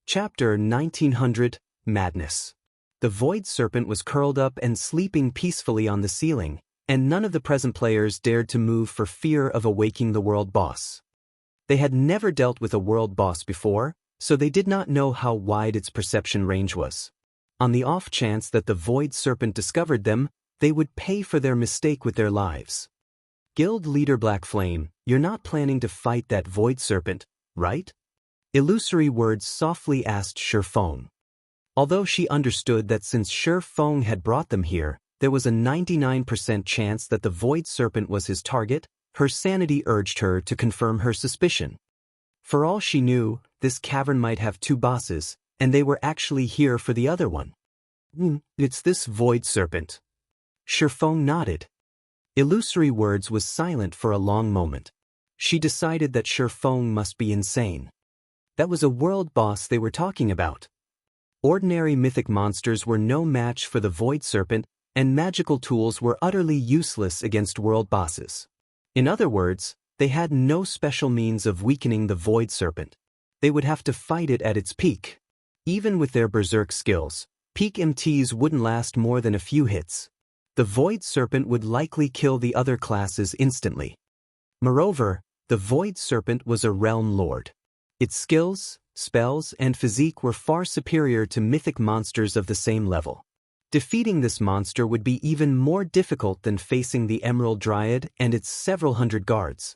Chapter 1900, Madness. The Void Serpent was curled up and sleeping peacefully on the ceiling, and none of the present players dared to move for fear of awaking the world boss. They had never dealt with a world boss before, so they did not know how wide its perception range was. On the off chance that the Void Serpent discovered them, they would pay for their mistake with their lives. Guild Leader Black Flame, you're not planning to fight that Void Serpent, right? Illusory Words softly asked Shifeng. Although she understood that since Shifeng had brought them here, there was a 99% chance that the Void Serpent was his target, her sanity urged her to confirm her suspicion. For all she knew, this cavern might have two bosses, and they were actually here for the other one. It's this Void Serpent. Shifeng nodded. Illusory Words was silent for a long moment. She decided that Shifeng must be insane. That was a world boss they were talking about. Ordinary mythic monsters were no match for the Void Serpent, and magical tools were utterly useless against world bosses. In other words, they had no special means of weakening the Void Serpent. They would have to fight it at its peak. Even with their berserk skills, peak MTs wouldn't last more than a few hits. The Void Serpent would likely kill the other classes instantly. Moreover, the Void Serpent was a realm lord. Its skills, spells, and physique were far superior to mythic monsters of the same level. Defeating this monster would be even more difficult than facing the Emerald Dryad and its several hundred guards.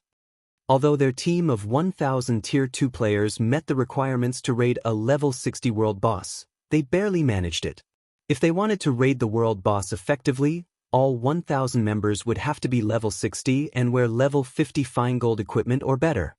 Although their team of 1,000 Tier 2 players met the requirements to raid a level 60 world boss, they barely managed it. If they wanted to raid the world boss effectively, all 1,000 members would have to be level 60 and wear level 50 fine gold equipment or better.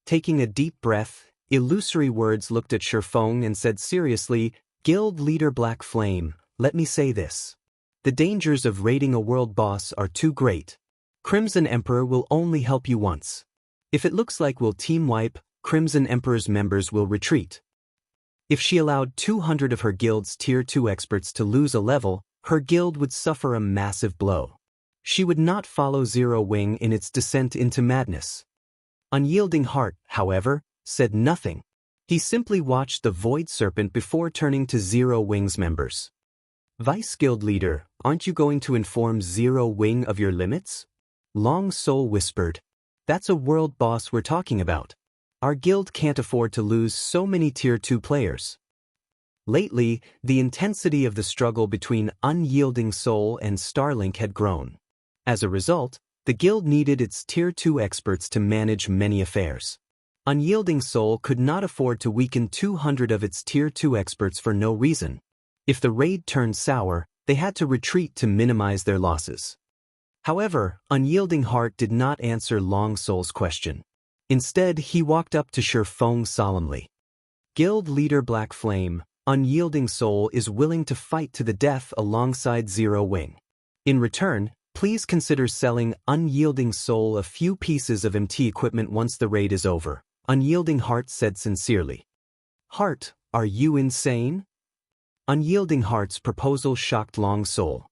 Taking a deep breath, Illusory Words looked at Shifeng and said seriously, Guild Leader Black Flame, let me say this. The dangers of raiding a world boss are too great. Crimson Emperor will only help you once. If it looks like we'll team wipe, Crimson Emperor's members will retreat. If she allowed 200 of her guild's Tier 2 experts to lose a level, her guild would suffer a massive blow. She would not follow Zero Wing in its descent into madness. Unyielding Heart, however, said nothing. He simply watched the Void Serpent before turning to Zero Wing's members. Vice Guild Leader, aren't you going to inform Zero Wing of your limits? Long Soul whispered. That's a world boss we're talking about. Our guild can't afford to lose so many Tier 2 players. Lately, the intensity of the struggle between Unyielding Soul and Starlink had grown. As a result, the guild needed its Tier 2 experts to manage many affairs. Unyielding Soul could not afford to weaken 200 of its Tier 2 experts for no reason. If the raid turned sour, they had to retreat to minimize their losses. However, Unyielding Heart did not answer Long Soul's question. Instead, he walked up to Shifeng solemnly. Guild Leader Black Flame, Unyielding Soul is willing to fight to the death alongside Zero Wing. In return, please consider selling Unyielding Soul a few pieces of MT equipment once the raid is over, Unyielding Heart said sincerely. Heart, are you insane? Unyielding Heart's proposal shocked Long Soul.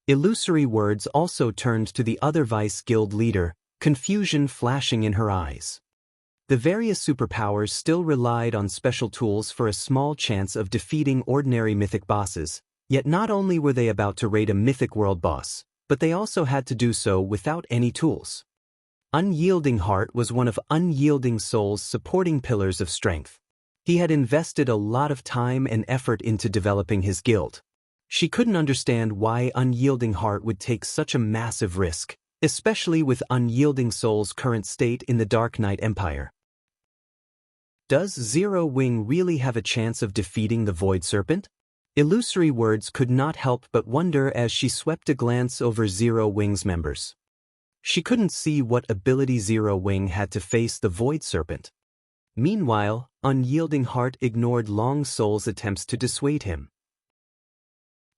Illusory Words also turned to the other Vice Guild leader, confusion flashing in her eyes. The various superpowers still relied on special tools for a small chance of defeating ordinary mythic bosses, yet not only were they about to raid a mythic world boss, but they also had to do so without any tools. Unyielding Heart was one of Unyielding Soul's supporting pillars of strength. He had invested a lot of time and effort into developing his guild. She couldn't understand why Unyielding Heart would take such a massive risk, especially with Unyielding Soul's current state in the Dark Knight Empire. Does Zero Wing really have a chance of defeating the Void Serpent? Illusory Words could not help but wonder as she swept a glance over Zero Wing's members. She couldn't see what ability Zero Wing had to face the Void Serpent. Meanwhile, Unyielding Heart ignored Long Soul's attempts to dissuade him.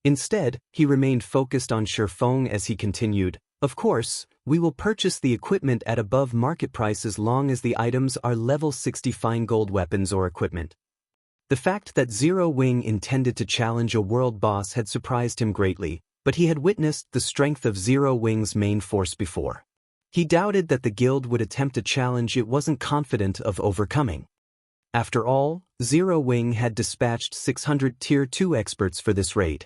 Instead, he remained focused on Shifeng as he continued, Of course, we will purchase the equipment at above market price as long as the items are level 60 fine gold weapons or equipment. The fact that Zero Wing intended to challenge a world boss had surprised him greatly, but he had witnessed the strength of Zero Wing's main force before. He doubted that the guild would attempt a challenge it wasn't confident of overcoming. After all, Zero Wing had dispatched 600 Tier 2 experts for this raid.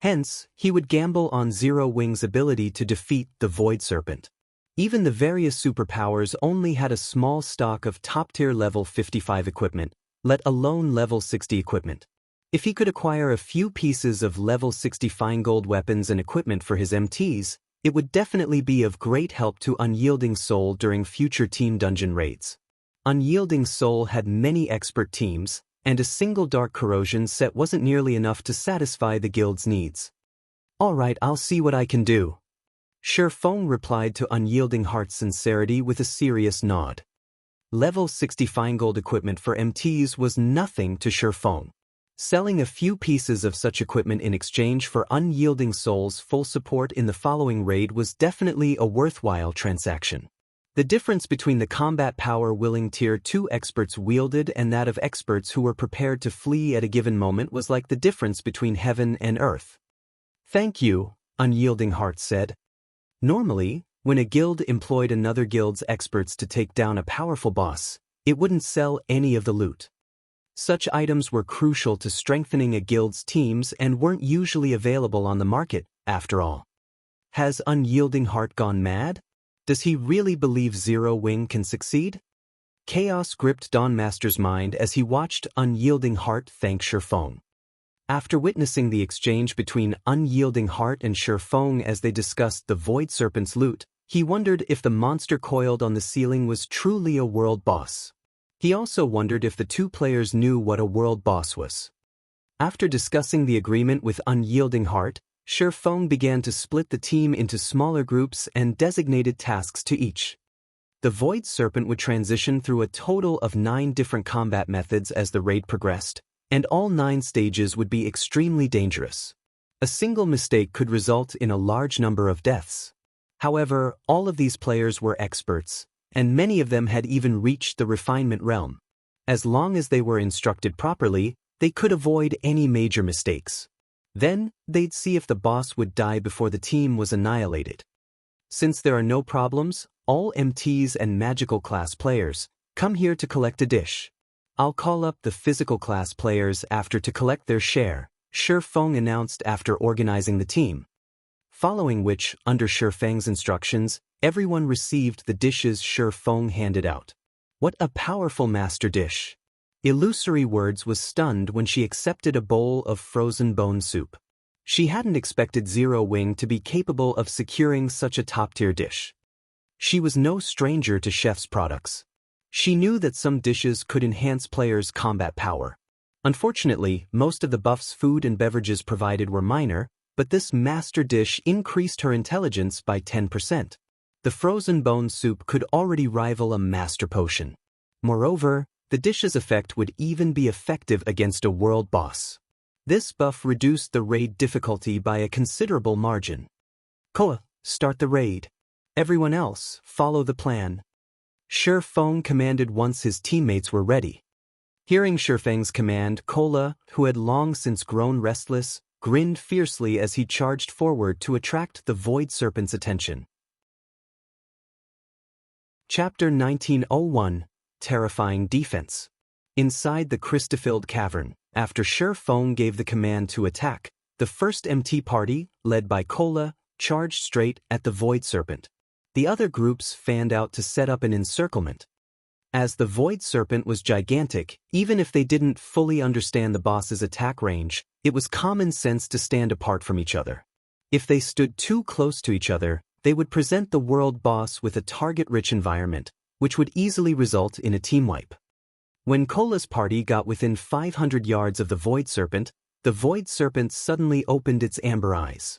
Hence, he would gamble on Zero Wing's ability to defeat the Void Serpent. Even the various superpowers only had a small stock of top-tier level 55 equipment, let alone level 60 equipment. If he could acquire a few pieces of level 60 fine gold weapons and equipment for his MTs, it would definitely be of great help to Unyielding Soul during future team dungeon raids. Unyielding Soul had many expert teams, and a single Dark Corrosion set wasn't nearly enough to satisfy the guild's needs. "Alright, I'll see what I can do." Shurfeng replied to Unyielding Heart's sincerity with a serious nod. Level 60 fine gold equipment for MTs was nothing to Shurfeng. Selling a few pieces of such equipment in exchange for Unyielding Soul's full support in the following raid was definitely a worthwhile transaction. The difference between the combat power willing Tier 2 experts wielded and that of experts who were prepared to flee at a given moment was like the difference between heaven and earth. "Thank you," Unyielding Heart said. Normally, when a guild employed another guild's experts to take down a powerful boss, it wouldn't sell any of the loot. Such items were crucial to strengthening a guild's teams and weren't usually available on the market, after all. Has Unyielding Heart gone mad? Does he really believe Zero Wing can succeed? Chaos gripped Dawnmaster's mind as he watched Unyielding Heart thank Shurfeng. After witnessing the exchange between Unyielding Heart and Shurfeng as they discussed the Void Serpent's loot, he wondered if the monster coiled on the ceiling was truly a world boss. He also wondered if the two players knew what a world boss was. After discussing the agreement with Unyielding Heart, Shurfeng began to split the team into smaller groups and designated tasks to each. The Void Serpent would transition through a total of 9 different combat methods as the raid progressed, and all 9 stages would be extremely dangerous. A single mistake could result in a large number of deaths. However, all of these players were experts, and many of them had even reached the refinement realm. As long as they were instructed properly, they could avoid any major mistakes. Then, they'd see if the boss would die before the team was annihilated. Since there are no problems, all MTs and magical class players come here to collect a dish. I'll call up the physical class players after to collect their share, Shurfeng announced after organizing the team. Following which, under Shurfeng's instructions, everyone received the dishes Shurfeng handed out. What a powerful master dish! Illusory Words was stunned when she accepted a bowl of frozen bone soup. She hadn't expected Zero Wing to be capable of securing such a top-tier dish. She was no stranger to chef's products. She knew that some dishes could enhance players' combat power. Unfortunately, most of the buff's food and beverages provided were minor, but this master dish increased her intelligence by 10%. The frozen bone soup could already rival a master potion. Moreover, the dish's effect would even be effective against a world boss. This buff reduced the raid difficulty by a considerable margin. "Koa, start the raid. Everyone else, follow the plan." Shurfeng commanded once his teammates were ready. Hearing Shurfeng's command, Kola, who had long since grown restless, grinned fiercely as he charged forward to attract the Void Serpent's attention. Chapter 1901, Terrifying Defense. Inside the crystal-filled cavern, after Shurfeng gave the command to attack, the first MT party, led by Kola, charged straight at the Void Serpent. The other groups fanned out to set up an encirclement. As the Void Serpent was gigantic, even if they didn't fully understand the boss's attack range, it was common sense to stand apart from each other. If they stood too close to each other, they would present the world boss with a target-rich environment, which would easily result in a team wipe. When Kola's party got within 500 yards of the Void Serpent suddenly opened its amber eyes.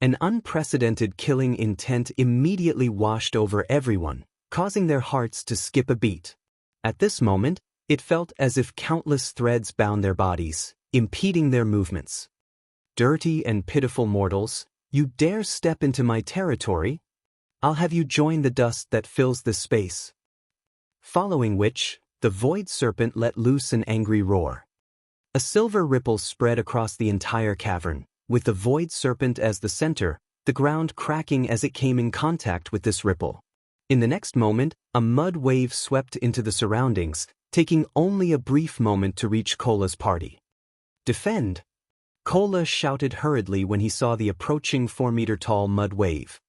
An unprecedented killing intent immediately washed over everyone, causing their hearts to skip a beat. At this moment, it felt as if countless threads bound their bodies, impeding their movements. "Dirty and pitiful mortals, you dare step into my territory? I'll have you join the dust that fills this space." Following which, the Void Serpent let loose an angry roar. A silver ripple spread across the entire cavern, with the Void Serpent as the center, the ground cracking as it came in contact with this ripple. In the next moment, a mud wave swept into the surroundings, taking only a brief moment to reach Cola's party. "Defend!" Cola shouted hurriedly when he saw the approaching 4-meter-tall mud wave.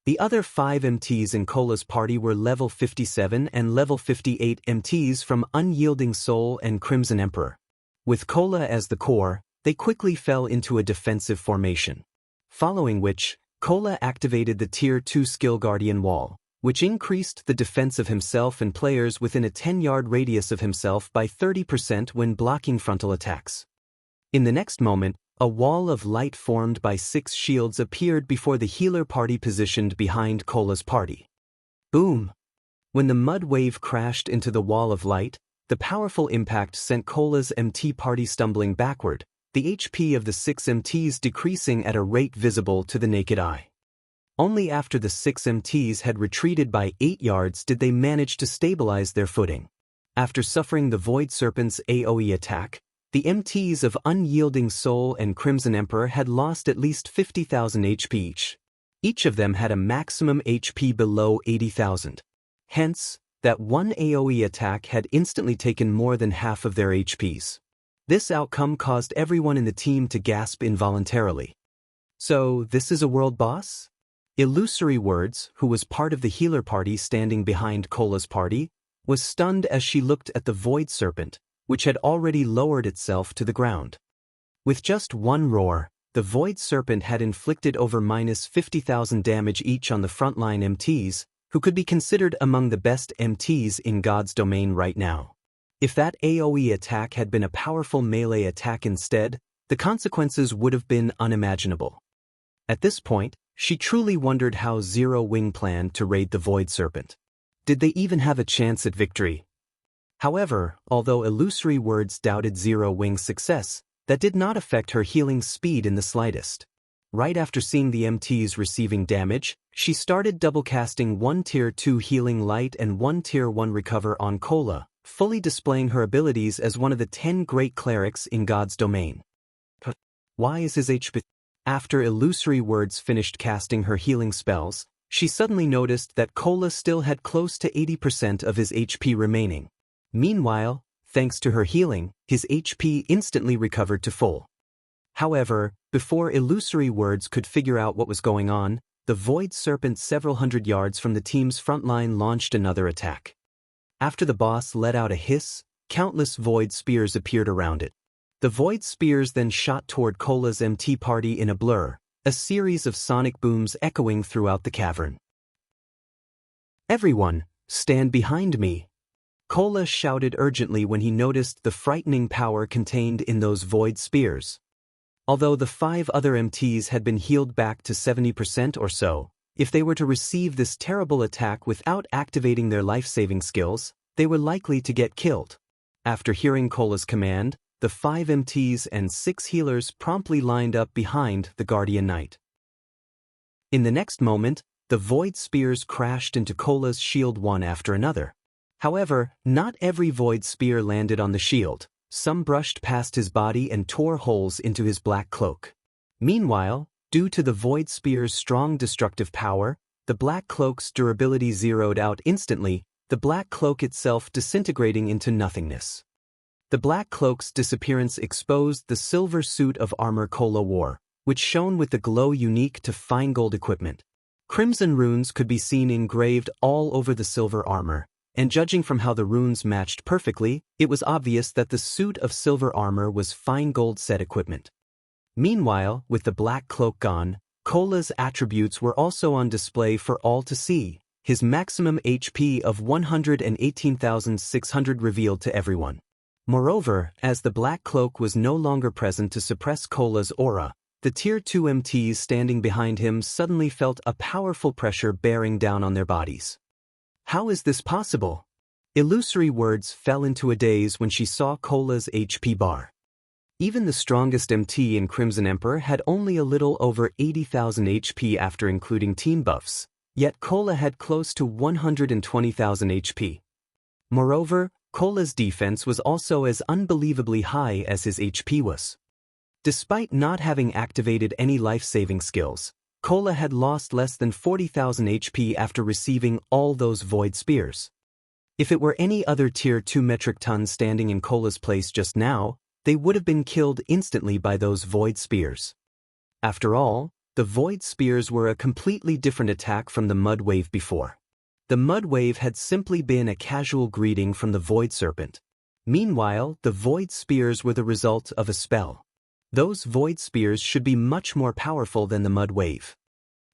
The other 5 MTs in Cola's party were level 57 and level 58 MTs from Unyielding Soul and Crimson Emperor. With Cola as the core, they quickly fell into a defensive formation. Following which, Cola activated the Tier 2 Skill Guardian Wall, which increased the defense of himself and players within a 10-yard radius of himself by 30% when blocking frontal attacks. In the next moment, a wall of light formed by 6 shields appeared before the healer party positioned behind Cola's party. Boom! When the mud wave crashed into the wall of light, the powerful impact sent Cola's MT party stumbling backward, the HP of the 6 MTs decreasing at a rate visible to the naked eye. Only after the 6 MTs had retreated by 8 yards did they manage to stabilize their footing. After suffering the Void Serpent's AoE attack, the MTs of Unyielding Soul and Crimson Emperor had lost at least 50,000 HP each. Each of them had a maximum HP below 80,000. Hence, that one AoE attack had instantly taken more than half of their HPs. This outcome caused everyone in the team to gasp involuntarily. "So, this is a world boss?" Illusory Words, who was part of the healer party standing behind Cola's party, was stunned as she looked at the Void Serpent, which had already lowered itself to the ground. With just one roar, the Void Serpent had inflicted over -50,000 damage each on the frontline MTs, who could be considered among the best MTs in God's domain right now. If that AoE attack had been a powerful melee attack instead, the consequences would have been unimaginable. At this point, she truly wondered how Zero Wing planned to raid the Void Serpent. Did they even have a chance at victory? However, although Illusory Words doubted Zero Wing's success, that did not affect her healing speed in the slightest. Right after seeing the MTs receiving damage, she started double-casting 1 Tier 2 Healing Light and 1 Tier 1 Recover on Cola, fully displaying her abilities as one of the 10 great clerics in God's domain. Why is his HP? After Illusory Words finished casting her healing spells, she suddenly noticed that Cola still had close to 80% of his HP remaining. Meanwhile, thanks to her healing, his HP instantly recovered to full. However, before Illusory Words could figure out what was going on, the Void Serpent several hundred yards from the team's front line launched another attack. After the boss let out a hiss, countless Void Spears appeared around it. The Void Spears then shot toward Cola's MT party in a blur, a series of sonic booms echoing throughout the cavern. "Everyone, stand behind me!" Cola shouted urgently when he noticed the frightening power contained in those Void Spears. Although the 5 other MTs had been healed back to 70% or so, if they were to receive this terrible attack without activating their life-saving skills, they were likely to get killed. After hearing Cola's command, the 5 MTs and 6 healers promptly lined up behind the Guardian Knight. In the next moment, the Void Spears crashed into Cola's shield one after another. However, not every Void Spear landed on the shield. Some brushed past his body and tore holes into his black cloak. Meanwhile, due to the Void Spear's strong destructive power, the black cloak's durability zeroed out instantly, the black cloak itself disintegrating into nothingness. The black cloak's disappearance exposed the silver suit of armor Cola wore, which shone with the glow unique to fine gold equipment. Crimson runes could be seen engraved all over the silver armor, and judging from how the runes matched perfectly, it was obvious that the suit of silver armor was fine gold set equipment. Meanwhile, with the black cloak gone, Cola's attributes were also on display for all to see, his maximum HP of 118,600 revealed to everyone. Moreover, as the black cloak was no longer present to suppress Cola's aura, the Tier 2 MTs standing behind him suddenly felt a powerful pressure bearing down on their bodies. How is this possible? Illusory Words fell into a daze when she saw Cola's HP bar. Even the strongest MT in Crimson Emperor had only a little over 80,000 HP after including team buffs, yet Cola had close to 120,000 HP. Moreover, Cola's defense was also as unbelievably high as his HP was. Despite not having activated any life-saving skills, Cola had lost less than 40,000 HP after receiving all those Void Spears. If it were any other Tier 2 metric tons standing in Cola's place just now, they would have been killed instantly by those void spears. After all, the void spears were a completely different attack from the mud wave before. The mud wave had simply been a casual greeting from the void serpent. Meanwhile, the void spears were the result of a spell. Those void spears should be much more powerful than the mud wave.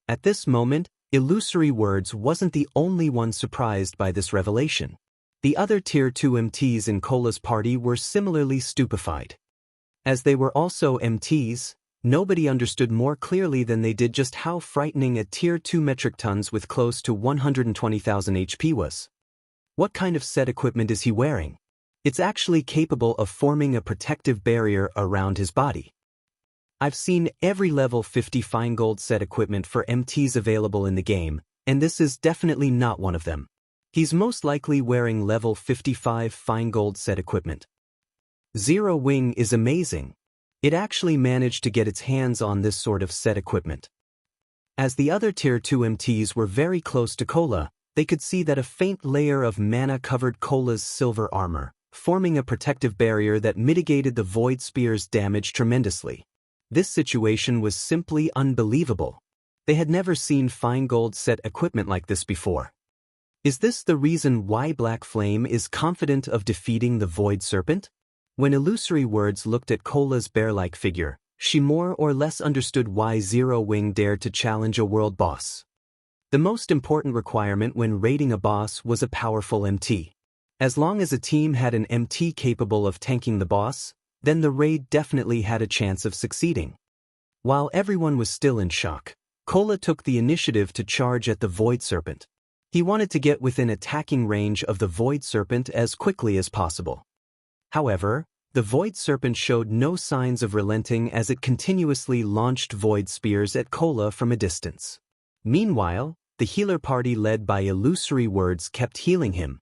At this moment, Illusory Words wasn't the only one surprised by this revelation. The other Tier 2 MTs in Cola's party were similarly stupefied. As they were also MTs, nobody understood more clearly than they did just how frightening a Tier 2 metric tons with close to 120,000 HP was. What kind of set equipment is he wearing? It's actually capable of forming a protective barrier around his body. I've seen every level 50 fine gold set equipment for MTs available in the game, and this is definitely not one of them. He's most likely wearing level 55 fine gold set equipment. Zero Wing is amazing. It actually managed to get its hands on this sort of set equipment. As the other Tier 2 MTs were very close to Cola, they could see that a faint layer of mana covered Cola's silver armor, forming a protective barrier that mitigated the Void Spear's damage tremendously. This situation was simply unbelievable. They had never seen fine gold set equipment like this before. Is this the reason why Black Flame is confident of defeating the Void Serpent? When Illusory Words looked at Cola's bear-like figure, she more or less understood why Zero Wing dared to challenge a world boss. The most important requirement when raiding a boss was a powerful MT. As long as a team had an MT capable of tanking the boss, then the raid definitely had a chance of succeeding. While everyone was still in shock, Cola took the initiative to charge at the Void Serpent. He wanted to get within attacking range of the Void Serpent as quickly as possible. However, the Void Serpent showed no signs of relenting as it continuously launched Void Spears at Cola from a distance. Meanwhile, the healer party led by Illusory Words kept healing him.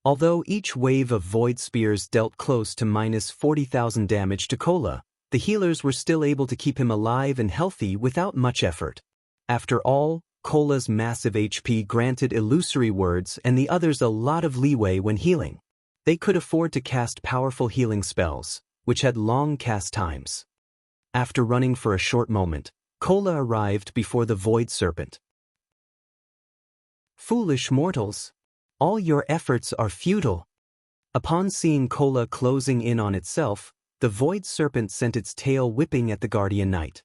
Although each wave of Void Spears dealt close to minus 40,000 damage to Cola, the healers were still able to keep him alive and healthy without much effort. After all, Cola's massive HP granted Illusory Words and the others a lot of leeway when healing. They could afford to cast powerful healing spells, which had long cast times. After running for a short moment, Cola arrived before the Void Serpent. Foolish mortals! All your efforts are futile. Upon seeing Cola closing in on itself, the Void Serpent sent its tail whipping at the Guardian Knight.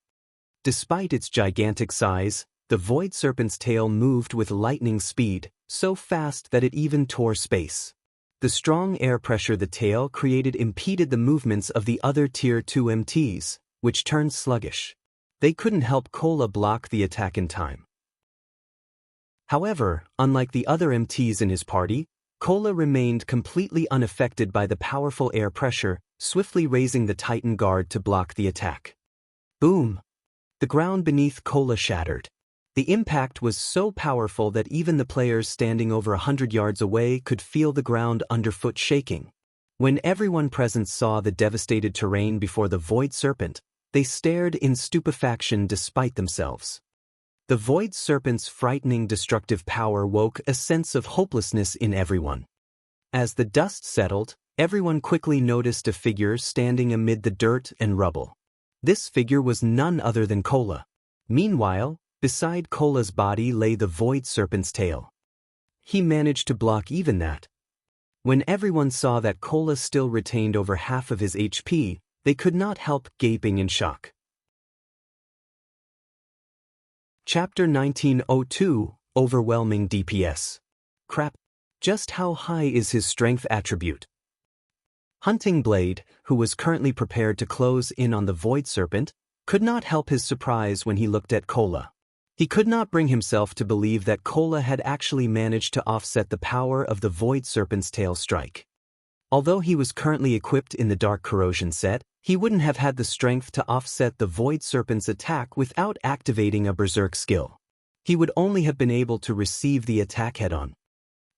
Despite its gigantic size, the Void Serpent's tail moved with lightning speed, so fast that it even tore space. The strong air pressure the tail created impeded the movements of the other Tier 2 MTs, which turned sluggish. They couldn't help Cola block the attack in time. However, unlike the other MTs in his party, Cola remained completely unaffected by the powerful air pressure, swiftly raising the Titan Guard to block the attack. Boom! The ground beneath Cola shattered. The impact was so powerful that even the players standing over 100 yards away could feel the ground underfoot shaking. When everyone present saw the devastated terrain before the Void Serpent, they stared in stupefaction despite themselves. The Void Serpent's frightening destructive power woke a sense of hopelessness in everyone. As the dust settled, everyone quickly noticed a figure standing amid the dirt and rubble. This figure was none other than Cola. Meanwhile, beside Cola's body lay the Void Serpent's tail. He managed to block even that. When everyone saw that Cola still retained over half of his HP, they could not help gaping in shock. Chapter 1902, Overwhelming DPS. Crap. Just how high is his strength attribute? Hunting Blade, who was currently prepared to close in on the Void Serpent, could not help his surprise when he looked at Cola. He could not bring himself to believe that Cola had actually managed to offset the power of the Void Serpent's tail strike. Although he was currently equipped in the Dark Corrosion set, he wouldn't have had the strength to offset the Void Serpent's attack without activating a Berserk skill. He would only have been able to receive the attack head-on.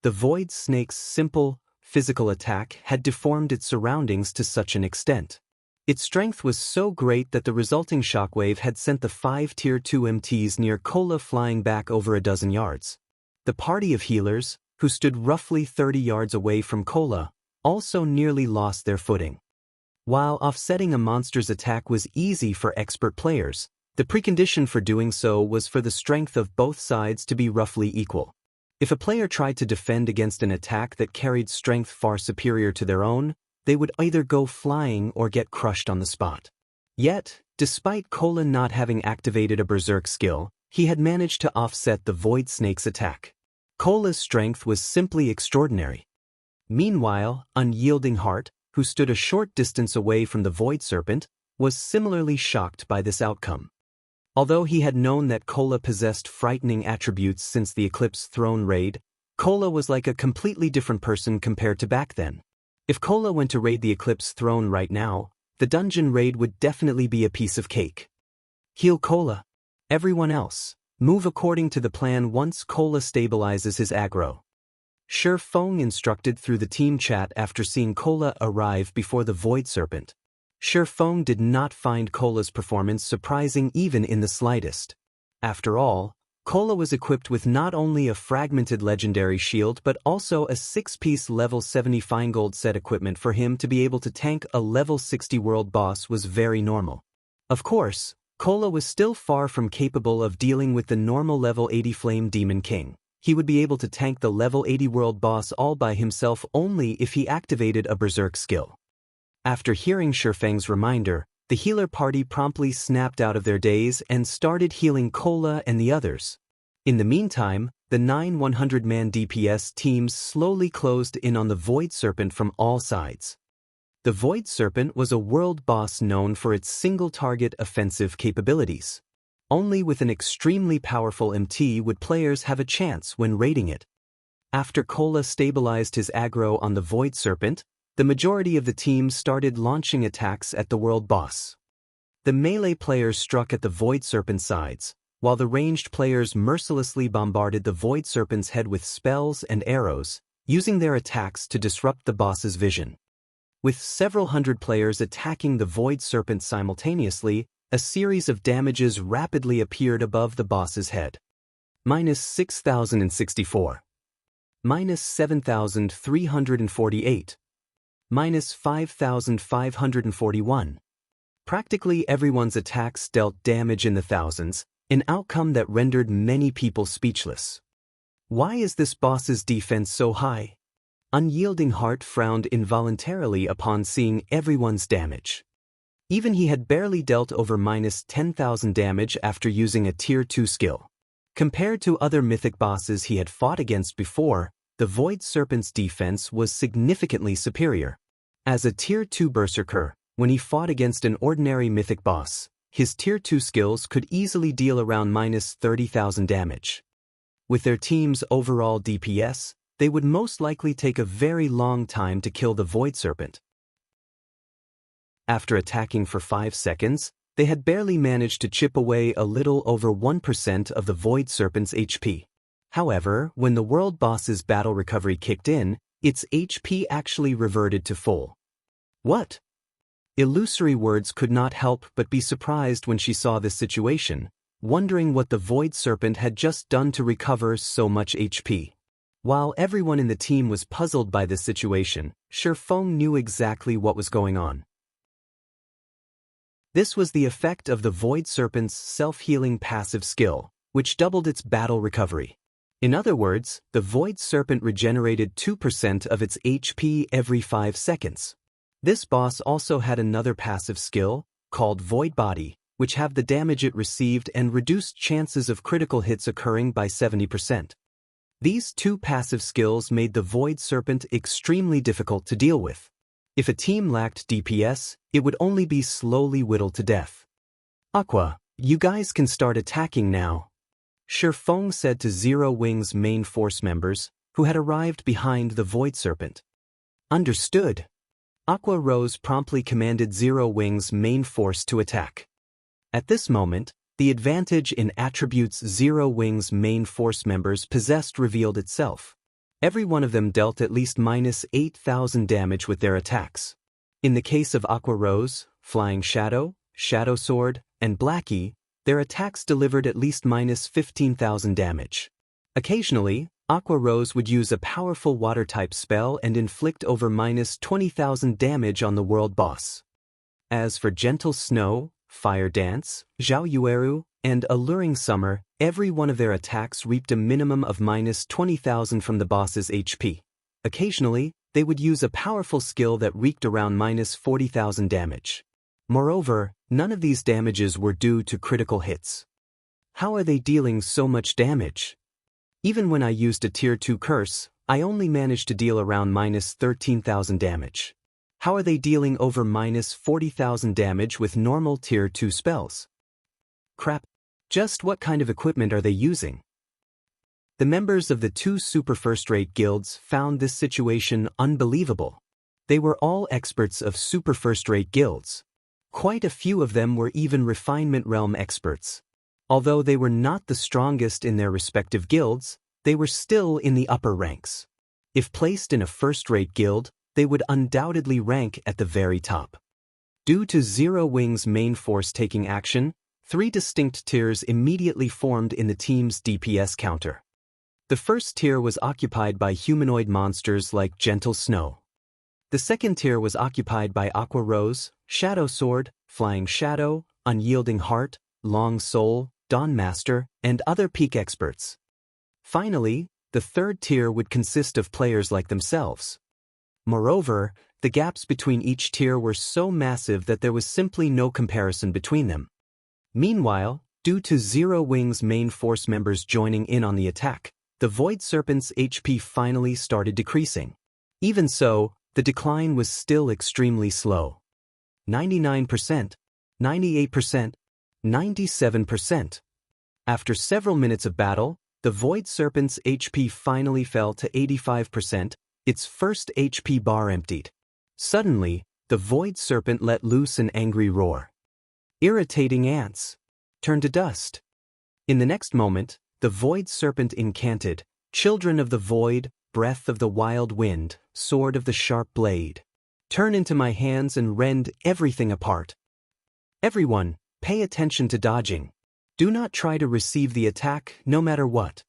The Void Snake's simple, physical attack had deformed its surroundings to such an extent. Its strength was so great that the resulting shockwave had sent the 5 Tier 2 MTs near Cola flying back over a dozen yards. The party of healers, who stood roughly 30 yards away from Cola, also nearly lost their footing. While offsetting a monster's attack was easy for expert players, the precondition for doing so was for the strength of both sides to be roughly equal. If a player tried to defend against an attack that carried strength far superior to their own, they would either go flying or get crushed on the spot. Yet, despite Cola not having activated a Berserk skill, he had managed to offset the Void Snake's attack. Cola's strength was simply extraordinary. Meanwhile, Unyielding Heart, who stood a short distance away from the Void Serpent, was similarly shocked by this outcome. Although he had known that Cola possessed frightening attributes since the Eclipse Throne raid, Cola was like a completely different person compared to back then. If Cola went to raid the Eclipse Throne right now, the dungeon raid would definitely be a piece of cake. Heal Cola. Everyone else, move according to the plan once Cola stabilizes his aggro. Shi Feng instructed through the team chat after seeing Cola arrive before the Void Serpent. Shi Feng did not find Cola's performance surprising even in the slightest. After all, Cola was equipped with not only a fragmented legendary shield but also a 6-piece level 70 Feingold set equipment. For him to be able to tank a level 60 world boss was very normal. Of course, Cola was still far from capable of dealing with the normal level 80 Flame Demon King. He would be able to tank the level 80 world boss all by himself only if he activated a Berserk skill. After hearing Shi Feng's reminder, the healer party promptly snapped out of their daze and started healing Cola and the others. In the meantime, the 9 100-man DPS teams slowly closed in on the Void Serpent from all sides. The Void Serpent was a world boss known for its single-target offensive capabilities. Only with an extremely powerful MT would players have a chance when raiding it. After Cola stabilized his aggro on the Void Serpent, the majority of the teams started launching attacks at the world boss. The melee players struck at the Void Serpent's sides, while the ranged players mercilessly bombarded the Void Serpent's head with spells and arrows, using their attacks to disrupt the boss's vision. With several hundred players attacking the Void Serpent simultaneously, a series of damages rapidly appeared above the boss's head. Minus 6,064. Minus 7,348. Minus 5,541. Practically everyone's attacks dealt damage in the thousands, an outcome that rendered many people speechless. Why is this boss's defense so high? Unyielding Heart frowned involuntarily upon seeing everyone's damage. Even he had barely dealt over minus 10,000 damage after using a Tier 2 skill. Compared to other mythic bosses he had fought against before, the Void Serpent's defense was significantly superior. As a Tier 2 Berserker, when he fought against an ordinary mythic boss, his Tier 2 skills could easily deal around minus 30,000 damage. With their team's overall DPS, they would most likely take a very long time to kill the Void Serpent. After attacking for 5 seconds, they had barely managed to chip away a little over 1% of the Void Serpent's HP. However, when the world boss's battle recovery kicked in, its HP actually reverted to full. What? Illusory Words could not help but be surprised when she saw this situation, wondering what the Void Serpent had just done to recover so much HP. While everyone in the team was puzzled by this situation, Shi Feng knew exactly what was going on. This was the effect of the Void Serpent's self-healing passive skill, which doubled its battle recovery. In other words, the Void Serpent regenerated 2% of its HP every 5 seconds. This boss also had another passive skill, called Void Body, which halved the damage it received and reduced chances of critical hits occurring by 70%. These two passive skills made the Void Serpent extremely difficult to deal with. If a team lacked DPS, it would only be slowly whittled to death. Aqua, you guys can start attacking now, Shi Feng said to Zero Wing's main force members, who had arrived behind the Void Serpent. Understood. Aqua Rose promptly commanded Zero Wing's main force to attack. At this moment, the advantage in attributes Zero Wing's main force members possessed revealed itself. Every one of them dealt at least minus 8,000 damage with their attacks. In the case of Aqua Rose, Flying Shadow, Shadow Sword, and Blackie, their attacks delivered at least minus 15,000 damage. Occasionally, Aqua Rose would use a powerful water-type spell and inflict over -20,000 damage on the world boss. As for Gentle Snow, Fire Dance, Zhao Yueru, and Alluring Summer, every one of their attacks reaped a minimum of -20,000 from the boss's HP. Occasionally, they would use a powerful skill that wreaked around -40,000 damage. Moreover, none of these damages were due to critical hits. How are they dealing so much damage? Even when I used a Tier 2 curse, I only managed to deal around -13,000 damage. How are they dealing over -40,000 damage with normal Tier 2 spells? Crap. Just what kind of equipment are they using? The members of the two super first-rate guilds found this situation unbelievable. They were all experts of super first-rate guilds. Quite a few of them were even refinement realm experts. Although they were not the strongest in their respective guilds, they were still in the upper ranks. If placed in a first-rate guild, they would undoubtedly rank at the very top. Due to Zero Wing's main force taking action, 3 distinct tiers immediately formed in the team's DPS counter. The first tier was occupied by humanoid monsters like Gentle Snow. The second tier was occupied by Aqua Rose, Shadow Sword, Flying Shadow, Unyielding Heart, Long Soul, Dawn Master, and other peak experts. Finally, the third tier would consist of players like themselves. Moreover, the gaps between each tier were so massive that there was simply no comparison between them. Meanwhile, due to Zero Wing's main force members joining in on the attack, the Void Serpent's HP finally started decreasing. Even so, the decline was still extremely slow. 99%, 98%, 97%. After several minutes of battle, the Void Serpent's HP finally fell to 85%, its first HP bar emptied. Suddenly, the Void Serpent let loose an angry roar. Irritating ants. Turn to dust. In the next moment, the Void Serpent incanted, Children of the Void, Breath of the Wild Wind, Sword of the Sharp Blade. Turn into my hands and rend everything apart. Everyone, pay attention to dodging. Do not try to receive the attack, no matter what.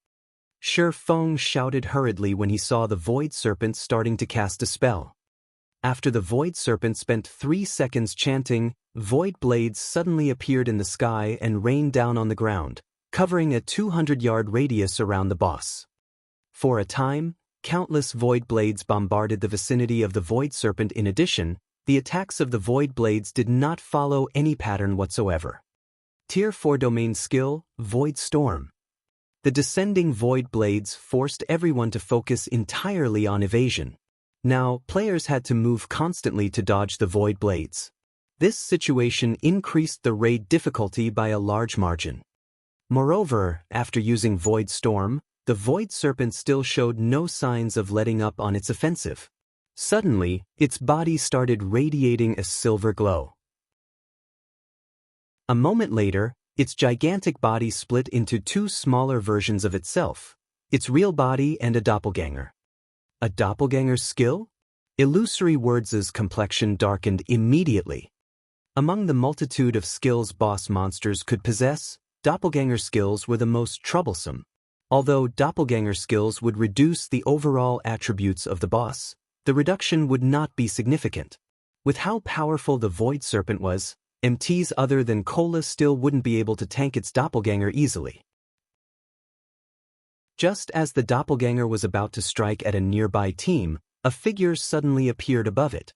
Shi Feng shouted hurriedly when he saw the Void Serpent starting to cast a spell. After the Void Serpent spent 3 seconds chanting, Void Blades suddenly appeared in the sky and rained down on the ground, covering a 200-yard radius around the boss. For a time, countless Void Blades bombarded the vicinity of the Void Serpent. In addition, the attacks of the Void Blades did not follow any pattern whatsoever. Tier 4 Domain Skill, Void Storm. The descending Void Blades forced everyone to focus entirely on evasion. Now, players had to move constantly to dodge the Void Blades. This situation increased the raid difficulty by a large margin. Moreover, after using Void Storm, the Void Serpent still showed no signs of letting up on its offensive. Suddenly, its body started radiating a silver glow. A moment later, its gigantic body split into 2 smaller versions of itself, its real body and a doppelganger. A doppelganger skill? Illusory Words' complexion darkened immediately. Among the multitude of skills boss monsters could possess, doppelganger skills were the most troublesome. Although doppelganger skills would reduce the overall attributes of the boss, the reduction would not be significant. With how powerful the Void Serpent was, MTs other than Cola still wouldn't be able to tank its doppelganger easily. Just as the doppelganger was about to strike at a nearby team, a figure suddenly appeared above it.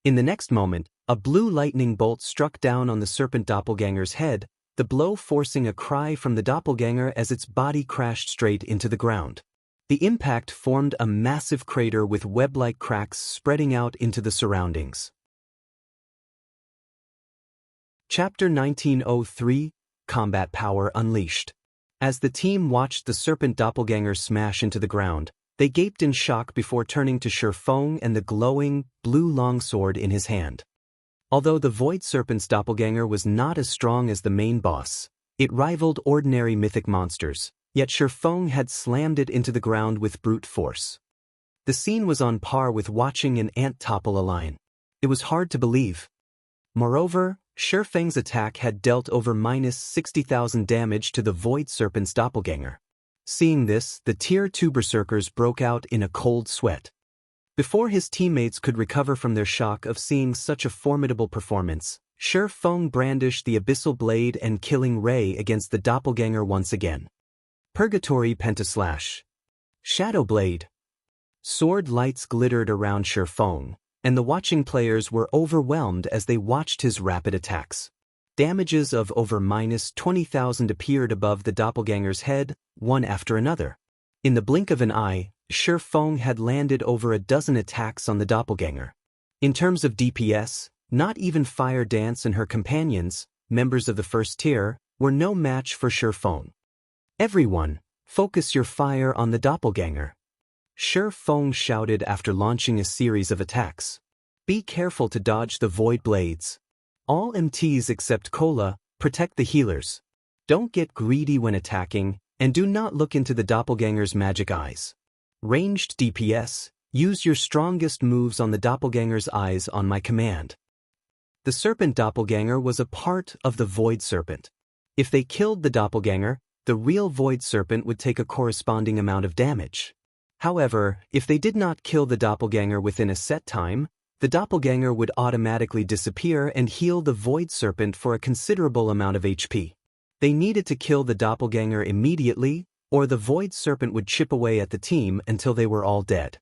In the next moment, a blue lightning bolt struck down on the serpent doppelganger's head, the blow forcing a cry from the doppelganger as its body crashed straight into the ground. The impact formed a massive crater with web-like cracks spreading out into the surroundings. Chapter 1903, Combat Power Unleashed. As the team watched the serpent doppelganger smash into the ground, they gaped in shock before turning to Shi Feng and the glowing, blue longsword in his hand. Although the Void Serpent's doppelganger was not as strong as the main boss, it rivaled ordinary mythic monsters, yet Shi Feng had slammed it into the ground with brute force. The scene was on par with watching an ant topple a lion. It was hard to believe. Moreover, Shi Feng's attack had dealt over -60,000 damage to the Void Serpent's doppelganger. Seeing this, the Tier 2 berserkers broke out in a cold sweat. Before his teammates could recover from their shock of seeing such a formidable performance, Shi Feng brandished the abyssal blade and killing ray against the doppelganger once again. Purgatory Pentaslash. Shadow Blade. Sword lights glittered around Shi Feng, and the watching players were overwhelmed as they watched his rapid attacks. Damages of over -20,000 appeared above the doppelganger's head, one after another. In the blink of an eye, Shi Feng had landed over a dozen attacks on the doppelganger. In terms of DPS, not even Fire Dance and her companions, members of the first tier, were no match for Shi Feng. Everyone, focus your fire on the doppelganger. Shi Feng shouted after launching a series of attacks. Be careful to dodge the void blades. All MTs except Cola, protect the healers. Don't get greedy when attacking, and do not look into the doppelganger's magic eyes. Ranged DPS, use your strongest moves on the doppelganger's eyes on my command. The serpent doppelganger was a part of the void serpent. If they killed the doppelganger, the real void serpent would take a corresponding amount of damage. However, if they did not kill the doppelganger within a set time, the doppelganger would automatically disappear and heal the void serpent for a considerable amount of HP. They needed to kill the doppelganger immediately, or the void serpent would chip away at the team until they were all dead.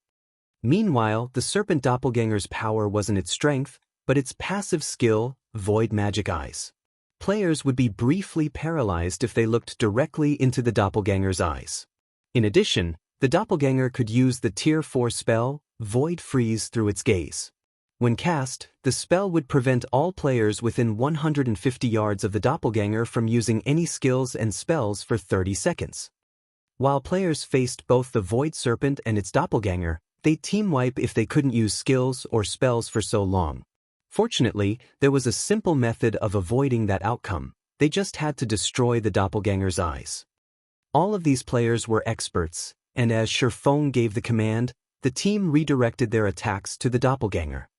Meanwhile, the serpent doppelganger's power wasn't its strength, but its passive skill, Void Magic Eyes. Players would be briefly paralyzed if they looked directly into the doppelganger's eyes. In addition, the doppelganger could use the Tier 4 spell, Void Freeze, through its gaze. When cast, the spell would prevent all players within 150 yards of the doppelganger from using any skills and spells for 30 seconds. While players faced both the Void Serpent and its doppelganger, they'd team wipe if they couldn't use skills or spells for so long. Fortunately, there was a simple method of avoiding that outcome. They just had to destroy the doppelganger's eyes. All of these players were experts, and as Shi Feng gave the command, the team redirected their attacks to the doppelganger.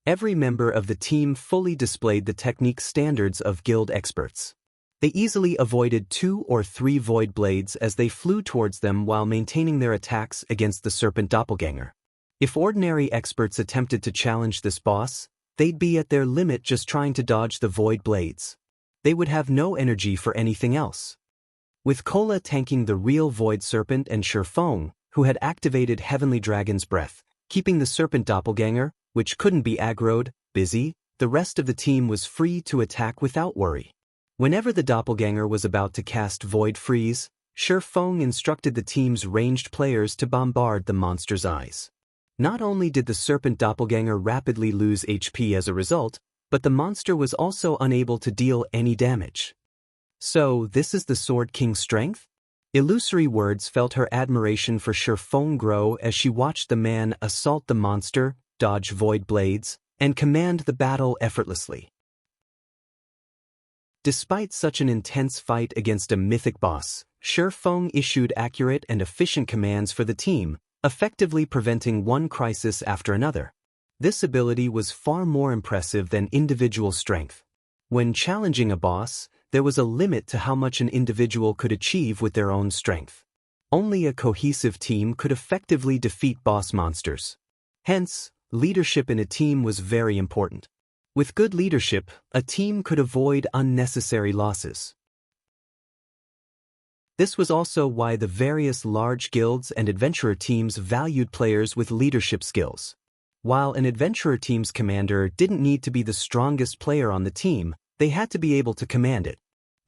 Every member of the team fully displayed the technique standards of guild experts. They easily avoided 2 or 3 void blades as they flew towards them while maintaining their attacks against the serpent doppelganger. If ordinary experts attempted to challenge this boss, they'd be at their limit just trying to dodge the void blades. They would have no energy for anything else. With Cola tanking the real void serpent and Shi Feng, who had activated Heavenly Dragon's Breath, keeping the serpent doppelganger, which couldn't be aggroed, busy, the rest of the team was free to attack without worry. Whenever the doppelganger was about to cast Void Freeze, Shi Feng instructed the team's ranged players to bombard the monster's eyes. Not only did the serpent doppelganger rapidly lose HP as a result, but the monster was also unable to deal any damage. So, this is the Sword King's strength? Illusory Words felt her admiration for Shi Feng grow as she watched the man assault the monster, dodge void blades, and command the battle effortlessly. Despite such an intense fight against a mythic boss, Shi Feng issued accurate and efficient commands for the team, effectively preventing one crisis after another. This ability was far more impressive than individual strength. When challenging a boss, there was a limit to how much an individual could achieve with their own strength. Only a cohesive team could effectively defeat boss monsters. Hence, leadership in a team was very important. With good leadership, a team could avoid unnecessary losses. This was also why the various large guilds and adventurer teams valued players with leadership skills. While an adventurer team's commander didn't need to be the strongest player on the team, they had to be able to command it.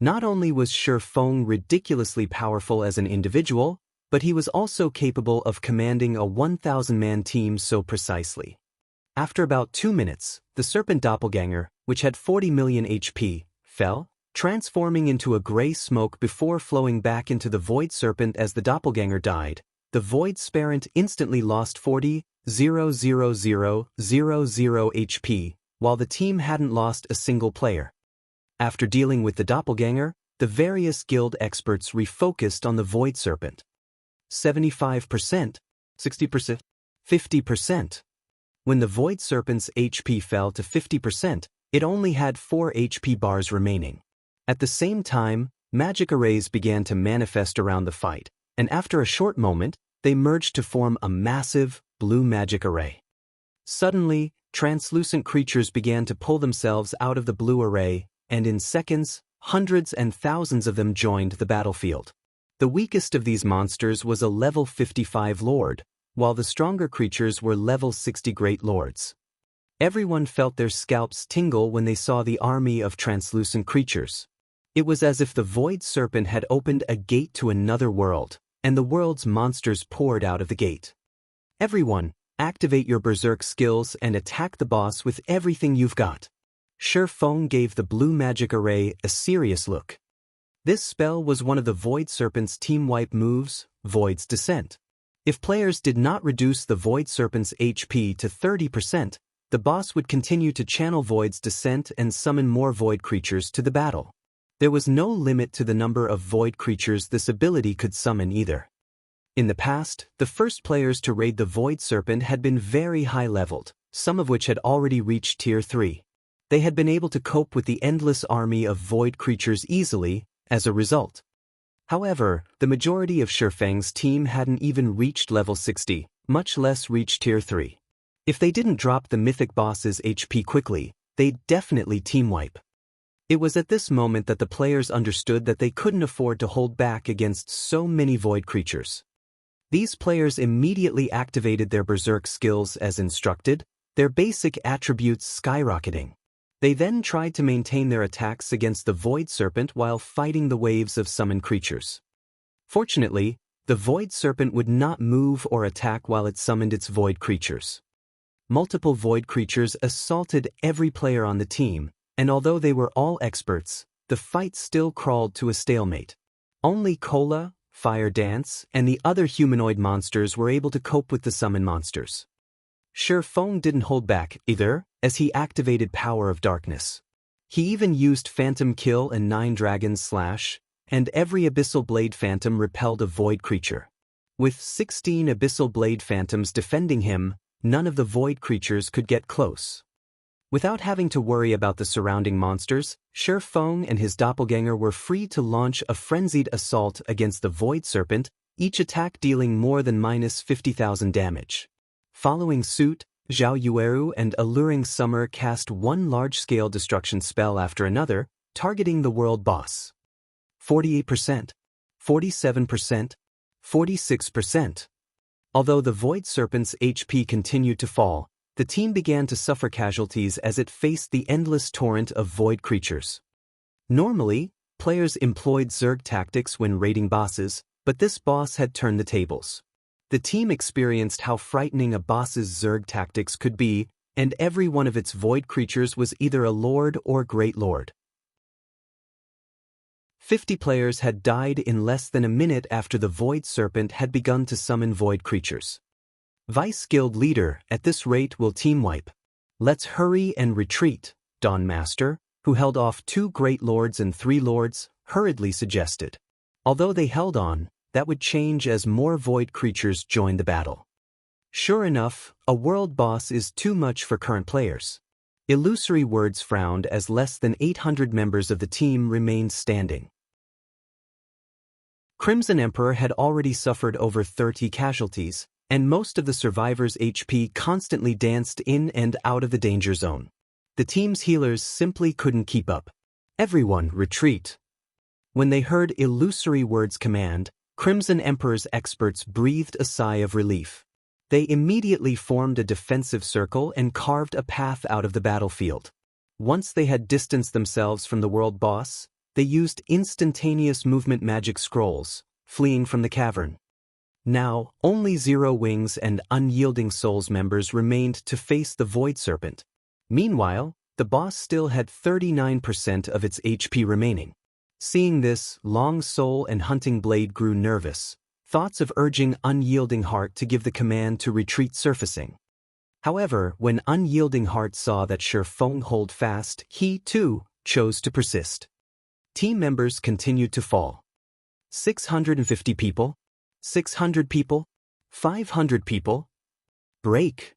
Not only was Shi Feng ridiculously powerful as an individual, but he was also capable of commanding a 1,000-man team so precisely. After about 2 minutes, the serpent doppelganger, which had 40 million HP, fell, transforming into a gray smoke before flowing back into the void serpent as the doppelganger died. The void sparent instantly lost 40,000 HP, while the team hadn't lost a single player. After dealing with the doppelganger, the various guild experts refocused on the void serpent. 75%, 60%, 50%. When the void serpent's HP fell to 50%, it only had 4 HP bars remaining. At the same time, magic arrays began to manifest around the fight, and after a short moment, they merged to form a massive, blue magic array. Suddenly, translucent creatures began to pull themselves out of the blue array, and in seconds, hundreds and thousands of them joined the battlefield. The weakest of these monsters was a level 55 lord, while the stronger creatures were level 60 great lords. Everyone felt their scalps tingle when they saw the army of translucent creatures. It was as if the Void Serpent had opened a gate to another world, and the world's monsters poured out of the gate. Everyone, activate your berserk skills and attack the boss with everything you've got. Feng gave the blue magic array a serious look. This spell was one of the Void Serpent's team wipe moves, Void's Descent. If players did not reduce the Void Serpent's HP to 30%, the boss would continue to channel Void's Descent and summon more Void creatures to the battle. There was no limit to the number of Void creatures this ability could summon either. In the past, the first players to raid the Void Serpent had been very high-leveled, some of which had already reached Tier 3. They had been able to cope with the endless army of Void creatures easily, as a result. However, the majority of Feng's team hadn't even reached level 60, much less reach Tier 3. If they didn't drop the mythic boss's HP quickly, they'd definitely team wipe. It was at this moment that the players understood that they couldn't afford to hold back against so many Void creatures. These players immediately activated their berserk skills as instructed, their basic attributes skyrocketing. They then tried to maintain their attacks against the Void Serpent while fighting the waves of summoned creatures. Fortunately, the Void Serpent would not move or attack while it summoned its Void creatures. Multiple Void creatures assaulted every player on the team, and although they were all experts, the fight still crawled to a stalemate. Only Cola, Fire Dance, and the other humanoid monsters were able to cope with the summoned monsters. Feng didn't hold back, either, as he activated Power of Darkness. He even used Phantom Kill and 9 Dragons Slash, and every Abyssal Blade Phantom repelled a Void creature. With 16 Abyssal Blade Phantoms defending him, none of the Void creatures could get close. Without having to worry about the surrounding monsters, Feng and his doppelganger were free to launch a frenzied assault against the Void Serpent, each attack dealing more than minus 50,000 damage. Following suit, Zhao Yueru and Alluring Summer cast one large-scale destruction spell after another, targeting the world boss. 48%, 47%, 46%. Although the Void Serpent's HP continued to fall, the team began to suffer casualties as it faced the endless torrent of Void creatures. Normally, players employed Zerg tactics when raiding bosses, but this boss had turned the tables. The team experienced how frightening a boss's Zerg tactics could be, and every one of its Void creatures was either a Lord or Great Lord. 50 players had died in less than a minute after the Void Serpent had begun to summon Void creatures. Vice Guild Leader, at this rate will team wipe. Let's hurry and retreat, Dawn Master, who held off 2 Great Lords and 3 Lords, hurriedly suggested. Although they held on, that would change as more Void creatures joined the battle. Sure enough, a world boss is too much for current players. Illusory Words frowned as less than 800 members of the team remained standing. Crimson Emperor had already suffered over 30 casualties, and most of the survivors' HP constantly danced in and out of the danger zone. The team's healers simply couldn't keep up. Everyone retreat. When they heard Illusory Words' command, Crimson Emperor's experts breathed a sigh of relief. They immediately formed a defensive circle and carved a path out of the battlefield. Once they had distanced themselves from the world boss, they used instantaneous movement magic scrolls, fleeing from the cavern. Now, only Zero Wings and Unyielding Souls members remained to face the Void Serpent. Meanwhile, the boss still had 39% of its HP remaining. Seeing this, Long Soul and Hunting Blade grew nervous, thoughts of urging Unyielding Heart to give the command to retreat surfacing. However, when Unyielding Heart saw that Feng hold fast, he, too, chose to persist. Team members continued to fall. 650 people, 600 people, 500 people. Break.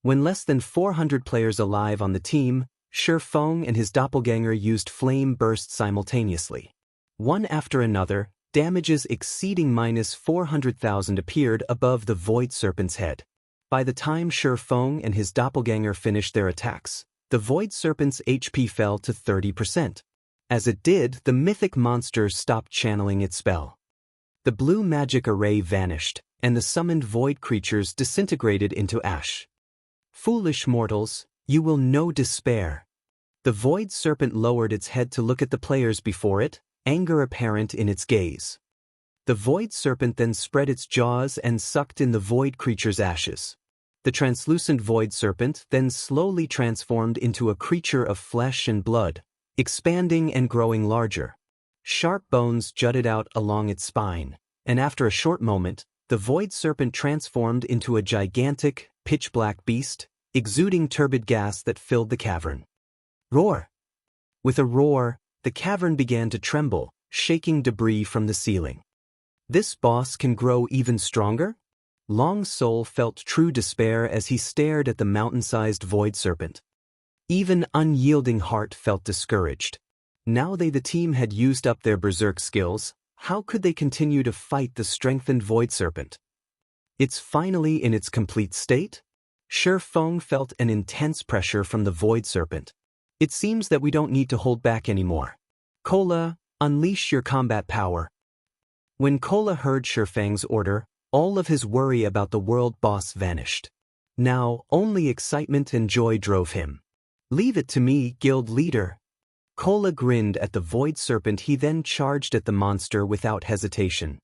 When less than 400 players alive on the team, Feng and his doppelganger used flame bursts simultaneously. One after another, damages exceeding -400,000 appeared above the Void Serpent's head. By the time Shi Feng and his doppelganger finished their attacks, the Void Serpent's HP fell to 30%. As it did, the mythic monster stopped channeling its spell. The blue magic array vanished, and the summoned void creatures disintegrated into ash. Foolish mortals, you will know despair. The Void Serpent lowered its head to look at the players before it, anger apparent in its gaze. The Void Serpent then spread its jaws and sucked in the void creature's ashes. The translucent Void Serpent then slowly transformed into a creature of flesh and blood, expanding and growing larger. Sharp bones jutted out along its spine, and after a short moment, the Void Serpent transformed into a gigantic, pitch-black beast, exuding turbid gas that filled the cavern. Roar! With a roar, the cavern began to tremble, shaking debris from the ceiling. This boss can grow even stronger? Long Soul felt true despair as he stared at the mountain-sized Void Serpent. Even Unyielding Heart felt discouraged. Now the team had used up their berserk skills, how could they continue to fight the strengthened Void Serpent? It's finally in its complete state? Shi Feng felt an intense pressure from the Void Serpent. It seems that we don't need to hold back anymore. Kola, unleash your combat power. When Kola heard Shi Feng's order, all of his worry about the world boss vanished. Now, only excitement and joy drove him. Leave it to me, guild leader. Kola grinned at the Void Serpent. He then charged at the monster without hesitation.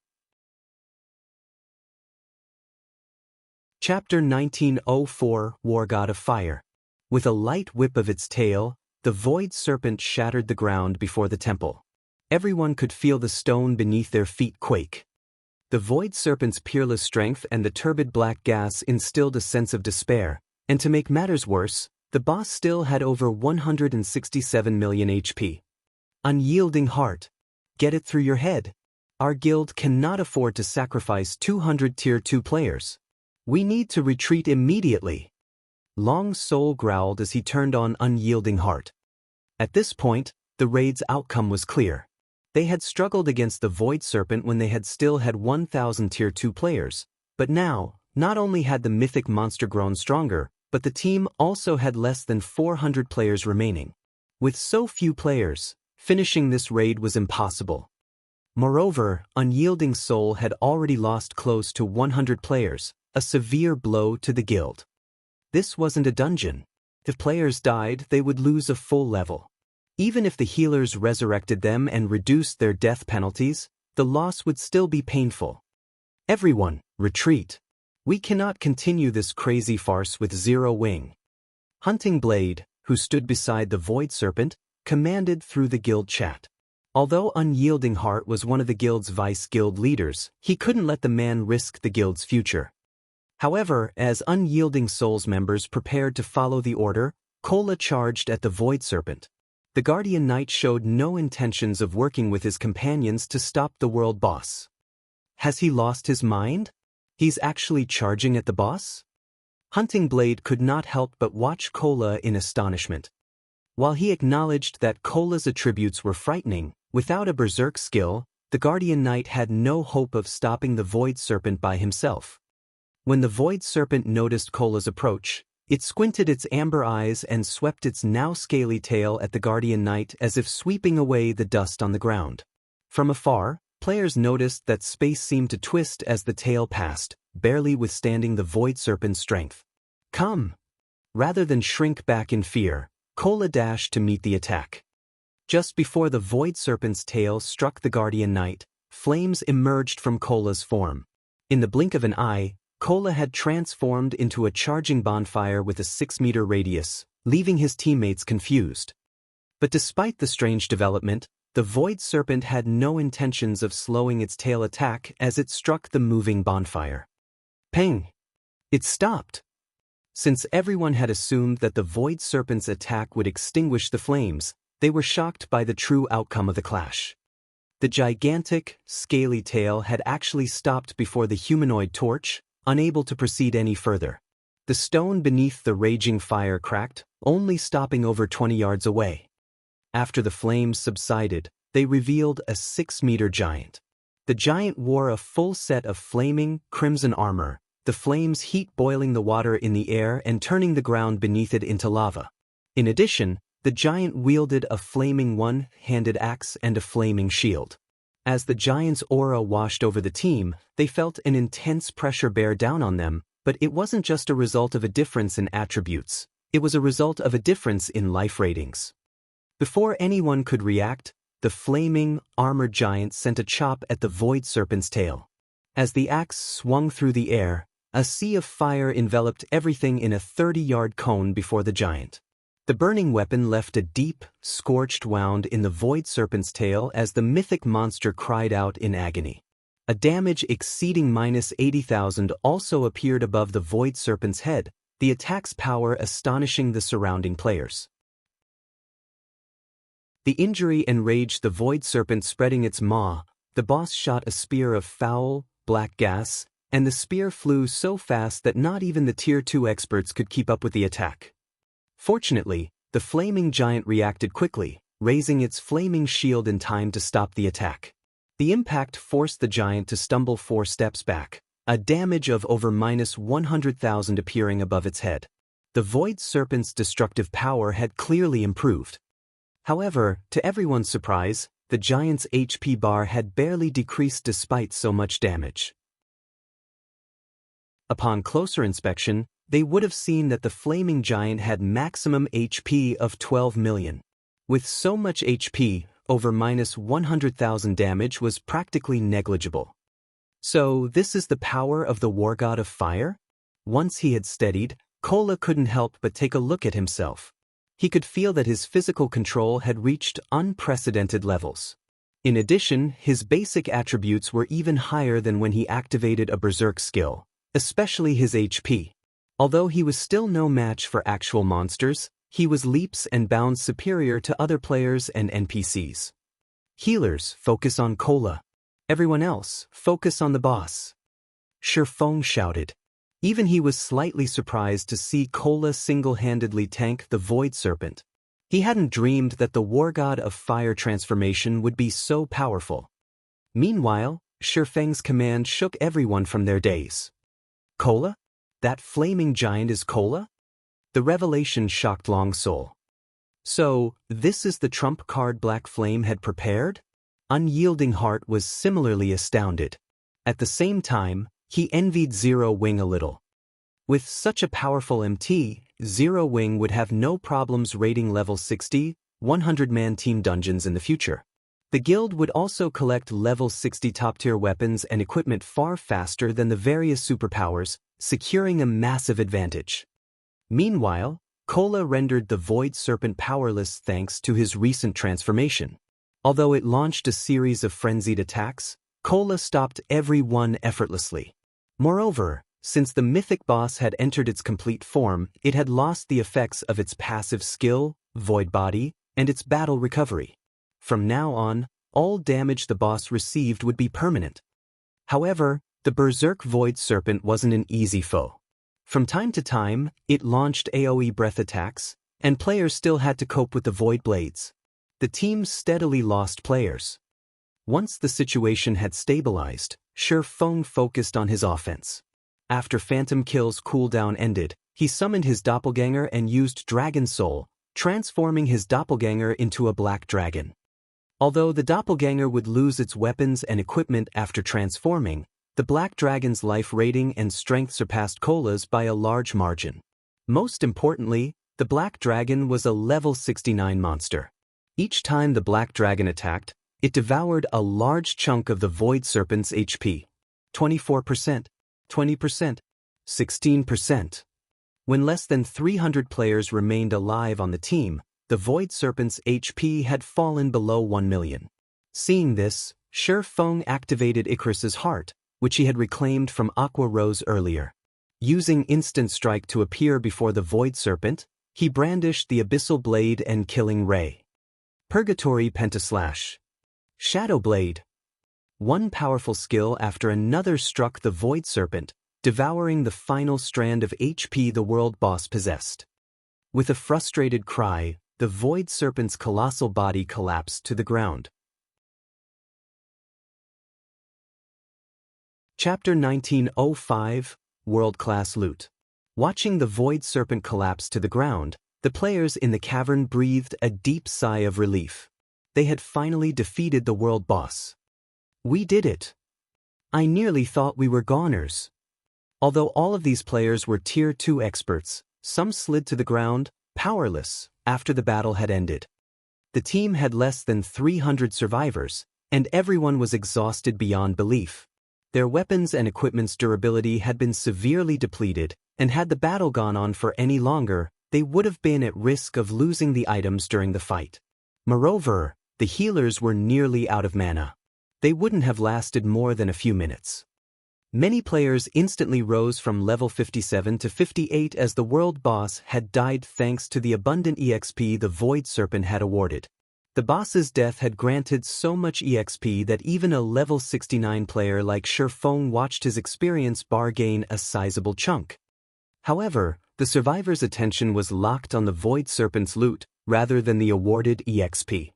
Chapter 1904 Wargod of Fire. With a light whip of its tail, the Void Serpent shattered the ground before the temple. Everyone could feel the stone beneath their feet quake. The Void Serpent's peerless strength and the turbid black gas instilled a sense of despair, and to make matters worse, the boss still had over 167 million HP. Unyielding Heart. Get it through your head. Our guild cannot afford to sacrifice 200 Tier 2 players. We need to retreat immediately. Long Soul growled as he turned on Unyielding Heart. At this point, the raid's outcome was clear. They had struggled against the Void Serpent when they had still had 1,000 Tier 2 players, but now, not only had the mythic monster grown stronger, but the team also had less than 400 players remaining. With so few players, finishing this raid was impossible. Moreover, Unyielding Soul had already lost close to 100 players, a severe blow to the guild. This wasn't a dungeon. If players died, they would lose a full level. Even if the healers resurrected them and reduced their death penalties, the loss would still be painful. Everyone, retreat. We cannot continue this crazy farce with zero wing. Hunting Blade, who stood beside the Void Serpent, commanded through the guild chat. Although Unyielding Heart was one of the guild's vice-guild leaders, he couldn't let the man risk the guild's future. However, as Unyielding Soul's members prepared to follow the order, Kola charged at the Void Serpent. The Guardian Knight showed no intentions of working with his companions to stop the world boss. Has he lost his mind? He's actually charging at the boss? Hunting Blade could not help but watch Kola in astonishment. While he acknowledged that Kola's attributes were frightening, without a berserk skill, the Guardian Knight had no hope of stopping the Void Serpent by himself. When the Void Serpent noticed Kola's approach, it squinted its amber eyes and swept its now scaly tail at the Guardian Knight as if sweeping away the dust on the ground. From afar, players noticed that space seemed to twist as the tail passed, barely withstanding the Void Serpent's strength. Come! Rather than shrink back in fear, Kola dashed to meet the attack. Just before the Void Serpent's tail struck the Guardian Knight, flames emerged from Kola's form. In the blink of an eye, Kola had transformed into a charging bonfire with a 6-meter radius, leaving his teammates confused. But despite the strange development, the Void Serpent had no intentions of slowing its tail attack as it struck the moving bonfire. Ping! It stopped! Since everyone had assumed that the Void Serpent's attack would extinguish the flames, they were shocked by the true outcome of the clash. The gigantic, scaly tail had actually stopped before the humanoid torch, unable to proceed any further. The stone beneath the raging fire cracked, only stopping over 20 yards away. After the flames subsided, they revealed a 6-meter giant. The giant wore a full set of flaming, crimson armor, the flames heat boiling the water in the air and turning the ground beneath it into lava. In addition, the giant wielded a flaming one-handed axe and a flaming shield. As the giant's aura washed over the team, they felt an intense pressure bear down on them, but it wasn't just a result of a difference in attributes. It was a result of a difference in life ratings. Before anyone could react, the flaming, armored giant sent a chop at the void serpent's tail. As the axe swung through the air, a sea of fire enveloped everything in a 30-yard cone before the giant. The burning weapon left a deep, scorched wound in the void serpent's tail as the mythic monster cried out in agony. A damage exceeding -80,000 also appeared above the void serpent's head, the attack's power astonishing the surrounding players. The injury enraged the void serpent, spreading its maw. The boss shot a spear of foul, black gas, and the spear flew so fast that not even the Tier 2 experts could keep up with the attack. Fortunately, the flaming giant reacted quickly, raising its flaming shield in time to stop the attack. The impact forced the giant to stumble 4 steps back, a damage of over -100,000 appearing above its head. The void serpent's destructive power had clearly improved. However, to everyone's surprise, the giant's HP bar had barely decreased despite so much damage. Upon closer inspection, they would have seen that the flaming giant had maximum HP of 12 million. With so much HP, over -100,000 damage was practically negligible. So this is the power of the Wargod of Fire? Once he had steadied, Kola couldn't help but take a look at himself. He could feel that his physical control had reached unprecedented levels. In addition, his basic attributes were even higher than when he activated a berserk skill, especially his HP. Although he was still no match for actual monsters, he was leaps and bounds superior to other players and NPCs. Healers, focus on Kola. Everyone else, focus on the boss. Shifeng shouted. Even he was slightly surprised to see Kola single-handedly tank the Void Serpent. He hadn't dreamed that the Wargod of Fire transformation would be so powerful. Meanwhile, Shifeng's command shook everyone from their daze. Kola? That flaming giant is Kola? The revelation shocked Long Soul. So, this is the trump card Black Flame had prepared? Unyielding Heart was similarly astounded. At the same time, he envied Zero Wing a little. With such a powerful MT, Zero Wing would have no problems raiding level 60, 100-man team dungeons in the future. The guild would also collect level 60 top-tier weapons and equipment far faster than the various superpowers, securing a massive advantage. Meanwhile, Kola rendered the Void Serpent powerless thanks to his recent transformation. Although it launched a series of frenzied attacks, Kola stopped every one effortlessly. Moreover, since the mythic boss had entered its complete form, it had lost the effects of its passive skill, Void Body, and its battle recovery. From now on, all damage the boss received would be permanent. However, the Berserk Void Serpent wasn't an easy foe. From time to time, it launched AoE breath attacks, and players still had to cope with the Void Blades. The team steadily lost players. Once the situation had stabilized, Shifeng focused on his offense. After Phantom Kill's cooldown ended, he summoned his doppelganger and used Dragon Soul, transforming his doppelganger into a black dragon. Although the doppelganger would lose its weapons and equipment after transforming, the black dragon's life rating and strength surpassed Kola's by a large margin. Most importantly, the black dragon was a level 69 monster. Each time the black dragon attacked, it devoured a large chunk of the Void Serpent's HP. 24%, 20%, 16%. When less than 300 players remained alive on the team, the Void Serpent's HP had fallen below 1 million. Seeing this, Shifeng activated Icarus's heart, which he had reclaimed from Aqua Rose earlier. Using Instant Strike to appear before the Void Serpent, he brandished the Abyssal Blade and Killing Ray. Purgatory Pentaslash. Shadow Blade. One powerful skill after another struck the Void Serpent, devouring the final strand of HP the world boss possessed. With a frustrated cry, the Void Serpent's colossal body collapsed to the ground. Chapter 1905, World-Class Loot. Watching the Void Serpent collapse to the ground, the players in the cavern breathed a deep sigh of relief. They had finally defeated the world boss. We did it. I nearly thought we were goners. Although all of these players were Tier 2 experts, some slid to the ground, powerless, after the battle had ended. The team had less than 300 survivors, and everyone was exhausted beyond belief. Their weapons and equipment's durability had been severely depleted, and had the battle gone on for any longer, they would have been at risk of losing the items during the fight. Moreover, the healers were nearly out of mana. They wouldn't have lasted more than a few minutes. Many players instantly rose from level 57 to 58 as the world boss had died thanks to the abundant EXP the Void Serpent had awarded. The boss's death had granted so much EXP that even a level 69 player like Shifeng watched his experience bar gain a sizable chunk. However, the survivor's attention was locked on the Void Serpent's loot rather than the awarded EXP.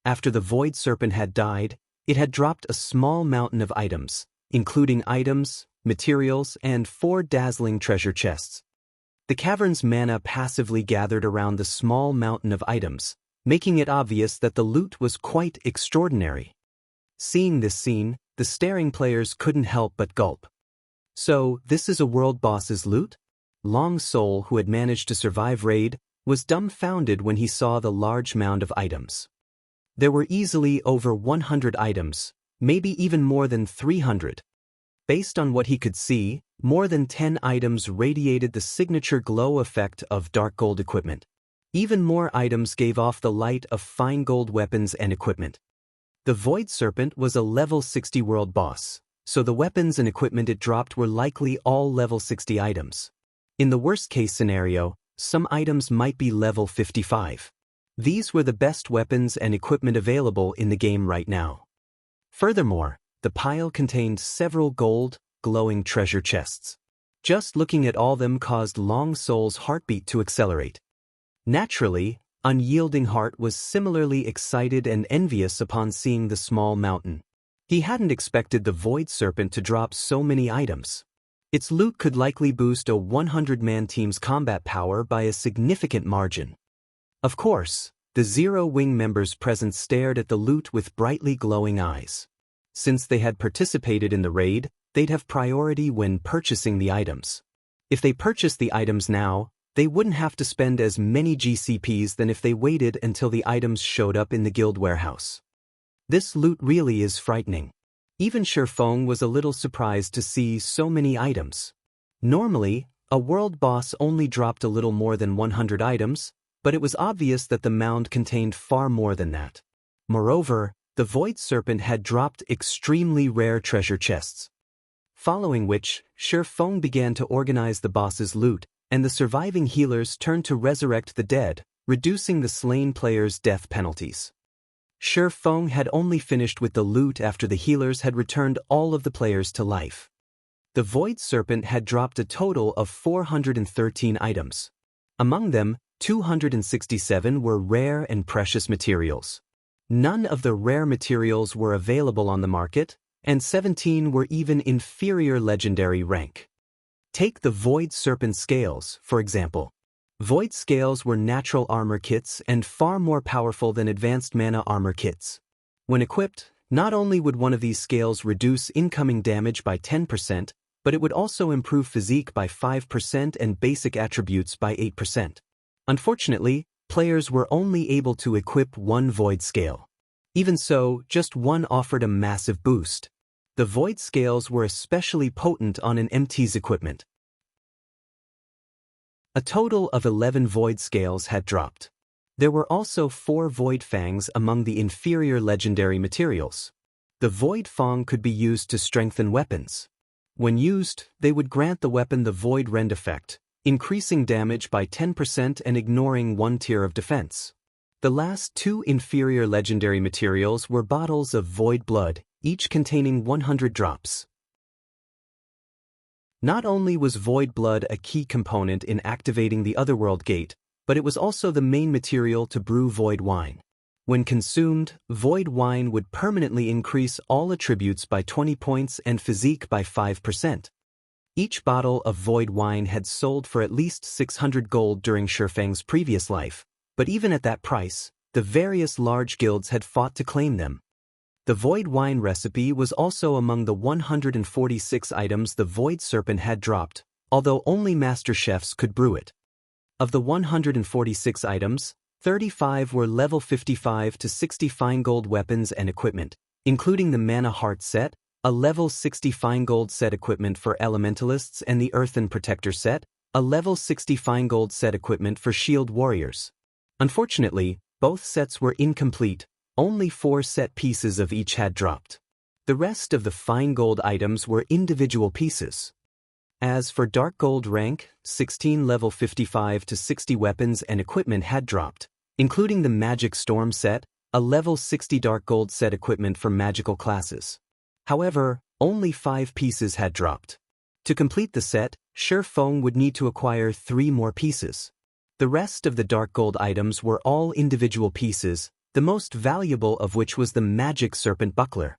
After the Void Serpent had died, it had dropped a small mountain of items, including items, materials, and 4 dazzling treasure chests. The cavern's mana passively gathered around the small mountain of items, making it obvious that the loot was quite extraordinary. Seeing this scene, the staring players couldn't help but gulp. So, this is a world boss's loot? Long Soul, who had managed to survive raid, was dumbfounded when he saw the large mound of items. There were easily over 100 items, maybe even more than 300. Based on what he could see, more than 10 items radiated the signature glow effect of dark gold equipment. Even more items gave off the light of fine gold weapons and equipment. The Void Serpent was a level 60 world boss, so the weapons and equipment it dropped were likely all level 60 items. In the worst-case scenario, some items might be level 55. These were the best weapons and equipment available in the game right now. Furthermore, the pile contained several gold, glowing treasure chests. Just looking at all them caused Long Soul's heartbeat to accelerate. Naturally, Unyielding Heart was similarly excited and envious upon seeing the small mountain. He hadn't expected the Void Serpent to drop so many items. Its loot could likely boost a 100-man team's combat power by a significant margin. Of course, the Zero Wing members present stared at the loot with brightly glowing eyes. Since they had participated in the raid, they'd have priority when purchasing the items. If they purchased the items now, they wouldn't have to spend as many GCPs than if they waited until the items showed up in the guild warehouse. This loot really is frightening. Even Shifeng was a little surprised to see so many items. Normally, a world boss only dropped a little more than 100 items, but it was obvious that the mound contained far more than that. Moreover, the Void Serpent had dropped extremely rare treasure chests. Following which, Shifeng began to organize the boss's loot, and the surviving healers turned to resurrect the dead, reducing the slain players' death penalties. Shifeng had only finished with the loot after the healers had returned all of the players to life. The Void Serpent had dropped a total of 413 items. Among them, 267 were rare and precious materials. None of the rare materials were available on the market, and 17 were even inferior legendary rank. Take the Void Serpent scales, for example. Void scales were natural armor kits and far more powerful than advanced mana armor kits. When equipped, not only would one of these scales reduce incoming damage by 10%, but it would also improve physique by 5% and basic attributes by 8%. Unfortunately, players were only able to equip one Void scale. Even so, just one offered a massive boost. The Void scales were especially potent on an MT's equipment. A total of 11 Void scales had dropped. There were also 4 Void fangs among the inferior legendary materials. The Void fang could be used to strengthen weapons. When used, they would grant the weapon the Void rend effect, increasing damage by 10% and ignoring 1 tier of defense. The last 2 inferior legendary materials were bottles of Void blood, each containing 100 drops. Not only was Void blood a key component in activating the Otherworld gate, but it was also the main material to brew Void wine. When consumed, Void Wine would permanently increase all attributes by 20 points and physique by 5%. Each bottle of Void Wine had sold for at least 600 gold during Shifeng's previous life, but even at that price, the various large guilds had fought to claim them. The Void Wine recipe was also among the 146 items the Void Serpent had dropped, although only master chefs could brew it. Of the 146 items, 35 were level 55 to 60 fine gold weapons and equipment, including the Mana Heart set, a level 60 fine gold set equipment for elementalists, and the Earthen Protector set, a level 60 fine gold set equipment for shield warriors. Unfortunately, both sets were incomplete, only 4 set pieces of each had dropped. The rest of the fine gold items were individual pieces. As for Dark Gold rank, 16 level 55 to 60 weapons and equipment had dropped, including the Magic Storm set, a level 60 Dark Gold set equipment for magical classes. However, only 5 pieces had dropped. To complete the set, Shifeng would need to acquire 3 more pieces. The rest of the Dark Gold items were all individual pieces, the most valuable of which was the Magic Serpent Buckler.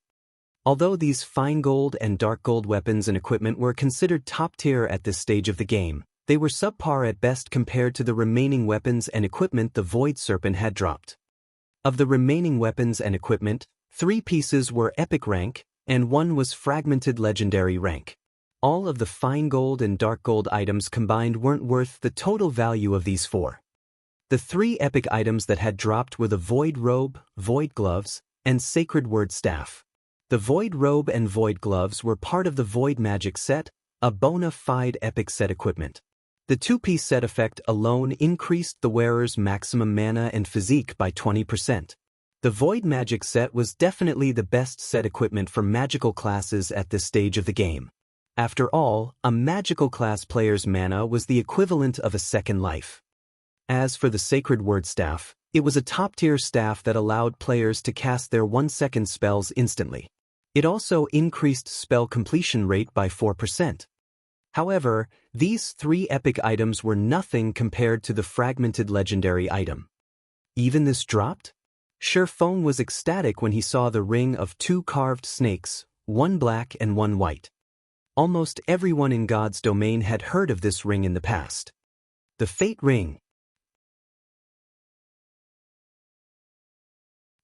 Although these fine gold and dark gold weapons and equipment were considered top tier at this stage of the game, they were subpar at best compared to the remaining weapons and equipment the Void Serpent had dropped. Of the remaining weapons and equipment, 3 pieces were epic rank, and 1 was fragmented legendary rank. All of the fine gold and dark gold items combined weren't worth the total value of these 4. The 3 epic items that had dropped were the Void Robe, Void Gloves, and Sacred Word Staff. The Void Robe and Void Gloves were part of the Void Magic set, a bona fide epic set equipment. The 2-piece set effect alone increased the wearer's maximum mana and physique by 20%. The Void Magic set was definitely the best set equipment for magical classes at this stage of the game. After all, a magical class player's mana was the equivalent of a second life. As for the Sacred Word Staff, it was a top-tier staff that allowed players to cast their 1-second spells instantly. It also increased spell completion rate by 4%. However, these 3 epic items were nothing compared to the fragmented legendary item. Even this dropped? Shifeng was ecstatic when he saw the ring of 2 carved snakes, 1 black and 1 white. Almost everyone in God's domain had heard of this ring in the past. The Fate Ring.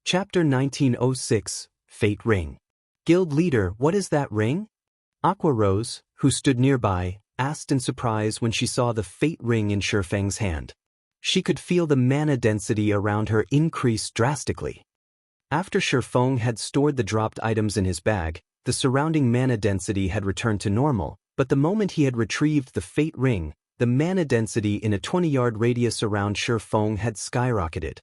Chapter 1906, Fate Ring. Guild Leader, what is that ring? Aqua Rose, who stood nearby, asked in surprise when she saw the Fate Ring in Shifeng's hand. She could feel the mana density around her increase drastically. After Shifeng had stored the dropped items in his bag, the surrounding mana density had returned to normal, but the moment he had retrieved the Fate Ring, the mana density in a 20-yard radius around Shifeng had skyrocketed.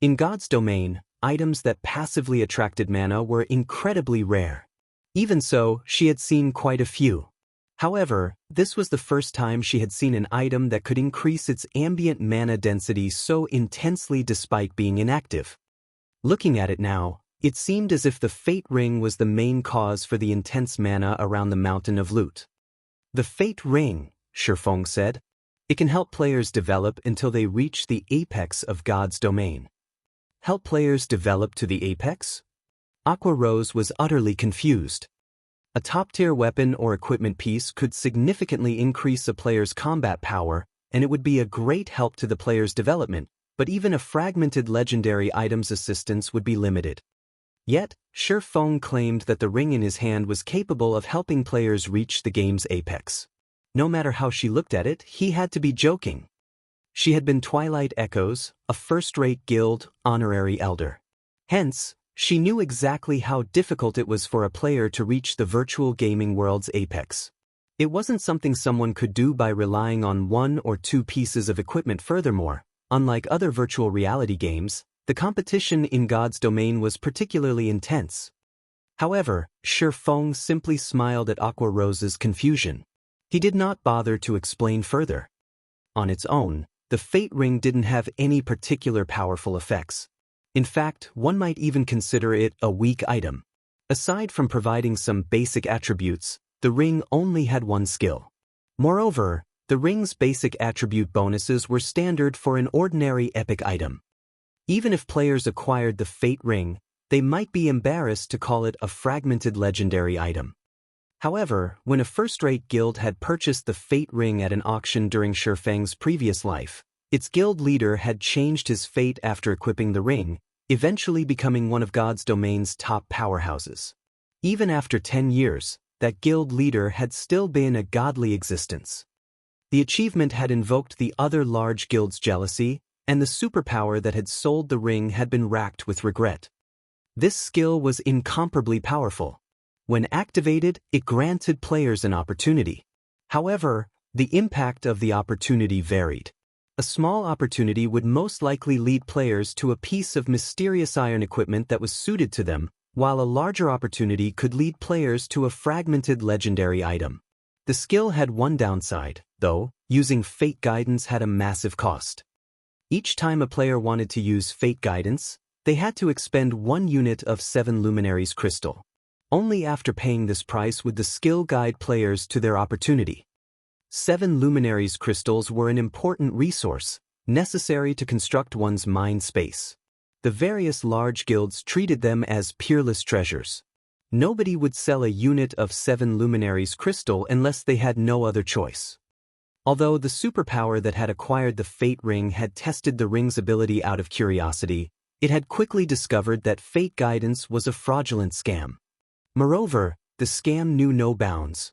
In God's domain, items that passively attracted mana were incredibly rare. Even so, she had seen quite a few. However, this was the first time she had seen an item that could increase its ambient mana density so intensely despite being inactive. Looking at it now, it seemed as if the Fate Ring was the main cause for the intense mana around the Mountain of Loot. The Fate Ring, Shifeng said. It can help players develop until they reach the apex of God's domain. Help players develop to the apex? Aqua Rose was utterly confused. A top-tier weapon or equipment piece could significantly increase a player's combat power, and it would be a great help to the player's development, but even a fragmented legendary item's assistance would be limited. Yet, Shifeng claimed that the ring in his hand was capable of helping players reach the game's apex. No matter how she looked at it, he had to be joking. She had been Twilight Echoes, a first-rate guild, honorary elder. Hence, she knew exactly how difficult it was for a player to reach the virtual gaming world's apex. It wasn't something someone could do by relying on 1 or 2 pieces of equipment. Furthermore, unlike other virtual reality games, the competition in God's domain was particularly intense. However, Shifeng simply smiled at Aqua Rose's confusion. He did not bother to explain further. On its own, the Fate Ring didn't have any particular powerful effects. In fact, one might even consider it a weak item. Aside from providing some basic attributes, the ring only had 1 skill. Moreover, the ring's basic attribute bonuses were standard for an ordinary epic item. Even if players acquired the Fate Ring, they might be embarrassed to call it a fragmented legendary item. However, when a first-rate guild had purchased the Fate Ring at an auction during Shifeng's previous life, its guild leader had changed his fate after equipping the ring, eventually becoming one of God's domain's top powerhouses. Even after 10 years, that guild leader had still been a godly existence. The achievement had invoked the other large guild's jealousy, and the superpower that had sold the ring had been racked with regret. This skill was incomparably powerful. When activated, it granted players an opportunity. However, the impact of the opportunity varied. A small opportunity would most likely lead players to a piece of mysterious iron equipment that was suited to them, while a larger opportunity could lead players to a fragmented legendary item. The skill had one downside, though. Using Fate Guidance had a massive cost. Each time a player wanted to use Fate Guidance, they had to expend 1 unit of 7 Luminaries crystal. Only after paying this price would the skill guide players to their opportunity. 7 Luminaries crystals were an important resource, necessary to construct one's mind space. The various large guilds treated them as peerless treasures. Nobody would sell a unit of 7 Luminaries crystal unless they had no other choice. Although the superpower that had acquired the Fate Ring had tested the ring's ability out of curiosity, it had quickly discovered that Fate Guidance was a fraudulent scam. Moreover, the scam knew no bounds.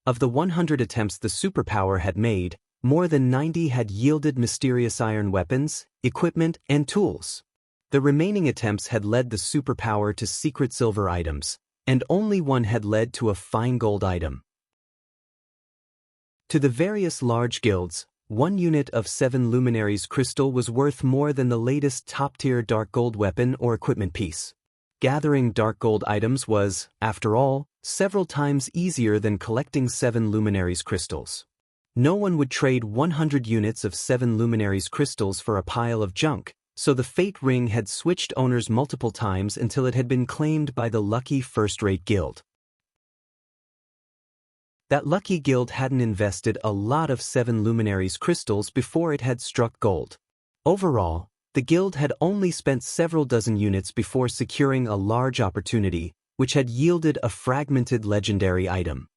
Of the 100 attempts the superpower had made, more than 90 had yielded mysterious iron weapons, equipment, and tools. The remaining attempts had led the superpower to secret silver items, and only one had led to a fine gold item. To the various large guilds, 1 unit of 7 Luminaries crystal was worth more than the latest top-tier dark gold weapon or equipment piece. Gathering dark gold items was, after all, several times easier than collecting 7 Luminaries crystals. No one would trade 100 units of 7 Luminaries crystals for a pile of junk, so the Fate Ring had switched owners multiple times until it had been claimed by the lucky first-rate guild. That lucky guild hadn't invested a lot of 7 Luminaries crystals before it had struck gold. Overall, the guild had only spent several dozen units before securing a large opportunity, which had yielded a fragmented legendary item.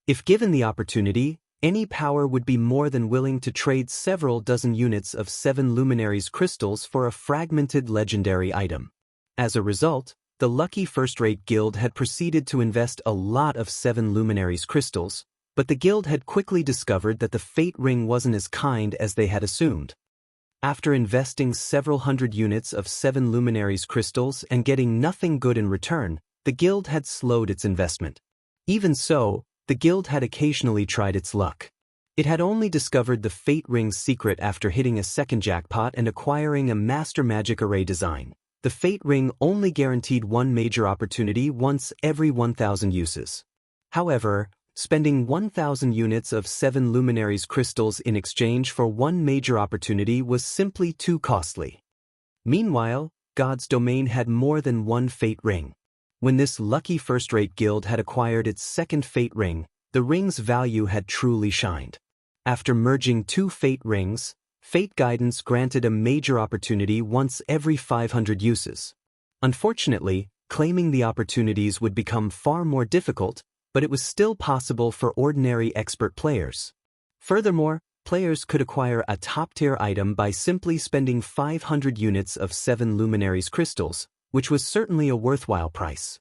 If given the opportunity, any power would be more than willing to trade several dozen units of 7 Luminaries crystals for a fragmented legendary item. As a result, the lucky first-rate guild had proceeded to invest a lot of 7 Luminaries crystals, but the guild had quickly discovered that the Fate Ring wasn't as kind as they had assumed. After investing several hundred units of 7 Luminaries crystals and getting nothing good in return, the guild had slowed its investment. Even so, the guild had occasionally tried its luck. It had only discovered the Fate Ring's secret after hitting a second jackpot and acquiring a Master Magic Array design. The Fate Ring only guaranteed 1 major opportunity once every 1,000 uses. However, spending 1,000 units of 7 Luminaries crystals in exchange for 1 major opportunity was simply too costly. Meanwhile, God's domain had more than 1 Fate Ring. When this lucky first-rate guild had acquired its second Fate Ring, the ring's value had truly shined. After merging 2 Fate Rings, Fate Guidance granted a major opportunity once every 500 uses. Unfortunately, claiming the opportunities would become far more difficult, but it was still possible for ordinary expert players. Furthermore, players could acquire a top-tier item by simply spending 500 units of 7 Luminaries crystals, which was certainly a worthwhile price.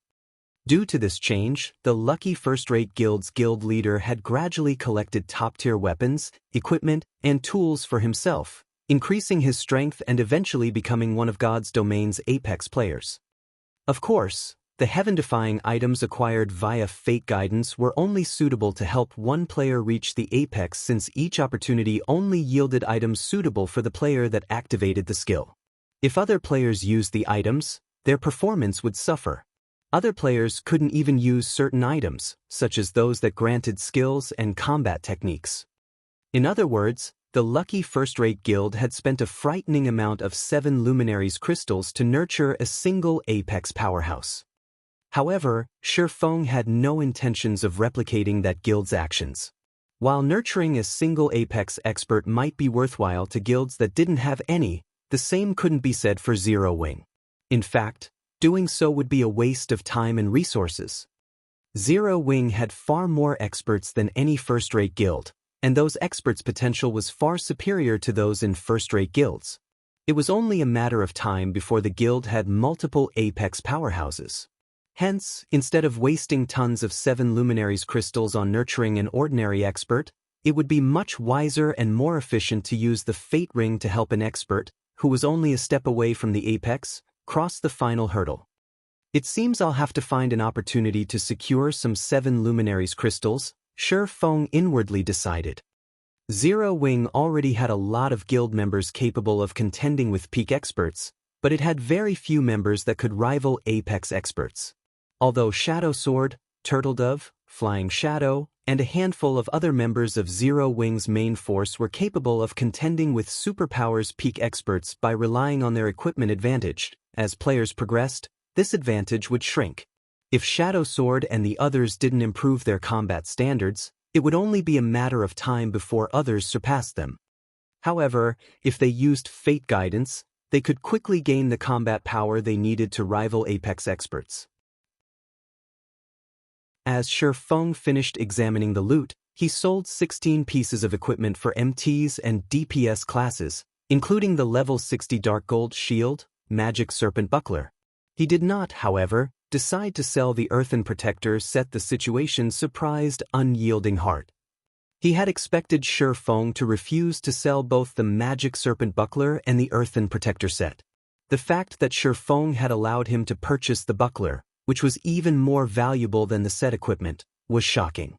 Due to this change, the lucky first-rate guild's guild leader had gradually collected top-tier weapons, equipment, and tools for himself, increasing his strength and eventually becoming one of God's domain's apex players. Of course, the heaven-defying items acquired via Fate Guidance were only suitable to help one player reach the apex, since each opportunity only yielded items suitable for the player that activated the skill. If other players used the items, their performance would suffer. Other players couldn't even use certain items, such as those that granted skills and combat techniques. In other words, the lucky first-rate guild had spent a frightening amount of 7 Luminaries crystals to nurture a single apex powerhouse. However, Shifeng had no intentions of replicating that guild's actions. While nurturing a single apex expert might be worthwhile to guilds that didn't have any, the same couldn't be said for Zero Wing. In fact, doing so would be a waste of time and resources. Zero Wing had far more experts than any first-rate guild, and those experts' potential was far superior to those in first-rate guilds. It was only a matter of time before the guild had multiple apex powerhouses. Hence, instead of wasting tons of 7 luminaries crystals on nurturing an ordinary expert, it would be much wiser and more efficient to use the Fate Ring to help an expert, who was only a step away from the apex, cross the final hurdle. It seems I'll have to find an opportunity to secure some 7 luminaries crystals, Shi Feng inwardly decided. Zero Wing already had a lot of guild members capable of contending with peak experts, but it had very few members that could rival apex experts. Although Shadow Sword, Turtle Dove, Flying Shadow, and a handful of other members of Zero Wing's main force were capable of contending with superpowers peak experts by relying on their equipment advantage, as players progressed, this advantage would shrink. If Shadow Sword and the others didn't improve their combat standards, it would only be a matter of time before others surpassed them. However, if they used Fate Guidance, they could quickly gain the combat power they needed to rival apex experts. As Shi Feng finished examining the loot, he sold 16 pieces of equipment for MTs and DPS classes, including the level 60 Dark Gold Shield, Magic Serpent Buckler. He did not, however, decide to sell the Earthen Protector set the situation surprised Unyielding Heart. He had expected Shi Feng to refuse to sell both the Magic Serpent Buckler and the Earthen Protector set. The fact that Shi Feng had allowed him to purchase the buckler, which was even more valuable than the set equipment, was shocking.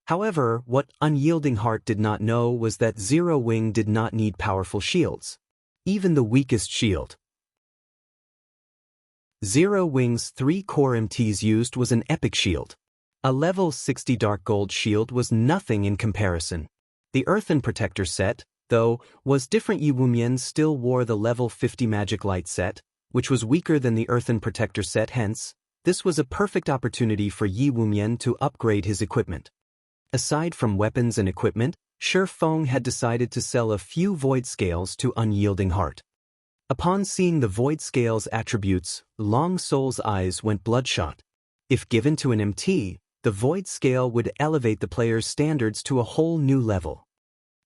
However, what Unyielding Heart did not know was that Zero Wing did not need powerful shields. Even the weakest shield. Zero Wing's 3 core MTs used was an epic shield. A level 60 Dark Gold shield was nothing in comparison. The Earthen Protector set, though, was different. Yi Wumian still wore the level 50 Magic Light set, which was weaker than the Earthen Protector set. Hence, this was a perfect opportunity for Yi Wumian to upgrade his equipment. Aside from weapons and equipment, Shi Feng had decided to sell a few Void Scales to Unyielding Heart. Upon seeing the Void Scales attributes, Long Soul's eyes went bloodshot. If given to an MT, the Void Scale would elevate the player's standards to a whole new level.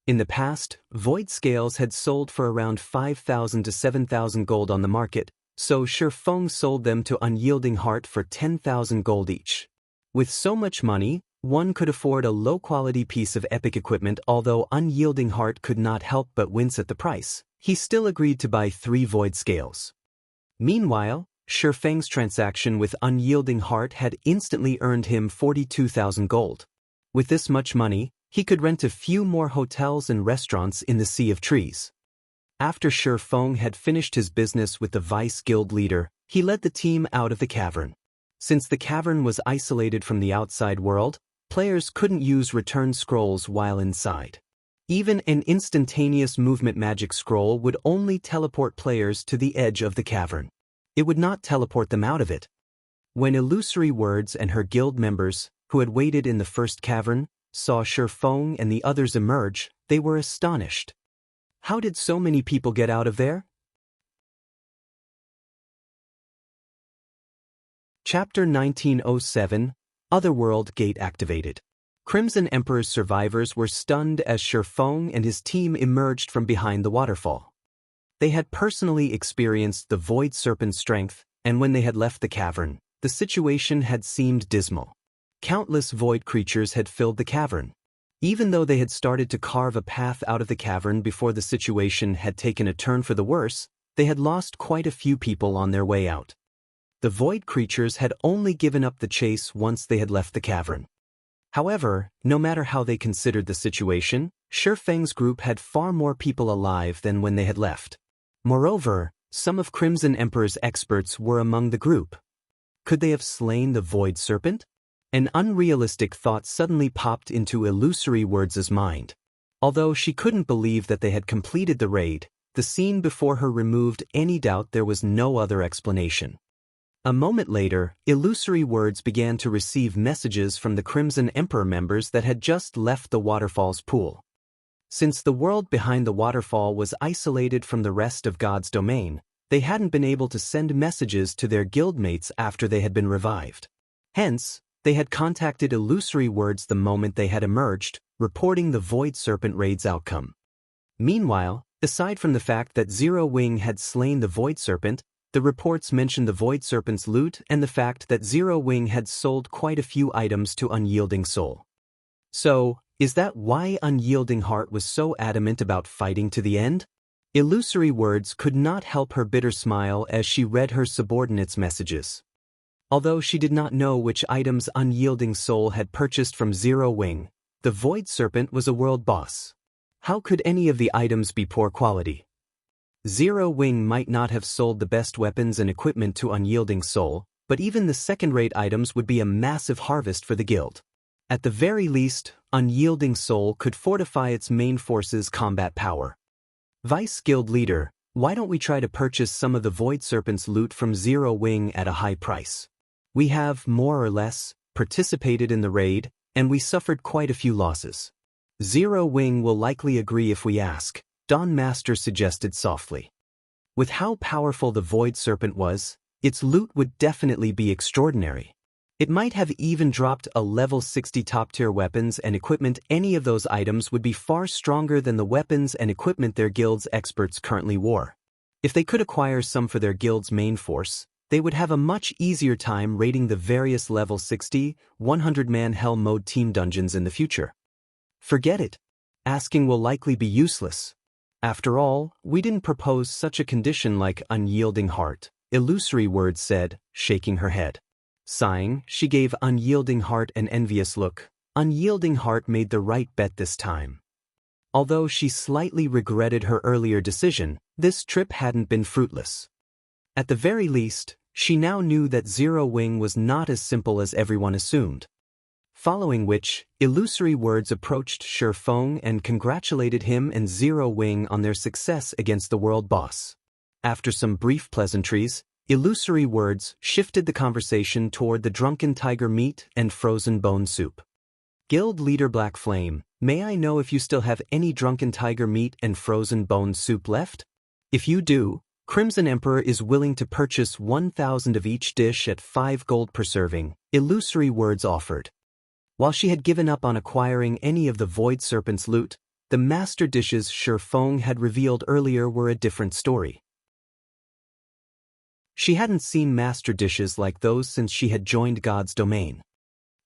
In the past, Void Scales had sold for around 5,000 to 7,000 gold on the market, so Shi Feng sold them to Unyielding Heart for 10,000 gold each. With so much money, one could afford a low-quality piece of epic equipment. Although Unyielding Heart could not help but wince at the price, he still agreed to buy 3 Void Scales. Meanwhile, Shi Feng's transaction with Unyielding Heart had instantly earned him 42,000 gold. With this much money, he could rent a few more hotels and restaurants in the Sea of Trees. After Shi Feng had finished his business with the Vice Guild leader, he led the team out of the cavern. Since the cavern was isolated from the outside world, players couldn't use return scrolls while inside. Even an instantaneous movement magic scroll would only teleport players to the edge of the cavern. It would not teleport them out of it. When Illusory Words and her guild members, who had waited in the first cavern, saw Shi Feng and the others emerge, they were astonished. How did so many people get out of there? Chapter 1907, Otherworld Gate activated. Crimson Emperor's survivors were stunned as Shi Feng and his team emerged from behind the waterfall. They had personally experienced the Void Serpent's strength, and when they had left the cavern, the situation had seemed dismal. Countless void creatures had filled the cavern. Even though they had started to carve a path out of the cavern before the situation had taken a turn for the worse, they had lost quite a few people on their way out. The void creatures had only given up the chase once they had left the cavern. However, no matter how they considered the situation, Shi Feng's group had far more people alive than when they had left. Moreover, some of Crimson Emperor's experts were among the group. Could they have slain the Void Serpent? An unrealistic thought suddenly popped into Illusory Words' mind. Although she couldn't believe that they had completed the raid, the scene before her removed any doubt there was no other explanation. A moment later, Illusory Words began to receive messages from the Crimson Emperor members that had just left the waterfall's pool. Since the world behind the waterfall was isolated from the rest of God's domain, they hadn't been able to send messages to their guildmates after they had been revived. Hence, they had contacted Illusory Words the moment they had emerged, reporting the Void Serpent raid's outcome. Meanwhile, aside from the fact that Zero Wing had slain the Void Serpent, the reports mentioned the Void Serpent's loot and the fact that Zero Wing had sold quite a few items to Unyielding Soul. So, is that why Unyielding Heart was so adamant about fighting to the end? Illusory Words could not help her bitter smile as she read her subordinate's messages. Although she did not know which items Unyielding Soul had purchased from Zero Wing, the Void Serpent was a world boss. How could any of the items be poor quality? Zero Wing might not have sold the best weapons and equipment to Unyielding Soul, but even the second-rate items would be a massive harvest for the guild. At the very least, Unyielding Soul could fortify its main force's combat power. Vice Guild Leader, why don't we try to purchase some of the Void Serpent's loot from Zero Wing at a high price? We have, more or less, participated in the raid, and we suffered quite a few losses. Zero Wing will likely agree if we ask, Dawn Master suggested softly. With how powerful the Void Serpent was, its loot would definitely be extraordinary. It might have even dropped a level 60 top-tier weapons and equipment. Any of those items would be far stronger than the weapons and equipment their guild's experts currently wore. If they could acquire some for their guild's main force, they would have a much easier time raiding the various level 60, 100-man hell mode team dungeons in the future. Forget it. Asking will likely be useless. After all, we didn't propose such a condition like Unyielding Heart, Illusory Words said, shaking her head. Sighing, she gave Unyielding Heart an envious look. Unyielding Heart made the right bet this time. Although she slightly regretted her earlier decision, this trip hadn't been fruitless. At the very least, she now knew that Zero Wing was not as simple as everyone assumed. Following which, Illusory Words approached Shifeng and congratulated him and Zero Wing on their success against the world boss. After some brief pleasantries, Illusory Words shifted the conversation toward the drunken tiger meat and frozen bone soup. Guild Leader Black Flame, may I know if you still have any drunken tiger meat and frozen bone soup left? If you do, Crimson Emperor is willing to purchase 1,000 of each dish at 5 gold per serving, Illusory Words offered. While she had given up on acquiring any of the Void Serpent's loot, the master dishes Shifeng had revealed earlier were a different story. She hadn't seen master dishes like those since she had joined God's domain.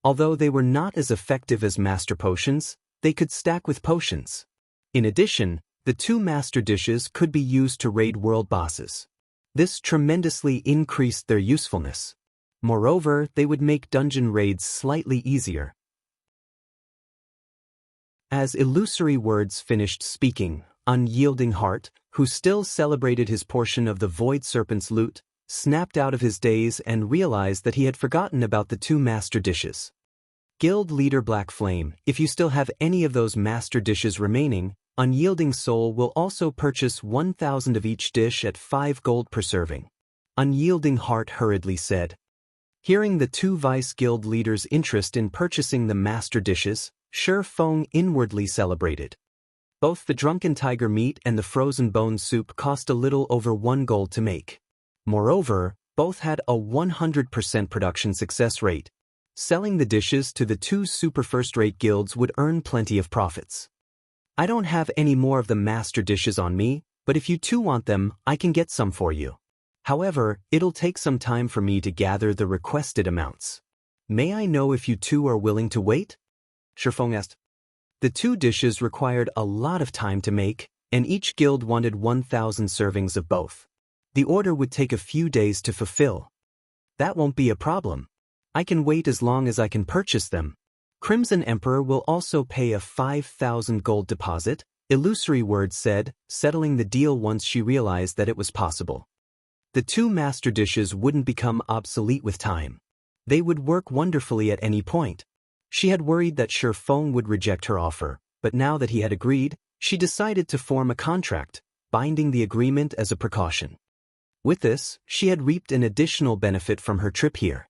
Although they were not as effective as master potions, they could stack with potions. In addition, the 2 master dishes could be used to raid world bosses. This tremendously increased their usefulness. Moreover, they would make dungeon raids slightly easier. As Illusory Words finished speaking, Unyielding Heart, who still celebrated his portion of the Void Serpent's loot, snapped out of his daze and realized that he had forgotten about the 2 master dishes. Guild Leader Black Flame, if you still have any of those master dishes remaining, Unyielding Soul will also purchase 1,000 of each dish at 5 gold per serving. Unyielding Heart hurriedly said. Hearing the 2 Vice Guild leaders' interest in purchasing the master dishes, Shifeng inwardly celebrated. Both the drunken tiger meat and the frozen bone soup cost a little over 1 gold to make. Moreover, both had a 100% production success rate. Selling the dishes to the 2 super first-rate guilds would earn plenty of profits. I don't have any more of the master dishes on me, but if you 2 want them, I can get some for you. However, it'll take some time for me to gather the requested amounts. May I know if you 2 are willing to wait? Shifeng asked. The 2 dishes required a lot of time to make, and each guild wanted 1,000 servings of both. The order would take a few days to fulfill. That won't be a problem. I can wait as long as I can purchase them. Crimson Emperor will also pay a 5,000 gold deposit, Illusory Words said, settling the deal once she realized that it was possible. The 2 master dishes wouldn't become obsolete with time. They would work wonderfully at any point. She had worried that Shifeng would reject her offer, but now that he had agreed, she decided to form a contract, binding the agreement as a precaution. With this, she had reaped an additional benefit from her trip here.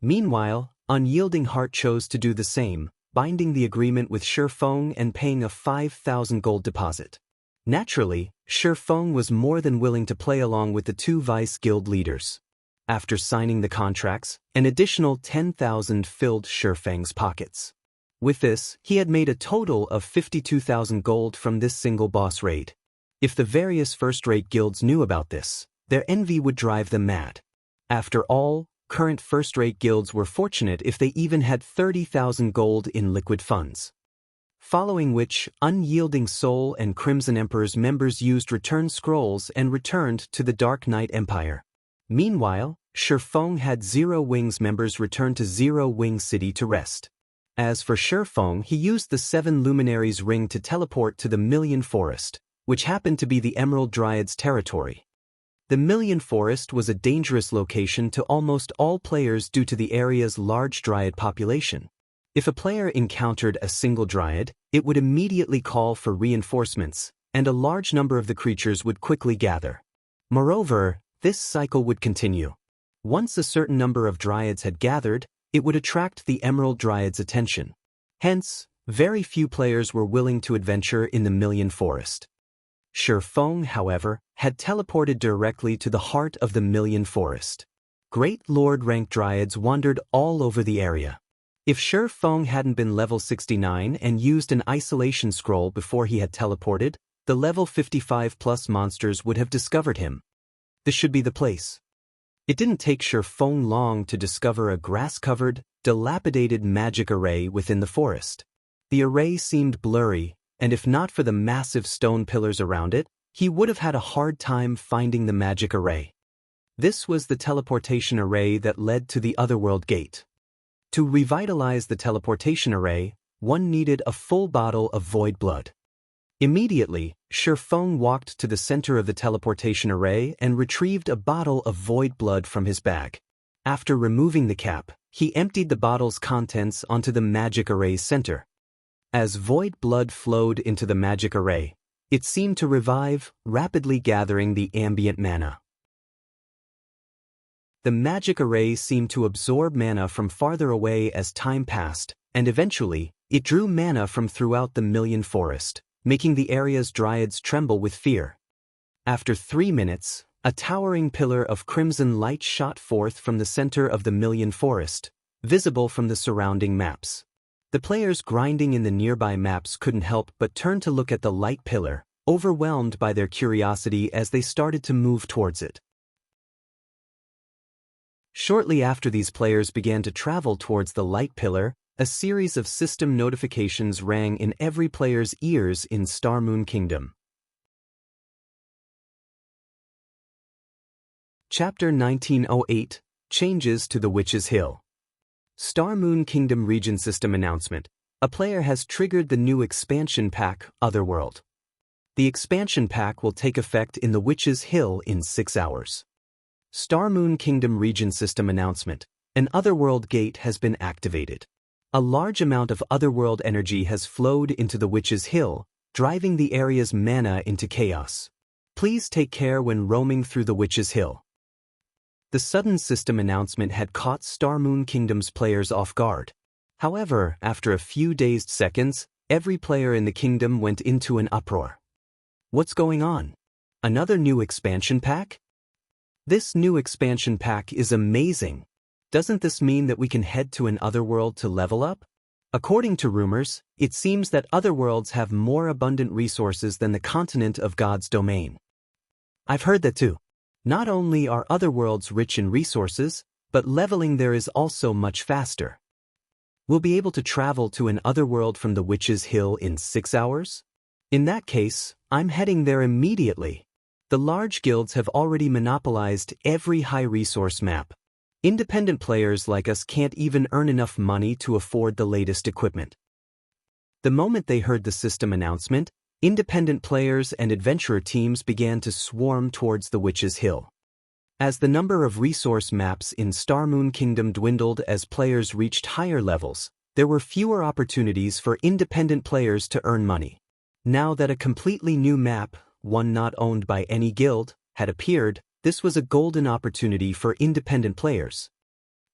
Meanwhile, Unyielding Heart chose to do the same, binding the agreement with Shifeng and paying a 5,000 gold deposit. Naturally, Shifeng was more than willing to play along with the two vice guild leaders. After signing the contracts, an additional 10,000 filled Shifeng's pockets. With this, he had made a total of 52,000 gold from this single boss raid. If the various first-rate guilds knew about this, their envy would drive them mad. After all, current first-rate guilds were fortunate if they even had 30,000 gold in liquid funds. Following which, Unyielding Soul and Crimson Emperor's members used return scrolls and returned to the Dark Knight Empire. Meanwhile, Shifeng had Zero Wings members return to Zero Wing City to rest. As for Shifeng, he used the Seven Luminaries ring to teleport to the Million Forest, which happened to be the Emerald Dryad's territory. The Million Forest was a dangerous location to almost all players due to the area's large dryad population. If a player encountered a single dryad, it would immediately call for reinforcements, and a large number of the creatures would quickly gather. Moreover, this cycle would continue. Once a certain number of dryads had gathered, it would attract the Emerald Dryad's attention. Hence, very few players were willing to adventure in the Million Forest. Shifeng, however, had teleported directly to the heart of the Million Forest. Great Lord-ranked dryads wandered all over the area. If Shifeng hadn't been level 69 and used an isolation scroll before he had teleported, the level 55+ monsters would have discovered him. This should be the place. It didn't take Shifeng long to discover a grass-covered, dilapidated magic array within the forest. The array seemed blurry, and if not for the massive stone pillars around it, he would have had a hard time finding the magic array. This was the teleportation array that led to the Otherworld gate. To revitalize the teleportation array, one needed a full bottle of void blood. Immediately, Shifeng walked to the center of the teleportation array and retrieved a bottle of void blood from his bag. After removing the cap, he emptied the bottle's contents onto the magic array's center. As void blood flowed into the magic array, it seemed to revive, rapidly gathering the ambient mana. The magic array seemed to absorb mana from farther away as time passed, and eventually, it drew mana from throughout the Million Forest, making the area's dryads tremble with fear. After 3 minutes, a towering pillar of crimson light shot forth from the center of the Million Forest, visible from the surrounding maps. The players grinding in the nearby maps couldn't help but turn to look at the light pillar, overwhelmed by their curiosity as they started to move towards it. Shortly after these players began to travel towards the light pillar, a series of system notifications rang in every player's ears in Star Moon Kingdom. Chapter 1908, Changes to the Witch's Hill. Star Moon Kingdom Region System Announcement. A player has triggered the new expansion pack, Otherworld. The expansion pack will take effect in the Witch's Hill in 6 hours. Star Moon Kingdom Region System Announcement. An Otherworld gate has been activated. A large amount of Otherworld energy has flowed into the Witch's Hill, driving the area's mana into chaos. Please take care when roaming through the Witch's Hill. The sudden system announcement had caught Star Moon Kingdom's players off guard. However, after a few dazed seconds, every player in the kingdom went into an uproar. What's going on? Another new expansion pack? This new expansion pack is amazing. Doesn't this mean that we can head to an Otherworld to level up? According to rumors, it seems that Otherworlds have more abundant resources than the continent of God's domain. I've heard that too. Not only are Otherworlds rich in resources, but leveling there is also much faster. We'll be able to travel to an Otherworld from the Witch's Hill in 6 hours? In that case, I'm heading there immediately. The large guilds have already monopolized every high-resource map. Independent players like us can't even earn enough money to afford the latest equipment. The moment they heard the system announcement, independent players and adventurer teams began to swarm towards the Witch's Hill. As the number of resource maps in Star Moon Kingdom dwindled as players reached higher levels, there were fewer opportunities for independent players to earn money. Now that a completely new map, one not owned by any guild, had appeared, this was a golden opportunity for independent players.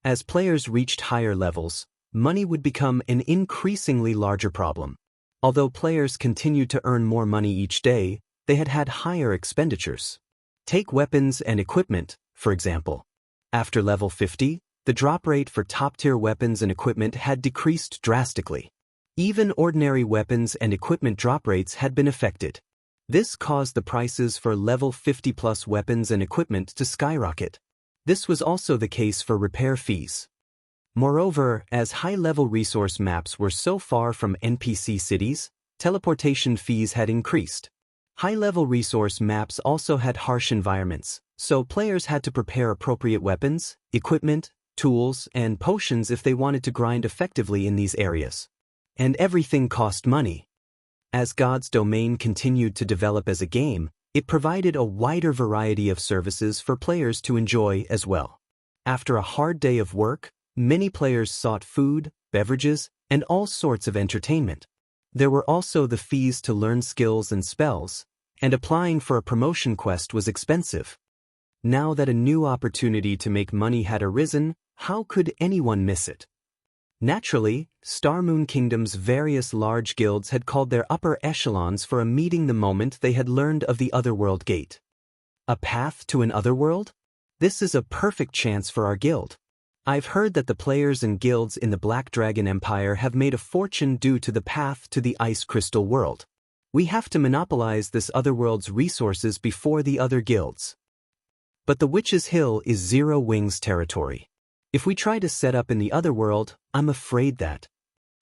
As players reached higher levels, money would become an increasingly larger problem. Although players continued to earn more money each day, they had higher expenditures. Take weapons and equipment, for example. After level 50, the drop rate for top-tier weapons and equipment had decreased drastically. Even ordinary weapons and equipment drop rates had been affected. This caused the prices for level 50+ weapons and equipment to skyrocket. This was also the case for repair fees. Moreover, as high-level resource maps were so far from NPC cities, teleportation fees had increased. High-level resource maps also had harsh environments, so players had to prepare appropriate weapons, equipment, tools, and potions if they wanted to grind effectively in these areas. And everything cost money. As God's Domain continued to develop as a game, it provided a wider variety of services for players to enjoy as well. After a hard day of work, many players sought food, beverages, and all sorts of entertainment. There were also the fees to learn skills and spells, and applying for a promotion quest was expensive. Now that a new opportunity to make money had arisen, how could anyone miss it? Naturally, Starmoon Kingdom's various large guilds had called their upper echelons for a meeting the moment they had learned of the Otherworld Gate. A path to an Otherworld? This is a perfect chance for our guild. I've heard that the players and guilds in the Black Dragon Empire have made a fortune due to the path to the Ice Crystal World. We have to monopolize this Otherworld's resources before the other guilds. But the Witch's Hill is Zero Wings territory. If we try to set up in the Otherworld, I'm afraid that.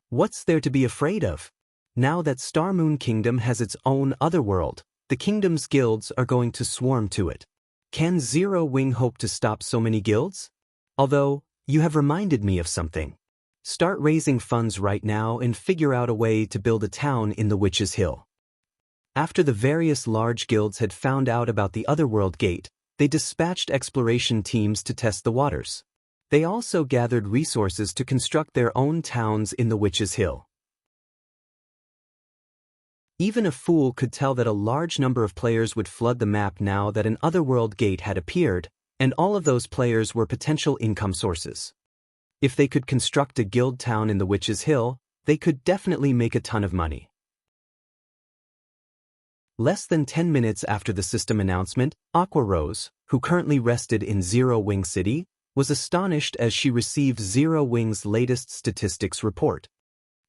What's there to be afraid of? Now that Starmoon Kingdom has its own Otherworld, the kingdom's guilds are going to swarm to it. Can Zero Wing hope to stop so many guilds? Although, you have reminded me of something. Start raising funds right now and figure out a way to build a town in the Witch's Hill. After the various large guilds had found out about the Otherworld Gate, they dispatched exploration teams to test the waters. They also gathered resources to construct their own towns in the Witch's Hill. Even a fool could tell that a large number of players would flood the map now that an Otherworld Gate had appeared, and all of those players were potential income sources. If they could construct a guild town in the Witch's Hill, they could definitely make a ton of money. Less than 10 minutes after the system announcement, Aqua Rose, who currently rested in Zero Wing City, was astonished as she received Zero Wing's latest statistics report.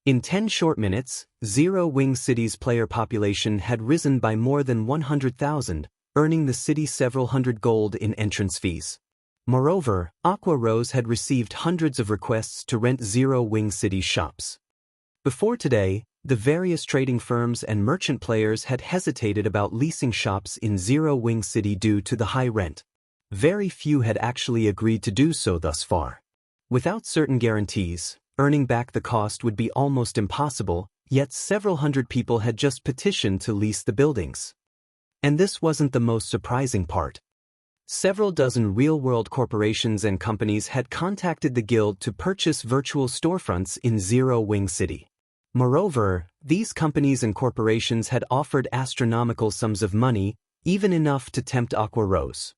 In 10 short minutes, Zero Wing City's player population had risen by more than 100,000, earning the city several hundred gold in entrance fees. Moreover, Aqua Rose had received hundreds of requests to rent Zero Wing City's shops. Before today, the various trading firms and merchant players had hesitated about leasing shops in Zero Wing City due to the high rent. Very few had actually agreed to do so thus far. Without certain guarantees, earning back the cost would be almost impossible, yet several hundred people had just petitioned to lease the buildings. And this wasn't the most surprising part. Several dozen real-world corporations and companies had contacted the guild to purchase virtual storefronts in Zero Wing City. Moreover, these companies and corporations had offered astronomical sums of money, even enough to tempt Aqua Rose.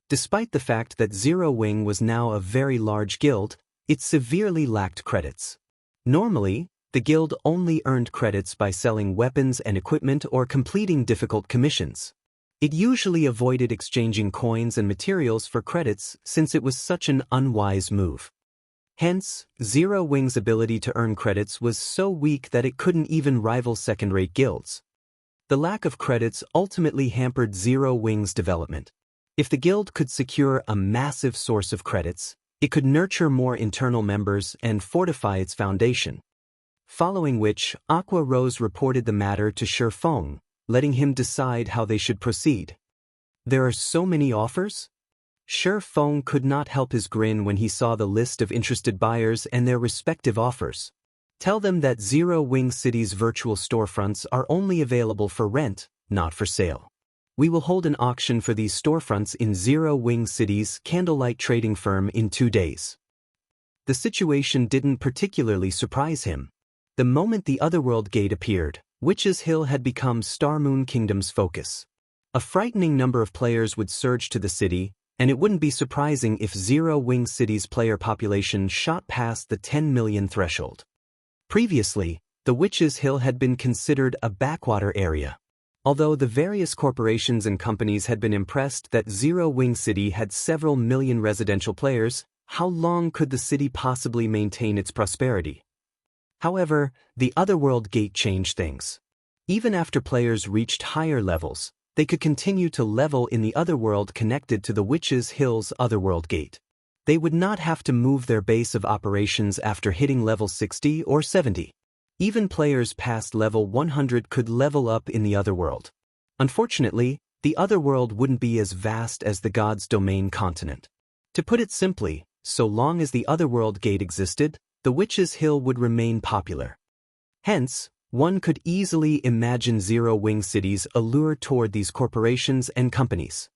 Despite the fact that Zero Wing was now a very large guild, it severely lacked credits. Normally, the guild only earned credits by selling weapons and equipment or completing difficult commissions. It usually avoided exchanging coins and materials for credits since it was such an unwise move. Hence, Zero Wing's ability to earn credits was so weak that it couldn't even rival second-rate guilds. The lack of credits ultimately hampered Zero Wing's development. If the guild could secure a massive source of credits, it could nurture more internal members and fortify its foundation. Following which, Aqua Rose reported the matter to Shi Feng, letting him decide how they should proceed. There are so many offers? Shi Feng could not help his grin when he saw the list of interested buyers and their respective offers. Tell them that Zero Wing City's virtual storefronts are only available for rent, not for sale. We will hold an auction for these storefronts in Zero Wing City's candlelight trading firm in 2 days. The situation didn't particularly surprise him. The moment the Otherworld Gate appeared, Witch's Hill had become Starmoon Kingdom's focus. A frightening number of players would surge to the city, and it wouldn't be surprising if Zero Wing City's player population shot past the 10 million threshold. Previously, the Witch's Hill had been considered a backwater area. Although the various corporations and companies had been impressed that Zero Wing City had several million residential players, how long could the city possibly maintain its prosperity? However, the Otherworld Gate changed things. Even after players reached higher levels, they could continue to level in the Otherworld connected to the Witch's Hill's Otherworld Gate. They would not have to move their base of operations after hitting level 60 or 70. Even players past level 100 could level up in the Otherworld. Unfortunately, the Otherworld wouldn't be as vast as the God's Domain continent. To put it simply, so long as the Otherworld Gate existed, the Witch's Hill would remain popular. Hence, one could easily imagine Zero Wing City's allure toward these corporations and companies.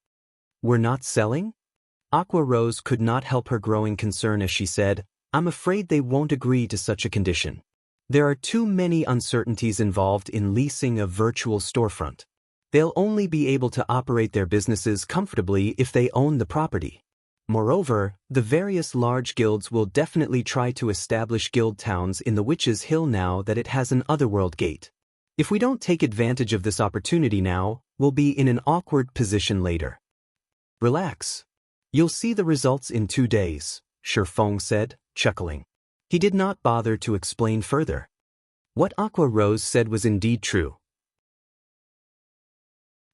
We're not selling? Aqua Rose could not help her growing concern as she said, I'm afraid they won't agree to such a condition. There are too many uncertainties involved in leasing a virtual storefront. They'll only be able to operate their businesses comfortably if they own the property. Moreover, the various large guilds will definitely try to establish guild towns in the Witch's Hill now that it has an Otherworld Gate. If we don't take advantage of this opportunity now, we'll be in an awkward position later. Relax. You'll see the results in 2 days, Shifeng said, chuckling. He did not bother to explain further. What Aqua Rose said was indeed true.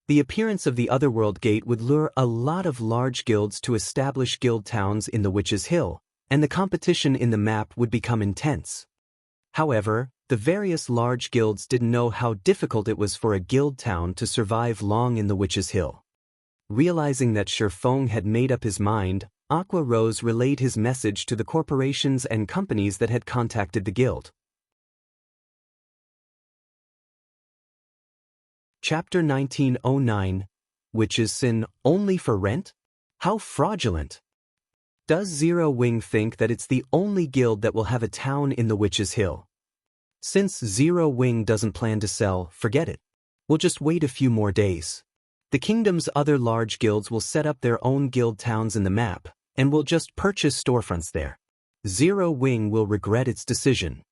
The appearance of the Otherworld Gate would lure a lot of large guilds to establish guild towns in the Witch's Hill, and the competition in the map would become intense. However, the various large guilds didn't know how difficult it was for a guild town to survive long in the Witch's Hill. Realizing that Shifeng had made up his mind, Aqua Rose relayed his message to the corporations and companies that had contacted the guild. Chapter 1909, Witch's Sin Only for Rent? How fraudulent! Does Zero Wing think that it's the only guild that will have a town in the Witch's Hill? Since Zero Wing doesn't plan to sell, forget it. We'll just wait a few more days. The kingdom's other large guilds will set up their own guild towns in the map, and will just purchase storefronts there. Zero Wing will regret its decision.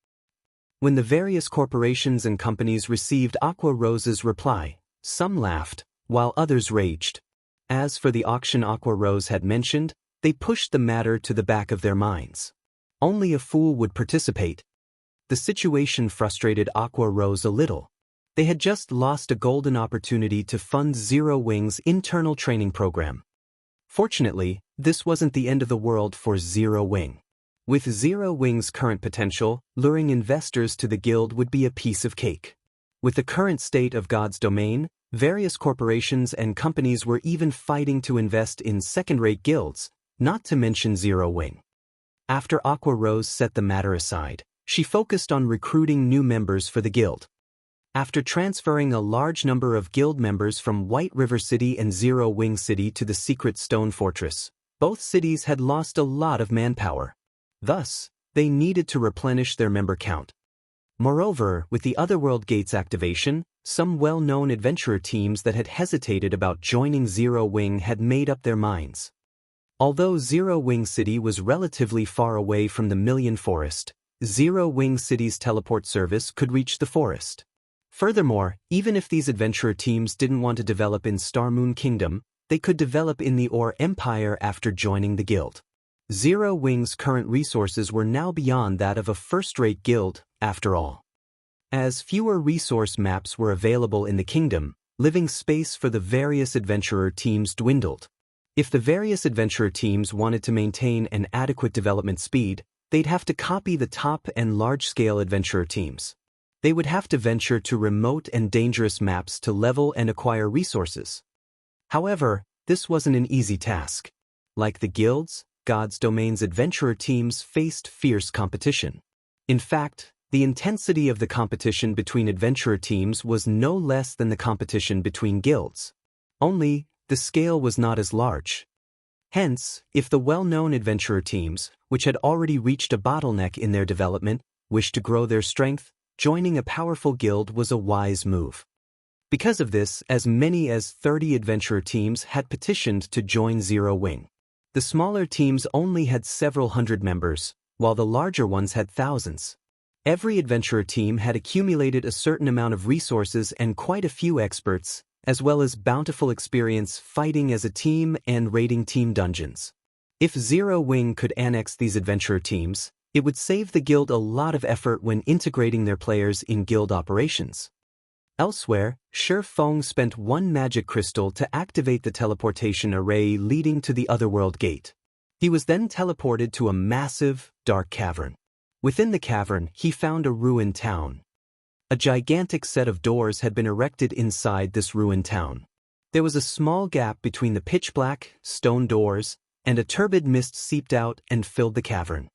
When the various corporations and companies received Aqua Rose's reply, some laughed, while others raged. As for the auction Aqua Rose had mentioned, they pushed the matter to the back of their minds. Only a fool would participate. The situation frustrated Aqua Rose a little. They had just lost a golden opportunity to fund Zero Wing's internal training program. Fortunately, this wasn't the end of the world for Zero Wing. With Zero Wing's current potential, luring investors to the guild would be a piece of cake. With the current state of God's Domain, various corporations and companies were even fighting to invest in second-rate guilds, not to mention Zero Wing. After Aqua Rose set the matter aside, she focused on recruiting new members for the guild. After transferring a large number of guild members from White River City and Zero Wing City to the secret Stone Fortress, both cities had lost a lot of manpower. Thus, they needed to replenish their member count. Moreover, with the Otherworld Gate's activation, some well-known adventurer teams that had hesitated about joining Zero Wing had made up their minds. Although Zero Wing City was relatively far away from the Million Forest, Zero Wing City's teleport service could reach the forest. Furthermore, even if these adventurer teams didn't want to develop in Starmoon Kingdom, they could develop in the Ore Empire after joining the guild. Zero Wing's current resources were now beyond that of a first-rate guild, after all. As fewer resource maps were available in the kingdom, living space for the various adventurer teams dwindled. If the various adventurer teams wanted to maintain an adequate development speed, they'd have to copy the top and large-scale adventurer teams. They would have to venture to remote and dangerous maps to level and acquire resources. However, this wasn't an easy task. Like the guilds, God's Domain's adventurer teams faced fierce competition. In fact, the intensity of the competition between adventurer teams was no less than the competition between guilds. Only, the scale was not as large. Hence, if the well-known adventurer teams, which had already reached a bottleneck in their development, wished to grow their strength, joining a powerful guild was a wise move. Because of this, as many as 30 adventurer teams had petitioned to join Zero Wing. The smaller teams only had several hundred members, while the larger ones had thousands. Every adventurer team had accumulated a certain amount of resources and quite a few experts, as well as bountiful experience fighting as a team and raiding team dungeons. If Zero Wing could annex these adventurer teams, it would save the guild a lot of effort when integrating their players in guild operations. Elsewhere, Shi Feng spent one magic crystal to activate the teleportation array leading to the Otherworld gate. He was then teleported to a massive, dark cavern. Within the cavern, he found a ruined town. A gigantic set of doors had been erected inside this ruined town. There was a small gap between the pitch-black, stone doors, and a turbid mist seeped out and filled the cavern.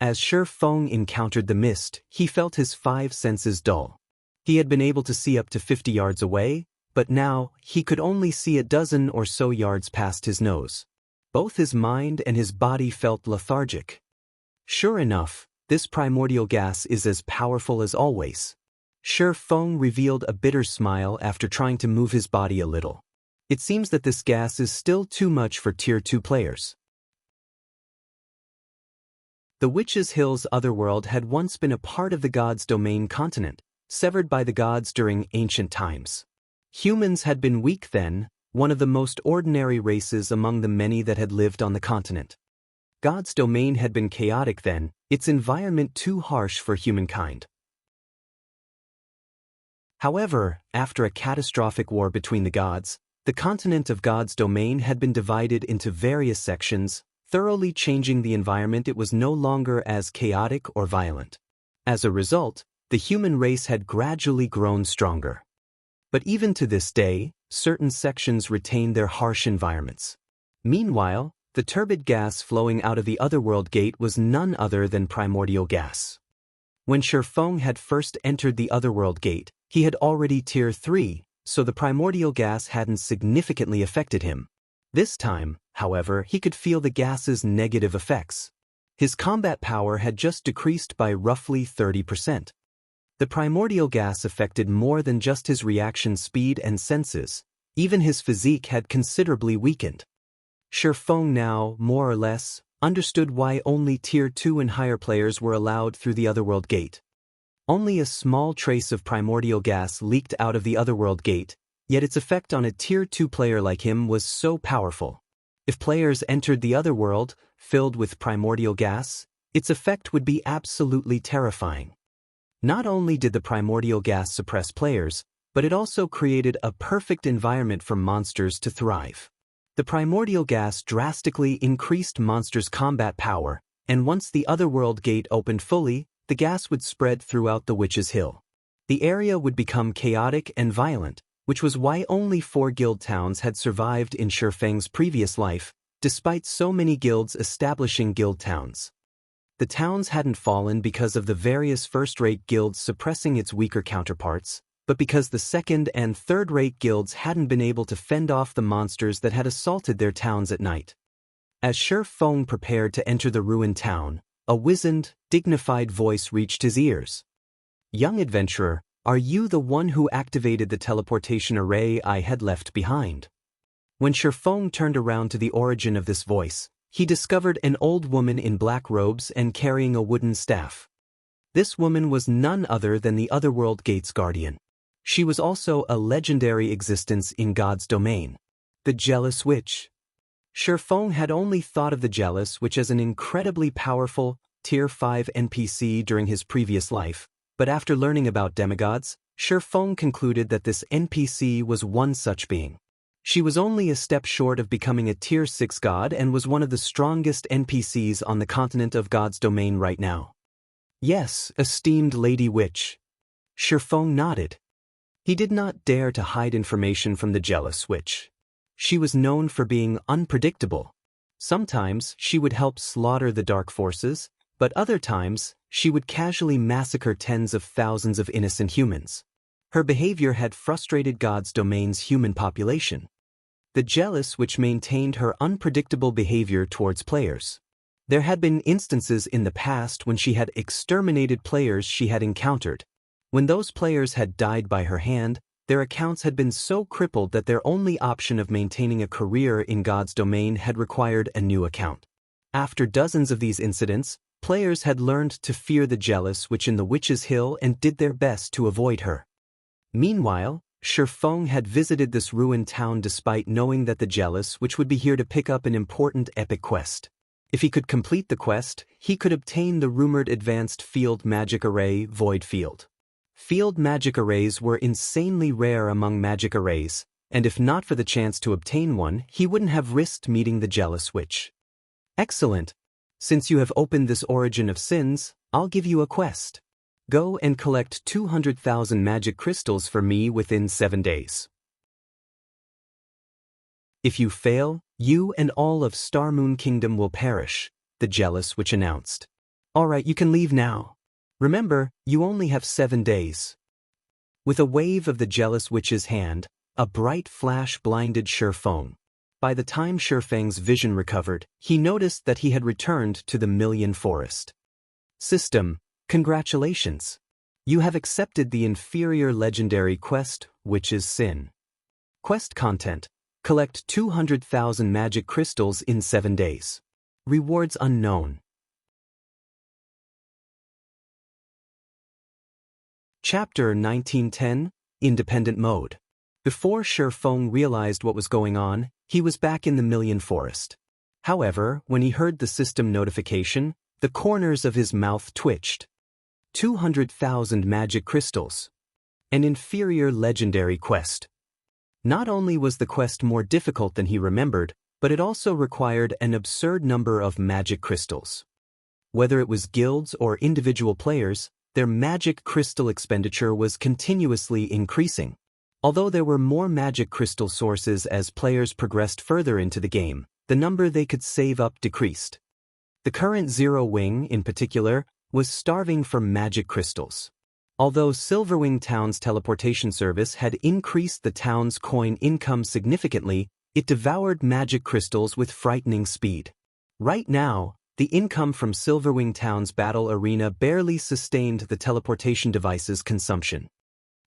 As Shi Feng encountered the mist, he felt his 5 senses dull. He had been able to see up to 50 yards away, but now he could only see a dozen or so yards past his nose. Both his mind and his body felt lethargic. Sure enough, this primordial gas is as powerful as always. Shi Feng revealed a bitter smile after trying to move his body a little. It seems that this gas is still too much for Tier 2 players. The Witch's Hill's Otherworld had once been a part of the God's Domain continent, severed by the gods during ancient times. Humans had been weak then, one of the most ordinary races among the many that had lived on the continent. God's domain had been chaotic then, its environment too harsh for humankind. However, after a catastrophic war between the gods, the continent of God's domain had been divided into various sections, thoroughly changing the environment. It was no longer as chaotic or violent. As a result, the human race had gradually grown stronger. But even to this day, certain sections retain their harsh environments. Meanwhile, the turbid gas flowing out of the Otherworld gate was none other than primordial gas. When Shi Feng had first entered the Otherworld gate, he had already Tier 3, so the primordial gas hadn't significantly affected him. This time, however, he could feel the gas's negative effects. His combat power had just decreased by roughly 30%. The primordial gas affected more than just his reaction speed and senses, even his physique had considerably weakened. Shi Feng now, more or less, understood why only Tier 2 and higher players were allowed through the Otherworld gate. Only a small trace of primordial gas leaked out of the Otherworld gate, yet its effect on a Tier 2 player like him was so powerful. If players entered the Otherworld, filled with primordial gas, its effect would be absolutely terrifying. Not only did the primordial gas suppress players, but it also created a perfect environment for monsters to thrive. The primordial gas drastically increased monsters' combat power, and once the Otherworld gate opened fully, the gas would spread throughout the Witch's Hill. The area would become chaotic and violent, which was why only 4 guild towns had survived in Shi Feng's previous life, despite so many guilds establishing guild towns. The towns hadn't fallen because of the various first-rate guilds suppressing its weaker counterparts, but because the second- and third-rate guilds hadn't been able to fend off the monsters that had assaulted their towns at night. As Shi Feng prepared to enter the ruined town, a wizened, dignified voice reached his ears. "Young adventurer, are you the one who activated the teleportation array I had left behind?" When Shi Feng turned around to the origin of this voice, he discovered an old woman in black robes and carrying a wooden staff. This woman was none other than the Otherworld Gate's guardian. She was also a legendary existence in God's domain. The Jealous Witch. Shi Feng had only thought of the Jealous Witch as an incredibly powerful, Tier 5 NPC during his previous life, but after learning about demigods, Shi Feng concluded that this NPC was one such being. She was only a step short of becoming a Tier 6 god and was one of the strongest NPCs on the continent of God's domain right now. "Yes, esteemed Lady Witch." Shi Feng nodded. He did not dare to hide information from the Jealous Witch. She was known for being unpredictable. Sometimes she would help slaughter the dark forces, but other times she would casually massacre tens of thousands of innocent humans. Her behavior had frustrated God's domain's human population. The Jealous Witch maintained her unpredictable behavior towards players. There had been instances in the past when she had exterminated players she had encountered. When those players had died by her hand, their accounts had been so crippled that their only option of maintaining a career in God's domain had required a new account. After dozens of these incidents, players had learned to fear the Jealous Witch in the Witch's Hill and did their best to avoid her. Meanwhile, Shifeng had visited this ruined town despite knowing that the Jealous Witch would be here to pick up an important epic quest. If he could complete the quest, he could obtain the rumored advanced field magic array Void Field. Field magic arrays were insanely rare among magic arrays, and if not for the chance to obtain one, he wouldn't have risked meeting the Jealous Witch. Excellent. Since you have opened this origin of sins, I'll give you a quest. Go and collect 200,000 magic crystals for me within 7 days. If you fail, you and all of Starmoon Kingdom will perish, the Jealous Witch announced. Alright, you can leave now. Remember, you only have 7 days. With a wave of the Jealous Witch's hand, a bright flash blinded Shifeng. By the time Shifeng's vision recovered, he noticed that he had returned to the Million Forest. System, congratulations. You have accepted the inferior legendary quest, Witch's Sin. Quest content. Collect 200,000 magic crystals in 7 days. Rewards unknown. Chapter 1910, Independent Mode. Before Shifeng realized what was going on, he was back in the Million Forest. However, when he heard the system notification, the corners of his mouth twitched. 200,000 magic crystals. An inferior legendary quest. Not only was the quest more difficult than he remembered, but it also required an absurd number of magic crystals. Whether it was guilds or individual players, their magic crystal expenditure was continuously increasing. Although there were more magic crystal sources as players progressed further into the game, the number they could save up decreased. The current Zero Wing, in particular, was starving for magic crystals. Although Silverwing Town's teleportation service had increased the town's coin income significantly, it devoured magic crystals with frightening speed. Right now, the income from Silverwing Town's battle arena barely sustained the teleportation device's consumption.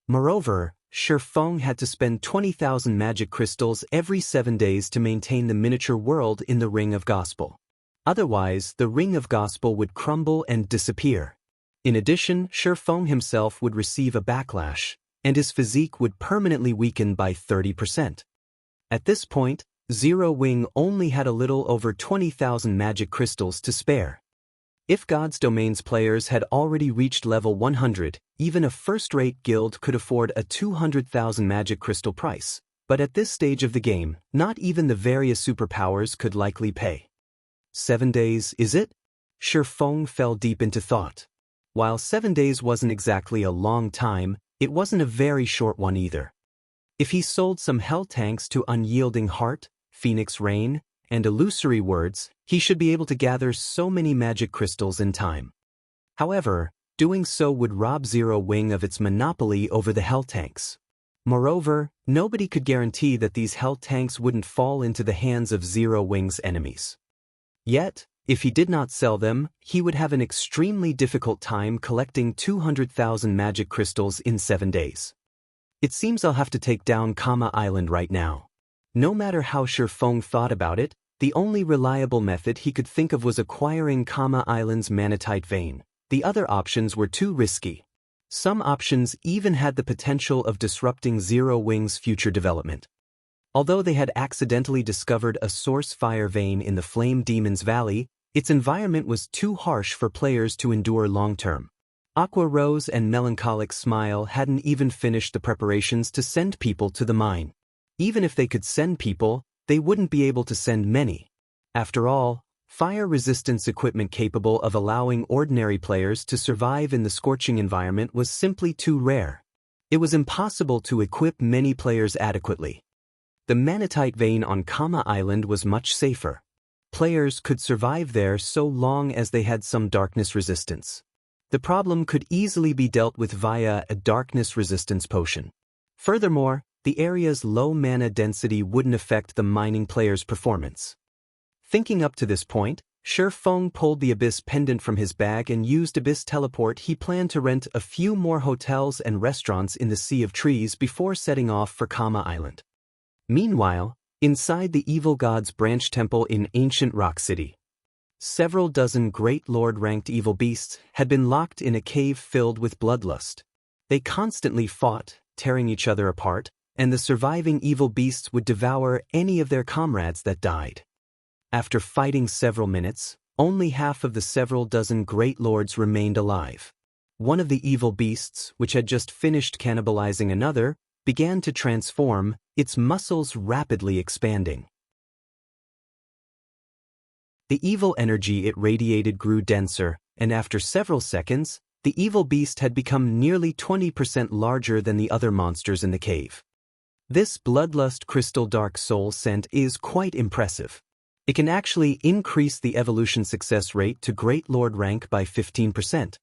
Moreover, Shifeng had to spend 20,000 magic crystals every 7 days to maintain the miniature world in the Ring of Gospel. Otherwise, the Ring of Gospel would crumble and disappear. In addition, Shifeng himself would receive a backlash, and his physique would permanently weaken by 30%. At this point, Zero Wing only had a little over 20,000 magic crystals to spare. If God's Domain's players had already reached level 100, even a first-rate guild could afford a 200,000 magic crystal price. But at this stage of the game, not even the various superpowers could likely pay. 7 days, is it? Shifeng fell deep into thought. While 7 days wasn't exactly a long time, it wasn't a very short one either. If he sold some hell tanks to Unyielding Heart, Phoenix Rain, and Illusory Words, he should be able to gather so many magic crystals in time. However, doing so would rob Zero Wing of its monopoly over the hell tanks. Moreover, nobody could guarantee that these hell tanks wouldn't fall into the hands of Zero Wing's enemies. Yet, if he did not sell them, he would have an extremely difficult time collecting 200,000 magic crystals in 7 days. It seems I'll have to take down Kama Island right now. No matter how Shifeng thought about it, the only reliable method he could think of was acquiring Kama Island's manatite vein. The other options were too risky. Some options even had the potential of disrupting Zero Wing's future development. Although they had accidentally discovered a source fire vein in the Flame Demon's Valley, its environment was too harsh for players to endure long-term. Aqua Rose and Melancholic Smile hadn't even finished the preparations to send people to the mine. Even if they could send people, they wouldn't be able to send many. After all, fire resistance equipment capable of allowing ordinary players to survive in the scorching environment was simply too rare. It was impossible to equip many players adequately. The manatite vein on Kama Island was much safer. Players could survive there so long as they had some darkness resistance. The problem could easily be dealt with via a darkness resistance potion. Furthermore, the area's low mana density wouldn't affect the mining player's performance. Thinking up to this point, Shi Feng pulled the Abyss pendant from his bag and used Abyss teleport. He planned to rent a few more hotels and restaurants in the Sea of Trees before setting off for Kama Island. Meanwhile, inside the Evil God's branch temple in ancient Rock City, several dozen great lord-ranked evil beasts had been locked in a cave filled with bloodlust. They constantly fought, tearing each other apart, and the surviving evil beasts would devour any of their comrades that died. After fighting several minutes, only half of the several dozen great lords remained alive. One of the evil beasts, which had just finished cannibalizing another, began to transform, its muscles rapidly expanding. The evil energy it radiated grew denser, and after several seconds, the evil beast had become nearly 20% larger than the other monsters in the cave. This bloodlust crystal dark soul scent is quite impressive. It can actually increase the evolution success rate to Great Lord rank by 15%.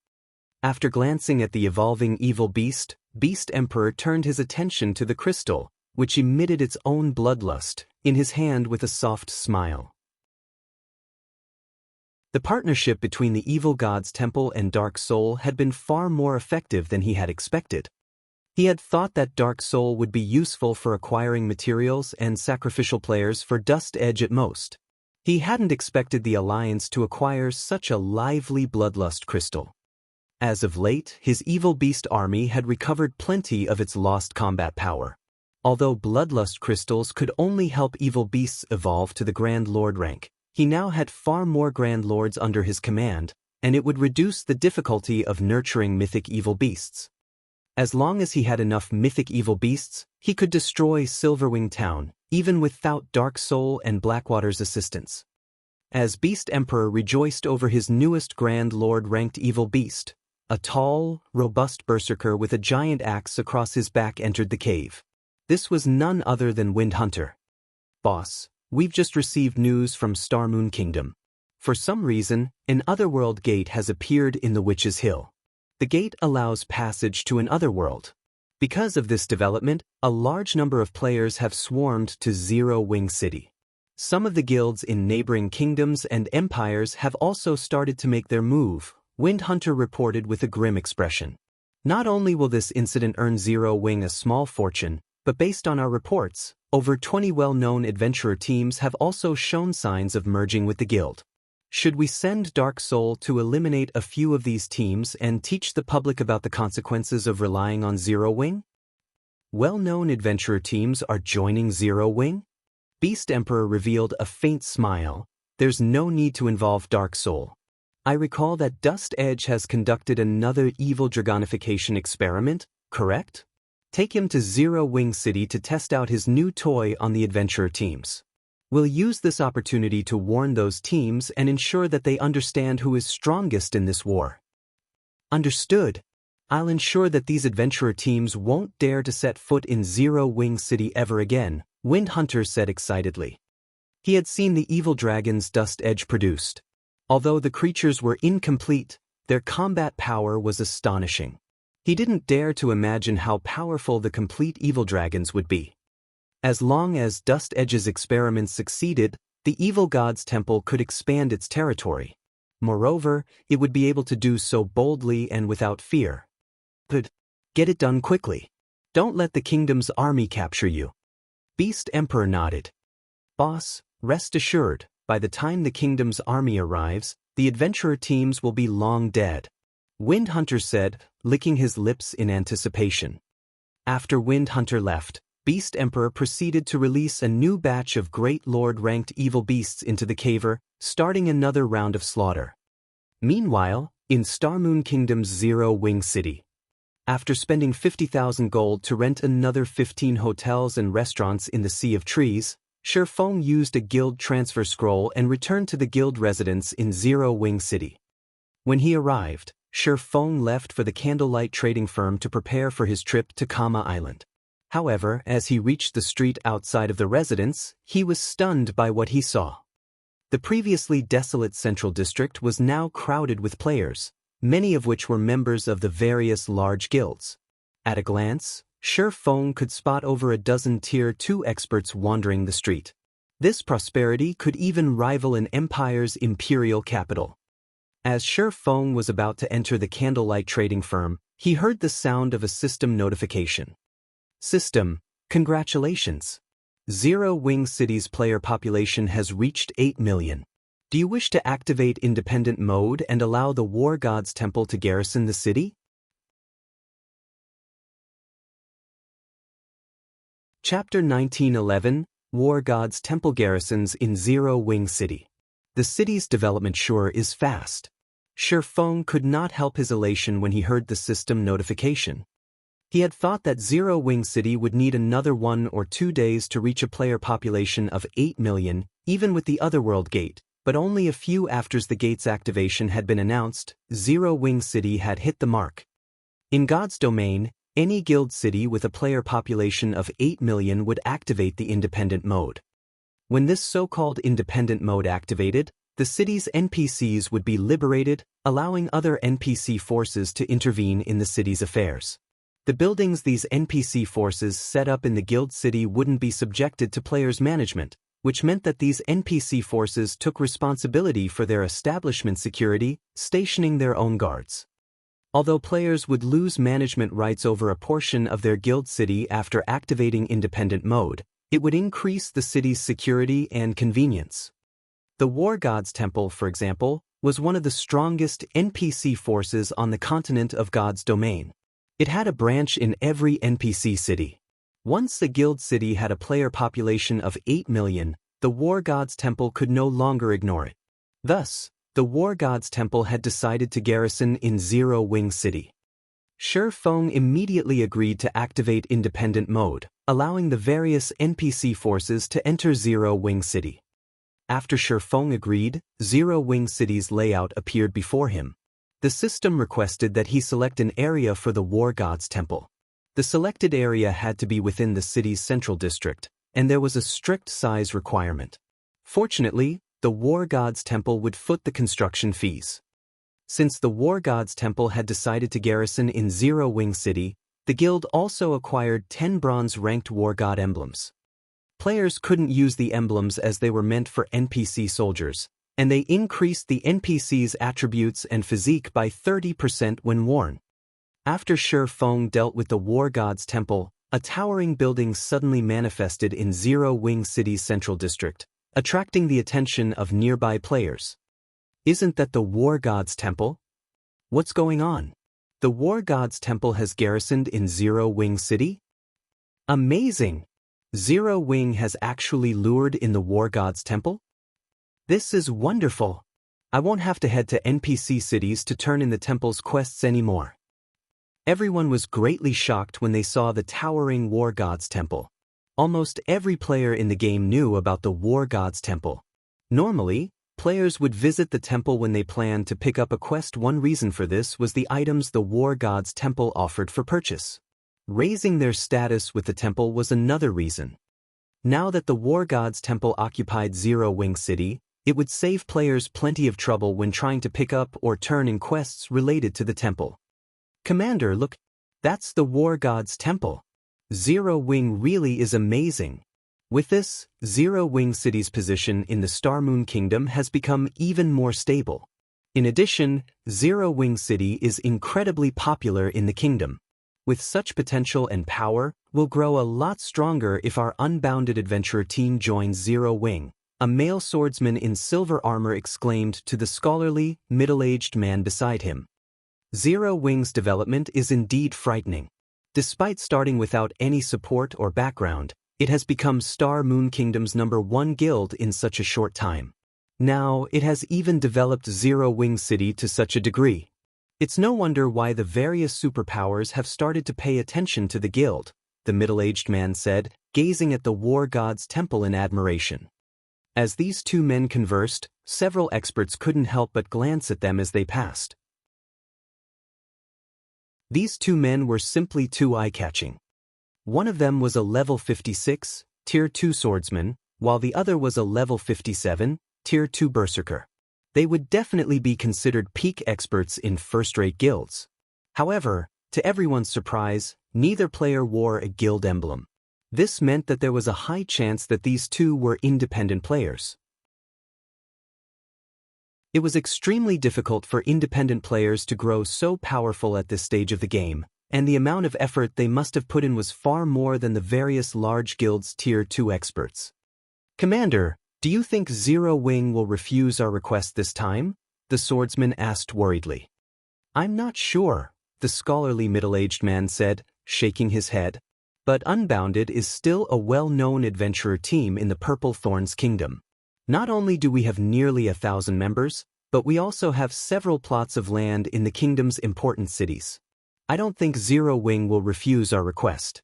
After glancing at the evolving evil beast, Beast Emperor turned his attention to the crystal, which emitted its own bloodlust, in his hand with a soft smile. The partnership between the Evil God's Temple and Dark Soul had been far more effective than he had expected. He had thought that Dark Soul would be useful for acquiring materials and sacrificial players for Dust Edge at most. He hadn't expected the alliance to acquire such a lively bloodlust crystal. As of late, his evil beast army had recovered plenty of its lost combat power. Although bloodlust crystals could only help evil beasts evolve to the Grand Lord rank, he now had far more Grand Lords under his command, and it would reduce the difficulty of nurturing mythic evil beasts. As long as he had enough mythic evil beasts, he could destroy Silverwing Town, even without Dark Soul and Blackwater's assistance. As Beast Emperor rejoiced over his newest Grand Lord-ranked evil beast, a tall, robust berserker with a giant axe across his back entered the cave. This was none other than Wind Hunter. "Boss, we've just received news from Starmoon Kingdom. For some reason, an Otherworld gate has appeared in the Witch's Hill. The gate allows passage to an Otherworld. Because of this development, a large number of players have swarmed to Zero Wing City. Some of the guilds in neighboring kingdoms and empires have also started to make their move," Wind Hunter reported with a grim expression. "Not only will this incident earn Zero Wing a small fortune, but based on our reports, over 20 well-known adventurer teams have also shown signs of merging with the guild. Should we send Dark Soul to eliminate a few of these teams and teach the public about the consequences of relying on Zero Wing? Well-known adventurer teams are joining Zero Wing?" Beast Emperor revealed a faint smile. "There's no need to involve Dark Soul. I recall that Dust Edge has conducted another evil dragonification experiment, correct? Take him to Zero Wing City to test out his new toy on the adventurer teams. We'll use this opportunity to warn those teams and ensure that they understand who is strongest in this war." "Understood. I'll ensure that these adventurer teams won't dare to set foot in Zero Wing City ever again," Wind Hunter said excitedly. He had seen the evil dragons Dust Edge produced. Although the creatures were incomplete, their combat power was astonishing. He didn't dare to imagine how powerful the complete evil dragons would be. As long as Dust Edge's experiments succeeded, the Evil God's Temple could expand its territory. Moreover, it would be able to do so boldly and without fear. But get it done quickly. Don't let the kingdom's army capture you." Beast Emperor nodded. "Boss, rest assured, by the time the kingdom's army arrives, the adventurer teams will be long dead," Wind Hunter said, licking his lips in anticipation. After Wind Hunter left, Beast Emperor proceeded to release a new batch of Great Lord-ranked evil beasts into the caver, starting another round of slaughter. Meanwhile, in Starmoon Kingdom's Zero Wing City, after spending 50,000 gold to rent another 15 hotels and restaurants in the Sea of Trees, Shi Feng used a guild transfer scroll and returned to the guild residence in Zero Wing City. When he arrived, Shi Feng left for the candlelight trading firm to prepare for his trip to Kama Island. However, as he reached the street outside of the residence, he was stunned by what he saw. The previously desolate Central District was now crowded with players, many of which were members of the various large guilds. At a glance, Shi Feng could spot over a dozen Tier 2 experts wandering the street. This prosperity could even rival an empire's imperial capital. As Shi Feng was about to enter the candlelight trading firm, he heard the sound of a system notification. System, congratulations. Zero Wing City's player population has reached 8 million. Do you wish to activate independent mode and allow the Wargod's temple to garrison the city? Chapter 1911, Wargod's temple garrisons in Zero Wing City. The city's development sure is fast. Shi Feng could not help his elation when he heard the system notification. He had thought that Zero Wing City would need another 1 or 2 days to reach a player population of 8 million, even with the Otherworld gate, but only a few after the gate's activation had been announced, Zero Wing City had hit the mark. In God's domain, any guild city with a player population of 8 million would activate the independent mode. When this so-called independent mode activated, the city's NPCs would be liberated, allowing other NPC forces to intervene in the city's affairs. The buildings these NPC forces set up in the guild city wouldn't be subjected to players' management, which meant that these NPC forces took responsibility for their establishment security, stationing their own guards. Although players would lose management rights over a portion of their guild city after activating independent mode, it would increase the city's security and convenience. The Wargod's Temple, for example, was one of the strongest NPC forces on the continent of God's domain. It had a branch in every NPC city. Once the guild city had a player population of 8 million, the Wargod's Temple could no longer ignore it. Thus, the Wargod's Temple had decided to garrison in Zero Wing City. Shi Feng immediately agreed to activate independent mode, allowing the various NPC forces to enter Zero Wing City. After Shi Feng agreed, Zero Wing City's layout appeared before him. The system requested that he select an area for the Wargod's Temple. The selected area had to be within the city's central district, and there was a strict size requirement. Fortunately, the Wargod's Temple would foot the construction fees. Since the Wargod's Temple had decided to garrison in Zero Wing City, the guild also acquired 10 bronze-ranked Wargod emblems. Players couldn't use the emblems as they were meant for NPC soldiers, and they increased the NPC's attributes and physique by 30% when worn. After Shi Feng dealt with the Wargod's Temple, a towering building suddenly manifested in Zero Wing City's central district, attracting the attention of nearby players. Isn't that the Wargod's Temple? What's going on? The Wargod's Temple has garrisoned in Zero Wing City? Amazing! Zero Wing has actually lured in the Wargod's Temple? This is wonderful! I won't have to head to NPC cities to turn in the temple's quests anymore. Everyone was greatly shocked when they saw the towering Wargod's Temple. Almost every player in the game knew about the Wargod's Temple. Normally, players would visit the temple when they planned to pick up a quest. One reason for this was the items the Wargod's Temple offered for purchase. Raising their status with the temple was another reason. Now that the Wargod's Temple occupied Zero Wing City, it would save players plenty of trouble when trying to pick up or turn in quests related to the temple. Commander, look, that's the Wargod's Temple. Zero Wing really is amazing. With this, Zero Wing City's position in the Star Moon Kingdom has become even more stable. In addition, Zero Wing City is incredibly popular in the kingdom. With such potential and power, we'll grow a lot stronger if our unbounded adventurer team joins Zero Wing, a male swordsman in silver armor exclaimed to the scholarly, middle-aged man beside him. Zero Wing's development is indeed frightening. Despite starting without any support or background, it has become Star Moon Kingdom's #1 guild in such a short time. Now, it has even developed Zero Wing City to such a degree. It's no wonder why the various superpowers have started to pay attention to the guild, the middle-aged man said, gazing at the Wargod's Temple in admiration. As these two men conversed, several experts couldn't help but glance at them as they passed. These two men were simply too eye-catching. One of them was a level 56, Tier 2 swordsman, while the other was a level 57, Tier 2 berserker. They would definitely be considered peak experts in first-rate guilds. However, to everyone's surprise, neither player wore a guild emblem. This meant that there was a high chance that these two were independent players. It was extremely difficult for independent players to grow so powerful at this stage of the game, and the amount of effort they must have put in was far more than the various large guilds' Tier 2 experts. "Commander, do you think Zero Wing will refuse our request this time?" the swordsman asked worriedly. "I'm not sure," the scholarly middle-aged man said, shaking his head. "But Unbounded is still a well-known adventurer team in the Purple Thorns Kingdom. Not only do we have nearly 1,000 members, but we also have several plots of land in the kingdom's important cities. I don't think Zero Wing will refuse our request."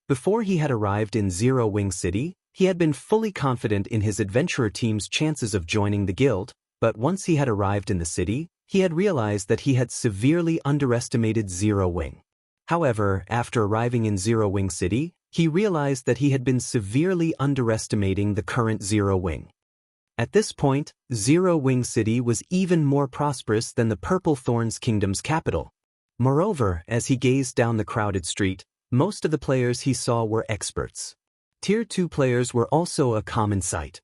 Before he had arrived in Zero Wing City, he had been fully confident in his adventurer team's chances of joining the guild, but once he had arrived in the city, he had realized that he had severely underestimated Zero Wing. However, after arriving in Zero Wing City, he realized that he had been severely underestimating the current Zero Wing. At this point, Zero Wing City was even more prosperous than the Purple Thorns Kingdom's capital. Moreover, as he gazed down the crowded street, most of the players he saw were experts. Tier 2 players were also a common sight.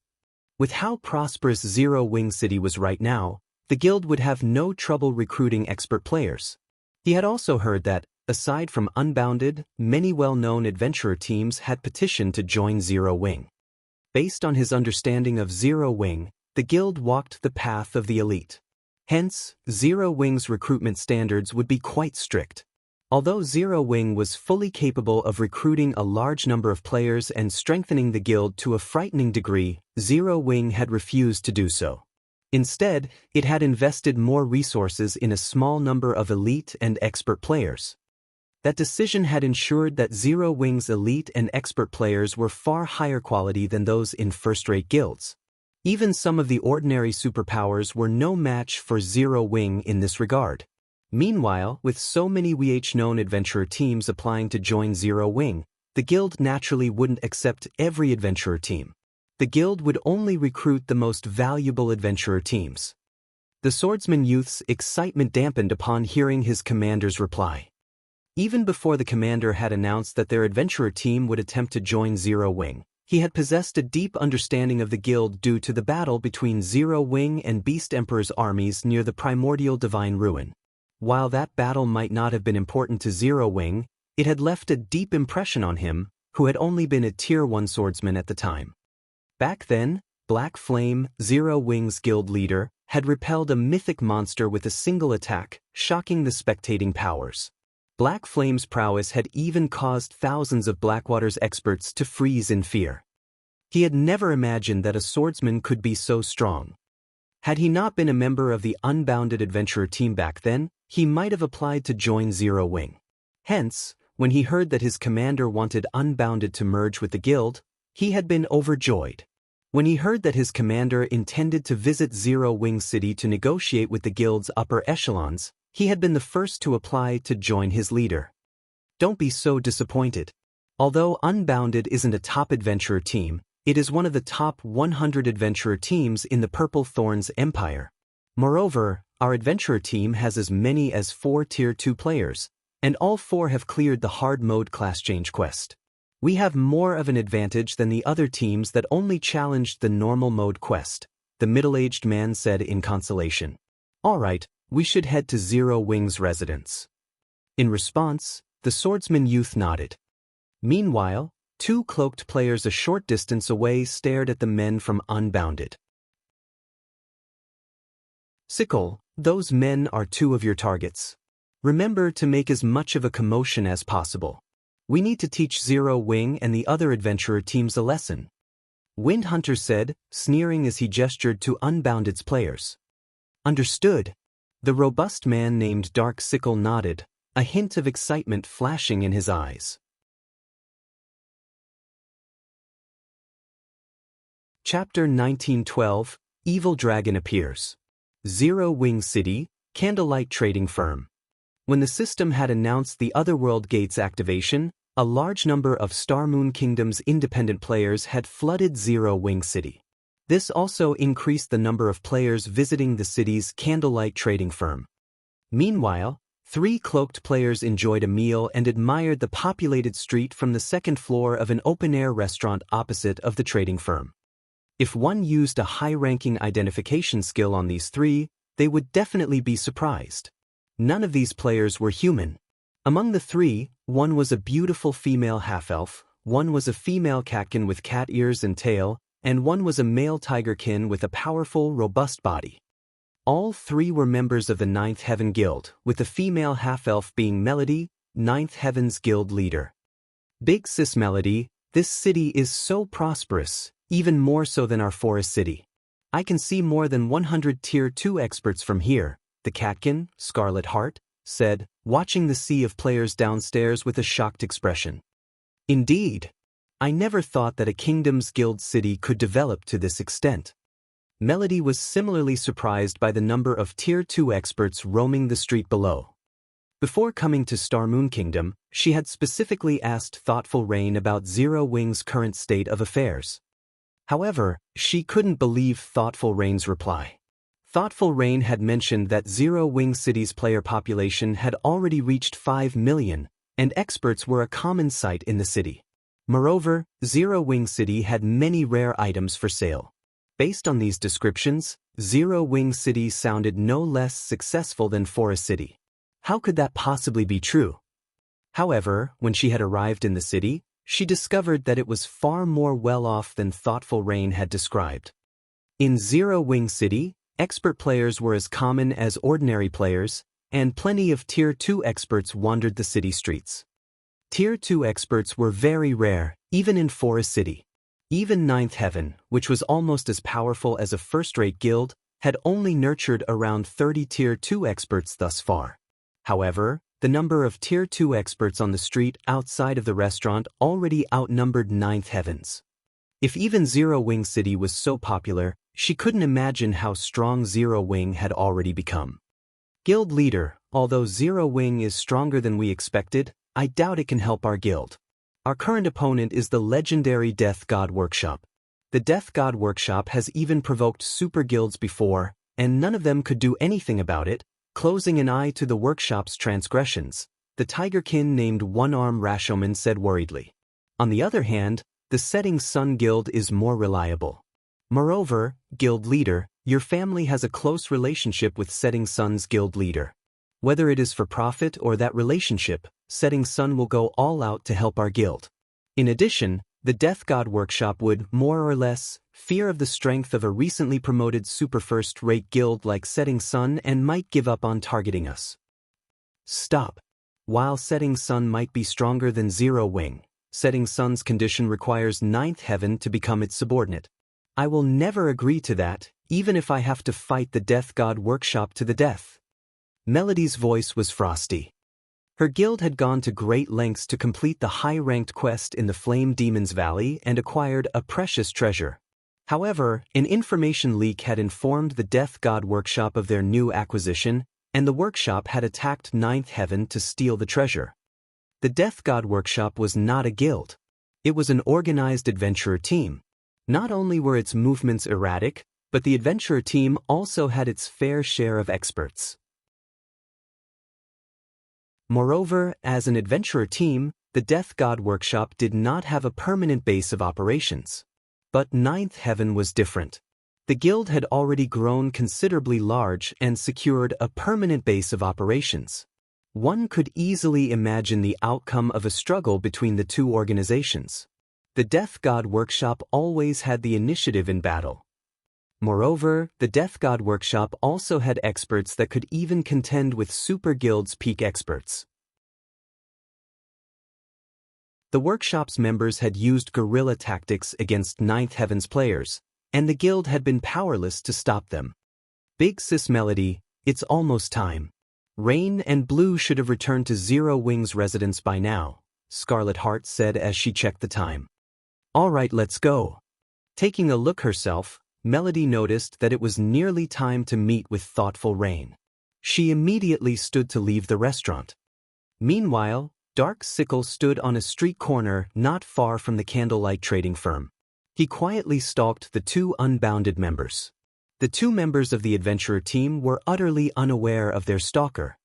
With how prosperous Zero Wing City was right now, the guild would have no trouble recruiting expert players. He had also heard that, aside from Unbounded, many well-known adventurer teams had petitioned to join Zero Wing. Based on his understanding of Zero Wing, the guild walked the path of the elite. Hence, Zero Wing's recruitment standards would be quite strict. Although Zero Wing was fully capable of recruiting a large number of players and strengthening the guild to a frightening degree, Zero Wing had refused to do so. Instead, it had invested more resources in a small number of elite and expert players. That decision had ensured that Zero Wing's elite and expert players were far higher quality than those in first-rate guilds. Even some of the ordinary superpowers were no match for Zero Wing in this regard. Meanwhile, with so many known adventurer teams applying to join Zero Wing, the guild naturally wouldn't accept every adventurer team. The guild would only recruit the most valuable adventurer teams. The swordsman youth's excitement dampened upon hearing his commander's reply. Even before the commander had announced that their adventurer team would attempt to join Zero Wing, he had possessed a deep understanding of the guild due to the battle between Zero Wing and Beast Emperor's armies near the primordial divine ruin. While that battle might not have been important to Zero Wing, it had left a deep impression on him, who had only been a Tier 1 swordsman at the time. Back then, Black Flame, Zero Wing's guild leader, had repelled a mythic monster with a single attack, shocking the spectating powers. Black Flame's prowess had even caused thousands of Blackwater's experts to freeze in fear. He had never imagined that a swordsman could be so strong. Had he not been a member of the Unbounded adventurer team back then, he might have applied to join Zero Wing. Hence, when he heard that his commander wanted Unbounded to merge with the guild, he had been overjoyed. When he heard that his commander intended to visit Zero Wing City to negotiate with the guild's upper echelons, he had been the first to apply to join his leader. Don't be so disappointed. Although Unbounded isn't a top adventurer team, it is one of the top 100 adventurer teams in the Purple Thorns Empire. Moreover, our adventurer team has as many as 4 Tier 2 players, and all 4 have cleared the hard mode class change quest. We have more of an advantage than the other teams that only challenged the normal mode quest, the middle-aged man said in consolation. All right, we should head to Zero Wing's residence. In response, the swordsman youth nodded. Meanwhile, 2 cloaked players a short distance away stared at the men from Unbounded. Sickle, those men are 2 of your targets. Remember to make as much of a commotion as possible. We need to teach Zero Wing and the other adventurer teams a lesson. Windhunter said, sneering as he gestured to Unbounded's players. Understood. The robust man named Dark Sickle nodded, a hint of excitement flashing in his eyes. Chapter 1912, Evil Dragon Appears. Zero Wing City, Candlelight Trading Firm. When the system had announced the Otherworld Gate's activation, a large number of Star Moon Kingdom's independent players had flooded Zero Wing City. This also increased the number of players visiting the city's Candlelight Trading Firm. Meanwhile, Three cloaked players enjoyed a meal and admired the populated street from the second floor of an open-air restaurant opposite of the trading firm. If one used a high-ranking identification skill on these three, they would definitely be surprised. None of these players were human. Among the three, one was a beautiful female half-elf, one was a female catkin with cat ears and tail, and one was a male tigerkin with a powerful, robust body. All three were members of the Ninth Heaven Guild, with the female half-elf being Melody, Ninth Heaven's guild leader. Big Sis Melody, this city is so prosperous, even more so than our forest city. I can see more than 100 Tier 2 experts from here, the catkin, Scarlet Heart, said, watching the sea of players downstairs with a shocked expression. Indeed. I never thought that a kingdom's guild city could develop to this extent. Melody was similarly surprised by the number of Tier 2 experts roaming the street below. Before coming to Star Moon Kingdom, she had specifically asked Thoughtful Rain about Zero Wing's current state of affairs. However, she couldn't believe Thoughtful Rain's reply. Thoughtful Rain had mentioned that Zero Wing City's player population had already reached 5 million, and experts were a common sight in the city. Moreover, Zero Wing City had many rare items for sale. Based on these descriptions, Zero Wing City sounded no less successful than Forest City. How could that possibly be true? However, when she had arrived in the city, she discovered that it was far more well-off than Thoughtful Rain had described. In Zero Wing City, expert players were as common as ordinary players, and plenty of Tier 2 experts wandered the city streets. Tier 2 experts were very rare, even in Forest City. Even Ninth Heaven, which was almost as powerful as a first-rate guild, had only nurtured around 30 Tier 2 experts thus far. However, the number of Tier 2 experts on the street outside of the restaurant already outnumbered Ninth Heaven's. If even Zero Wing City was so popular, she couldn't imagine how strong Zero Wing had already become. Guild leader, although Zero Wing is stronger than we expected, I doubt it can help our guild. Our current opponent is the legendary Death God Workshop. The Death God Workshop has even provoked super guilds before, and none of them could do anything about it, closing an eye to the workshop's transgressions, the tigerkin named One-Arm Rashomon said worriedly. On the other hand, the Setting Sun Guild is more reliable. Moreover, guild leader, your family has a close relationship with Setting Sun's guild leader. Whether it is for profit or that relationship, Setting Sun will go all out to help our guild. In addition, the Death God Workshop would, more or less, fear of the strength of a recently promoted super first-rate guild like Setting Sun and might give up on targeting us. Stop. While Setting Sun might be stronger than Zero Wing, Setting Sun's condition requires Ninth Heaven to become its subordinate. I will never agree to that, even if I have to fight the Death God Workshop to the death. Melody's voice was frosty. Her guild had gone to great lengths to complete the high-ranked quest in the Flame Demon's Valley and acquired a precious treasure. However, an information leak had informed the Death God Workshop of their new acquisition, and the workshop had attacked Ninth Heaven to steal the treasure. The Death God Workshop was not a guild. It was an organized adventurer team. Not only were its movements erratic, but the adventurer team also had its fair share of experts. Moreover, as an adventurer team, the Death God Workshop did not have a permanent base of operations. But Ninth Heaven was different. The guild had already grown considerably large and secured a permanent base of operations. One could easily imagine the outcome of a struggle between the two organizations. The Death God Workshop always had the initiative in battle. Moreover, the Death God Workshop also had experts that could even contend with Super Guild's peak experts. The workshop's members had used guerrilla tactics against Ninth Heaven's players, and the guild had been powerless to stop them. Big Sis Melody, it's almost time. Rain and Blue should have returned to Zero Wing's residence by now, Scarlet Heart said as she checked the time. All right, let's go. Taking a look herself, Melody noticed that it was nearly time to meet with Thoughtful Rain. She immediately stood to leave the restaurant. Meanwhile, Dark Sickle stood on a street corner not far from the candlelight trading firm. He quietly stalked the two unbounded members. The two members of the adventurer team were utterly unaware of their stalker.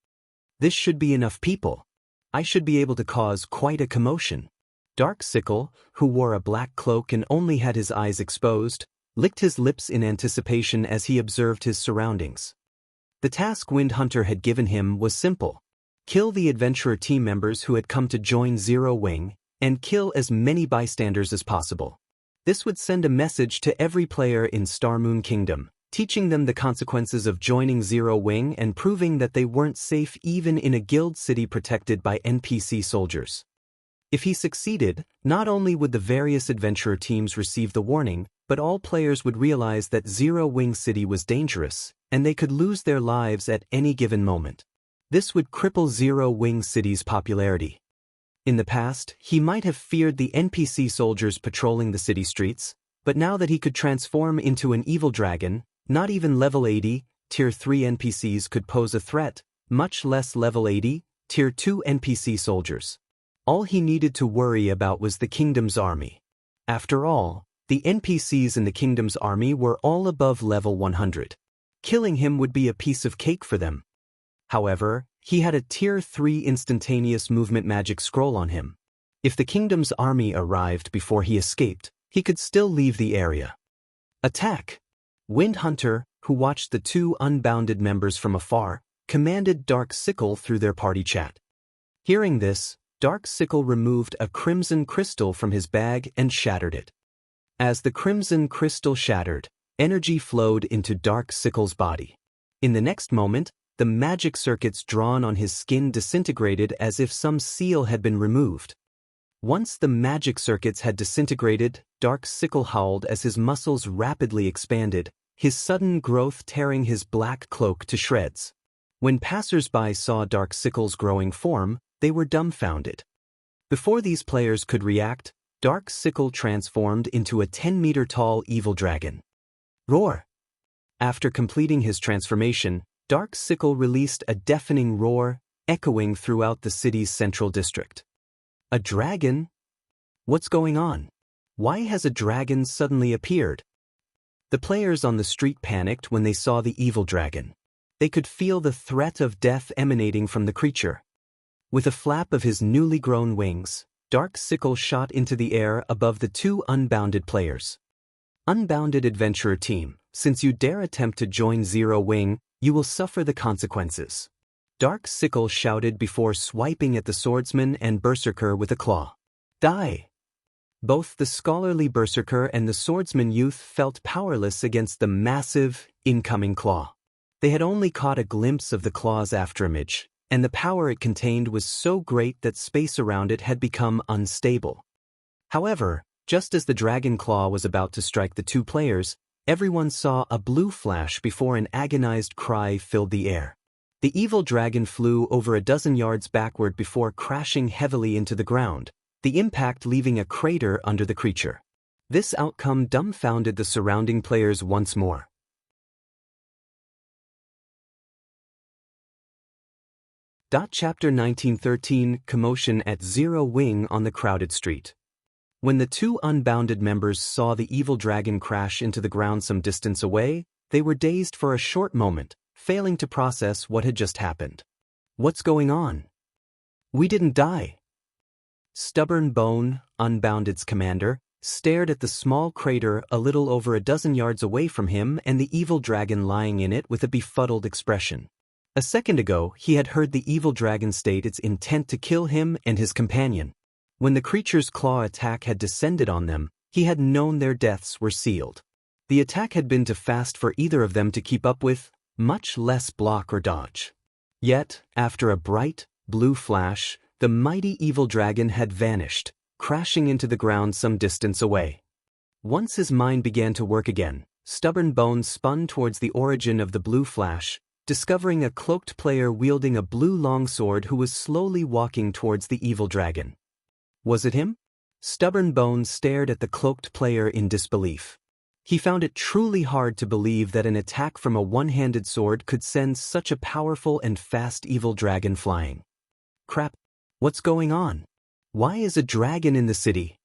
This should be enough people. I should be able to cause quite a commotion. Dark Sickle, who wore a black cloak and only had his eyes exposed, licked his lips in anticipation as he observed his surroundings. The task Wind Hunter had given him was simple. Kill the adventurer team members who had come to join Zero Wing, and kill as many bystanders as possible. This would send a message to every player in Starmoon Kingdom, teaching them the consequences of joining Zero Wing and proving that they weren't safe even in a guild city protected by NPC soldiers. If he succeeded, not only would the various adventurer teams receive the warning, but all players would realize that Zero Wing City was dangerous, and they could lose their lives at any given moment. This would cripple Zero Wing City's popularity. In the past, he might have feared the NPC soldiers patrolling the city streets, but now that he could transform into an evil dragon, not even level 80, Tier 3 NPCs could pose a threat, much less level 80, Tier 2 NPC soldiers. All he needed to worry about was the kingdom's army. After all, the NPCs in the kingdom's army were all above level 100. Killing him would be a piece of cake for them. However, he had a Tier 3 instantaneous movement magic scroll on him. If the kingdom's army arrived before he escaped, he could still leave the area. Attack! Wind Hunter, who watched the two unbounded members from afar, commanded Dark Sickle through their party chat. Hearing this, Dark Sickle removed a crimson crystal from his bag and shattered it. As the crimson crystal shattered, energy flowed into Dark Sickle's body. In the next moment, the magic circuits drawn on his skin disintegrated as if some seal had been removed. Once the magic circuits had disintegrated, Dark Sickle howled as his muscles rapidly expanded, his sudden growth tearing his black cloak to shreds. When passers-by saw Dark Sickle's growing form, they were dumbfounded. Before these players could react, Dark Sickle transformed into a 10-meter-tall evil dragon. Roar! After completing his transformation, Dark Sickle released a deafening roar, echoing throughout the city's central district. A dragon? What's going on? Why has a dragon suddenly appeared? The players on the street panicked when they saw the evil dragon. They could feel the threat of death emanating from the creature. With a flap of his newly grown wings, Dark Sickle shot into the air above the two unbounded players. Unbounded adventurer team, since you dare attempt to join Zero Wing, you will suffer the consequences. Dark Sickle shouted before swiping at the swordsman and berserker with a claw. Die! Both the scholarly berserker and the swordsman youth felt powerless against the massive, incoming claw. They had only caught a glimpse of the claw's afterimage, and the power it contained was so great that space around it had become unstable. However, just as the dragon claw was about to strike the two players, everyone saw a blue flash before an agonized cry filled the air. The evil dragon flew over a dozen yards backward before crashing heavily into the ground, the impact leaving a crater under the creature. This outcome dumbfounded the surrounding players once more. Chapter 1913 Commotion at Zero Wing on the crowded street. When the two unbounded members saw the evil dragon crash into the ground some distance away, they were dazed for a short moment, failing to process what had just happened. What's going on? We didn't die. Stubborn Bone, Unbounded's commander, stared at the small crater a little over a dozen yards away from him and the evil dragon lying in it with a befuddled expression. A second ago, he had heard the evil dragon state its intent to kill him and his companion. When the creature's claw attack had descended on them, he had known their deaths were sealed. The attack had been too fast for either of them to keep up with, much less block or dodge. Yet, after a bright, blue flash, the mighty evil dragon had vanished, crashing into the ground some distance away. Once his mind began to work again, Stubborn Bones spun towards the origin of the blue flash, discovering a cloaked player wielding a blue longsword who was slowly walking towards the evil dragon. Was it him? Stubborn Bones stared at the cloaked player in disbelief. He found it truly hard to believe that an attack from a one-handed sword could send such a powerful and fast evil dragon flying. Crap, what's going on? Why is a dragon in the city?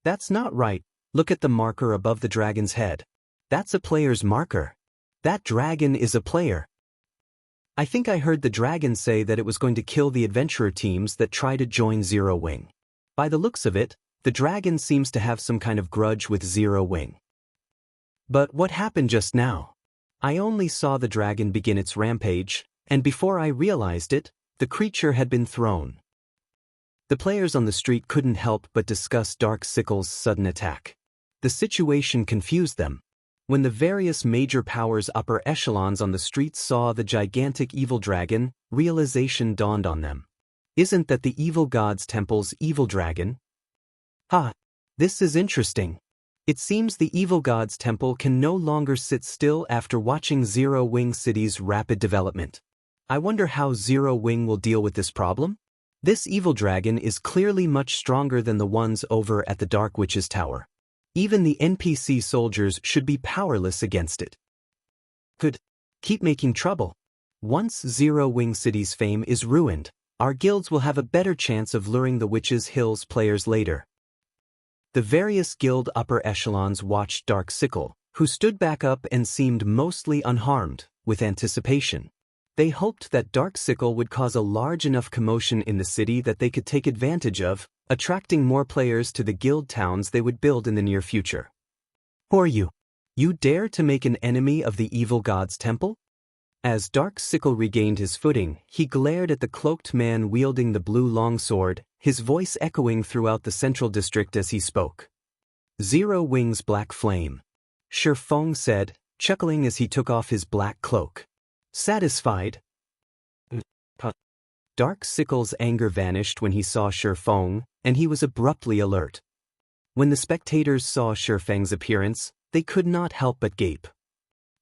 That's not right. Look at the marker above the dragon's head. That's a player's marker. That dragon is a player. I think I heard the dragon say that it was going to kill the adventurer teams that try to join Zero Wing. By the looks of it, the dragon seems to have some kind of grudge with Zero Wing. But what happened just now? I only saw the dragon begin its rampage, and before I realized it, the creature had been thrown. The players on the street couldn't help but discuss Dark Sickle's sudden attack. The situation confused them. When the various major powers' upper echelons on the street saw the gigantic evil dragon, realization dawned on them. Isn't that the evil god's temple's evil dragon? This is interesting. It seems the evil god's temple can no longer sit still after watching Zero Wing City's rapid development. I wonder how Zero Wing will deal with this problem? This evil dragon is clearly much stronger than the ones over at the Dark Witch's Tower. Even the NPC soldiers should be powerless against it. Could keep making trouble. Once Zero Wing City's fame is ruined, our guilds will have a better chance of luring the Witches' Hills players later. The various guild upper echelons watched Dark Sickle, who stood back up and seemed mostly unharmed, with anticipation. They hoped that Dark Sickle would cause a large enough commotion in the city that they could take advantage of, attracting more players to the guild towns they would build in the near future. Who are you? You dare to make an enemy of the evil god's temple? As Dark Sickle regained his footing, he glared at the cloaked man wielding the blue longsword, his voice echoing throughout the central district as he spoke. Zero Wing's Black Flame. Shifeng said, chuckling as he took off his black cloak. Satisfied? Dark Sickle's anger vanished when he saw Shifeng, and he was abruptly alert. When the spectators saw Shifeng's appearance, they could not help but gape.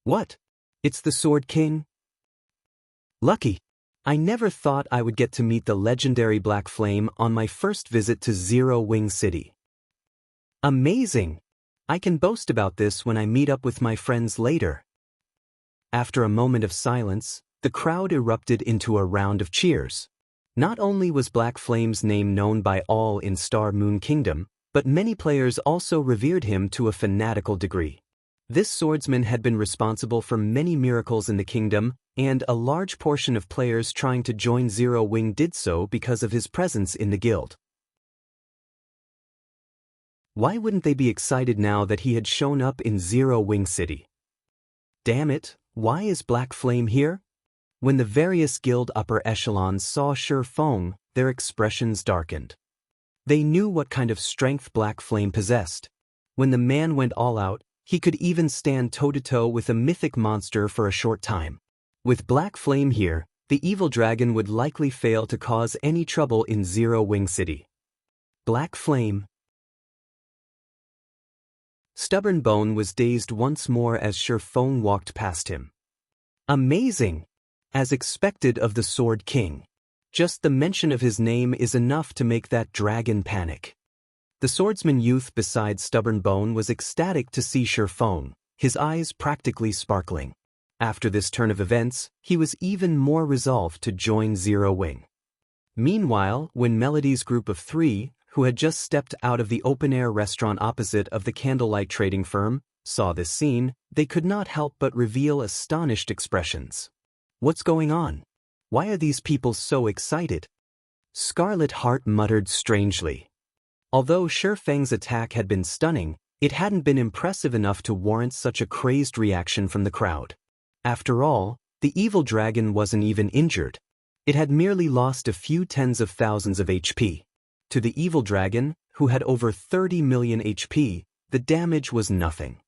What? It's the Sword King? Lucky. I never thought I would get to meet the legendary Black Flame on my first visit to Zero Wing City. Amazing! I can boast about this when I meet up with my friends later. After a moment of silence, the crowd erupted into a round of cheers. Not only was Black Flame's name known by all in Star Moon Kingdom, but many players also revered him to a fanatical degree. This swordsman had been responsible for many miracles in the kingdom, and a large portion of players trying to join Zero Wing did so because of his presence in the guild. Why wouldn't they be excited now that he had shown up in Zero Wing City? Damn it, why is Black Flame here? When the various guild upper echelons saw Shifeng, their expressions darkened. They knew what kind of strength Black Flame possessed. When the man went all out, he could even stand toe-to-toe with a mythic monster for a short time. With Black Flame here, the evil dragon would likely fail to cause any trouble in Zero Wing City. Black Flame. Stubborn Bone was dazed once more as Shifeng walked past him. Amazing! As expected of the Sword King. Just the mention of his name is enough to make that dragon panic. The swordsman youth beside Stubborn Bone was ecstatic to see Shifeng, his eyes practically sparkling. After this turn of events, he was even more resolved to join Zero Wing. Meanwhile, when Melody's group of three, who had just stepped out of the open-air restaurant opposite of the candlelight trading firm, saw this scene, they could not help but reveal astonished expressions. What's going on? Why are these people so excited? Scarlet Heart muttered strangely. Although Shifeng's attack had been stunning, it hadn't been impressive enough to warrant such a crazed reaction from the crowd. After all, the evil dragon wasn't even injured. It had merely lost a few tens of thousands of HP. To the evil dragon, who had over 30 million HP, the damage was nothing.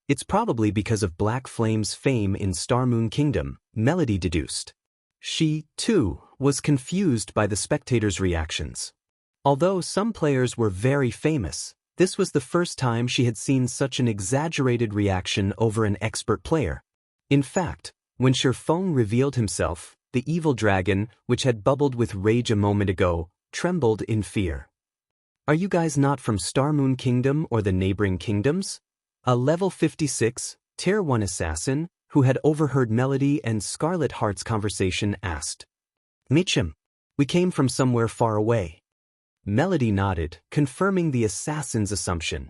It's probably because of Black Flame's fame in Star Moon Kingdom, Melody deduced. She, too, was confused by the spectators' reactions. Although some players were very famous, this was the first time she had seen such an exaggerated reaction over an expert player. In fact, when Shifeng revealed himself, the evil dragon, which had bubbled with rage a moment ago, trembled in fear. Are you guys not from Star Moon Kingdom or the neighboring kingdoms? A level 56, Tier 1 assassin, who had overheard Melody and Scarlet Heart's conversation, asked. Mitchum, we came from somewhere far away. Melody nodded, confirming the assassin's assumption.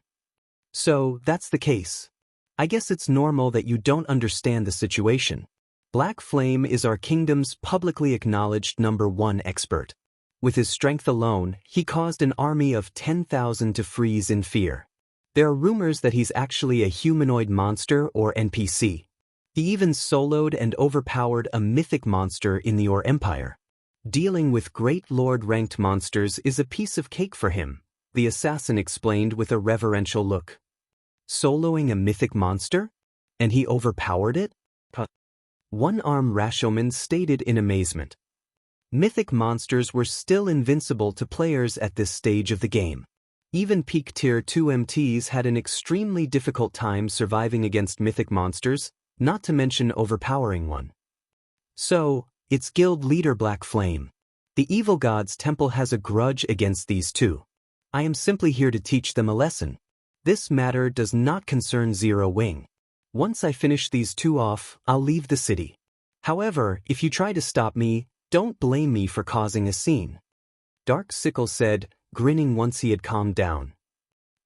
So, that's the case. I guess it's normal that you don't understand the situation. Black Flame is our kingdom's publicly acknowledged #1 expert. With his strength alone, he caused an army of 10,000 to freeze in fear. There are rumors that he's actually a humanoid monster or NPC. He even soloed and overpowered a mythic monster in the Or Empire. Dealing with Great Lord-ranked monsters is a piece of cake for him, the assassin explained with a reverential look. Soloing a mythic monster? And he overpowered it? One-arm Rashomon stated in amazement. Mythic monsters were still invincible to players at this stage of the game. Even peak Tier 2 MTs had an extremely difficult time surviving against mythic monsters, not to mention overpowering one. So, it's guild leader Black Flame. The evil god's temple has a grudge against these two. I am simply here to teach them a lesson. This matter does not concern Zero Wing. Once I finish these two off, I'll leave the city. However, if you try to stop me, don't blame me for causing a scene. Dark Sickle said, grinning once he had calmed down.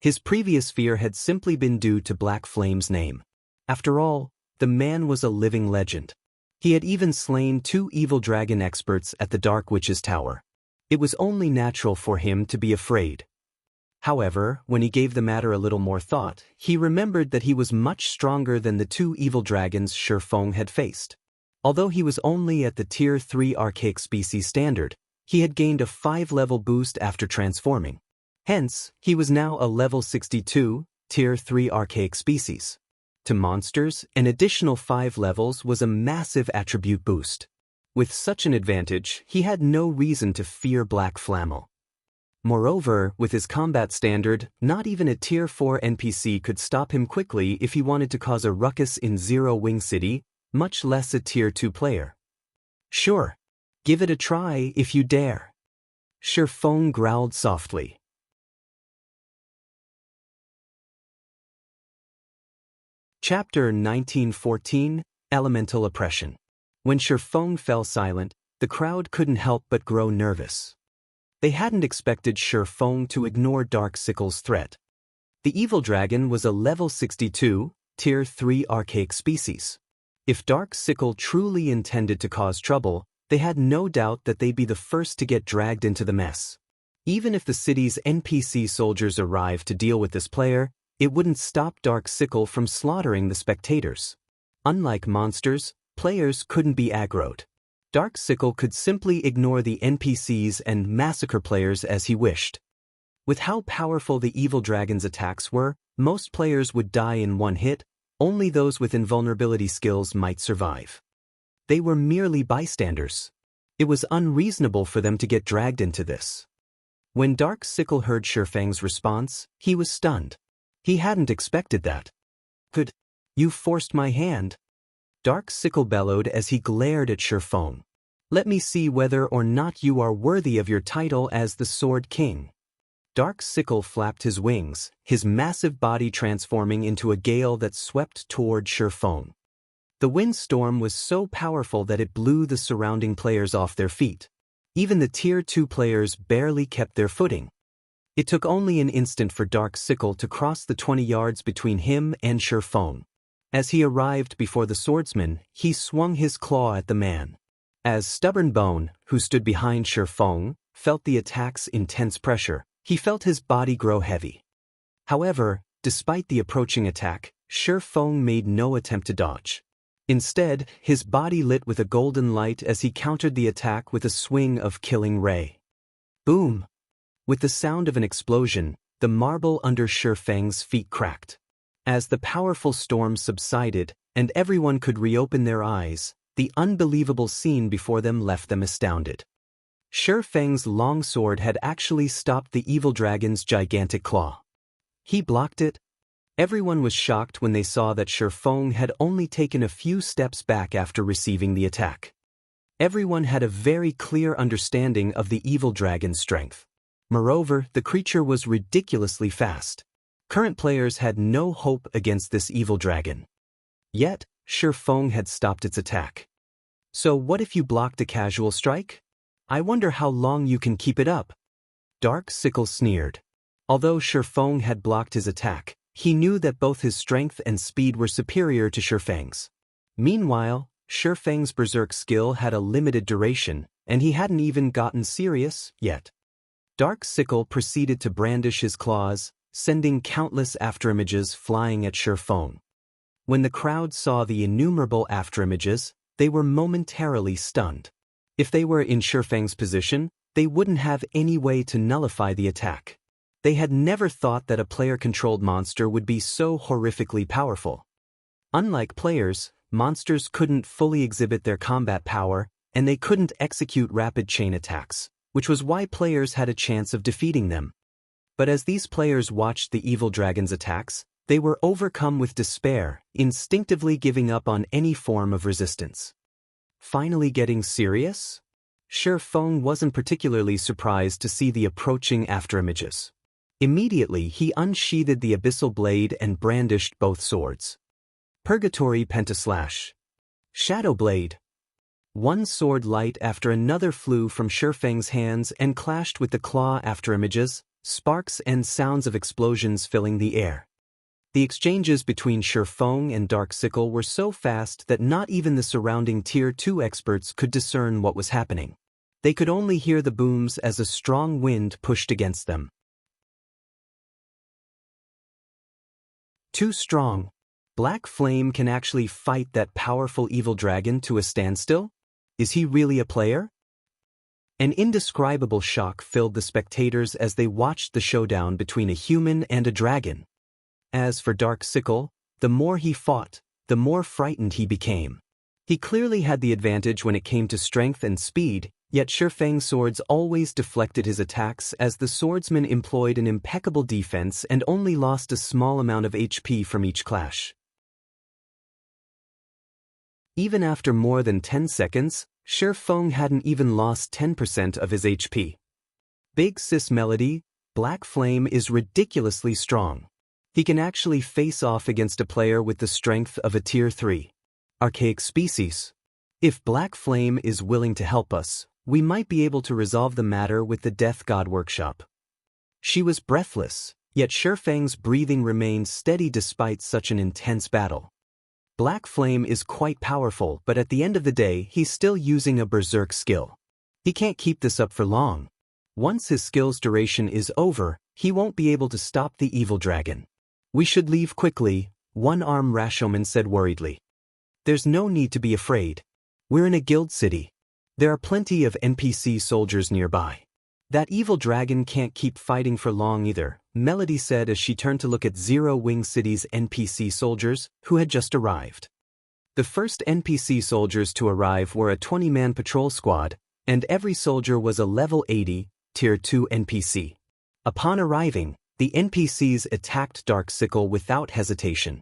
His previous fear had simply been due to Black Flame's name. After all, the man was a living legend. He had even slain 2 evil dragon experts at the Dark Witch's Tower. It was only natural for him to be afraid. However, when he gave the matter a little more thought, he remembered that he was much stronger than the 2 evil dragons Shifeng had faced. Although he was only at the Tier 3 archaic species standard, he had gained a 5-level boost after transforming. Hence, he was now a level 62, Tier 3 archaic species. To monsters, an additional 5 levels was a massive attribute boost. With such an advantage, he had no reason to fear Black Flammel. Moreover, with his combat standard, not even a Tier 4 NPC could stop him quickly if he wanted to cause a ruckus in Zero Wing City, much less a Tier 2 player. Sure. Give it a try if you dare. Shifeng growled softly. Chapter 1914, Elemental Oppression. When Shifeng fell silent, the crowd couldn't help but grow nervous. They hadn't expected Shifeng to ignore Dark Sickle's threat. The evil dragon was a level 62, Tier 3 archaic species. If Dark Sickle truly intended to cause trouble, they had no doubt that they'd be the first to get dragged into the mess. Even if the city's NPC soldiers arrived to deal with this player, it wouldn't stop Dark Sickle from slaughtering the spectators. Unlike monsters, players couldn't be aggroed. Dark Sickle could simply ignore the NPCs and massacre players as he wished. With how powerful the evil dragon's attacks were, most players would die in one hit. Only those with invulnerability skills might survive. They were merely bystanders. It was unreasonable for them to get dragged into this. When Dark Sickle heard Shifeng's response, he was stunned. He hadn't expected that. You forced my hand? Dark Sickle bellowed as he glared at Shifeng. Let me see whether or not you are worthy of your title as the Sword King. Dark Sickle flapped his wings, his massive body transforming into a gale that swept toward Shifeng. The windstorm was so powerful that it blew the surrounding players off their feet. Even the Tier 2 players barely kept their footing. It took only an instant for Dark Sickle to cross the 20 yards between him and Shifeng. As he arrived before the swordsman, he swung his claw at the man. As Stubborn Bone, who stood behind Shifeng, felt the attack's intense pressure, he felt his body grow heavy. However, despite the approaching attack, Shifeng made no attempt to dodge. Instead, his body lit with a golden light as he countered the attack with a swing of Killing Ray. Boom! With the sound of an explosion, the marble under Shifeng's feet cracked. As the powerful storm subsided, and everyone could reopen their eyes, the unbelievable scene before them left them astounded. Shifeng's long sword had actually stopped the evil dragon's gigantic claw. He blocked it. Everyone was shocked when they saw that Shifeng had only taken a few steps back after receiving the attack. Everyone had a very clear understanding of the evil dragon's strength. Moreover, the creature was ridiculously fast. Current players had no hope against this evil dragon. Yet, Shifeng had stopped its attack. So what if you blocked a casual strike? I wonder how long you can keep it up. Dark Sickle sneered. Although Shifeng had blocked his attack, he knew that both his strength and speed were superior to Shifeng's. Meanwhile, Shifeng's berserk skill had a limited duration, and he hadn't even gotten serious yet. Dark Sickle proceeded to brandish his claws, sending countless afterimages flying at Shifeng. When the crowd saw the innumerable afterimages, they were momentarily stunned. If they were in Shifeng's position, they wouldn't have any way to nullify the attack. They had never thought that a player-controlled monster would be so horrifically powerful. Unlike players, monsters couldn't fully exhibit their combat power, and they couldn't execute rapid chain attacks, which was why players had a chance of defeating them. But as these players watched the evil dragon's attacks, they were overcome with despair, instinctively giving up on any form of resistance. Finally getting serious? Shifeng wasn't particularly surprised to see the approaching afterimages. Immediately he unsheathed the abyssal blade and brandished both swords. Purgatory Pentaslash. Shadow Blade. One sword light after another flew from Shifeng's hands and clashed with the claw afterimages, sparks and sounds of explosions filling the air. The exchanges between Shifeng and Dark Sickle were so fast that not even the surrounding Tier 2 experts could discern what was happening. They could only hear the booms as a strong wind pushed against them. Too strong. Black Flame can actually fight that powerful evil dragon to a standstill? Is he really a player? An indescribable shock filled the spectators as they watched the showdown between a human and a dragon. As for Dark Sickle, the more he fought, the more frightened he became. He clearly had the advantage when it came to strength and speed, yet Shifeng's swords always deflected his attacks as the swordsman employed an impeccable defense and only lost a small amount of HP from each clash. Even after more than 10 seconds, Shifeng hadn't even lost 10% of his HP. Big Sis Melody, Black Flame is ridiculously strong. He can actually face off against a player with the strength of a Tier 3 archaic species. If Black Flame is willing to help us, we might be able to resolve the matter with the Death God Workshop. She was breathless, yet Shifeng's breathing remained steady despite such an intense battle. Black Flame is quite powerful, but at the end of the day he's still using a berserk skill. He can't keep this up for long. Once his skill's duration is over, he won't be able to stop the evil dragon. We should leave quickly, One-Arm Rashomon said worriedly. There's no need to be afraid. We're in a guild city. There are plenty of NPC soldiers nearby. That evil dragon can't keep fighting for long either, Melody said as she turned to look at Zero Wing City's NPC soldiers, who had just arrived. The first NPC soldiers to arrive were a 20-man patrol squad, and every soldier was a level 80, Tier 2 NPC. Upon arriving, the NPCs attacked Dark Sickle without hesitation.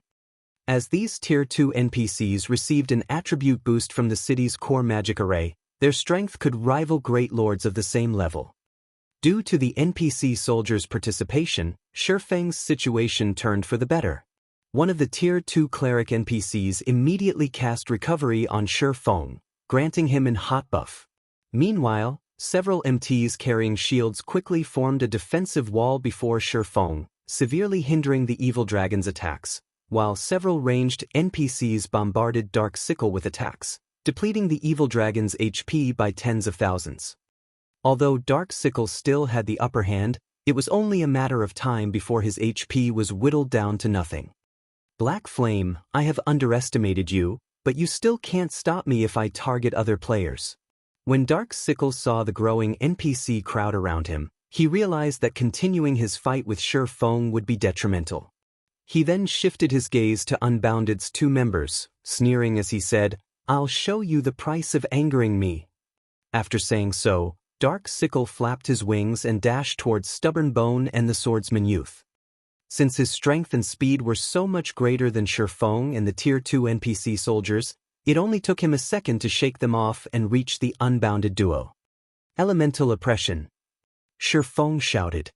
As these Tier 2 NPCs received an attribute boost from the city's core magic array, their strength could rival great lords of the same level. Due to the NPC soldiers' participation, Shifeng's situation turned for the better. One of the Tier 2 cleric NPCs immediately cast Recovery on Shifeng, granting him an hot buff. Meanwhile, several MTs carrying shields quickly formed a defensive wall before Shifeng, severely hindering the evil dragon's attacks, while several ranged NPCs bombarded Dark Sickle with attacks, depleting the evil dragon's HP by tens of thousands. Although Dark Sickle still had the upper hand, it was only a matter of time before his HP was whittled down to nothing. Black Flame, I have underestimated you, but you still can't stop me if I target other players. When Dark Sickle saw the growing NPC crowd around him, he realized that continuing his fight with Shifeng would be detrimental. He then shifted his gaze to Unbounded's two members, sneering as he said, "I'll show you the price of angering me." After saying so, Dark Sickle flapped his wings and dashed towards Stubborn Bone and the swordsman youth. Since his strength and speed were so much greater than Shifeng and the Tier 2 NPC soldiers, it only took him a second to shake them off and reach the Unbounded duo. Elemental Oppression. Shifeng shouted.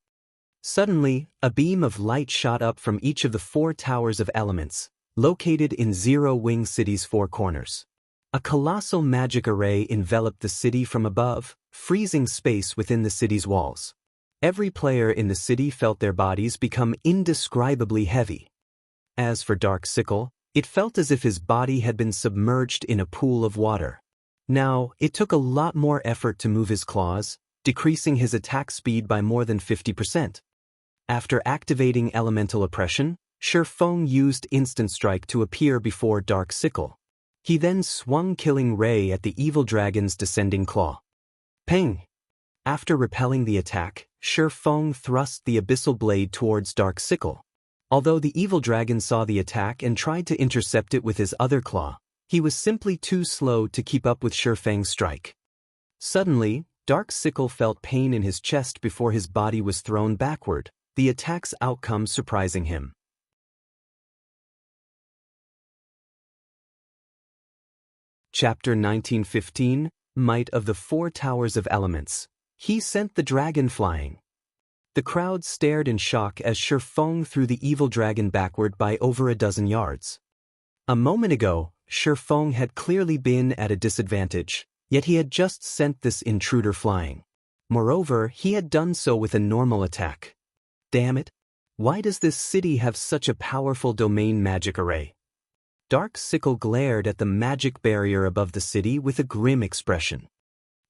Suddenly, a beam of light shot up from each of the 4 towers of elements, located in Zero Wing City's 4 corners. A colossal magic array enveloped the city from above, freezing space within the city's walls. Every player in the city felt their bodies become indescribably heavy. As for Dark Sickle, It felt as if his body had been submerged in a pool of water. Now, it took a lot more effort to move his claws, decreasing his attack speed by more than 50%. After activating elemental oppression, Shifeng used Instant Strike to appear before Dark Sickle. He then swung Killing Ray at the evil dragon's descending claw. Ping! After repelling the attack, Shifeng thrust the abyssal blade towards Dark Sickle. Although the evil dragon saw the attack and tried to intercept it with his other claw, he was simply too slow to keep up with Shifeng's strike. Suddenly, Dark Sickle felt pain in his chest before his body was thrown backward, the attack's outcome surprising him. Chapter 1915, Might of the Four Towers of Elements. He sent the dragon flying. The crowd stared in shock as Shifeng threw the evil dragon backward by over a dozen yards. A moment ago, Shifeng had clearly been at a disadvantage, yet he had just sent this intruder flying. Moreover, he had done so with a normal attack. Damn it! Why does this city have such a powerful domain magic array? Dark Sickle glared at the magic barrier above the city with a grim expression.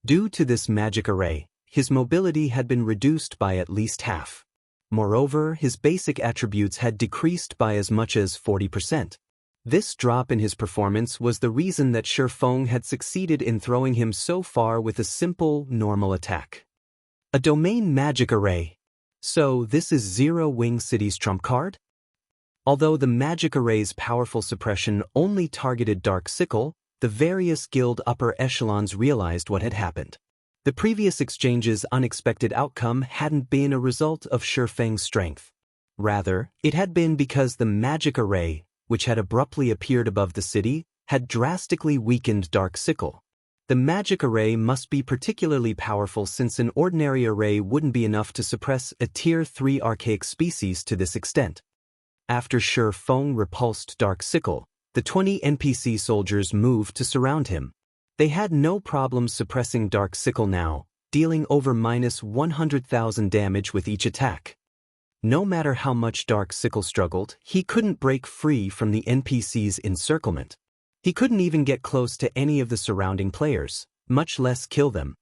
Due to this magic array, his mobility had been reduced by at least half. Moreover, his basic attributes had decreased by as much as 40%. This drop in his performance was the reason that Shifeng had succeeded in throwing him so far with a simple, normal attack. A domain magic array. So this is Zero Wing City's trump card? Although the magic array's powerful suppression only targeted Dark Sickle, the various guild upper echelons realized what had happened. The previous exchange's unexpected outcome hadn't been a result of Shifeng's strength. Rather, it had been because the magic array, which had abruptly appeared above the city, had drastically weakened Dark Sickle. The magic array must be particularly powerful since an ordinary array wouldn't be enough to suppress a Tier 3 archaic species to this extent. After Shifeng repulsed Dark Sickle, the 20 NPC soldiers moved to surround him. They had no problem suppressing Dark Sickle now, dealing over -100,000 damage with each attack. No matter how much Dark Sickle struggled, he couldn't break free from the NPC's encirclement. He couldn't even get close to any of the surrounding players, much less kill them.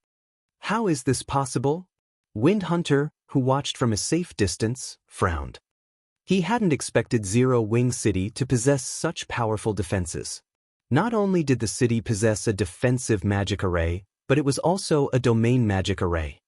How is this possible? Wind Hunter, who watched from a safe distance, frowned. He hadn't expected Zero Wing City to possess such powerful defenses. Not only did the city possess a defensive magic array, but it was also a domain magic array.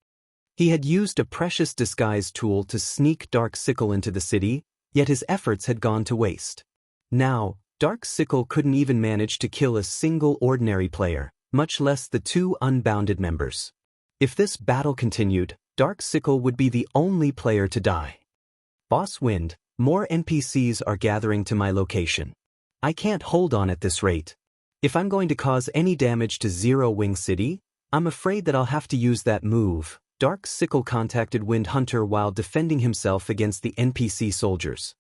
He had used a precious disguise tool to sneak Dark Sickle into the city, yet his efforts had gone to waste. Now, Dark Sickle couldn't even manage to kill a single ordinary player, much less the two unbounded members. If this battle continued, Dark Sickle would be the only player to die. Boss Wind, more NPCs are gathering to my location. I can't hold on at this rate. If I'm going to cause any damage to Zero Wing City, I'm afraid that I'll have to use that move. Dark Sickle contacted Wind Hunter while defending himself against the NPC soldiers.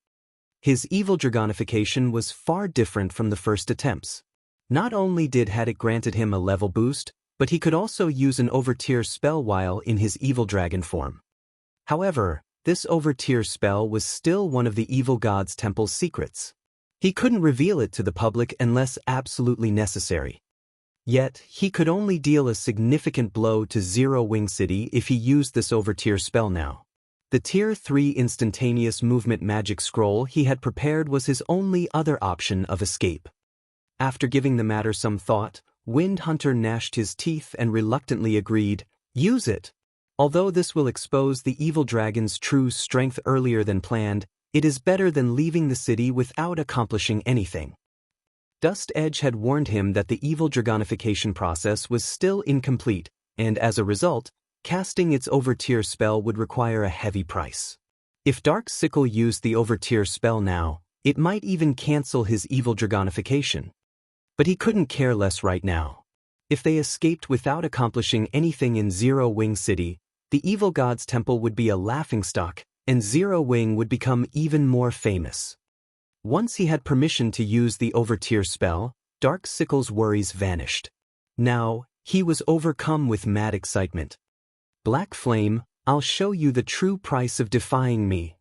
His evil dragonification was far different from the first attempts. Not only had it granted him a level boost, but he could also use an overtier spell while in his evil dragon form. However, this overtier spell was still one of the evil god's temple's secrets. He couldn't reveal it to the public unless absolutely necessary. Yet, he could only deal a significant blow to Zero Wing City if he used this overtier spell now. The Tier 3 instantaneous movement magic scroll he had prepared was his only other option of escape. After giving the matter some thought, Wind Hunter gnashed his teeth and reluctantly agreed, "Use it. Although this will expose the evil dragon's true strength earlier than planned, it is better than leaving the city without accomplishing anything." Dust Edge had warned him that the evil dragonification process was still incomplete, and as a result, casting its overtier spell would require a heavy price. If Dark Sickle used the overtier spell now, it might even cancel his evil dragonification. But he couldn't care less right now. If they escaped without accomplishing anything in Zero Wing City, the evil god's temple would be a laughingstock, and Zero Wing would become even more famous. Once he had permission to use the overtier spell, Dark Sickle's worries vanished. Now, he was overcome with mad excitement. "Black Flame, I'll show you the true price of defying me."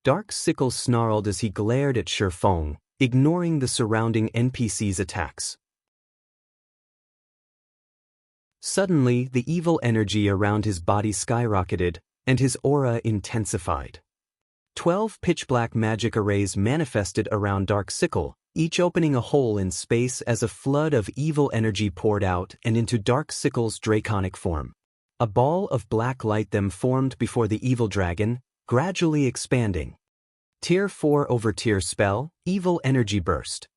Dark Sickle snarled as he glared at Shifeng, ignoring the surrounding NPCs' attacks. Suddenly, the evil energy around his body skyrocketed, and his aura intensified. 12 pitch-black magic arrays manifested around Dark Sickle, each opening a hole in space as a flood of evil energy poured out and into Dark Sickle's draconic form. A ball of black light then formed before the evil dragon, gradually expanding. Tier 4 over tier spell, Evil Energy Burst.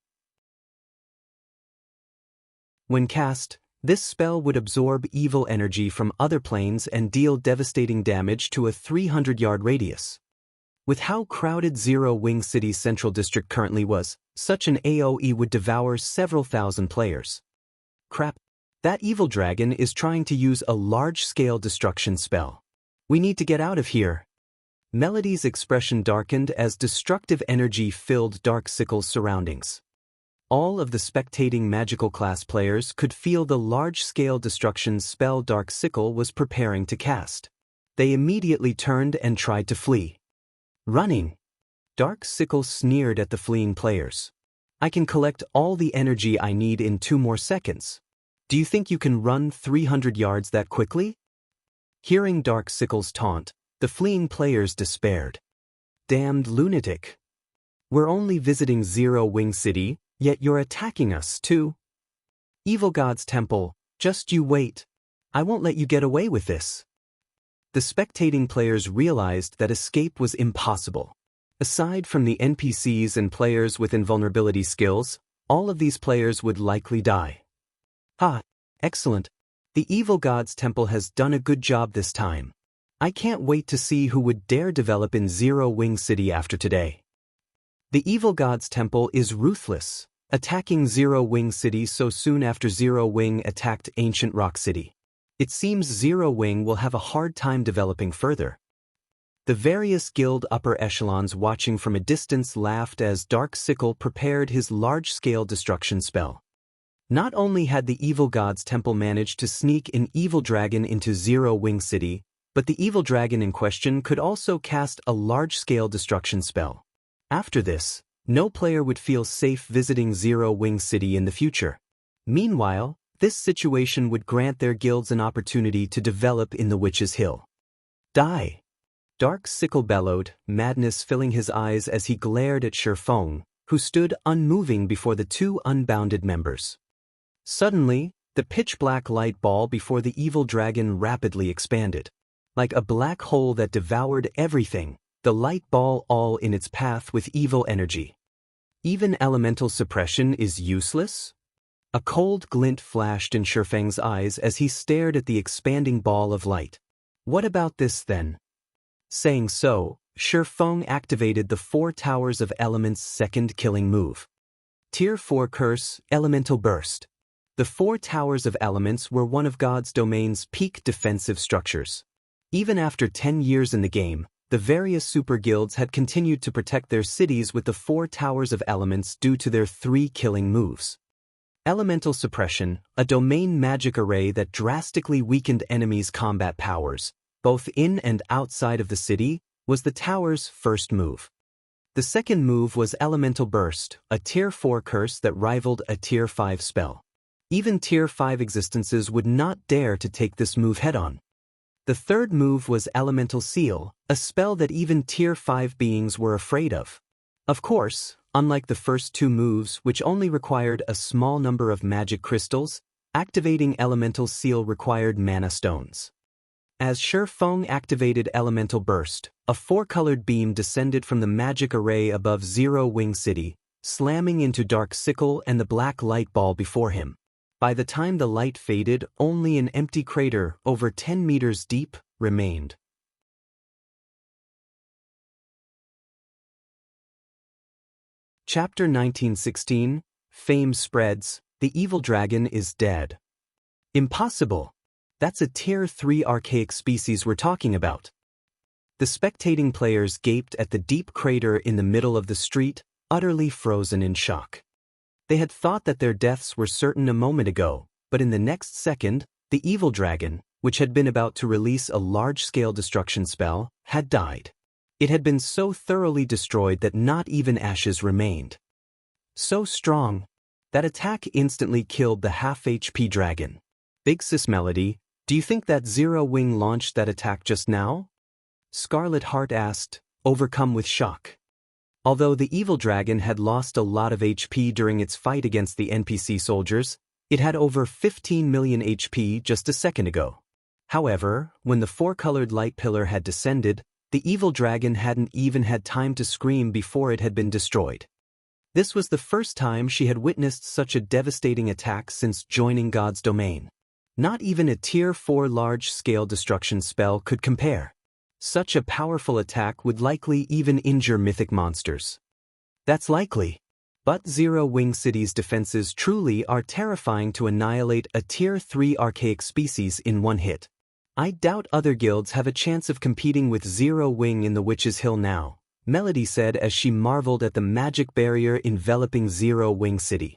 When cast, this spell would absorb evil energy from other planes and deal devastating damage to a 300-yard radius. With how crowded Zero Wing City's central district currently was, such an AoE would devour several thousand players. Crap. That evil dragon is trying to use a large-scale destruction spell. We need to get out of here. Melody's expression darkened as destructive energy filled Dark Sickle's surroundings. All of the spectating magical class players could feel the large-scale destruction spell Dark Sickle was preparing to cast. They immediately turned and tried to flee. Running. Dark Sickle sneered at the fleeing players. I can collect all the energy I need in 2 more seconds. Do you think you can run 300 yards that quickly? Hearing Dark Sickle's taunt, the fleeing players despaired. Damned lunatic. We're only visiting Zero Wing City, yet you're attacking us too. Evil God's Temple, just you wait. I won't let you get away with this. The spectating players realized that escape was impossible. Aside from the NPCs and players with invulnerability skills, all of these players would likely die. Ha! Excellent. The Evil God's Temple has done a good job this time. I can't wait to see who would dare develop in Zero Wing City after today. The Evil God's Temple is ruthless, attacking Zero Wing City so soon after Zero Wing attacked Ancient Rock City. It seems Zero Wing will have a hard time developing further. The various guild upper echelons watching from a distance laughed as Dark Sickle prepared his large-scale destruction spell. Not only had the Evil God's Temple managed to sneak an evil dragon into Zero Wing City, but the evil dragon in question could also cast a large-scale destruction spell. After this, no player would feel safe visiting Zero Wing City in the future. Meanwhile, this situation would grant their guilds an opportunity to develop in the Witch's Hill. Die! Dark Sickle bellowed, madness filling his eyes as he glared at Shifeng, who stood unmoving before the 2 unbounded members. Suddenly, the pitch-black light ball before the evil dragon rapidly expanded. Like a black hole that devoured everything, the light ball all in its path with evil energy. Even elemental suppression is useless? A cold glint flashed in Shifeng's eyes as he stared at the expanding ball of light. What about this then? Saying so, Shifeng activated the 4 Towers of Elements' second killing move. Tier 4 Curse, Elemental Burst. The 4 Towers of Elements were one of God's domain's peak defensive structures. Even after 10 years in the game, the various super guilds had continued to protect their cities with the 4 Towers of Elements due to their 3 killing moves. Elemental Suppression, a domain magic array that drastically weakened enemies' combat powers, both in and outside of the city, was the tower's first move. The second move was Elemental Burst, a Tier 4 curse that rivaled a Tier 5 spell. Even Tier 5 existences would not dare to take this move head-on. The third move was Elemental Seal, a spell that even Tier 5 beings were afraid of. Of course, unlike the first 2 moves which only required a small number of magic crystals, activating Elemental Seal required mana stones. As Shifeng activated Elemental Burst, a 4-colored beam descended from the magic array above Zero Wing City, slamming into Dark Sickle and the black light ball before him. By the time the light faded, only an empty crater, over 10 meters deep, remained. Chapter 1916, Fame Spreads, the Evil Dragon is Dead. Impossible! That's a Tier 3 archaic species we're talking about. The spectating players gaped at the deep crater in the middle of the street, utterly frozen in shock. They had thought that their deaths were certain a moment ago, but in the next second, the evil dragon, which had been about to release a large-scale destruction spell, had died. It had been so thoroughly destroyed that not even ashes remained. So strong. That attack instantly killed the half HP dragon. Big Sis Melody, do you think that Zero Wing launched that attack just now? Scarlet Heart asked, overcome with shock. Although the evil dragon had lost a lot of HP during its fight against the NPC soldiers, it had over 15 million HP just a second ago. However, when the four-colored light pillar had descended, the evil dragon hadn't even had time to scream before it had been destroyed. This was the first time she had witnessed such a devastating attack since joining God's domain. Not even a Tier 4 large-scale destruction spell could compare. Such a powerful attack would likely even injure mythic monsters. That's likely. But Zero Wing City's defenses truly are terrifying to annihilate a Tier 3 archaic species in one hit. I doubt other guilds have a chance of competing with Zero Wing in the Witch's Hill now, Melody said as she marveled at the magic barrier enveloping Zero Wing City.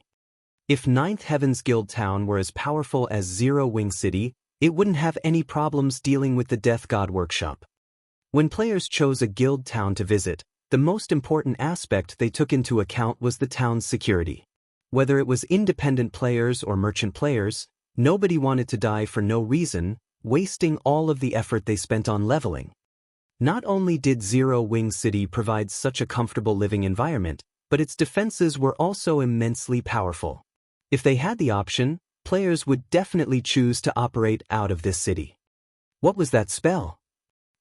If Ninth Heaven's Guild Town were as powerful as Zero Wing City, it wouldn't have any problems dealing with the Death God Workshop. When players chose a guild town to visit, the most important aspect they took into account was the town's security. Whether it was independent players or merchant players, nobody wanted to die for no reason, wasting all of the effort they spent on leveling. Not only did Zero Wing City provide such a comfortable living environment, but its defenses were also immensely powerful. If they had the option, players would definitely choose to operate out of this city. What was that spell?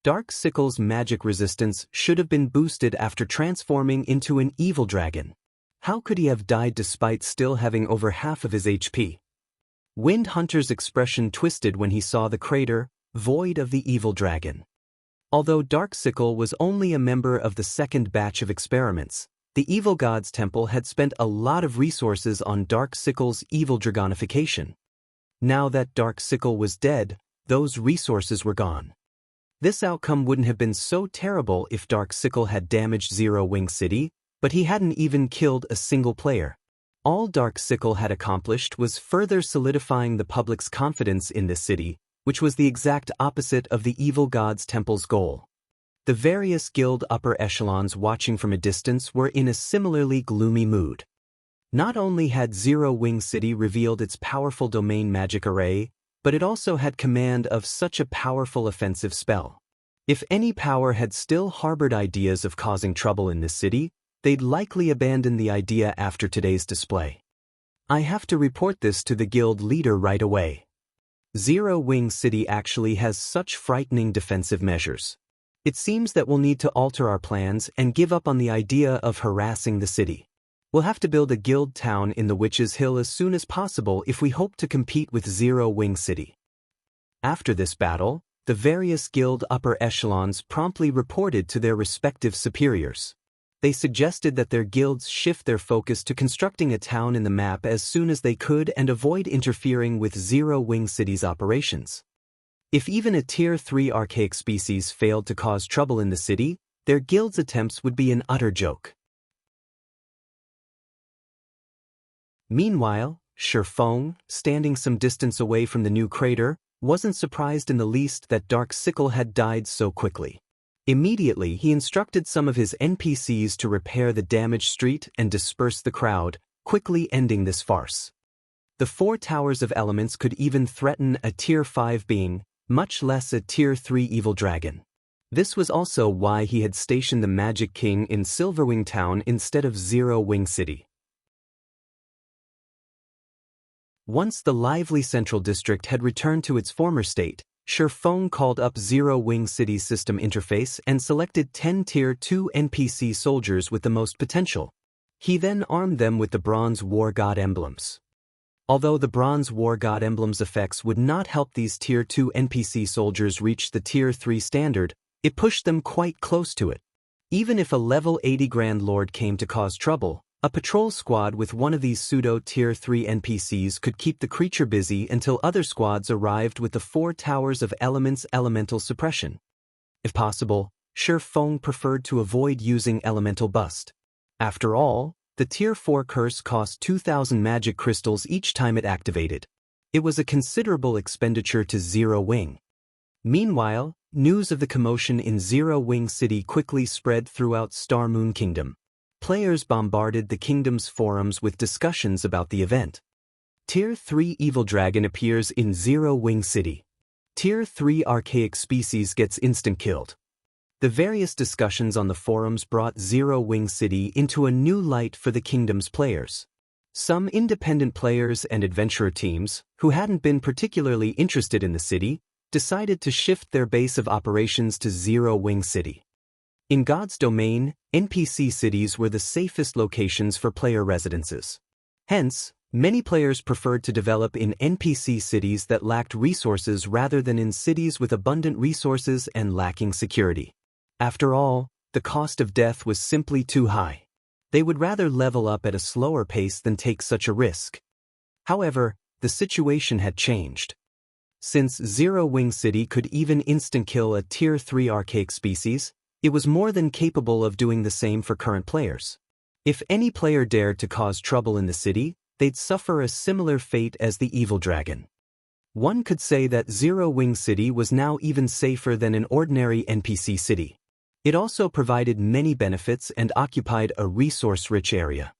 Dark Sickle's magic resistance should have been boosted after transforming into an evil dragon. How could he have died despite still having over half of his HP? Wind Hunter's expression twisted when he saw the crater, void of the evil dragon. Although Dark Sickle was only a member of the second batch of experiments, the Evil God's Temple had spent a lot of resources on Dark Sickle's evil dragonification. Now that Dark Sickle was dead, those resources were gone. This outcome wouldn't have been so terrible if Dark Sickle had damaged Zero Wing City, but he hadn't even killed a single player. All Dark Sickle had accomplished was further solidifying the public's confidence in this city, which was the exact opposite of the Evil God's Temple's goal. The various guild upper echelons watching from a distance were in a similarly gloomy mood. Not only had Zero Wing City revealed its powerful domain magic array, but it also had command of such a powerful offensive spell. If any power had still harbored ideas of causing trouble in this city, they'd likely abandon the idea after today's display. I have to report this to the guild leader right away. Zero Wing City actually has such frightening defensive measures. It seems that we'll need to alter our plans and give up on the idea of harassing the city. We'll have to build a guild town in the Witch's Hill as soon as possible if we hope to compete with Zero Wing City. After this battle, the various guild upper echelons promptly reported to their respective superiors. They suggested that their guilds shift their focus to constructing a town in the map as soon as they could and avoid interfering with Zero Wing City's operations. If even a Tier 3 archaic species failed to cause trouble in the city, their guild's attempts would be an utter joke. Meanwhile, Shifeng, standing some distance away from the new crater, wasn't surprised in the least that Dark Sickle had died so quickly. Immediately, he instructed some of his NPCs to repair the damaged street and disperse the crowd, quickly ending this farce. The four towers of elements could even threaten a Tier 5 being, much less a Tier 3 evil dragon. This was also why he had stationed the Magic King in Silverwing Town instead of Zero Wing City. Once the lively Central District had returned to its former state, Shifeng called up Zero Wing City's system interface and selected 10 Tier 2 NPC soldiers with the most potential. He then armed them with the Bronze Wargod emblems. Although the Bronze Wargod emblems effects would not help these Tier 2 NPC soldiers reach the Tier 3 standard, it pushed them quite close to it. Even if a level 80 Grand Lord came to cause trouble, a patrol squad with one of these pseudo-Tier 3 NPCs could keep the creature busy until other squads arrived with the 4 Towers of Elements elemental suppression. If possible, Shifeng preferred to avoid using elemental bust. After all, the Tier 4 curse cost 2,000 magic crystals each time it activated. It was a considerable expenditure to Zero Wing. Meanwhile, news of the commotion in Zero Wing City quickly spread throughout Star Moon Kingdom. Players bombarded the kingdom's forums with discussions about the event. Tier 3 Evil Dragon appears in Zero Wing City. Tier 3 Archaic Species gets instant killed. The various discussions on the forums brought Zero Wing City into a new light for the kingdom's players. Some independent players and adventurer teams, who hadn't been particularly interested in the city, decided to shift their base of operations to Zero Wing City. In God's domain, NPC cities were the safest locations for player residences. Hence, many players preferred to develop in NPC cities that lacked resources rather than in cities with abundant resources and lacking security. After all, the cost of death was simply too high. They would rather level up at a slower pace than take such a risk. However, the situation had changed. Since Zero Wing City could even instant-kill a Tier 3 archaic species, it was more than capable of doing the same for current players. If any player dared to cause trouble in the city, they'd suffer a similar fate as the Evil Dragon. One could say that Zero Wing City was now even safer than an ordinary NPC city. It also provided many benefits and occupied a resource-rich area.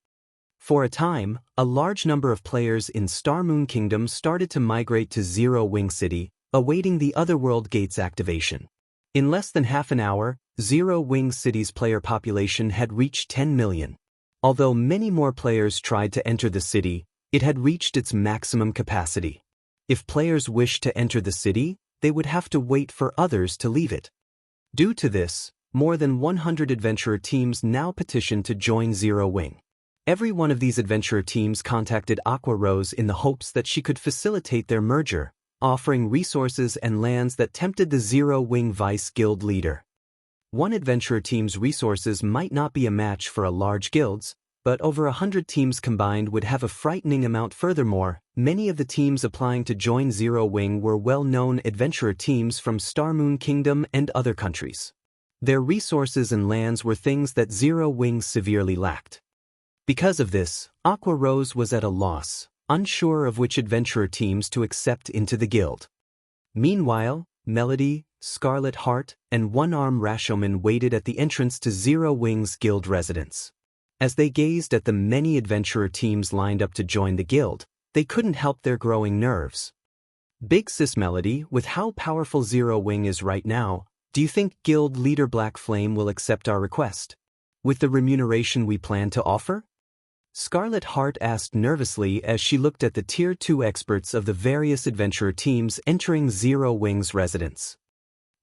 For a time, a large number of players in Star Moon Kingdom started to migrate to Zero Wing City, awaiting the Otherworld Gate's activation. In less than half an hour, Zero Wing City's player population had reached 10 million. Although many more players tried to enter the city, it had reached its maximum capacity. If players wished to enter the city, they would have to wait for others to leave it. Due to this, more than 100 adventurer teams now petitioned to join Zero Wing. Every one of these adventurer teams contacted Aqua Rose in the hopes that she could facilitate their merger, offering resources and lands that tempted the Zero Wing Vice Guild leader. One adventurer team's resources might not be a match for a large guild's, but over 100 teams combined would have a frightening amount. Furthermore, many of the teams applying to join Zero Wing were well-known adventurer teams from Star Moon Kingdom and other countries. Their resources and lands were things that Zero Wing severely lacked. Because of this, Aqua Rose was at a loss, unsure of which adventurer teams to accept into the guild. Meanwhile, Melody, Scarlet Heart, and One-Arm Rashomon waited at the entrance to Zero Wing's guild residence. As they gazed at the many adventurer teams lined up to join the guild, they couldn't help their growing nerves. Big Sis Melody, with how powerful Zero Wing is right now, do you think guild leader Black Flame will accept our request? With the remuneration we plan to offer? Scarlet Heart asked nervously as she looked at the Tier 2 experts of the various adventurer teams entering Zero Wing's residence.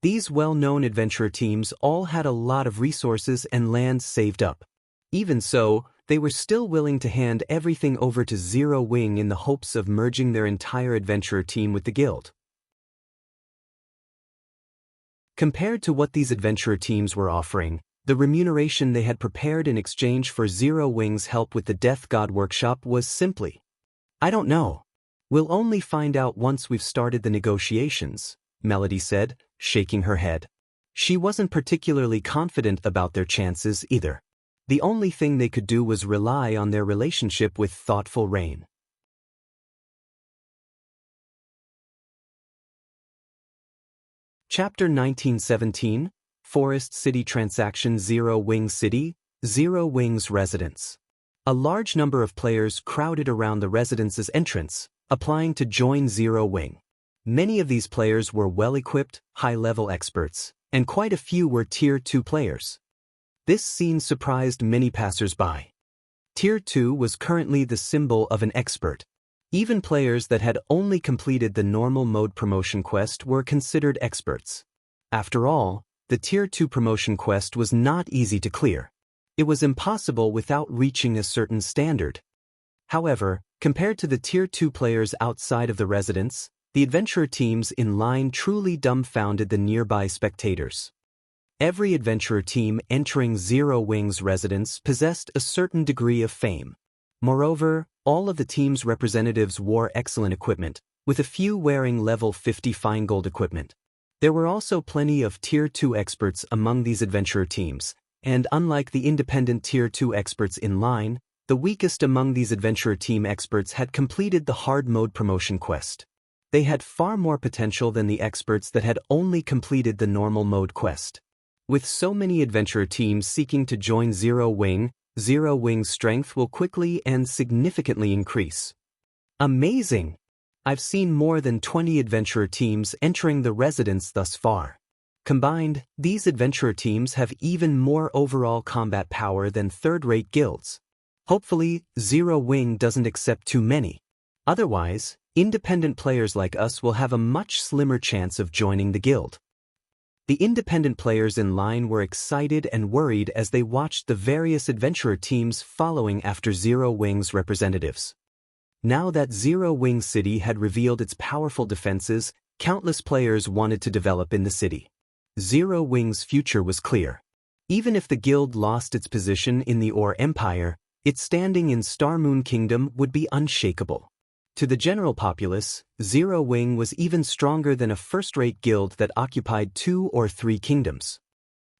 These well-known adventurer teams all had a lot of resources and lands saved up. Even so, they were still willing to hand everything over to Zero Wing in the hopes of merging their entire adventurer team with the guild. Compared to what these adventurer teams were offering, the remuneration they had prepared in exchange for Zero Wing's help with the Death God workshop was simply, "I don't know. We'll only find out once we've started the negotiations," Melody said, shaking her head. She wasn't particularly confident about their chances either. The only thing they could do was rely on their relationship with Thoughtful Rain. Chapter 1917, Forest City Transaction. Zero Wing City, Zero Wing's residence. A large number of players crowded around the residence's entrance, applying to join Zero Wing. Many of these players were well-equipped, high-level experts, and quite a few were Tier 2 players. This scene surprised many passers-by. Tier 2 was currently the symbol of an expert. Even players that had only completed the normal mode promotion quest were considered experts. After all, the Tier 2 promotion quest was not easy to clear. It was impossible without reaching a certain standard. However, compared to the Tier 2 players outside of the residence, the adventurer teams in line truly dumbfounded the nearby spectators. Every adventurer team entering Zero Wing's residence possessed a certain degree of fame. Moreover, all of the team's representatives wore excellent equipment, with a few wearing level 50 fine gold equipment. There were also plenty of Tier 2 experts among these adventurer teams, and unlike the independent Tier 2 experts in line, the weakest among these adventurer team experts had completed the hard mode promotion quest. They had far more potential than the experts that had only completed the normal mode quest. With so many adventurer teams seeking to join Zero Wing, Zero Wing's strength will quickly and significantly increase. Amazing! I've seen more than 20 adventurer teams entering the residence thus far. Combined, these adventurer teams have even more overall combat power than third-rate guilds. Hopefully, Zero Wing doesn't accept too many. Otherwise, independent players like us will have a much slimmer chance of joining the guild. The independent players in line were excited and worried as they watched the various adventurer teams following after Zero Wing's representatives. Now that Zero Wing City had revealed its powerful defenses, countless players wanted to develop in the city. Zero Wing's future was clear. Even if the guild lost its position in the Ore Empire, its standing in Star Moon Kingdom would be unshakable. To the general populace, Zero Wing was even stronger than a first-rate guild that occupied 2 or 3 kingdoms.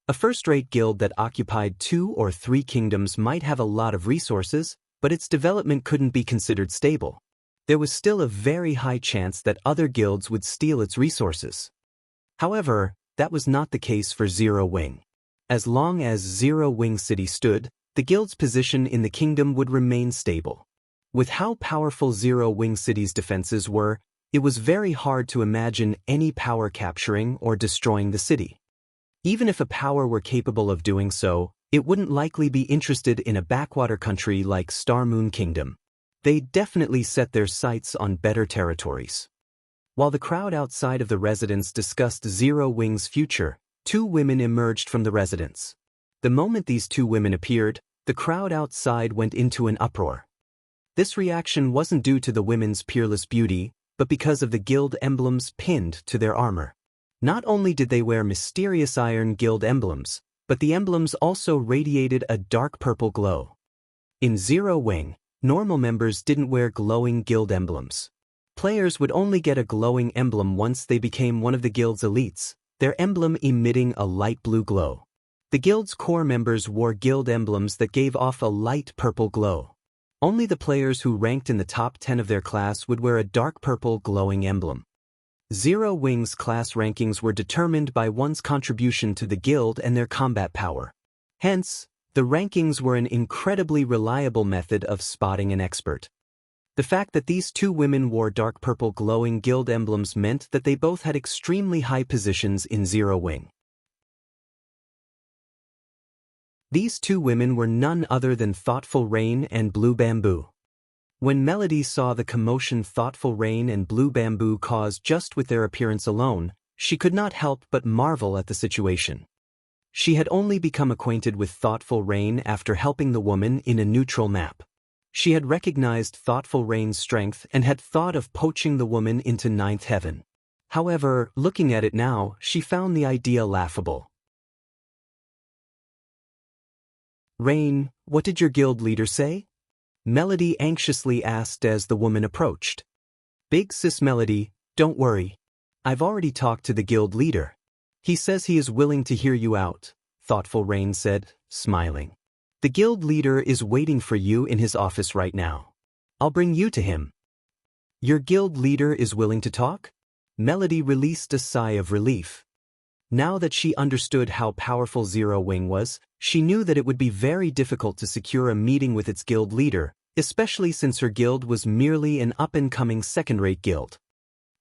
A first-rate guild that occupied 2 or 3 kingdoms might have a lot of resources, but its development couldn't be considered stable. There was still a very high chance that other guilds would steal its resources. However, that was not the case for Zero Wing. As long as Zero Wing City stood, the guild's position in the kingdom would remain stable. With how powerful Zero Wing City's defenses were, it was very hard to imagine any power capturing or destroying the city. Even if a power were capable of doing so, it wouldn't likely be interested in a backwater country like Star Moon Kingdom. They'd definitely set their sights on better territories. While the crowd outside of the residence discussed Zero Wing's future, 2 women emerged from the residence. The moment these 2 women appeared, the crowd outside went into an uproar. This reaction wasn't due to the women's peerless beauty, but because of the guild emblems pinned to their armor. Not only did they wear mysterious Iron Guild emblems, but the emblems also radiated a dark purple glow. In Zero Wing, normal members didn't wear glowing guild emblems. Players would only get a glowing emblem once they became one of the guild's elites, their emblem emitting a light blue glow. The guild's core members wore guild emblems that gave off a light purple glow. Only the players who ranked in the top 10 of their class would wear a dark purple glowing emblem. Zero Wing's class rankings were determined by one's contribution to the guild and their combat power. Hence, the rankings were an incredibly reliable method of spotting an expert. The fact that these 2 women wore dark purple glowing guild emblems meant that they both had extremely high positions in Zero Wing. These 2 women were none other than Thoughtful Rain and Blue Bamboo. When Melody saw the commotion Thoughtful Rain and Blue Bamboo caused just with their appearance alone, she could not help but marvel at the situation. She had only become acquainted with Thoughtful Rain after helping the woman in a neutral map. She had recognized Thoughtful Rain's strength and had thought of poaching the woman into 9th Heaven. However, looking at it now, she found the idea laughable. "Rain, what did your guild leader say?" Melody anxiously asked as the woman approached. "Big sis Melody, don't worry. I've already talked to the guild leader. He says he is willing to hear you out," Thoughtful Rain said, smiling. "The guild leader is waiting for you in his office right now. I'll bring you to him." "Your guild leader is willing to talk?" Melody released a sigh of relief. Now that she understood how powerful Zero Wing was, she knew that it would be very difficult to secure a meeting with its guild leader, especially since her guild was merely an up-and-coming second-rate guild.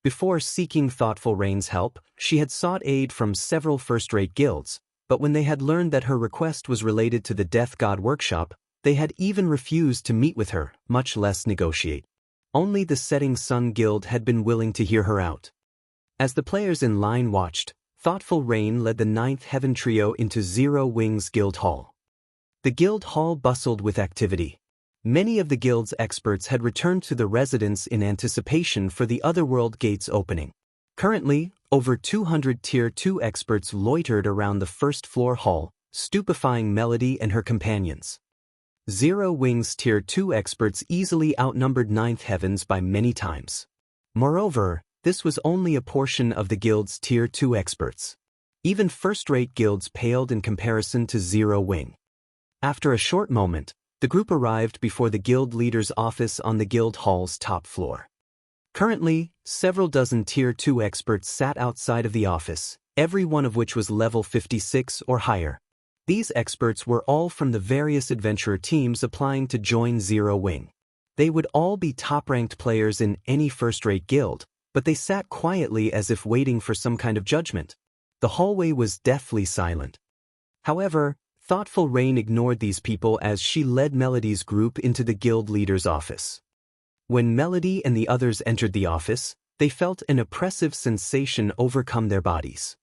Before seeking Thoughtful Rain's help, she had sought aid from several first-rate guilds, but when they had learned that her request was related to the Death God Workshop, they had even refused to meet with her, much less negotiate. Only the Setting Sun Guild had been willing to hear her out. As the players in line watched, Thoughtful Rain led the 9th Heaven trio into Zero Wing's guild hall. The guild hall bustled with activity. Many of the guild's experts had returned to the residence in anticipation for the Otherworld gates opening. Currently, over 200 Tier 2 experts loitered around the first-floor hall, stupefying Melody and her companions. Zero Wing's Tier 2 experts easily outnumbered 9th Heavens by many times. Moreover, this was only a portion of the guild's Tier 2 experts. Even first-rate guilds paled in comparison to Zero Wing. After a short moment, the group arrived before the guild leader's office on the guild hall's top floor. Currently, several dozen Tier 2 experts sat outside of the office, every one of which was level 56 or higher. These experts were all from the various adventurer teams applying to join Zero Wing. They would all be top-ranked players in any first-rate guild, but they sat quietly as if waiting for some kind of judgment. The hallway was deathly silent. However, thoughtful Rain ignored these people as she led Melody's group into the guild leader's office. When Melody and the others entered the office, they felt an oppressive sensation overcome their bodies.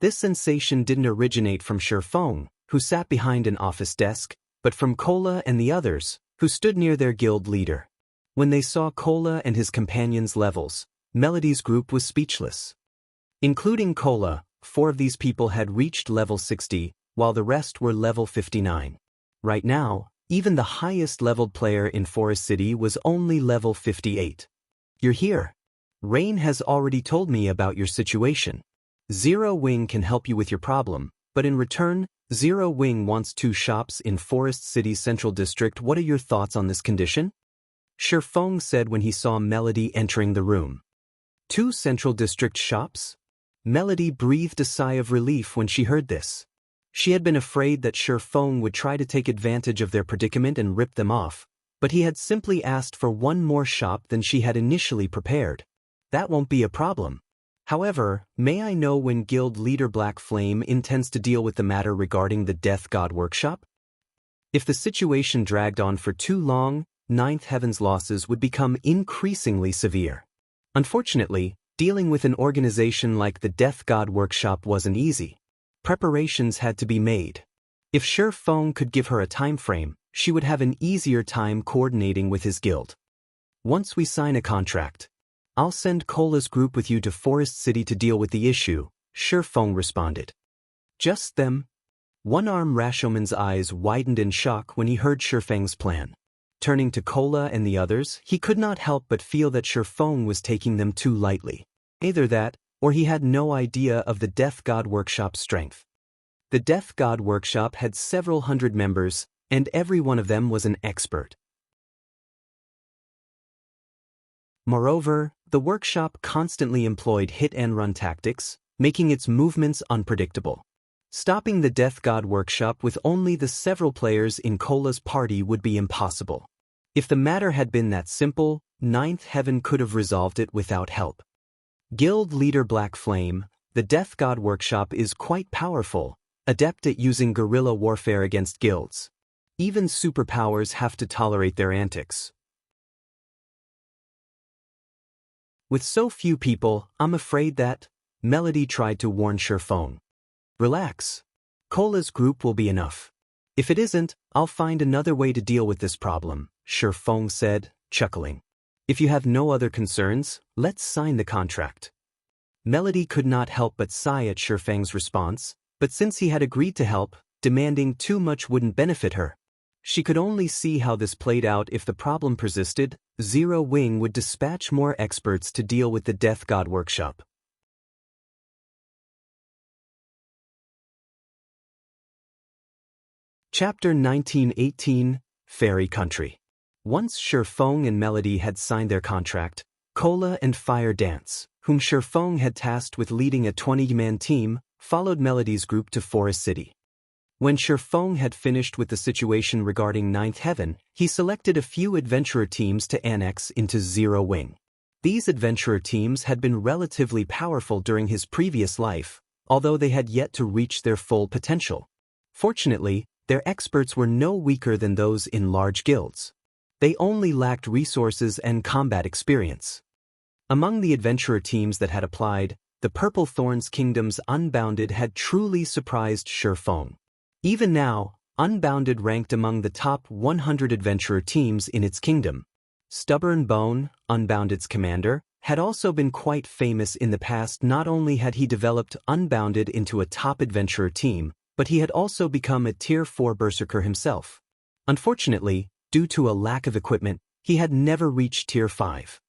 This sensation didn't originate from Shifeng, who sat behind an office desk, but from Kola and the others, who stood near their guild leader. When they saw Kola and his companions' levels, Melody's group was speechless. Including Kola, 4 of these people had reached level 60, while the rest were level 59. Right now, even the highest-leveled player in Forest City was only level 58. You're here. Rain has already told me about your situation. Zero Wing can help you with your problem, but in return, Zero Wing wants 2 shops in Forest City's Central District. What are your thoughts on this condition? Shifeng said when he saw Melody entering the room. 2 Central District shops? Melody breathed a sigh of relief when she heard this. She had been afraid that Shifeng would try to take advantage of their predicament and rip them off, but he had simply asked for 1 more shop than she had initially prepared. That won't be a problem. However, may I know when Guild Leader Black Flame intends to deal with the matter regarding the Death God Workshop? If the situation dragged on for too long, Ninth Heaven's losses would become increasingly severe. Unfortunately, dealing with an organization like the Death God Workshop wasn't easy. Preparations had to be made. If Shifeng could give her a time frame, she would have an easier time coordinating with his guild. Once we sign a contract, I'll send Kola's group with you to Forest City to deal with the issue, Shifeng responded. Just them? One-arm Rashoman's eyes widened in shock when he heard Shifeng's plan. Turning to Kola and the others, he could not help but feel that Shifeng was taking them too lightly. Either that, or he had no idea of the Death God Workshop's strength. The Death God Workshop had several hundred members, and every one of them was an expert. Moreover, the workshop constantly employed hit-and-run tactics, making its movements unpredictable. Stopping the Death God Workshop with only the several players in Kola's party would be impossible. If the matter had been that simple, Ninth Heaven could have resolved it without help. Guild Leader Black Flame, the Death God Workshop is quite powerful, adept at using guerrilla warfare against guilds. Even superpowers have to tolerate their antics. With so few people, I'm afraid that, Melody tried to warn Shifeng. Relax. Kola's group will be enough. If it isn't, I'll find another way to deal with this problem, Shifeng said, chuckling. If you have no other concerns, let's sign the contract. Melody could not help but sigh at Shifeng's response, but since he had agreed to help, demanding too much wouldn't benefit her. She could only see how this played out. If the problem persisted, Zero Wing would dispatch more experts to deal with the Death God Workshop. Chapter 1918, Fairy Country. Once Shifeng and Melody had signed their contract, Kola and Fire Dance, whom Shifeng had tasked with leading a 20-man team, followed Melody's group to Forest City. When Shifeng had finished with the situation regarding Ninth Heaven, he selected a few adventurer teams to annex into Zero Wing. These adventurer teams had been relatively powerful during his previous life, although they had yet to reach their full potential. Fortunately, their experts were no weaker than those in large guilds. They only lacked resources and combat experience. Among the adventurer teams that had applied, the Purple Thorns Kingdom's Unbounded had truly surprised Shifeng. Even now, Unbounded ranked among the top 100 adventurer teams in its kingdom. Stubborn Bone, Unbounded's commander, had also been quite famous in the past. Not only had he developed Unbounded into a top adventurer team, but he had also become a Tier 4 berserker himself. Unfortunately, due to a lack of equipment, he had never reached Tier 5.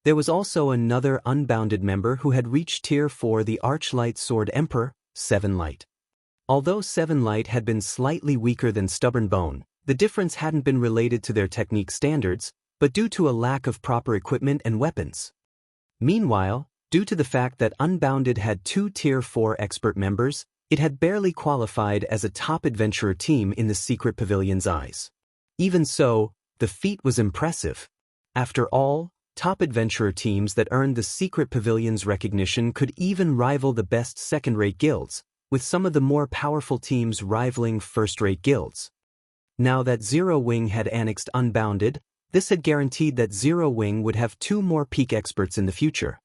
There was also another Unbounded member who had reached Tier 4, the Archlight Sword Emperor, Seven Light. Although Seven Light had been slightly weaker than Stubborn Bone, the difference hadn't been related to their technique standards, but due to a lack of proper equipment and weapons. Meanwhile, due to the fact that Unbounded had 2 Tier 4 expert members, It had barely qualified as a top adventurer team in the secret pavilion's eyes. Even so, the feat was impressive. After all, top adventurer teams that earned the secret pavilion's recognition could even rival the best second-rate guilds, with some of the more powerful teams rivaling first-rate guilds. Now that Zero Wing had annexed Unbounded, this had guaranteed that Zero Wing would have 2 more peak experts in the future.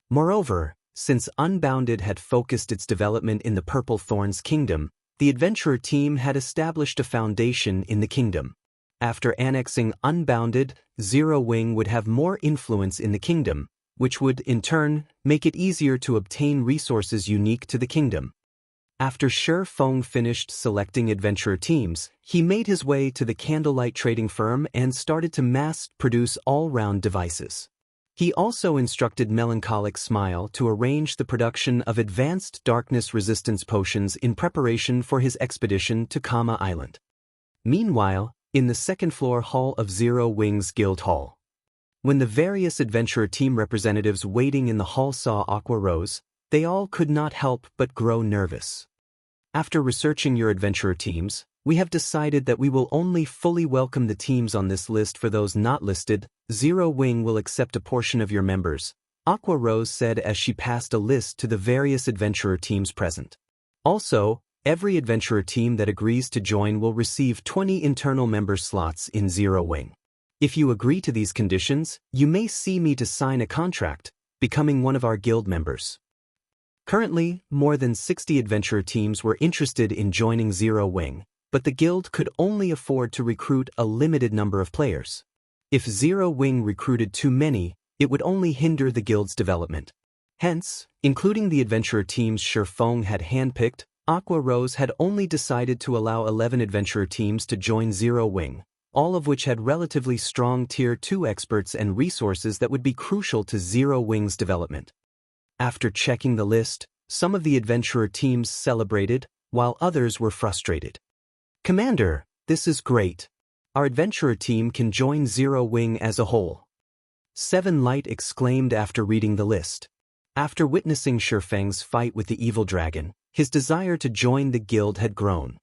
Moreover, since Unbounded had focused its development in the Purple Thorns Kingdom, the adventurer team had established a foundation in the kingdom. After annexing Unbounded, Zero Wing would have more influence in the kingdom, which would, in turn, make it easier to obtain resources unique to the kingdom. After Shi Feng finished selecting adventurer teams, he made his way to the candlelight trading firm and started to mass-produce all-round devices. He also instructed Melancholic Smile to arrange the production of advanced darkness resistance potions in preparation for his expedition to Kama Island. Meanwhile, in the second-floor hall of Zero Wing's Guild Hall. When the various adventurer team representatives waiting in the hall saw Aqua Rose, they all could not help but grow nervous. After researching your adventurer teams, we have decided that we will only fully welcome the teams on this list. For those not listed, Zero Wing will accept a portion of your members, Aqua Rose said as she passed a list to the various adventurer teams present. Also, every adventurer team that agrees to join will receive 20 internal member slots in Zero Wing. If you agree to these conditions, you may see me to sign a contract, becoming one of our guild members. Currently, more than 60 adventurer teams were interested in joining Zero Wing, but the guild could only afford to recruit a limited number of players. If Zero Wing recruited too many, it would only hinder the guild's development. Hence, including the adventurer teams Shi Feng had handpicked, Aqua Rose had only decided to allow 11 adventurer teams to join Zero Wing, all of which had relatively strong Tier 2 experts and resources that would be crucial to Zero Wing's development. After checking the list, some of the adventurer teams celebrated, while others were frustrated. "Commander, this is great. Our adventurer team can join Zero Wing as a whole." Seven Light exclaimed after reading the list. After witnessing Shi Feng's fight with the evil dragon, his desire to join the guild had grown.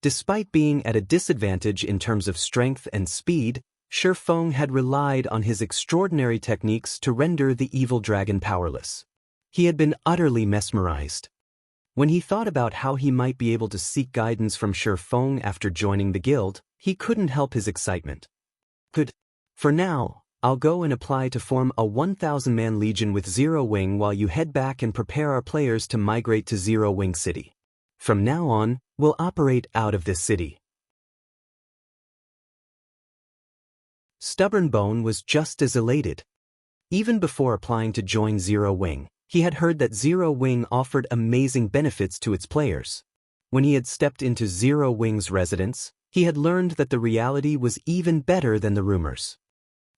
Despite being at a disadvantage in terms of strength and speed, Shi Feng had relied on his extraordinary techniques to render the evil dragon powerless. He had been utterly mesmerized. When he thought about how he might be able to seek guidance from Shi Feng after joining the guild, he couldn't help his excitement. "Good. For now, I'll go and apply to form a 1,000-man legion with Zero Wing while you head back and prepare our players to migrate to Zero Wing City. From now on, we'll operate out of this city." Stubborn Bone was just as elated. Even before applying to join Zero Wing, he had heard that Zero Wing offered amazing benefits to its players. When he had stepped into Zero Wing's residence, he had learned that the reality was even better than the rumors.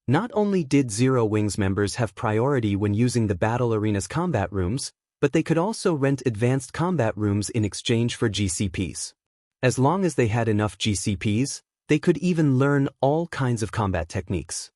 Not only did Zero Wing's members have priority when using the battle arena's combat rooms, but they could also rent advanced combat rooms in exchange for GCPs. As long as they had enough GCPs, they could even learn all kinds of combat techniques.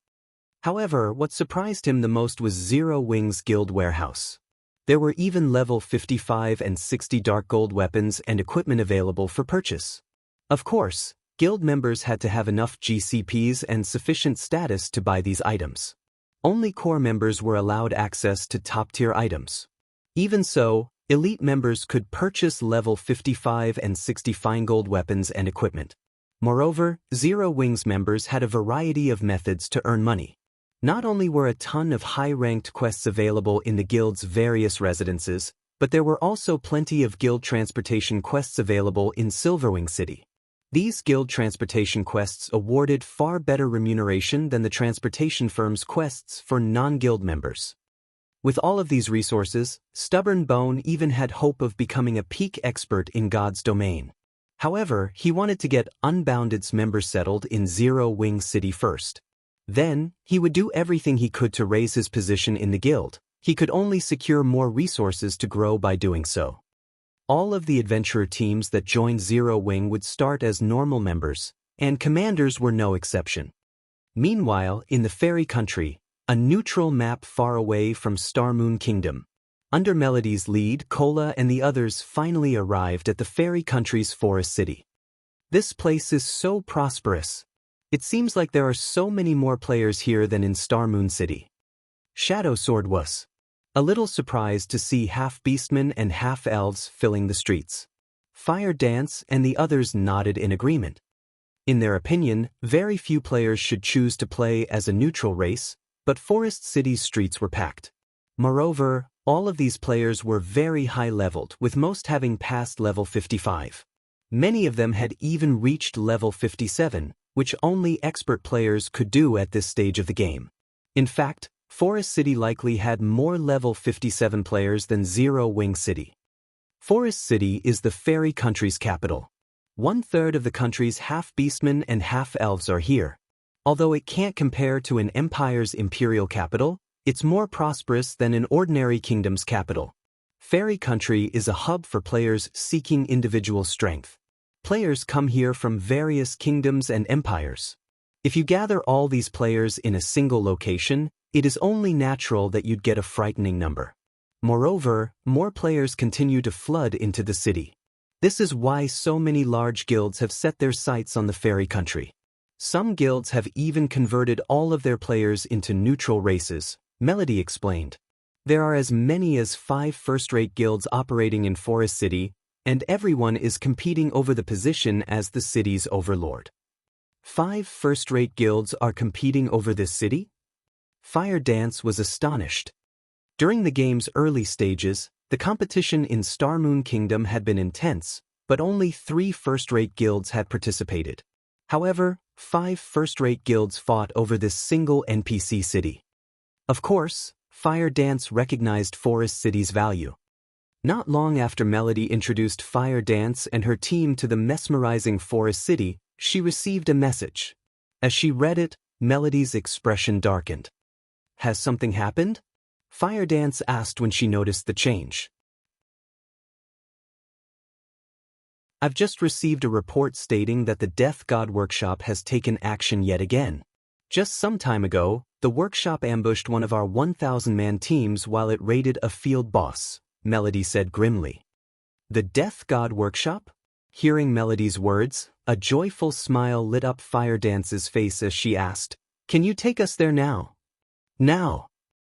However, what surprised him the most was Zero Wing's guild warehouse. There were even level 55 and 60 dark gold weapons and equipment available for purchase. Of course, guild members had to have enough GCPs and sufficient status to buy these items. Only core members were allowed access to top-tier items. Even so, elite members could purchase level 55 and 60 fine gold weapons and equipment. Moreover, Zero Wing's members had a variety of methods to earn money. Not only were a ton of high-ranked quests available in the guild's various residences, but there were also plenty of guild transportation quests available in Silverwing City. These guild transportation quests awarded far better remuneration than the transportation firm's quests for non-guild members. With all of these resources, Stubborn Bone even had hope of becoming a peak expert in God's domain. However, he wanted to get Unbounded's members settled in Zero Wing City first. Then, he would do everything he could to raise his position in the guild. He could only secure more resources to grow by doing so. All of the adventurer teams that joined Zero Wing would start as normal members, and commanders were no exception. Meanwhile, in the Fairy Country, a neutral map far away from Starmoon Kingdom, Under Melody's lead, Cola and the others finally arrived at the fairy country's forest city. This place is so prosperous. It seems like there are so many more players here than in Star Moon City. Shadow Sword was a little surprised to see half-beastmen and half-elves filling the streets. Fire Dance and the others nodded in agreement. In their opinion, very few players should choose to play as a neutral race, but Forest City's streets were packed. Moreover, all of these players were very high-leveled, with most having passed level 55. Many of them had even reached level 57, which only expert players could do at this stage of the game. In fact, Forest City likely had more level 57 players than Zero Wing City. Forest City is the fairy country's capital. 1/3 of the country's half-beastmen and half-elves are here. Although it can't compare to an empire's imperial capital, it's more prosperous than an ordinary kingdom's capital. Fairy Country is a hub for players seeking individual strength. Players come here from various kingdoms and empires. If you gather all these players in a single location, it is only natural that you'd get a frightening number. Moreover, more players continue to flood into the city. This is why so many large guilds have set their sights on the fairy country. Some guilds have even converted all of their players into neutral races, Melody explained. There are as many as 5 first-rate guilds operating in Forest City, and everyone is competing over the position as the city's overlord. 5 first-rate guilds are competing over this city? Fire Dance was astonished. During the game's early stages, the competition in Star Moon Kingdom had been intense, but only 3 first-rate guilds had participated. However, 5 first-rate guilds fought over this single NPC city. Of course, Fire Dance recognized Forest City's value. Not long after Melody introduced Fire Dance and her team to the mesmerizing Forest City, she received a message. As she read it, Melody's expression darkened. Has something happened? Fire Dance asked when she noticed the change. I've just received a report stating that the Death God Workshop has taken action yet again. Just some time ago, the workshop ambushed one of our 1,000-man teams while it raided a field boss, Melody said grimly. The Death God Workshop? Hearing Melody's words, a joyful smile lit up Fire Dance's face as she asked, "Can you take us there now?" Now.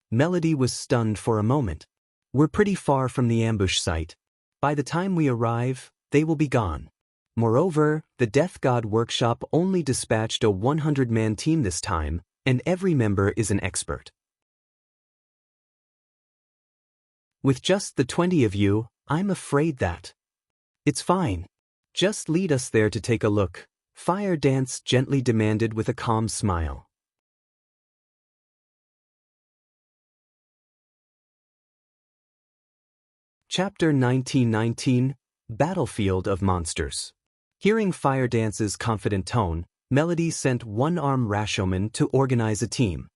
Melody was stunned for a moment. We're pretty far from the ambush site. By the time we arrive, they will be gone. Moreover, the Death God Workshop only dispatched a 100-man team this time, and every member is an expert. With just the 20 of you, I'm afraid that. It's fine. Just lead us there to take a look, Fire Dance gently demanded with a calm smile. Chapter 1919, Battlefield of Monsters. Hearing Fire Dance's confident tone, Melody sent one-armed Rashomon to organize a team.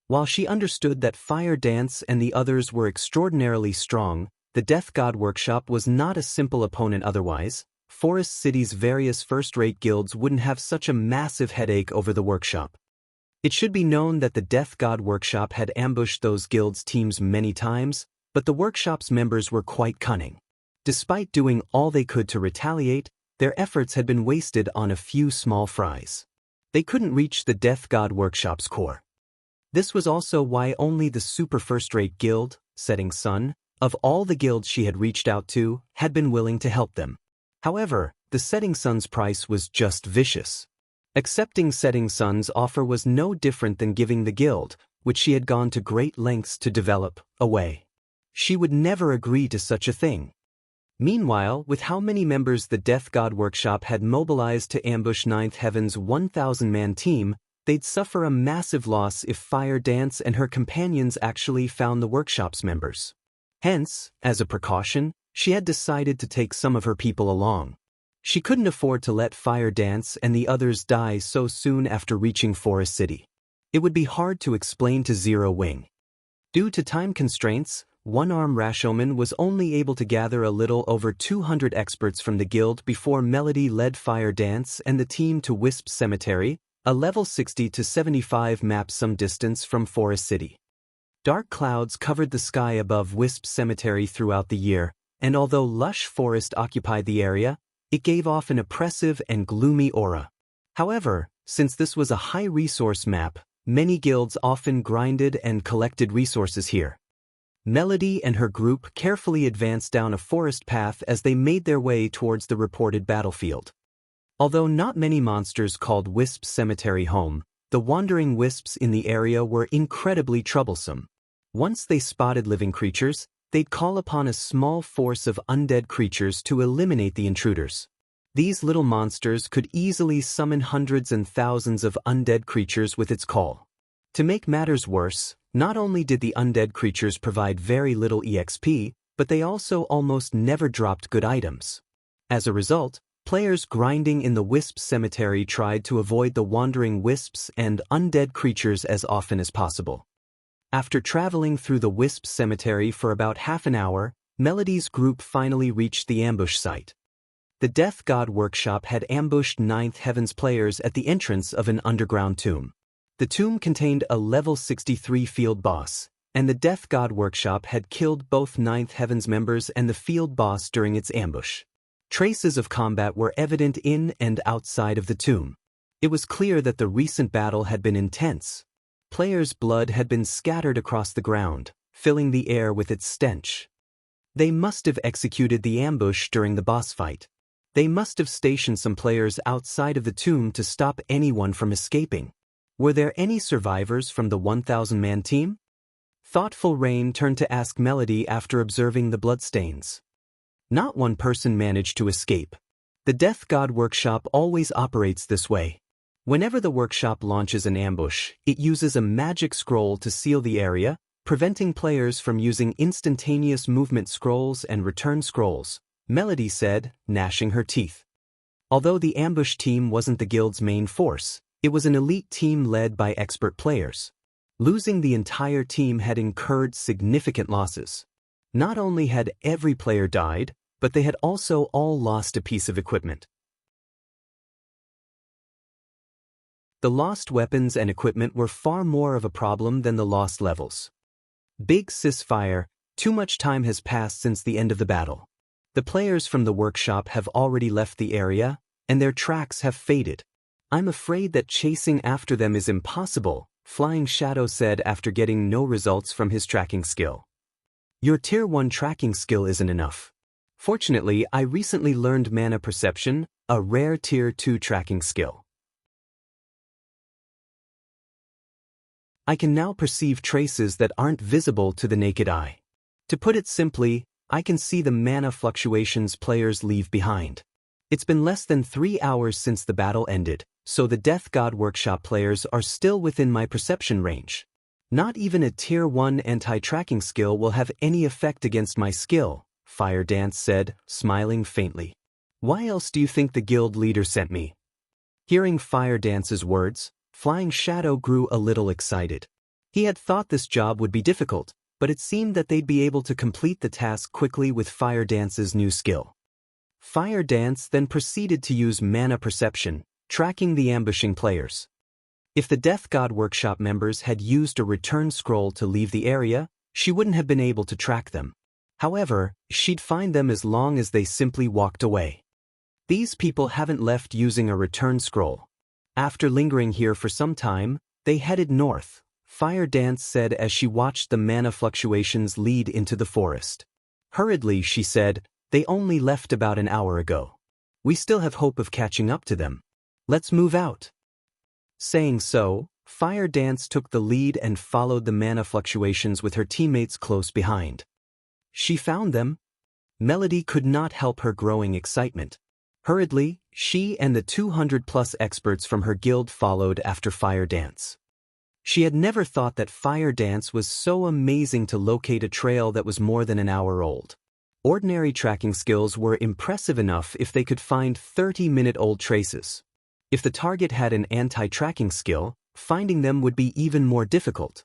While she understood that Fire Dance and the others were extraordinarily strong, the Death God Workshop was not a simple opponent otherwise. Forest City's various first-rate guilds wouldn't have such a massive headache over the workshop. It should be known that the Death God Workshop had ambushed those guilds' teams many times, but the workshop's members were quite cunning. Despite doing all they could to retaliate, their efforts had been wasted on a few small fries. They couldn't reach the Death God Workshop's core. This was also why only the super first-rate guild, Setting Sun, of all the guilds she had reached out to, had been willing to help them. However, the Setting Sun's price was just vicious. Accepting Setting Sun's offer was no different than giving the guild, which she had gone to great lengths to develop, away. She would never agree to such a thing. Meanwhile, with how many members the Death God Workshop had mobilized to ambush Ninth Heaven's 1,000-man team, they'd suffer a massive loss if Fire Dance and her companions actually found the workshop's members. Hence, as a precaution, she had decided to take some of her people along. She couldn't afford to let Fire Dance and the others die so soon after reaching Forest City. It would be hard to explain to Zero Wing. Due to time constraints, one-armed Rashomon was only able to gather a little over 200 experts from the guild before Melody led Fire Dance and the team to Wisp Cemetery, a level 60 to 75 map some distance from Forest City. Dark clouds covered the sky above Wisp's cemetery throughout the year, and although lush forest occupied the area, it gave off an oppressive and gloomy aura. However, since this was a high-resource map, many guilds often grinded and collected resources here. Melody and her group carefully advanced down a forest path as they made their way towards the reported battlefield. Although not many monsters called Wisp's cemetery home, the wandering wisps in the area were incredibly troublesome. Once they spotted living creatures, they'd call upon a small force of undead creatures to eliminate the intruders. These little monsters could easily summon hundreds and thousands of undead creatures with its call. To make matters worse, not only did the undead creatures provide very little EXP, but they also almost never dropped good items. As a result, players grinding in the Wisp Cemetery tried to avoid the wandering wisps and undead creatures as often as possible. After traveling through the Wisp Cemetery for about half an hour, Melody's group finally reached the ambush site. The Death God Workshop had ambushed Ninth Heaven's players at the entrance of an underground tomb. The tomb contained a level 63 field boss, and the Death God Workshop had killed both Ninth Heaven's members and the field boss during its ambush. Traces of combat were evident in and outside of the tomb. It was clear that the recent battle had been intense. Players' blood had been scattered across the ground, filling the air with its stench. They must have executed the ambush during the boss fight. They must have stationed some players outside of the tomb to stop anyone from escaping. Were there any survivors from the 1,000-man team? Thoughtful Rain turned to ask Melody after observing the bloodstains. Not one person managed to escape. The Death God Workshop always operates this way. Whenever the workshop launches an ambush, it uses a magic scroll to seal the area, preventing players from using instantaneous movement scrolls and return scrolls, Melody said, gnashing her teeth. Although the ambush team wasn't the guild's main force, it was an elite team led by expert players. Losing the entire team had incurred significant losses. Not only had every player died, but they had also all lost a piece of equipment. The lost weapons and equipment were far more of a problem than the lost levels. Big Sisfire, too much time has passed since the end of the battle. The players from the workshop have already left the area, and their tracks have faded. I'm afraid that chasing after them is impossible, Flying Shadow said after getting no results from his tracking skill. Your Tier 1 tracking skill isn't enough. Fortunately, I recently learned Mana Perception, a rare Tier 2 tracking skill. I can now perceive traces that aren't visible to the naked eye. To put it simply, I can see the mana fluctuations players leave behind. It's been less than 3 hours since the battle ended, so the Death God Workshop players are still within my perception range. Not even a Tier 1 anti-tracking skill will have any effect against my skill, Fire Dance said, smiling faintly. Why else do you think the guild leader sent me? Hearing Fire Dance's words, Flying Shadow grew a little excited. He had thought this job would be difficult, but it seemed that they'd be able to complete the task quickly with Fire Dance's new skill. Fire Dance then proceeded to use Mana Perception, tracking the ambushing players. If the Death God Workshop members had used a return scroll to leave the area, she wouldn't have been able to track them. However, she'd find them as long as they simply walked away. These people haven't left using a return scroll. After lingering here for some time, they headed north, Fire Dance said as she watched the mana fluctuations lead into the forest. Hurriedly, she said, they only left about an hour ago. We still have hope of catching up to them. Let's move out. Saying so, Fire Dance took the lead and followed the mana fluctuations with her teammates close behind. She found them. Melody could not help her growing excitement. Hurriedly, she and the 200+ experts from her guild followed after Fire Dance. She had never thought that Fire Dance was so amazing to locate a trail that was more than an hour old. Ordinary tracking skills were impressive enough if they could find 30-minute-old traces. If the target had an anti-tracking skill, finding them would be even more difficult.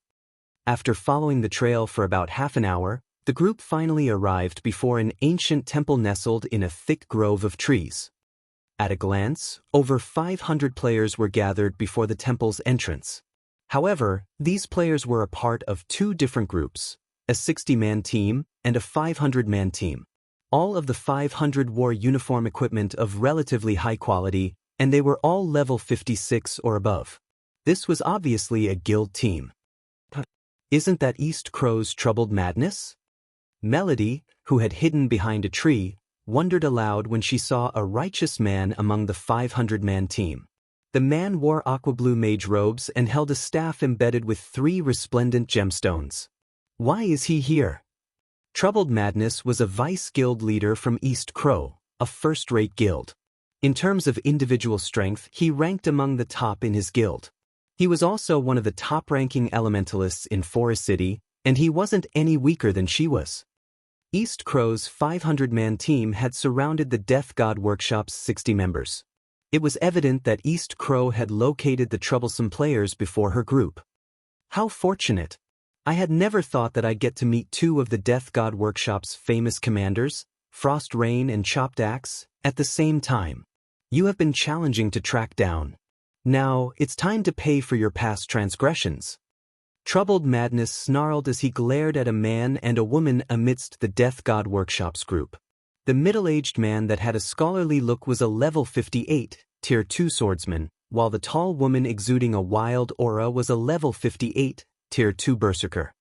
After following the trail for about half an hour, the group finally arrived before an ancient temple nestled in a thick grove of trees. At a glance, over 500 players were gathered before the temple's entrance. However, these players were a part of two different groups, a 60-man team and a 500-man team. All of the 500 wore uniform equipment of relatively high quality, and they were all level 56 or above. This was obviously a guild team. Isn't that East Crow's troubled madness? Melody, who had hidden behind a tree, wondered aloud when she saw a righteous man among the 500-man team. The man wore aqua-blue mage robes and held a staff embedded with 3 resplendent gemstones. Why is he here? Troubled Madness was a vice guild leader from East Crow, a first-rate guild. In terms of individual strength, he ranked among the top in his guild. He was also one of the top-ranking elementalists in Forest City, and he wasn't any weaker than she was. East Crow's 500-man team had surrounded the Death God Workshop's 60 members. It was evident that East Crow had located the troublesome players before her group. How fortunate! I had never thought that I'd get to meet 2 of the Death God Workshop's famous commanders, Frost Rain and Chopped Axe, at the same time. You have been challenging to track down. Now, it's time to pay for your past transgressions. Troubled Madness snarled as he glared at a man and a woman amidst the Death God Workshop's group. The middle-aged man that had a scholarly look was a level 58, tier 2 swordsman, while the tall woman exuding a wild aura was a level 58, tier 2 berserker.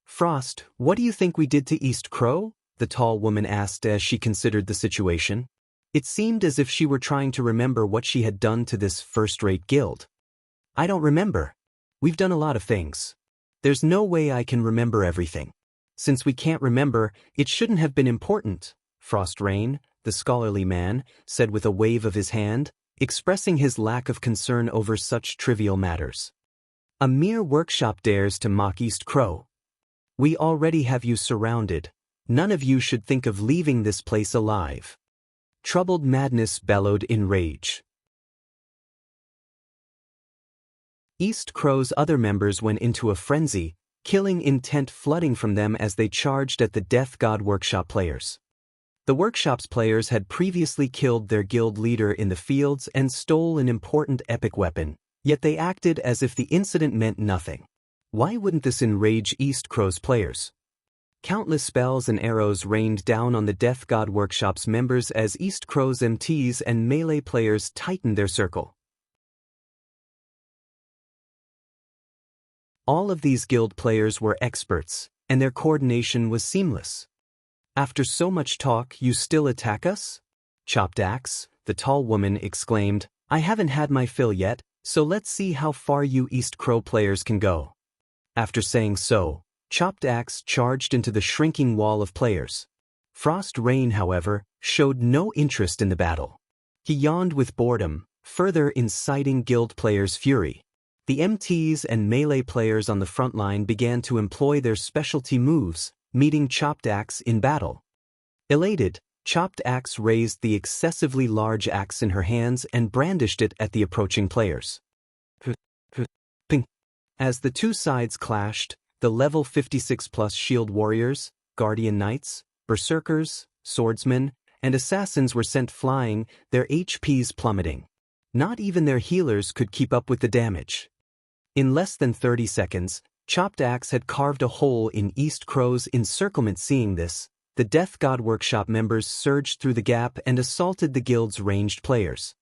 Frost, what do you think we did to East Crow? The tall woman asked as she considered the situation. It seemed as if she were trying to remember what she had done to this first-rate guild. I don't remember. We've done a lot of things. There's no way I can remember everything. Since we can't remember, it shouldn't have been important, Frost Rain, the scholarly man, said with a wave of his hand, expressing his lack of concern over such trivial matters. A mere workshop dares to mock East Crow. We already have you surrounded. None of you should think of leaving this place alive. Troubled Madness bellowed in rage. East Crow's other members went into a frenzy, killing intent flooding from them as they charged at the Death God Workshop players. The Workshop's players had previously killed their guild leader in the fields and stole an important epic weapon, yet they acted as if the incident meant nothing. Why wouldn't this enrage East Crow's players? Countless spells and arrows rained down on the Death God Workshop's members as East Crow's MTs and melee players tightened their circle. All of these guild players were experts, and their coordination was seamless. After so much talk, you still attack us? Chopped Axe, the tall woman exclaimed, I haven't had my fill yet, so let's see how far you East Crow players can go. After saying so, Chopped Axe charged into the shrinking wall of players. Frost Rain, however, showed no interest in the battle. He yawned with boredom, further inciting guild players' fury. The MTs and melee players on the front line began to employ their specialty moves, meeting Chopped Axe in battle. Elated, Chopped Axe raised the excessively large axe in her hands and brandished it at the approaching players. Ping. As the two sides clashed, the level 56+ shield warriors, guardian knights, berserkers, swordsmen, and assassins were sent flying, their HPs plummeting. Not even their healers could keep up with the damage. In less than 30 seconds, Chopped Axe had carved a hole in East Crow's encirclement. Seeing this, the Death God Workshop members surged through the gap and assaulted the guild's ranged players.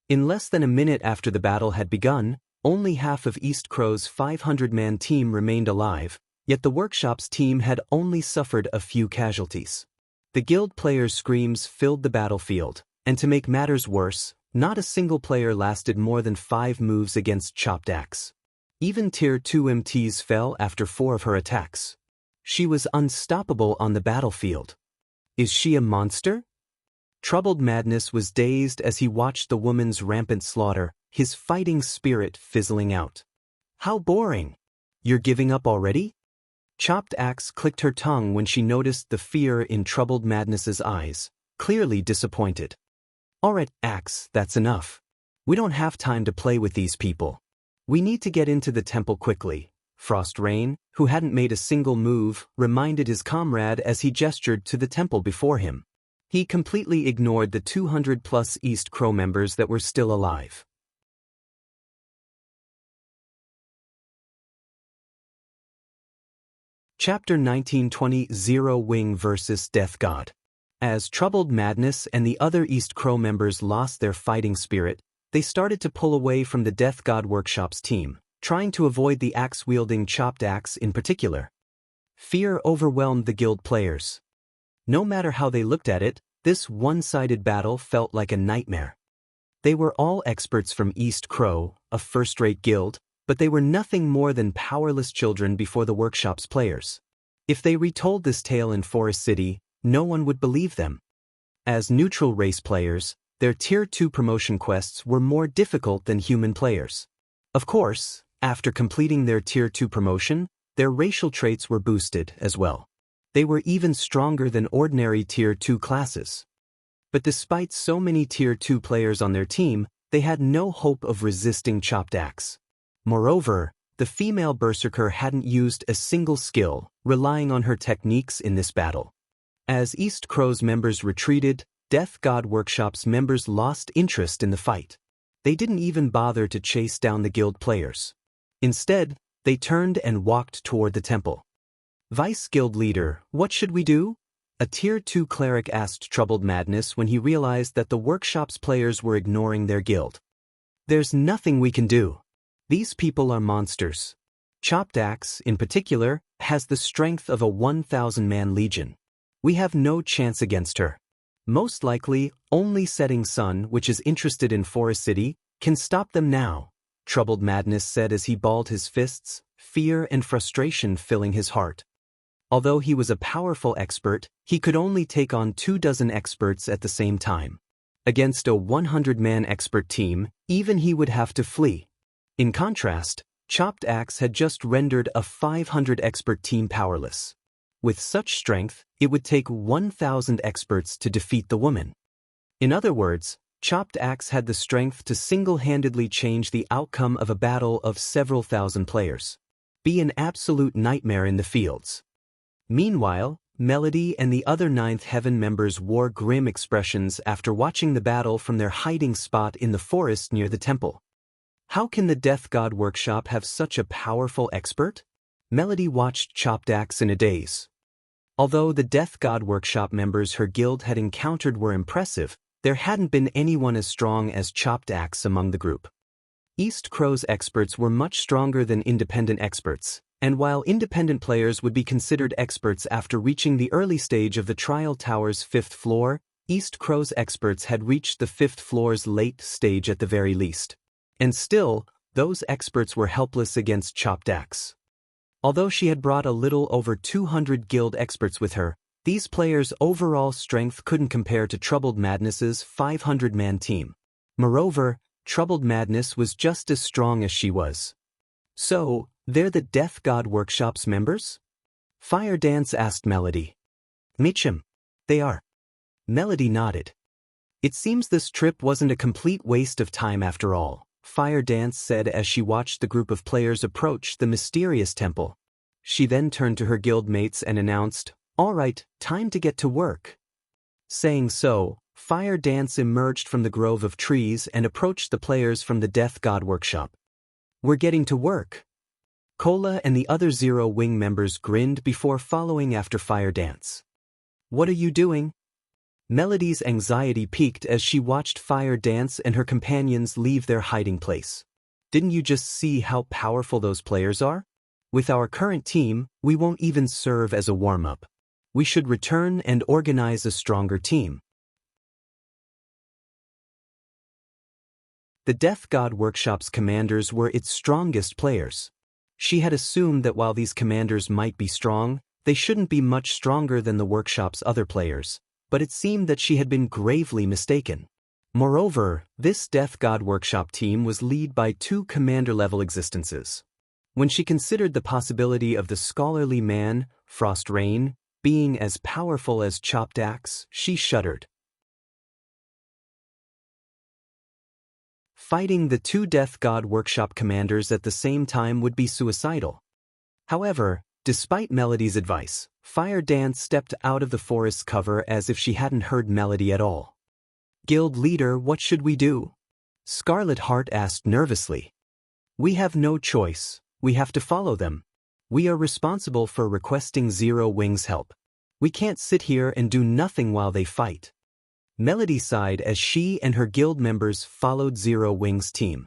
In less than a minute after the battle had begun, only half of East Crow's 500-man team remained alive, yet the Workshop's team had only suffered a few casualties. The guild players' screams filled the battlefield, and to make matters worse, not a single player lasted more than 5 moves against Chopped Axe. Even Tier 2 MTs fell after 4 of her attacks. She was unstoppable on the battlefield. Is she a monster? Troubled Madness was dazed as he watched the woman's rampant slaughter, his fighting spirit fizzling out. How boring! You're giving up already? Chopped Axe clicked her tongue when she noticed the fear in Troubled Madness's eyes, clearly disappointed. Alright, Axe, that's enough. We don't have time to play with these people. We need to get into the temple quickly. Frost Rain, who hadn't made a single move, reminded his comrade as he gestured to the temple before him. He completely ignored the 200+ East Crow members that were still alive. Chapter 1920 Zero Wing vs. Death God. As Troubled Madness and the other East Crow members lost their fighting spirit, they started to pull away from the Death God Workshop's team, trying to avoid the axe-wielding Chopped Axe in particular. Fear overwhelmed the guild players. No matter how they looked at it, this one-sided battle felt like a nightmare. They were all experts from East Crow, a first-rate guild, but they were nothing more than powerless children before the workshop's players. If they retold this tale in Forest City, no one would believe them. As neutral race players, their Tier 2 promotion quests were more difficult than human players. Of course, after completing their Tier 2 promotion, their racial traits were boosted as well. They were even stronger than ordinary Tier 2 classes. But despite so many Tier 2 players on their team, they had no hope of resisting Chopped Axe. Moreover, the female berserker hadn't used a single skill, relying on her techniques in this battle. As East Crow's members retreated, Death God Workshop's members lost interest in the fight. They didn't even bother to chase down the guild players. Instead, they turned and walked toward the temple. Vice Guild Leader, what should we do? A Tier 2 cleric asked Troubled Madness when he realized that the workshop's players were ignoring their guild. There's nothing we can do. These people are monsters. Chopped Axe, in particular, has the strength of a 1,000-man legion. We have no chance against her. Most likely, only Setting Sun, which is interested in Forest City, can stop them now, Troubled Madness said as he balled his fists, fear and frustration filling his heart. Although he was a powerful expert, he could only take on 24 experts at the same time. Against a 100-man expert team, even he would have to flee. In contrast, Chopped Axe had just rendered a 500 expert team powerless. With such strength, it would take 1,000 experts to defeat the woman. In other words, Chopped Axe had the strength to single-handedly change the outcome of a battle of several thousand players. Be an absolute nightmare in the fields. Meanwhile, Melody and the other Ninth Heaven members wore grim expressions after watching the battle from their hiding spot in the forest near the temple. How can the Death God Workshop have such a powerful expert? Melody watched Chopped Axe in a daze. Although the Death God Workshop members her guild had encountered were impressive, there hadn't been anyone as strong as Chopped Axe among the group. East Crow's experts were much stronger than independent experts, and while independent players would be considered experts after reaching the early stage of the Trial Tower's 5th floor, East Crow's experts had reached the 5th floor's late stage at the very least. And still, those experts were helpless against Chopped Axe. Although she had brought a little over 200 guild experts with her, these players' overall strength couldn't compare to Troubled Madness's 500-man team. Moreover, Troubled Madness was just as strong as she was. So, they're the Death God Workshop's members? Fire Dance asked Melody. Mitchum. They are. Melody nodded. It seems this trip wasn't a complete waste of time after all, Fire Dance said as she watched the group of players approach the mysterious temple. She then turned to her guild mates and announced, "All right, time to get to work." Saying so, Fire Dance emerged from the grove of trees and approached the players from the Death God Workshop. "We're getting to work." Cola and the other Zero Wing members grinned before following after Fire Dance. "What are you doing?" Melody's anxiety peaked as she watched Fire Dance and her companions leave their hiding place. "Didn't you just see how powerful those players are? With our current team, we won't even serve as a warm-up. We should return and organize a stronger team." The Death God Workshop's commanders were its strongest players. She had assumed that while these commanders might be strong, they shouldn't be much stronger than the workshop's other players, but it seemed that she had been gravely mistaken. Moreover, this Death God Workshop team was led by 2 commander-level existences. When she considered the possibility of the scholarly man, Frost Rain, being as powerful as Chopped Axe, she shuddered. Fighting the 2 Death God Workshop commanders at the same time would be suicidal. However, despite Melody's advice, Fire Dance stepped out of the forest's cover as if she hadn't heard Melody at all. "Guild leader, what should we do?" Scarlet Heart asked nervously. "We have no choice. We have to follow them. We are responsible for requesting Zero Wings' help. We can't sit here and do nothing while they fight. Melody sighed as she and her guild members followed Zero Wings' team.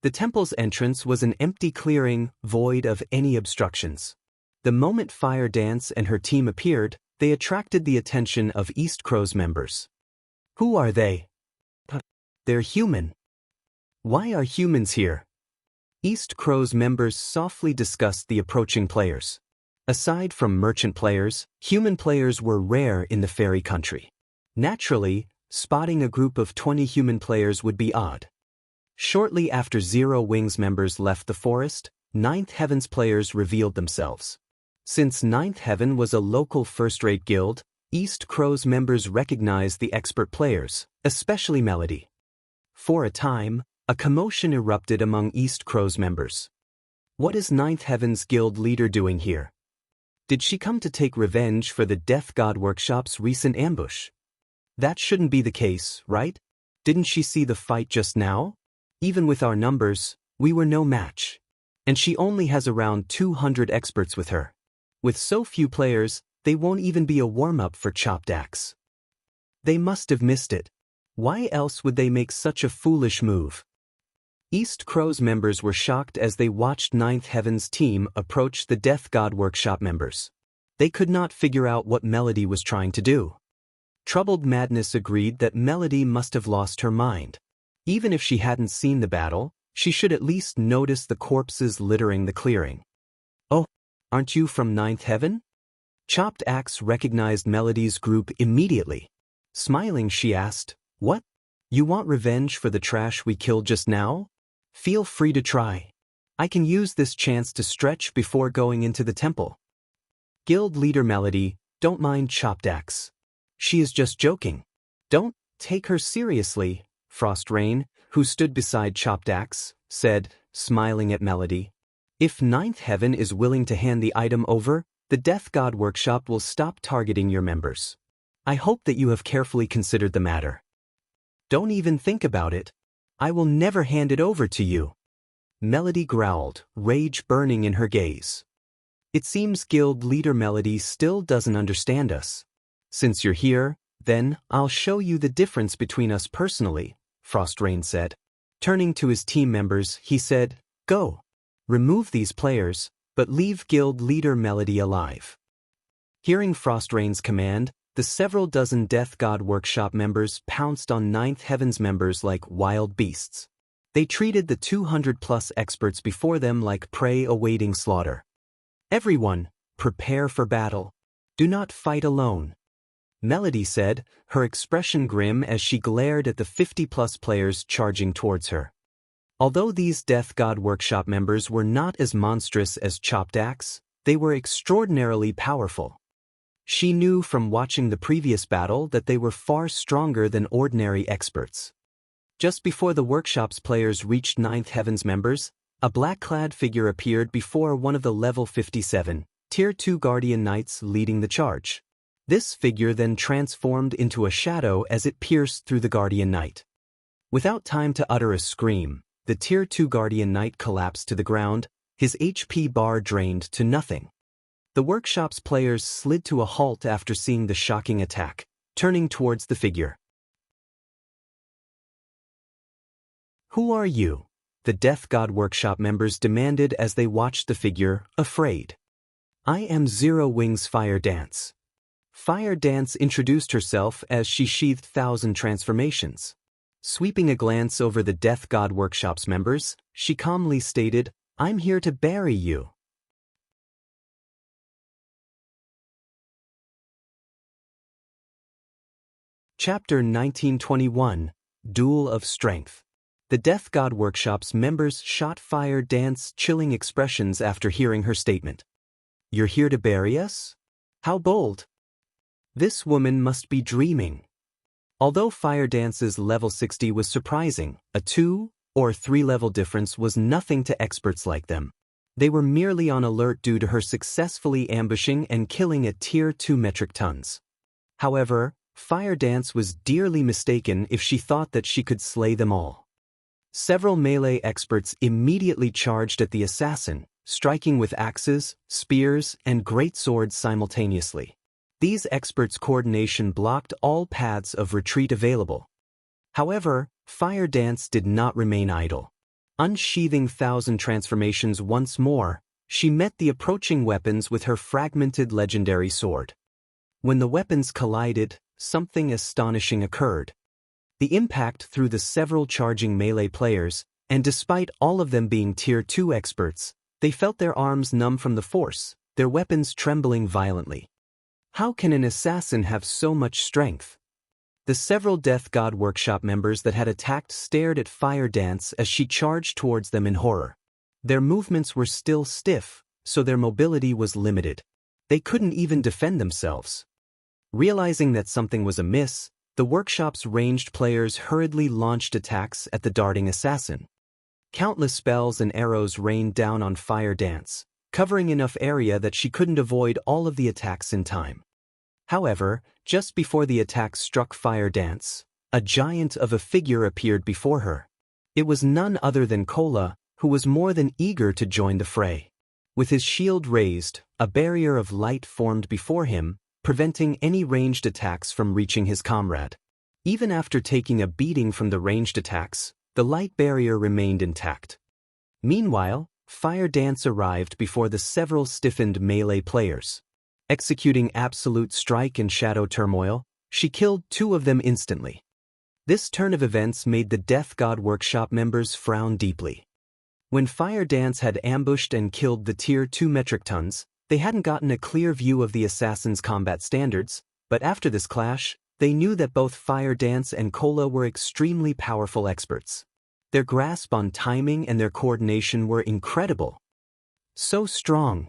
The temple's entrance was an empty clearing, void of any obstructions. The moment Fire Dance and her team appeared, they attracted the attention of East Crow's members. Who are they? They're human. Why are humans here? East Crow's members softly discussed the approaching players. Aside from merchant players, human players were rare in the fairy country. Naturally, spotting a group of 20 human players would be odd. Shortly after Zero Wings members left the forest, Ninth Heaven's players revealed themselves. Since Ninth Heaven was a local first-rate guild, East Crow's members recognized the expert players, especially Melody. For a time, a commotion erupted among East Crow's members. What is Ninth Heaven's guild leader doing here? Did she come to take revenge for the Death God Workshop's recent ambush? That shouldn't be the case, right? Didn't she see the fight just now? Even with our numbers, we were no match. And she only has around 200 experts with her. With so few players, they won't even be a warm-up for Chopped Axe. They must have missed it. Why else would they make such a foolish move? East Crow's members were shocked as they watched Ninth Heaven's team approach the Death God Workshop members. They could not figure out what Melody was trying to do. Troubled Madness agreed that Melody must have lost her mind. Even if she hadn't seen the battle, she should at least notice the corpses littering the clearing. Oh, aren't you from Ninth Heaven? Chopped Axe recognized Melody's group immediately. Smiling, she asked, "What? You want revenge for the trash we killed just now? Feel free to try. I can use this chance to stretch before going into the temple." Guild leader Melody, don't mind Chopped Axe. She is just joking. Don't take her seriously, Frost Rain, who stood beside Chopped Axe, said, smiling at Melody. If Ninth Heaven is willing to hand the item over, the Death God Workshop will stop targeting your members. I hope that you have carefully considered the matter. Don't even think about it. I will never hand it over to you. Melody growled, rage burning in her gaze. It seems Guild leader Melody still doesn't understand us. Since you're here, then I'll show you the difference between us personally, Frost Rain said. Turning to his team members, he said, "Go. Remove these players, but leave Guild leader Melody alive." Hearing Frost Rain's command, the several dozen Death God Workshop members pounced on Ninth Heaven's members like wild beasts. They treated the 200-plus experts before them like prey awaiting slaughter. "Everyone, prepare for battle. Do not fight alone," Melody said, her expression grim as she glared at the 50-plus players charging towards her. Although these Death God Workshop members were not as monstrous as Chopped Axe, they were extraordinarily powerful. She knew from watching the previous battle that they were far stronger than ordinary experts. Just before the workshop's players reached Ninth Heaven's members, a black-clad figure appeared before one of the level 57, Tier 2 Guardian Knights leading the charge. This figure then transformed into a shadow as it pierced through the Guardian Knight. Without time to utter a scream, the Tier 2 Guardian Knight collapsed to the ground, his HP bar drained to nothing. The workshop's players slid to a halt after seeing the shocking attack, turning towards the figure. "Who are you?" the Death God Workshop members demanded as they watched the figure, afraid. "I am Zero Wings Fire Dance." Fire Dance introduced herself as she sheathed 1,000 transformations. Sweeping a glance over the Death God Workshop's members, she calmly stated, "I'm here to bury you." Chapter 1921, Duel of Strength. The Death God Workshop's members shot Fire Dance chilling expressions after hearing her statement. "You're here to bury us? How bold. This woman must be dreaming." Although Fire Dance's level 60 was surprising, a 2 or 3 level difference was nothing to experts like them. They were merely on alert due to her successfully ambushing and killing at Tier 2 metric tons. However, Fire Dance was dearly mistaken if she thought that she could slay them all. Several melee experts immediately charged at the assassin, striking with axes, spears, and great swords simultaneously. These experts' coordination blocked all paths of retreat available. However, Fire Dance did not remain idle. Unsheathing 1,000 transformations once more, she met the approaching weapons with her fragmented legendary sword. When the weapons collided, something astonishing occurred. The impact threw the several charging melee players, and despite all of them being Tier 2 experts, they felt their arms numb from the force, their weapons trembling violently. How can an assassin have so much strength? The several Death God Workshop members that had attacked stared at Fire Dance as she charged towards them in horror. Their movements were still stiff, so their mobility was limited. They couldn't even defend themselves. Realizing that something was amiss, the workshop's ranged players hurriedly launched attacks at the darting assassin. Countless spells and arrows rained down on Fire Dance, covering enough area that she couldn't avoid all of the attacks in time. However, just before the attack struck Fire Dance, a giant of a figure appeared before her. It was none other than Kola, who was more than eager to join the fray. With his shield raised, a barrier of light formed before him, preventing any ranged attacks from reaching his comrade. Even after taking a beating from the ranged attacks, the light barrier remained intact. Meanwhile, Fire Dance arrived before the several stiffened melee players. Executing Absolute Strike and Shadow Turmoil, she killed 2 of them instantly. This turn of events made the Death God Workshop members frown deeply. When Fire Dance had ambushed and killed the Tier 2 metric tons, they hadn't gotten a clear view of the assassin's combat standards, but after this clash, they knew that both Fire Dance and Kola were extremely powerful experts. Their grasp on timing and their coordination were incredible. So strong.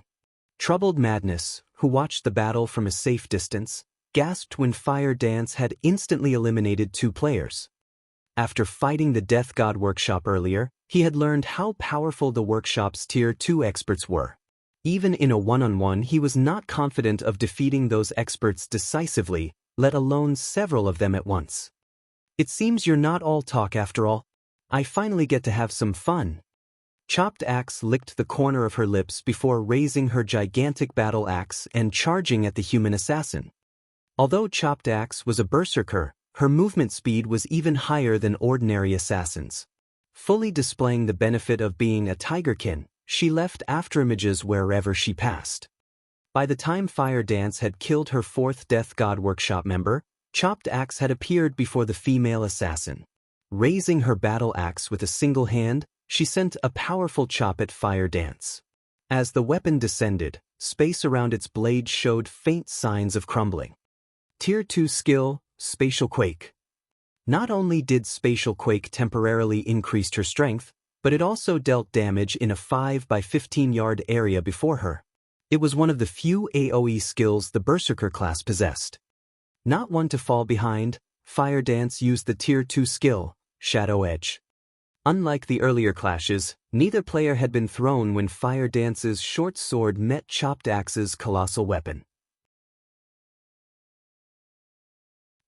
Troubled Madness, who watched the battle from a safe distance, gasped when Fire Dance had instantly eliminated 2 players. After fighting the Death God Workshop earlier, he had learned how powerful the workshop's Tier 2 experts were. Even in a one-on-one, he was not confident of defeating those experts decisively, let alone several of them at once. It seems you're not all talk after all. I finally get to have some fun. Chopped Axe licked the corner of her lips before raising her gigantic battle axe and charging at the human assassin. Although Chopped Axe was a berserker, her movement speed was even higher than ordinary assassins. Fully displaying the benefit of being a tigerkin, she left afterimages wherever she passed. By the time Fire Dance had killed her 4th Death God Workshop member, Chopped Axe had appeared before the female assassin. Raising her battle axe with a single hand, she sent a powerful chop at Fire Dance. As the weapon descended, space around its blade showed faint signs of crumbling. Tier 2 skill, Spatial Quake. Not only did Spatial Quake temporarily increase her strength, but it also dealt damage in a 5 by 15 yard area before her. It was one of the few AoE skills the Berserker class possessed. Not one to fall behind, Fire Dance used the Tier 2 skill, Shadow Edge. Unlike the earlier clashes, neither player had been thrown when Fire Dance's short sword met Chopped Axe's colossal weapon.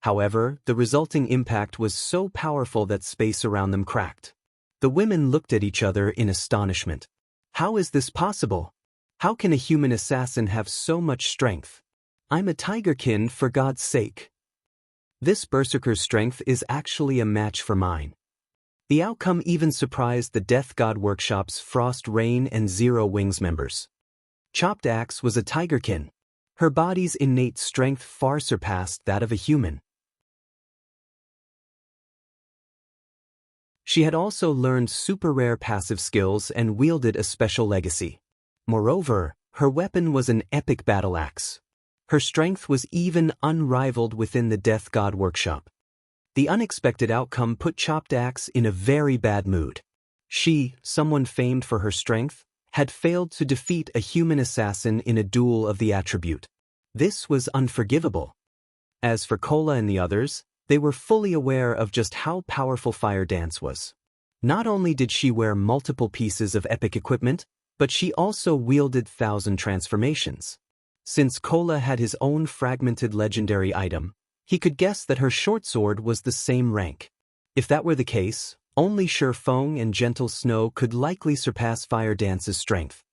However, the resulting impact was so powerful that space around them cracked. The women looked at each other in astonishment. How is this possible? How can a human assassin have so much strength? I'm a tigerkin, for God's sake. This berserker's strength is actually a match for mine. The outcome even surprised the Death God Workshop's Frost Rain and Zero Wings members. Chopped Axe was a tigerkin. Her body's innate strength far surpassed that of a human. She had also learned super rare passive skills and wielded a special legacy. Moreover, her weapon was an epic battle axe. Her strength was even unrivaled within the Death God Workshop. The unexpected outcome put Chopped Axe in a very bad mood. She, someone famed for her strength, had failed to defeat a human assassin in a duel of the attribute. This was unforgivable. As for Kola and the others, they were fully aware of just how powerful Fire Dance was. Not only did she wear multiple pieces of epic equipment, but she also wielded 1,000 transformations. Since Kola had his own fragmented legendary item, he could guess that her short sword was the same rank. If that were the case, only Sure Fong and Gentle Snow could likely surpass Fire Dance's strength.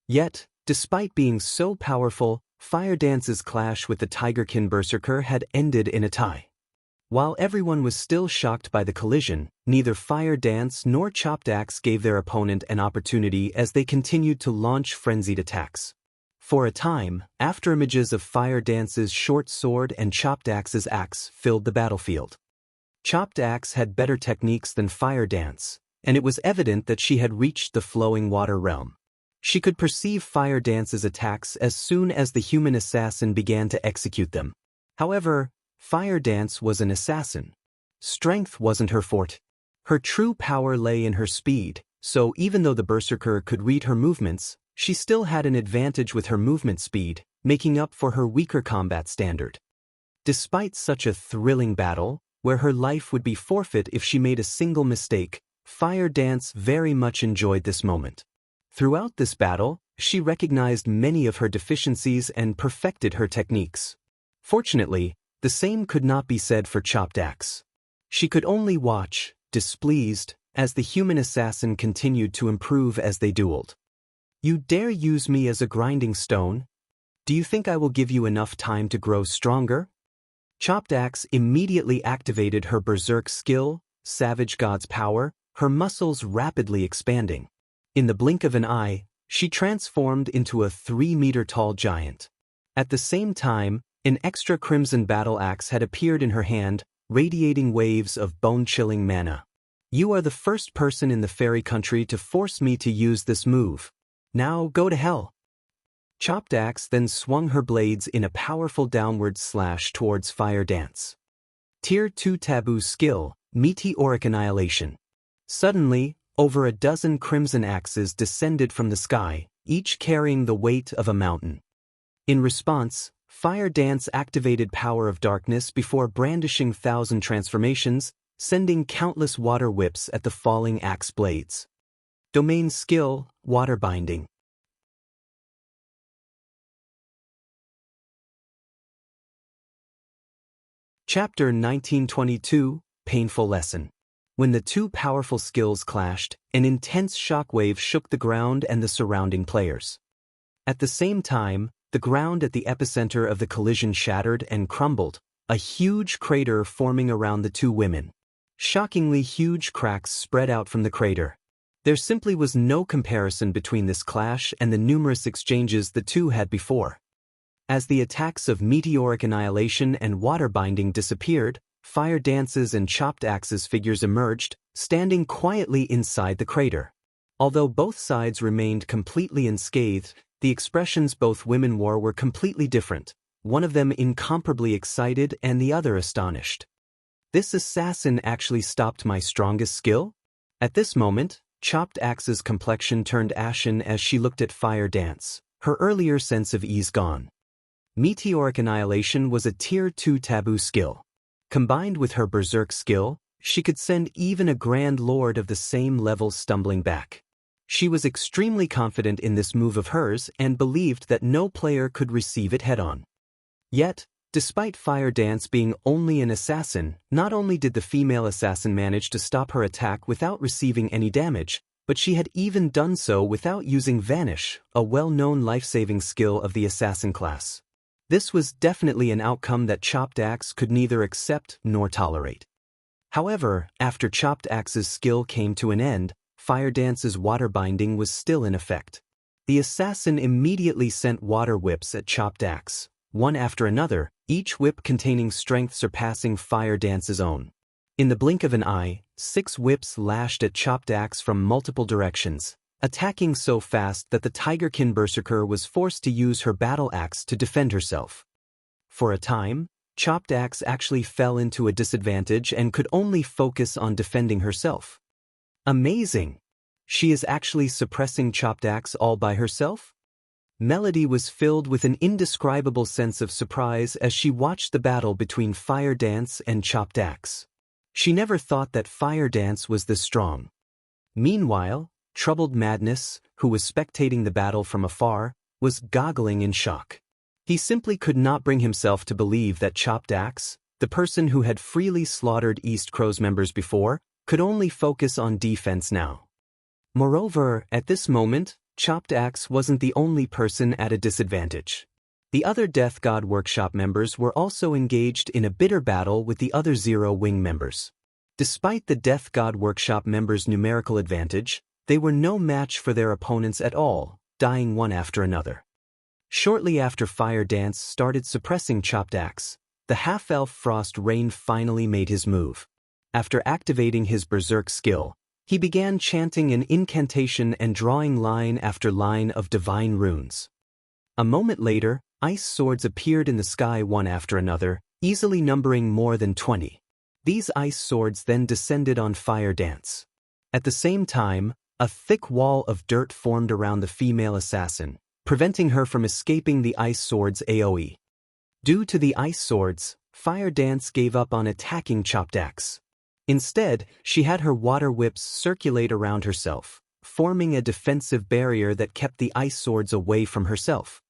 Yet, despite being so powerful, Fire Dance's clash with the Tigerkin Berserker had ended in a tie. While everyone was still shocked by the collision, neither Fire Dance nor Chopped Axe gave their opponent an opportunity as they continued to launch frenzied attacks. For a time, afterimages of Fire Dance's short sword and Chopped Axe's axe filled the battlefield. Chopped Axe had better techniques than Fire Dance, and it was evident that she had reached the flowing water realm. She could perceive Fire Dance's attacks as soon as the human assassin began to execute them. However, Fire Dance was an assassin. Strength wasn't her forte. Her true power lay in her speed, so even though the Berserker could read her movements, she still had an advantage with her movement speed, making up for her weaker combat standard. Despite such a thrilling battle, where her life would be forfeit if she made a single mistake, Fire Dance very much enjoyed this moment. Throughout this battle, she recognized many of her deficiencies and perfected her techniques. Fortunately, the same could not be said for Chopped Axe. She could only watch, displeased, as the human assassin continued to improve as they dueled. "You dare use me as a grinding stone? Do you think I will give you enough time to grow stronger?" Chopped Axe immediately activated her berserk skill, Savage God's power, her muscles rapidly expanding. In the blink of an eye, she transformed into a 3-meter-tall giant. At the same time, an extra crimson battle axe had appeared in her hand, radiating waves of bone-chilling mana. "You are the first person in the fairy country to force me to use this move. Now go to hell." Chopped Axe then swung her blades in a powerful downward slash towards Fire Dance. Tier 2 Taboo skill, Meteoric Annihilation. Suddenly, over a dozen crimson axes descended from the sky, each carrying the weight of a mountain. In response, Fire Dance activated Power of Darkness before brandishing 1,000 transformations, sending countless water whips at the falling axe blades. Domain skill, Water Binding. Chapter 1922, Painful Lesson. When the two powerful skills clashed, an intense shockwave shook the ground and the surrounding players. At the same time, the ground at the epicenter of the collision shattered and crumbled, a huge crater forming around the two women. Shockingly huge cracks spread out from the crater. There simply was no comparison between this clash and the numerous exchanges the two had before. As the attacks of Meteoric Annihilation and Water Binding disappeared, Fire Dance's and Chopped Axe's figures emerged, standing quietly inside the crater. Although both sides remained completely unscathed, the expressions both women wore were completely different, one of them incomparably excited and the other astonished. "This assassin actually stopped my strongest skill?" At this moment, Chopped Axe's complexion turned ashen as she looked at Fire Dance, her earlier sense of ease gone. Meteoric Annihilation was a Tier 2 taboo skill. Combined with her berserk skill, she could send even a Grand Lord of the same level stumbling back. She was extremely confident in this move of hers and believed that no player could receive it head-on. Yet, despite Fire Dance being only an assassin, not only did the female assassin manage to stop her attack without receiving any damage, but she had even done so without using Vanish, a well-known life-saving skill of the assassin class. This was definitely an outcome that Chopped Axe could neither accept nor tolerate. However, after Chopped Axe's skill came to an end, Fire Dance's Water Binding was still in effect. The assassin immediately sent water whips at Chopped Axe, one after another, each whip containing strength surpassing Fire Dance's own. In the blink of an eye, 6 whips lashed at Chopped Axe from multiple directions, attacking so fast that the Tigerkin Berserker was forced to use her battle axe to defend herself. For a time, Chopped Axe actually fell into a disadvantage and could only focus on defending herself. Amazing! She is actually suppressing Chopped Axe all by herself? Melody was filled with an indescribable sense of surprise as she watched the battle between Fire Dance and Chopped Axe. She never thought that Fire Dance was this strong. Meanwhile, Troubled Madness, who was spectating the battle from afar, was goggling in shock. He simply could not bring himself to believe that Chopped Axe, the person who had freely slaughtered East Crow's members before, could only focus on defense now. Moreover, at this moment, Chopped Axe wasn't the only person at a disadvantage. The other Death God Workshop members were also engaged in a bitter battle with the other Zero Wing members. Despite the Death God Workshop members' numerical advantage, they were no match for their opponents at all, dying one after another. Shortly after Fire Dance started suppressing Chopped Axe, the half-elf Frost Rain finally made his move. After activating his Berserk skill, he began chanting an incantation and drawing line after line of divine runes. A moment later, ice swords appeared in the sky one after another, easily numbering more than 20. These ice swords then descended on Fire Dance. At the same time, a thick wall of dirt formed around the female assassin, preventing her from escaping the ice sword's AoE. Due to the ice swords, Fire Dance gave up on attacking Chopped Axe. Instead, she had her water whips circulate around herself, forming a defensive barrier that kept the ice swords away from herself.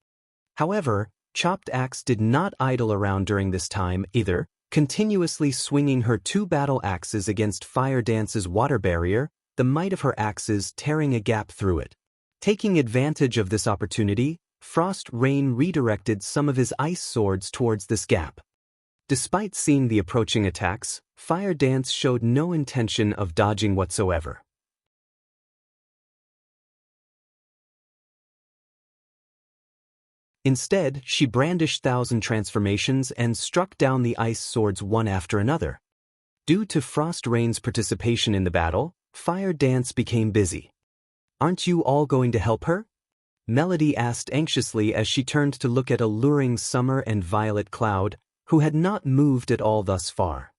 However, Chopped Axe did not idle around during this time either, continuously swinging her two battle axes against Fire Dance's water barrier, the might of her axes tearing a gap through it. Taking advantage of this opportunity, Frost Rain redirected some of his ice swords towards this gap. Despite seeing the approaching attacks, Fire Dance showed no intention of dodging whatsoever. Instead, she brandished 1,000 transformations and struck down the ice swords one after another. Due to Frost Rain's participation in the battle, Fire Dance became busy. "Aren't you all going to help her?" Melody asked anxiously as she turned to look at alluring Summer and Violet Cloud, who had not moved at all thus far.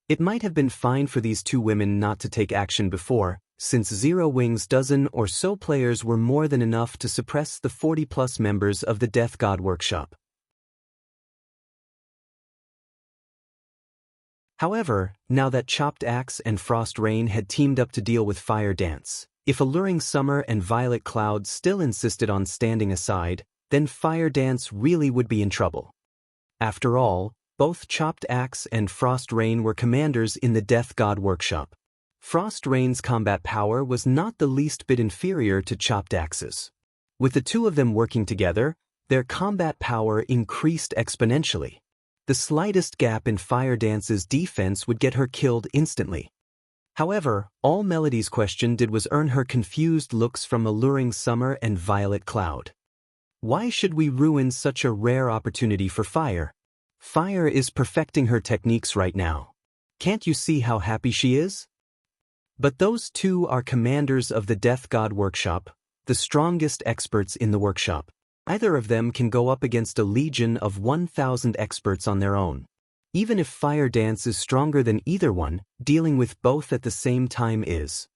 It might have been fine for these two women not to take action before, since Zero Wing's dozen or so players were more than enough to suppress the 40-plus members of the Death God Workshop. However, now that Chopped Axe and Frost Rain had teamed up to deal with Fire Dance, if alluring Summer and Violet Cloud still insisted on standing aside, then Fire Dance really would be in trouble. After all, both Chopped Axe and Frost Rain were commanders in the Death God Workshop. Frost Rain's combat power was not the least bit inferior to Chopped Axe's. With the two of them working together, their combat power increased exponentially. The slightest gap in Fire Dance's defense would get her killed instantly. However, all Melody's question did was earn her confused looks from alluring Summer and Violet Cloud. Why should we ruin such a rare opportunity for Fire? Fire is perfecting her techniques right now. Can't you see how happy she is? But those two are commanders of the Death God Workshop, the strongest experts in the workshop. Either of them can go up against a legion of 1,000 experts on their own. Even if Fire Dance is stronger than either one, dealing with both at the same time is.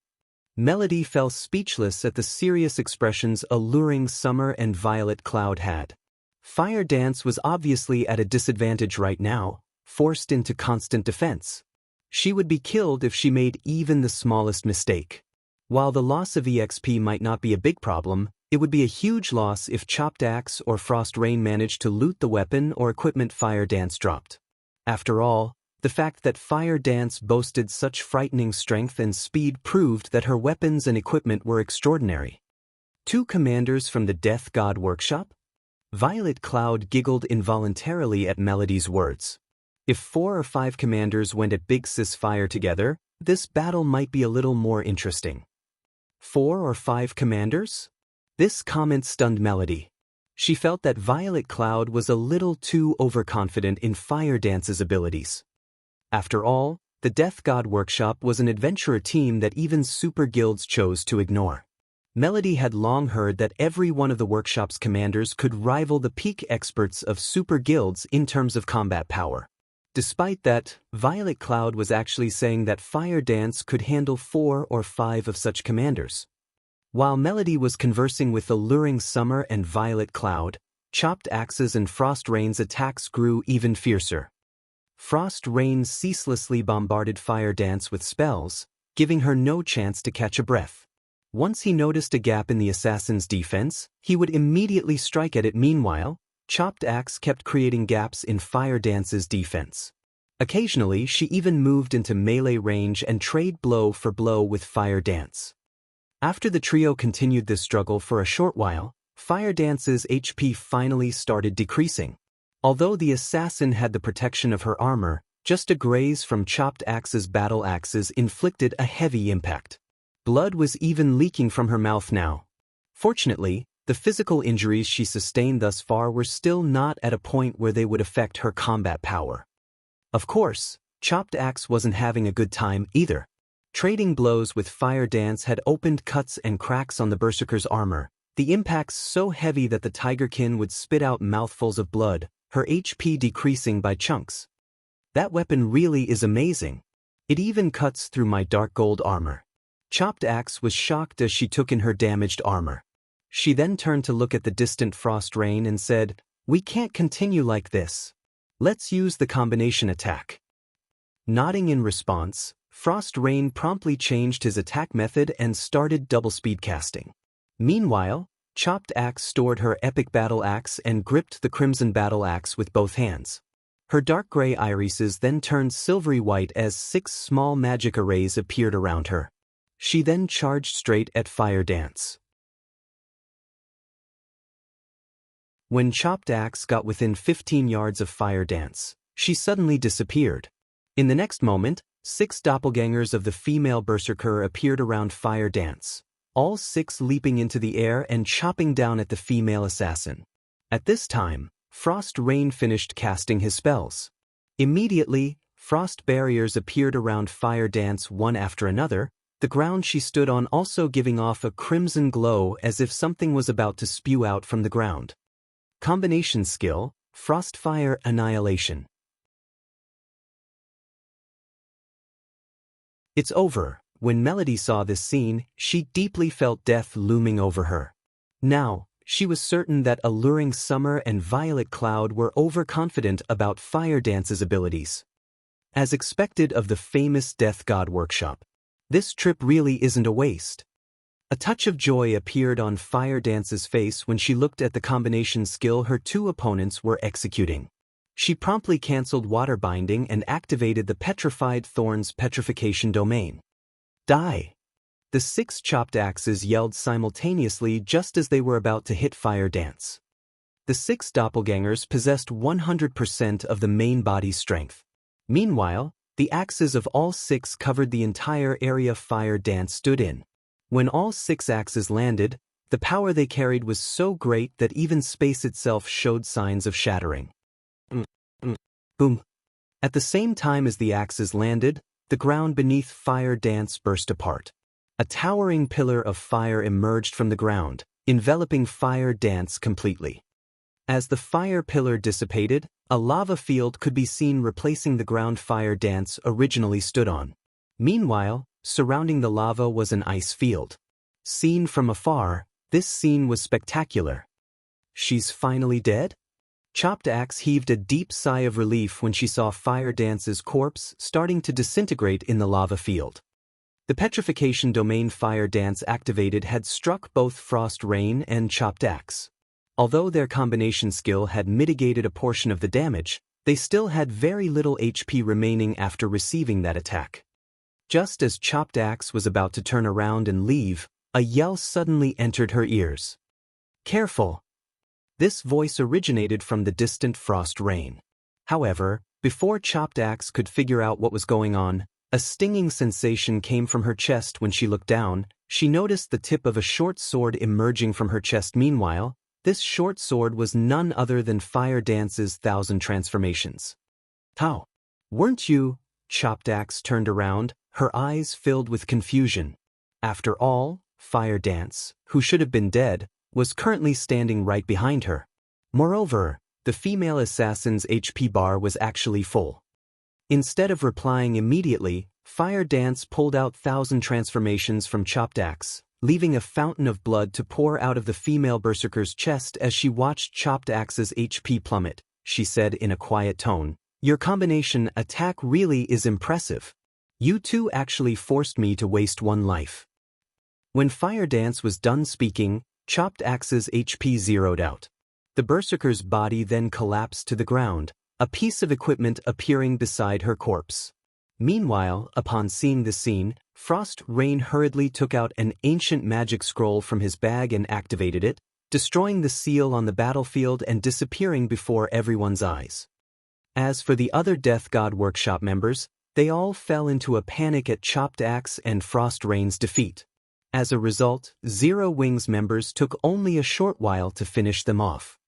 Melody fell speechless at the serious expressions alluring Summer and Violet Cloud had. Fire Dance was obviously at a disadvantage right now, forced into constant defense. She would be killed if she made even the smallest mistake. While the loss of EXP might not be a big problem, it would be a huge loss if Chopped Axe or Frost Rain managed to loot the weapon or equipment Fire Dance dropped. After all, the fact that Fire Dance boasted such frightening strength and speed proved that her weapons and equipment were extraordinary. Two commanders from the Death God Workshop? Violet Cloud giggled involuntarily at Melody's words. If 4 or 5 commanders went at Big Sis Fire together, this battle might be a little more interesting. 4 or 5 commanders? This comment stunned Melody. She felt that Violet Cloud was a little too overconfident in Fire Dance's abilities. After all, the Death God Workshop was an adventurer team that even super guilds chose to ignore. Melody had long heard that every one of the workshop's commanders could rival the peak experts of super guilds in terms of combat power. Despite that, Violet Cloud was actually saying that Fire Dance could handle 4 or 5 of such commanders. While Melody was conversing with alluring Summer and Violet Cloud, Chopped Axe's and Frost Rain's attacks grew even fiercer. Frost Rain ceaselessly bombarded Fire Dance with spells, giving her no chance to catch a breath. Once he noticed a gap in the assassin's defense, he would immediately strike at it. Meanwhile, Chopped Axe kept creating gaps in Fire Dance's defense. Occasionally, she even moved into melee range and traded blow for blow with Fire Dance. After the trio continued this struggle for a short while, Fire Dance's HP finally started decreasing. Although the assassin had the protection of her armor, just a graze from Chopped Axe's battle axes inflicted a heavy impact. Blood was even leaking from her mouth now. Fortunately, the physical injuries she sustained thus far were still not at a point where they would affect her combat power. Of course, Chopped Axe wasn't having a good time either. Trading blows with Fire Dance had opened cuts and cracks on the berserker's armor, the impacts so heavy that the tigerkin would spit out mouthfuls of blood, her HP decreasing by chunks. That weapon really is amazing. It even cuts through my dark gold armor. Chopped Axe was shocked as she took in her damaged armor. She then turned to look at the distant frost rain and said, "We can't continue like this. Let's use the combination attack." Nodding in response, Frost Rain promptly changed his attack method and started double speed casting. Meanwhile, Chopped Axe stored her epic battle axe and gripped the crimson battle axe with both hands. Her dark gray irises then turned silvery white as 6 small magic arrays appeared around her. She then charged straight at Fire Dance. When Chopped Axe got within 15 yards of Fire Dance, she suddenly disappeared. In the next moment, 6 doppelgangers of the female berserker appeared around Fire Dance, all 6 leaping into the air and chopping down at the female assassin. At this time, Frost Rain finished casting his spells. Immediately, frost barriers appeared around Fire Dance one after another, the ground she stood on also giving off a crimson glow as if something was about to spew out from the ground. Combination skill, Frostfire Annihilation. It's over. When Melody saw this scene, she deeply felt death looming over her. Now, she was certain that alluring Summer and Violet Cloud were overconfident about Fire Dance's abilities. As expected of the famous Death God workshop, this trip really isn't a waste. A touch of joy appeared on Fire Dance's face when she looked at the combination skill her 2 opponents were executing. She promptly cancelled Water Binding and activated the Petrified Thorns Petrification Domain. Die! The 6 Chopped Axes yelled simultaneously just as they were about to hit Fire Dance. The 6 doppelgangers possessed 100% of the main body's strength. Meanwhile, the axes of all 6 covered the entire area Fire Dance stood in. When all 6 axes landed, the power they carried was so great that even space itself showed signs of shattering. Boom. At the same time as the axes landed, the ground beneath Fire Dance burst apart. A towering pillar of fire emerged from the ground, enveloping Fire Dance completely. As the fire pillar dissipated, a lava field could be seen replacing the ground Fire Dance originally stood on. Meanwhile, surrounding the lava was an ice field. Seen from afar, this scene was spectacular. She's finally dead? Chopped Axe heaved a deep sigh of relief when she saw Fire Dance's corpse starting to disintegrate in the lava field. The petrification domain Fire Dance activated had struck both Frost Rain and Chopped Axe. Although their combination skill had mitigated a portion of the damage, they still had very little HP remaining after receiving that attack. Just as Chopped Axe was about to turn around and leave, a yell suddenly entered her ears. "Careful!" This voice originated from the distant Frost Rain. However, before Chopped Axe could figure out what was going on, a stinging sensation came from her chest. When she looked down, she noticed the tip of a short sword emerging from her chest. Meanwhile, this short sword was none other than Fire Dance's 1,000 transformations. "How? Weren't you?" Chopped Axe turned around, her eyes filled with confusion. After all, Fire Dance, who should have been dead, was currently standing right behind her. Moreover, the female assassin's HP bar was actually full. Instead of replying immediately, Fire Dance pulled out 1,000 transformations from Chopped Axe, leaving a fountain of blood to pour out of the female berserker's chest. As she watched Chopped Axe's HP plummet, she said in a quiet tone, "Your combination attack really is impressive. You 2 actually forced me to waste 1 life." When Fire Dance was done speaking, Chopped Axe's HP zeroed out. The berserker's body then collapsed to the ground, a piece of equipment appearing beside her corpse. Meanwhile, upon seeing the scene, Frost Rain hurriedly took out an ancient magic scroll from his bag and activated it, destroying the seal on the battlefield and disappearing before everyone's eyes. As for the other Death God Workshop members, they all fell into a panic at Chopped Axe and Frost Rain's defeat. As a result, Zero Wings members took only a short while to finish them off.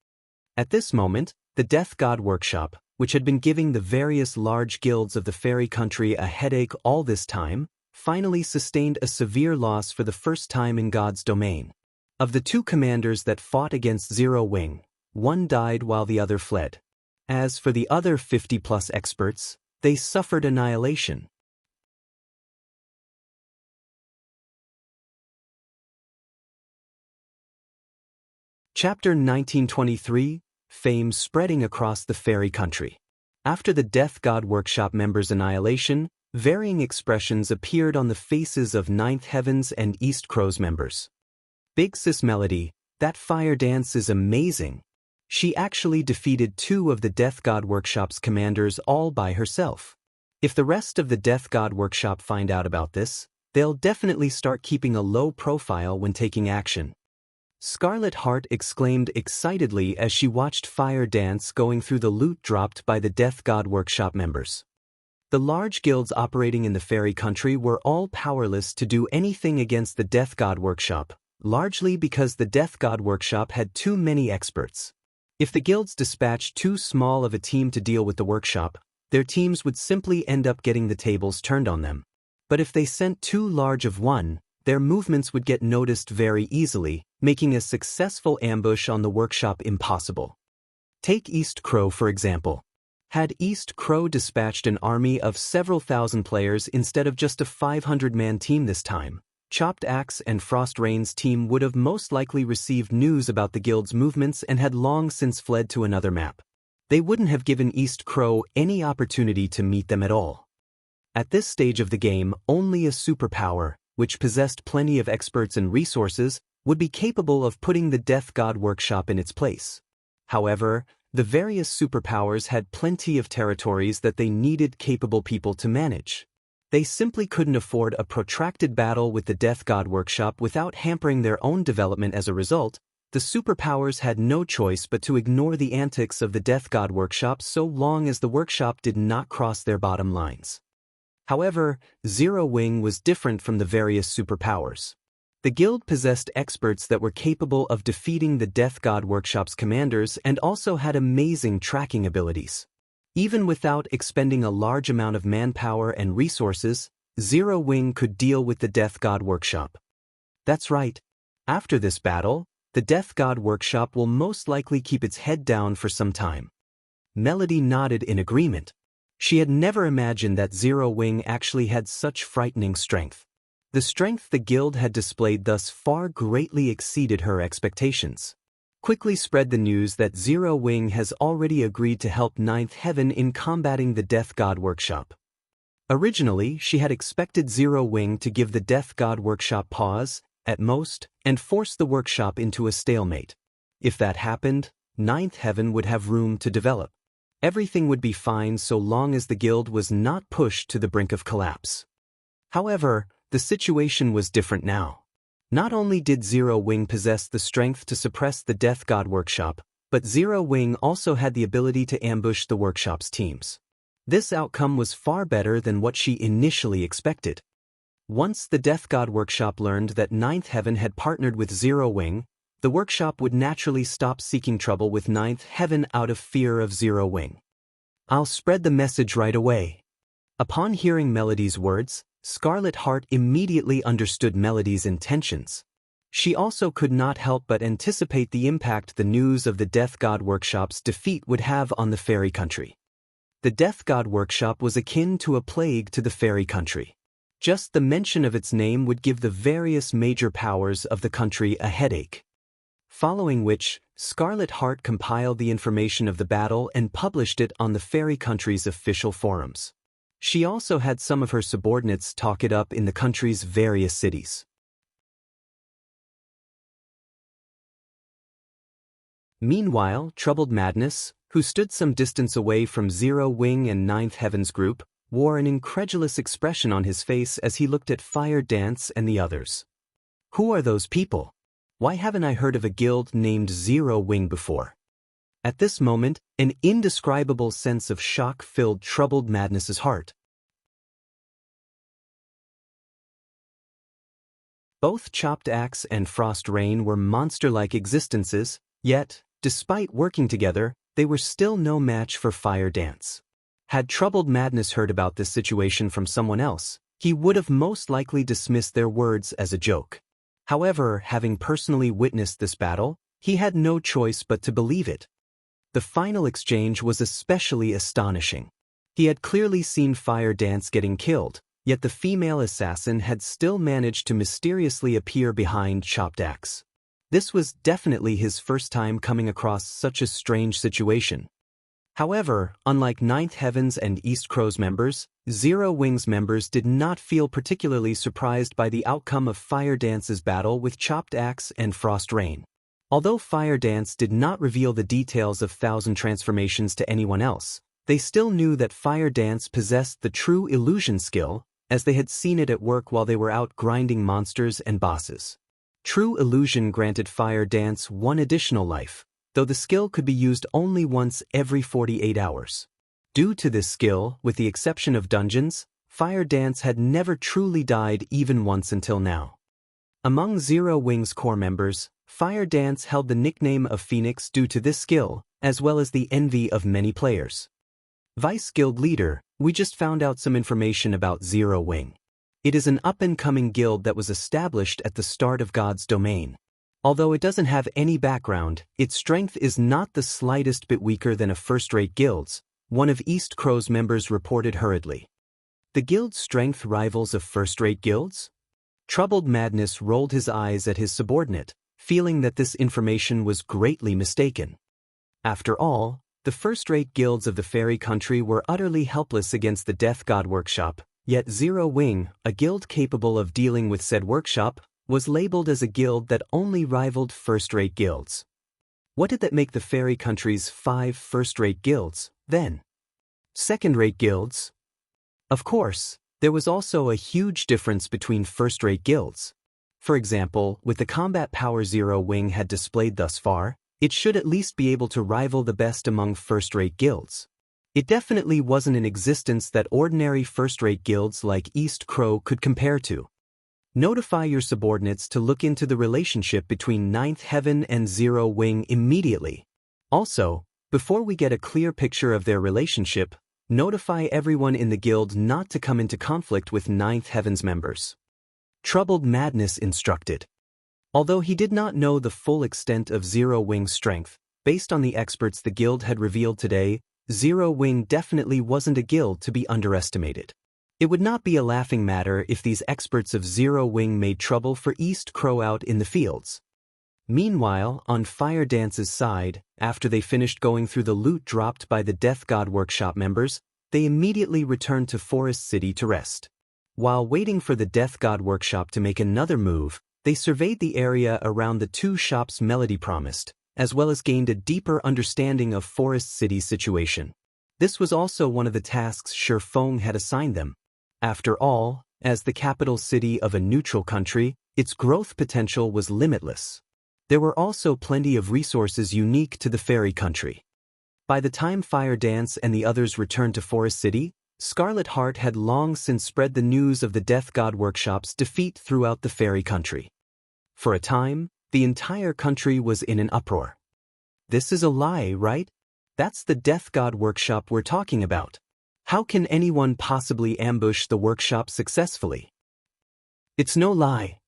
At this moment, the Death God Workshop, which had been giving the various large guilds of the fairy country a headache all this time, finally sustained a severe loss for the first time in God's domain. Of the two commanders that fought against Zero Wing, one died while the other fled. As for the other 50+ experts, they suffered annihilation. Chapter 1923, Fame Spreading Across the Fairy Country. After the Death God Workshop members' annihilation, varying expressions appeared on the faces of Ninth Heaven's and East Crow's members. Big Sis Melody, that fire dance is amazing. She actually defeated 2 of the Death God Workshop's commanders all by herself. If the rest of the Death God Workshop find out about this, they'll definitely start keeping a low profile when taking action. Scarlet Heart exclaimed excitedly as she watched fire dance going through the loot dropped by the Death God Workshop members. The large guilds operating in the fairy country were all powerless to do anything against the Death God Workshop, largely because the Death God Workshop had too many experts. If the guilds dispatched too small of a team to deal with the workshop, their teams would simply end up getting the tables turned on them. But if they sent too large of one, their movements would get noticed very easily, making a successful ambush on the workshop impossible. Take East Crow for example. Had East Crow dispatched an army of several thousand players instead of just a 500-man team this time, Chopped Axe and Frost Rain's team would have most likely received news about the guild's movements and had long since fled to another map. They wouldn't have given East Crow any opportunity to meet them at all. At this stage of the game, only a superpower, which possessed plenty of experts and resources, would be capable of putting the Death God Workshop in its place. However, the various superpowers had plenty of territories that they needed capable people to manage. They simply couldn't afford a protracted battle with the Death God Workshop without hampering their own development. As a result, the superpowers had no choice but to ignore the antics of the Death God Workshop so long as the workshop did not cross their bottom lines. However, Zero Wing was different from the various superpowers. The guild possessed experts that were capable of defeating the Death God Workshop's commanders and also had amazing tracking abilities. Even without expending a large amount of manpower and resources, Zero Wing could deal with the Death God Workshop. That's right. After this battle, the Death God Workshop will most likely keep its head down for some time. Melody nodded in agreement. She had never imagined that Zero Wing actually had such frightening strength. The strength the guild had displayed thus far greatly exceeded her expectations. Quickly spread the news that Zero Wing has already agreed to help Ninth Heaven in combating the Death God Workshop. Originally, she had expected Zero Wing to give the Death God Workshop pause, at most, and force the workshop into a stalemate. If that happened, Ninth Heaven would have room to develop. Everything would be fine so long as the guild was not pushed to the brink of collapse. However, the situation was different now. Not only did Zero Wing possess the strength to suppress the Death God Workshop, but Zero Wing also had the ability to ambush the workshop's teams. This outcome was far better than what she initially expected. Once the Death God Workshop learned that Ninth Heaven had partnered with Zero Wing, the workshop would naturally stop seeking trouble with Ninth Heaven out of fear of Zero Wing. I'll spread the message right away. Upon hearing Melody's words, Scarlet Heart immediately understood Melody's intentions. She also could not help but anticipate the impact the news of the Death God Workshop's defeat would have on the fairy country. The Death God Workshop was akin to a plague to the fairy country. Just the mention of its name would give the various major powers of the country a headache. Following which, Scarlet Heart compiled the information of the battle and published it on the fairy country's official forums. She also had some of her subordinates talk it up in the country's various cities. Meanwhile, Troubled Madness, who stood some distance away from Zero Wing and Ninth Heaven's group, wore an incredulous expression on his face as he looked at Fire Dance and the others. Who are those people? Why haven't I heard of a guild named Zero Wing before? At this moment, an indescribable sense of shock filled Troubled Madness's heart. Both Chopped Axe and Frost Rain were monster-like existences, yet, despite working together, they were still no match for Fire Dance. Had Troubled Madness heard about this situation from someone else, he would have most likely dismissed their words as a joke. However, having personally witnessed this battle, he had no choice but to believe it. The final exchange was especially astonishing. He had clearly seen Fire Dance getting killed, yet the female assassin had still managed to mysteriously appear behind Chopped Axe. This was definitely his first time coming across such a strange situation. However, unlike Ninth Heaven's and East Crow's members, Zero Wing's members did not feel particularly surprised by the outcome of Fire Dance's battle with Chopped Axe and Frost Rain. Although Fire Dance did not reveal the details of Thousand Transformations to anyone else, they still knew that Fire Dance possessed the true illusion skill, as they had seen it at work while they were out grinding monsters and bosses. True illusion granted Fire Dance one additional life, though the skill could be used only once every 48 hours. Due to this skill, with the exception of dungeons, Fire Dance had never truly died even once until now. Among Zero Wing's core members, Fire Dance held the nickname of Phoenix due to this skill, as well as the envy of many players. Vice Guild Leader, we just found out some information about Zero Wing. It is an up-and-coming guild that was established at the start of God's domain. Although it doesn't have any background, its strength is not the slightest bit weaker than a first-rate guild's, one of East Crow's members reported hurriedly. The guild's strength rivals of first-rate guilds? Troubled Madness rolled his eyes at his subordinate, feeling that this information was greatly mistaken. After all, the first-rate guilds of the fairy country were utterly helpless against the Death God Workshop, yet Zero Wing, a guild capable of dealing with said workshop, was labeled as a guild that only rivaled first-rate guilds. What did that make the fairy country's 5 first-rate guilds, then? Second-rate guilds? Of course, there was also a huge difference between first-rate guilds. For example, with the combat power Zero Wing had displayed thus far, it should at least be able to rival the best among first-rate guilds. It definitely wasn't an existence that ordinary first-rate guilds like East Crow could compare to. Notify your subordinates to look into the relationship between Ninth Heaven and Zero Wing immediately. Also, before we get a clear picture of their relationship, notify everyone in the guild not to come into conflict with Ninth Heaven's members. Troubled Madness instructed. Although he did not know the full extent of Zero Wing's strength, based on the experts the guild had revealed today, Zero Wing definitely wasn't a guild to be underestimated. It would not be a laughing matter if these experts of Zero Wing made trouble for East Crow out in the fields. Meanwhile, on Fire Dance's side, after they finished going through the loot dropped by the Death God Workshop members, they immediately returned to Forest City to rest. While waiting for the Death God Workshop to make another move, they surveyed the area around the 2 shops Melody promised, as well as gained a deeper understanding of Forest City's situation. This was also one of the tasks Shifeng had assigned them. After all, as the capital city of a neutral country, its growth potential was limitless. There were also plenty of resources unique to the fairy country. By the time Fire Dance and the others returned to Forest City, Scarlet Heart had long since spread the news of the Death God Workshop's defeat throughout the fairy country. For a time, the entire country was in an uproar. This is a lie, right? That's the Death God Workshop we're talking about. How can anyone possibly ambush the workshop successfully? It's no lie.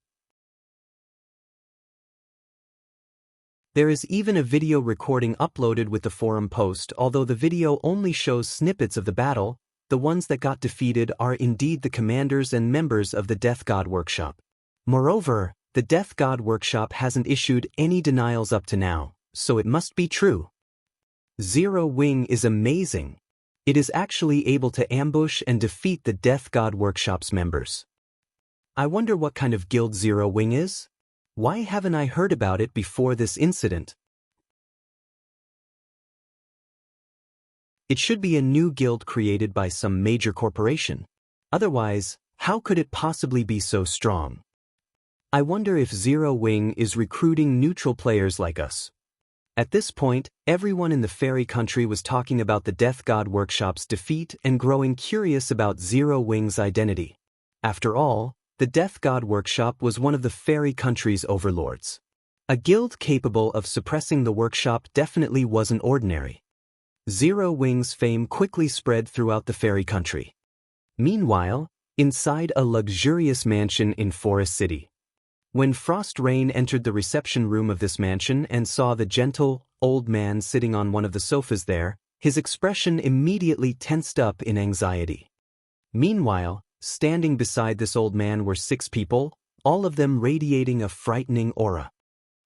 There is even a video recording uploaded with the forum post. Although the video only shows snippets of the battle, the ones that got defeated are indeed the commanders and members of the Death God Workshop. Moreover, the Death God Workshop hasn't issued any denials up to now, so it must be true. Zero Wing is amazing. It is actually able to ambush and defeat the Death God Workshop's members. I wonder what kind of guild Zero Wing is? Why haven't I heard about it before this incident? It should be a new guild created by some major corporation. Otherwise, how could it possibly be so strong? I wonder if Zero Wing is recruiting neutral players like us. At this point, everyone in the fairy country was talking about the Death God Workshop's defeat and growing curious about Zero Wing's identity. After all, the Death God Workshop was one of the fairy country's overlords. A guild capable of suppressing the workshop definitely wasn't ordinary. Zero Wing's fame quickly spread throughout the fairy country. Meanwhile, inside a luxurious mansion in Forest City. When Frost Rain entered the reception room of this mansion and saw the gentle, old man sitting on one of the sofas there, his expression immediately tensed up in anxiety. Meanwhile, standing beside this old man were 6 people, all of them radiating a frightening aura.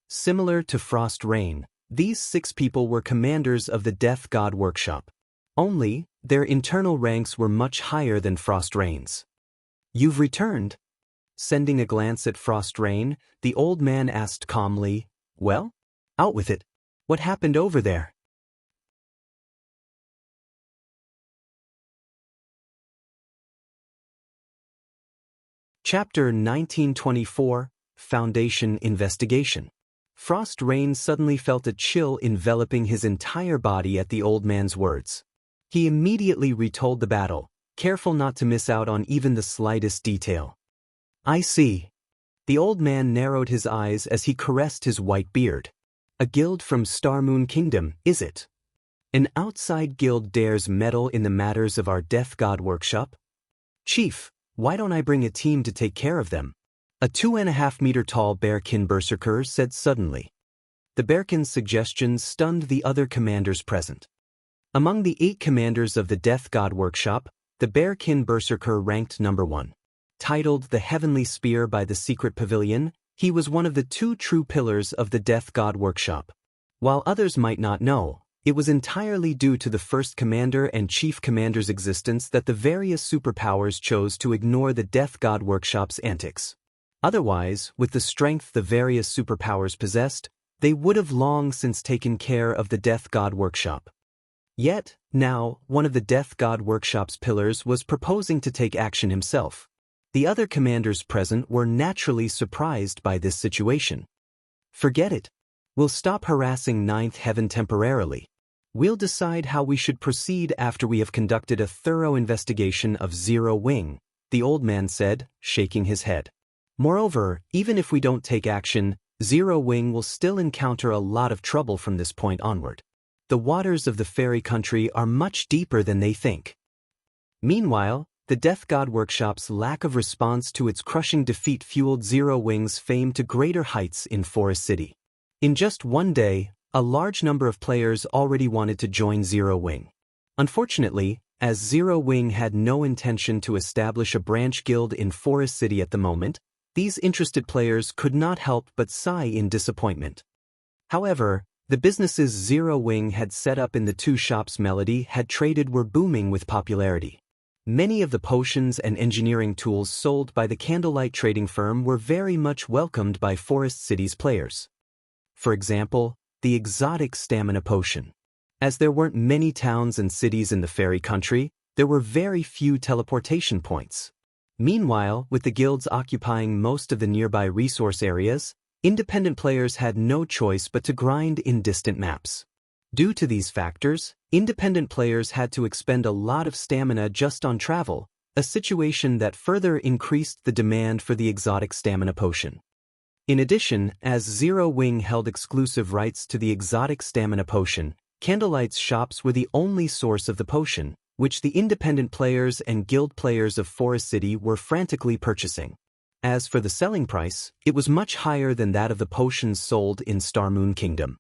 Similar to Frost Rain, these 6 people were commanders of the Death God Workshop. Only, their internal ranks were much higher than Frost Rain's. "You've returned?" Sending a glance at Frost Rain, the old man asked calmly, "Well, out with it. What happened over there?" Chapter 1924, Foundation Investigation. Frost Rain suddenly felt a chill enveloping his entire body at the old man's words. He immediately retold the battle, careful not to miss out on even the slightest detail. "I see." The old man narrowed his eyes as he caressed his white beard. "A guild from Starmoon Kingdom, is it? An outside guild dares meddle in the matters of our Death God Workshop? Chief, why don't I bring a team to take care of them?" A 2.5-meter-tall bearkin berserker said suddenly. The bearkin's suggestion stunned the other commanders present. Among the 8 commanders of the Death God Workshop, the bearkin berserker ranked number 1. Titled the Heavenly Spear by the Secret Pavilion, he was one of the 2 true pillars of the Death God Workshop. While others might not know, it was entirely due to the first commander and chief commander's existence that the various superpowers chose to ignore the Death God Workshop's antics. Otherwise, with the strength the various superpowers possessed, they would have long since taken care of the Death God Workshop. Yet, now, one of the Death God Workshop's pillars was proposing to take action himself. The other commanders present were naturally surprised by this situation. "Forget it. We'll stop harassing Ninth Heaven temporarily. We'll decide how we should proceed after we have conducted a thorough investigation of Zero Wing," the old man said, shaking his head. "Moreover, even if we don't take action, Zero Wing will still encounter a lot of trouble from this point onward. The waters of the fairy country are much deeper than they think." Meanwhile, the Death God Workshop's lack of response to its crushing defeat fueled Zero Wing's fame to greater heights in Forest City. In just one day, a large number of players already wanted to join Zero Wing. Unfortunately, as Zero Wing had no intention to establish a branch guild in Forest City at the moment, these interested players could not help but sigh in disappointment. However, the businesses Zero Wing had set up in the 2 shops Melody had traded were booming with popularity. Many of the potions and engineering tools sold by the Candlelight trading firm were very much welcomed by Forest City's players. For example, the exotic stamina potion. As there weren't many towns and cities in the fairy country, there were very few teleportation points. Meanwhile, with the guilds occupying most of the nearby resource areas, independent players had no choice but to grind in distant maps. Due to these factors, independent players had to expend a lot of stamina just on travel, a situation that further increased the demand for the exotic stamina potion. In addition, as Zero Wing held exclusive rights to the exotic stamina potion, Candlelight's shops were the only source of the potion, which the independent players and guild players of Forest City were frantically purchasing. As for the selling price, it was much higher than that of the potions sold in Starmoon Kingdom.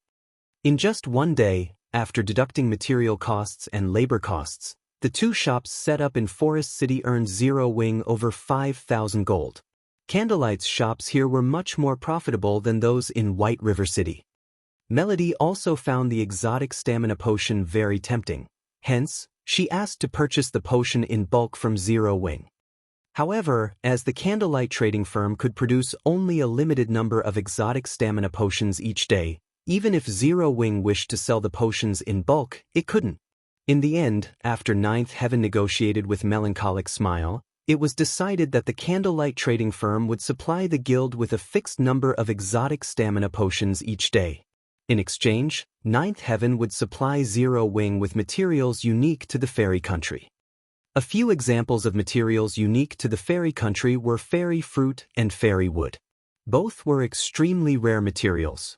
In just one day, after deducting material costs and labor costs, the 2 shops set up in Forest City earned Zero Wing over 5,000 gold. Candlelight's shops here were much more profitable than those in White River City. Melody also found the exotic stamina potion very tempting. Hence, she asked to purchase the potion in bulk from Zero Wing. However, as the Candlelight trading firm could produce only a limited number of exotic stamina potions each day, even if Zero Wing wished to sell the potions in bulk, it couldn't. In the end, after Ninth Heaven negotiated with Melancholic Smile, it was decided that the candlelight trading firm would supply the guild with a fixed number of exotic stamina potions each day. In exchange, Ninth Heaven would supply Zero Wing with materials unique to the fairy country. A few examples of materials unique to the fairy country were fairy fruit and fairy wood. Both were extremely rare materials.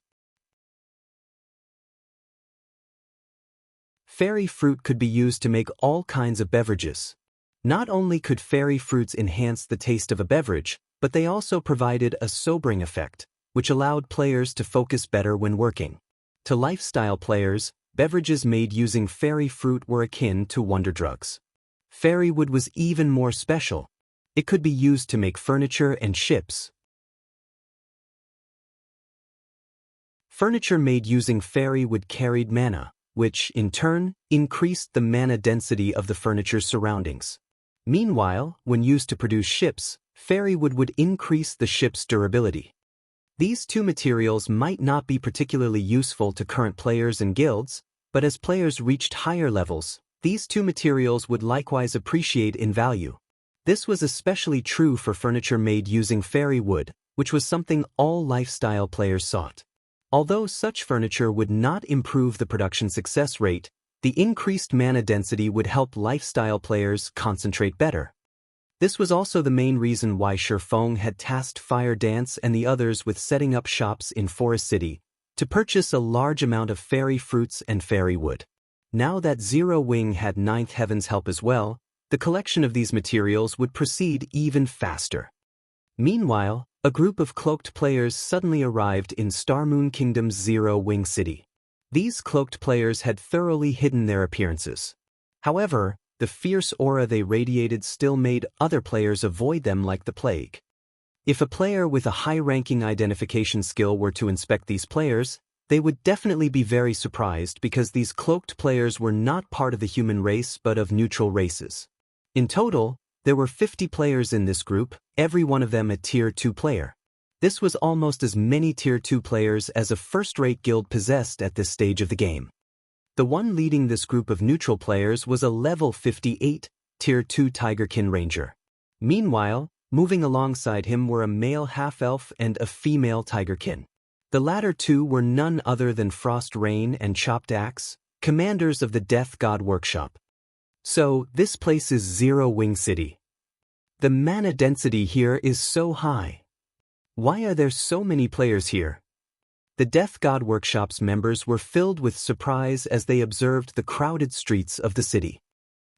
Fairy fruit could be used to make all kinds of beverages. Not only could fairy fruits enhance the taste of a beverage, but they also provided a sobering effect, which allowed players to focus better when working. To lifestyle players, beverages made using fairy fruit were akin to wonder drugs. Fairy wood was even more special. It could be used to make furniture and ships. Furniture made using fairy wood carried mana, which, in turn, increased the mana density of the furniture's surroundings. Meanwhile, when used to produce ships, fairy wood would increase the ship's durability. These two materials might not be particularly useful to current players and guilds, but as players reached higher levels, these two materials would likewise appreciate in value. This was especially true for furniture made using fairy wood, which was something all lifestyle players sought. Although such furniture would not improve the production success rate, the increased mana density would help lifestyle players concentrate better. This was also the main reason why Shifeng had tasked Fire Dance and the others with setting up shops in Forest City to purchase a large amount of fairy fruits and fairy wood. Now that Zero Wing had Ninth Heaven's help as well, the collection of these materials would proceed even faster. Meanwhile, a group of cloaked players suddenly arrived in Starmoon Kingdom's Zero Wing City. These cloaked players had thoroughly hidden their appearances. However, the fierce aura they radiated still made other players avoid them like the plague. If a player with a high-ranking identification skill were to inspect these players, they would definitely be very surprised because these cloaked players were not part of the human race but of neutral races. In total, there were 50 players in this group, every one of them a Tier 2 player. This was almost as many Tier 2 players as a first-rate guild possessed at this stage of the game. The one leading this group of neutral players was a level 58, Tier 2 Tigerkin Ranger. Meanwhile, moving alongside him were a male half-elf and a female Tigerkin. The latter two were none other than Frost Rain and Chopped Axe, commanders of the Death God Workshop. So, this place is Zero Wing City. The mana density here is so high. Why are there so many players here? The Death God Workshop's members were filled with surprise as they observed the crowded streets of the city.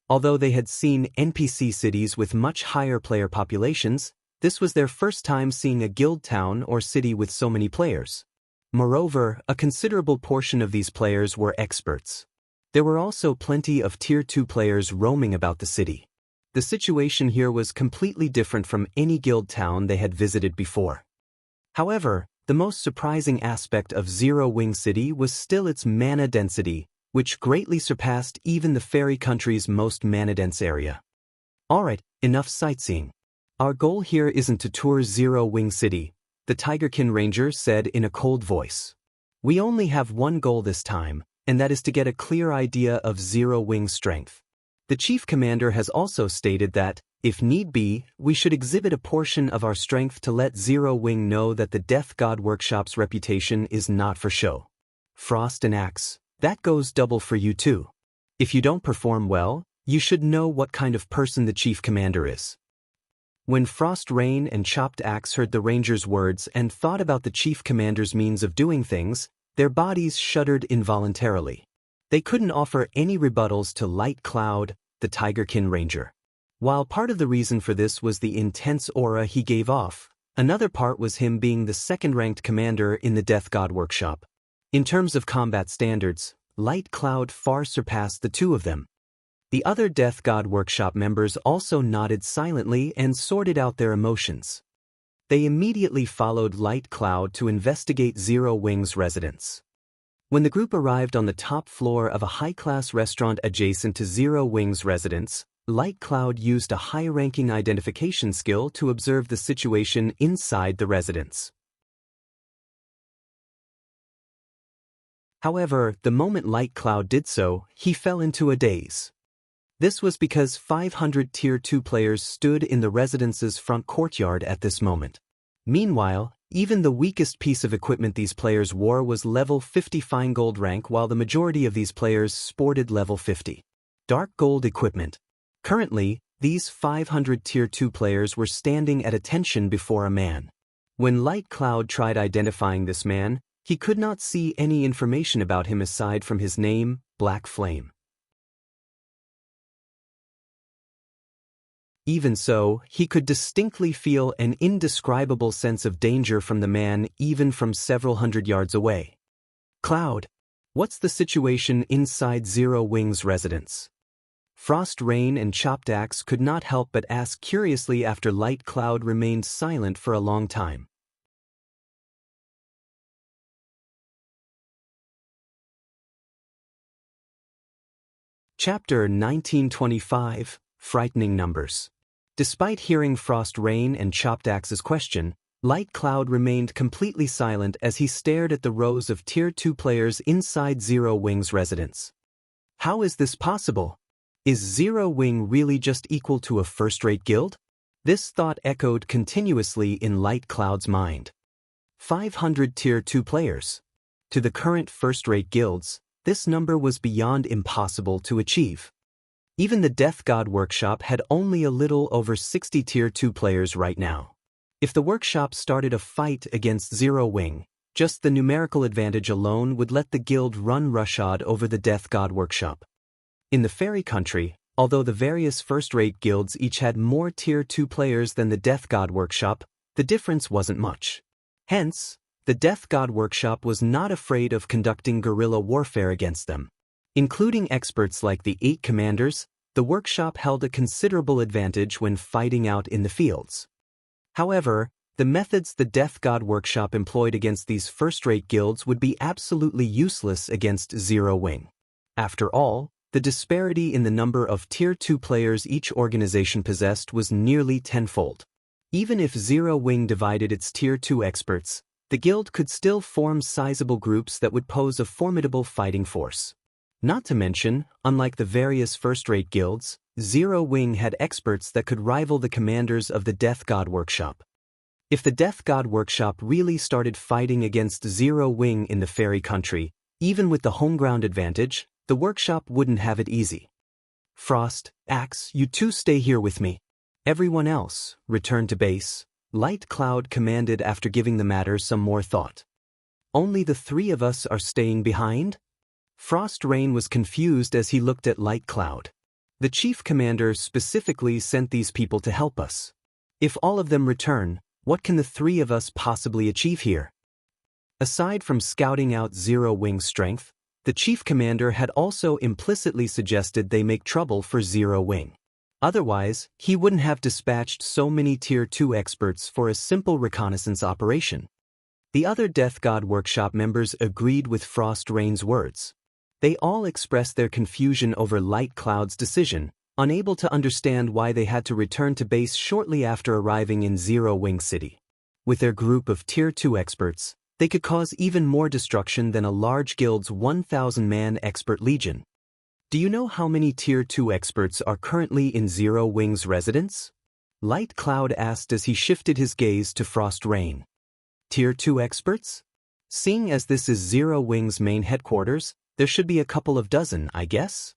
Although they had seen NPC cities with much higher player populations, this was their first time seeing a guild town or city with so many players. Moreover, a considerable portion of these players were experts. There were also plenty of Tier 2 players roaming about the city. The situation here was completely different from any guild town they had visited before. However, the most surprising aspect of Zero Wing City was still its mana density, which greatly surpassed even the fairy country's most mana-dense area. Alright, enough sightseeing. Our goal here isn't to tour Zero Wing City, the Tigerkin Ranger said in a cold voice. We only have one goal this time, and that is to get a clear idea of Zero Wing's strength. The Chief Commander has also stated that, if need be, we should exhibit a portion of our strength to let Zero Wing know that the Death God Workshop's reputation is not for show. Frost and Axe, that goes double for you too. If you don't perform well, you should know what kind of person the Chief Commander is. When Frost Rain and Chopped Axe heard the Ranger's words and thought about the Chief Commander's means of doing things, their bodies shuddered involuntarily. They couldn't offer any rebuttals to Light Cloud, the Tigerkin Ranger. While part of the reason for this was the intense aura he gave off, another part was him being the second-ranked commander in the Death God Workshop. In terms of combat standards, Light Cloud far surpassed the two of them. The other Death God Workshop members also nodded silently and sorted out their emotions. They immediately followed Light Cloud to investigate Zero Wing's residence. When the group arrived on the top floor of a high-class restaurant adjacent to Zero Wing's residence, Light Cloud used a high-ranking identification skill to observe the situation inside the residence. However, the moment Light Cloud did so, he fell into a daze. This was because 500 Tier 2 players stood in the residence's front courtyard at this moment. Meanwhile, even the weakest piece of equipment these players wore was level 50 fine gold rank, while the majority of these players sported level 50 dark gold equipment. Currently, these 500 Tier 2 players were standing at attention before a man. When Light Cloud tried identifying this man, he could not see any information about him aside from his name, Black Flame. Even so, he could distinctly feel an indescribable sense of danger from the man even from several hundred yards away. Cloud, what's the situation inside Zero Wing's residence? Frost Rain and Chopped Axe could not help but ask curiously after Light Cloud remained silent for a long time. Chapter 1925, Frightening Numbers. Despite hearing Frost Rain and Chopped Axe's question, Light Cloud remained completely silent as he stared at the rows of Tier 2 players inside Zero Wing's residence. How is this possible? Is Zero Wing really just equal to a first-rate guild? This thought echoed continuously in Light Cloud's mind. 500 Tier 2 players. To the current first-rate guilds, this number was beyond impossible to achieve. Even the Death God Workshop had only a little over 60 Tier 2 players right now. If the workshop started a fight against Zero Wing, just the numerical advantage alone would let the guild run roughshod over the Death God Workshop. In the Fairy Country, although the various first-rate guilds each had more Tier 2 players than the Death God Workshop, the difference wasn't much. Hence, the Death God Workshop was not afraid of conducting guerrilla warfare against them. Including experts like the 8 commanders, the workshop held a considerable advantage when fighting out in the fields. However, the methods the Death God Workshop employed against these first-rate guilds would be absolutely useless against Zero Wing. After all, the disparity in the number of Tier 2 players each organization possessed was nearly tenfold. Even if Zero Wing divided its Tier 2 experts, the guild could still form sizable groups that would pose a formidable fighting force. Not to mention, unlike the various first-rate guilds, Zero Wing had experts that could rival the commanders of the Death God Workshop. If the Death God Workshop really started fighting against Zero Wing in the Fairy Country, even with the home ground advantage, the workshop wouldn't have it easy. Frost, Axe, you two stay here with me. Everyone else, return to base, Light Cloud commanded after giving the matter some more thought. Only the 3 of us are staying behind? Frost Rain was confused as he looked at Light Cloud. The chief commander specifically sent these people to help us. If all of them return, what can the 3 of us possibly achieve here? Aside from scouting out Zero Wing's strength, the chief commander had also implicitly suggested they make trouble for Zero Wing. Otherwise, he wouldn't have dispatched so many Tier 2 experts for a simple reconnaissance operation. The other Death God Workshop members agreed with Frost Rain's words. They all expressed their confusion over Light Cloud's decision, unable to understand why they had to return to base shortly after arriving in Zero Wing City. With their group of Tier 2 experts, they could cause even more destruction than a large guild's 1,000-man expert legion. Do you know how many Tier 2 experts are currently in Zero Wing's residence? Light Cloud asked as he shifted his gaze to Frost Rain. Tier 2 experts? Seeing as this is Zero Wing's main headquarters, there should be a couple of dozen, I guess?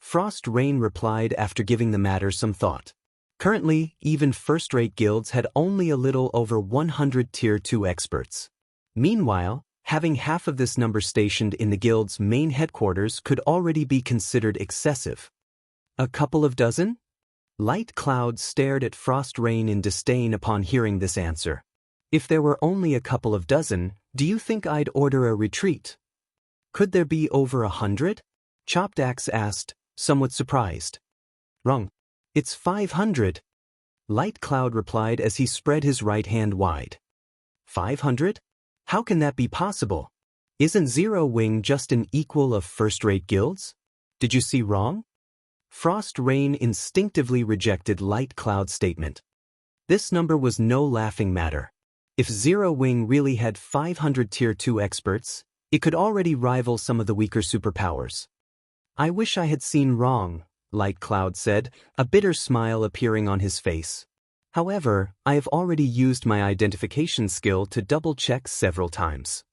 Frost Rain replied after giving the matter some thought. Currently, even first-rate guilds had only a little over 100 Tier 2 experts. Meanwhile, having half of this number stationed in the guild's main headquarters could already be considered excessive. A couple of dozen? Light Cloud stared at Frost Rain in disdain upon hearing this answer. If there were only a couple of dozen, do you think I'd order a retreat? Could there be over 100? Chopped Axe asked, somewhat surprised. Wrong. It's 500. Light Cloud replied as he spread his right hand wide. 500? How can that be possible? Isn't Zero Wing just an equal of first-rate guilds? Did you see wrong? Frost Rain instinctively rejected Light Cloud's statement. This number was no laughing matter. If Zero Wing really had 500 Tier 2 experts, It could already rival some of the weaker superpowers. I wish I had seen wrong, Light Cloud said, a bitter smile appearing on his face. However, I have already used my identification skill to double-check several times.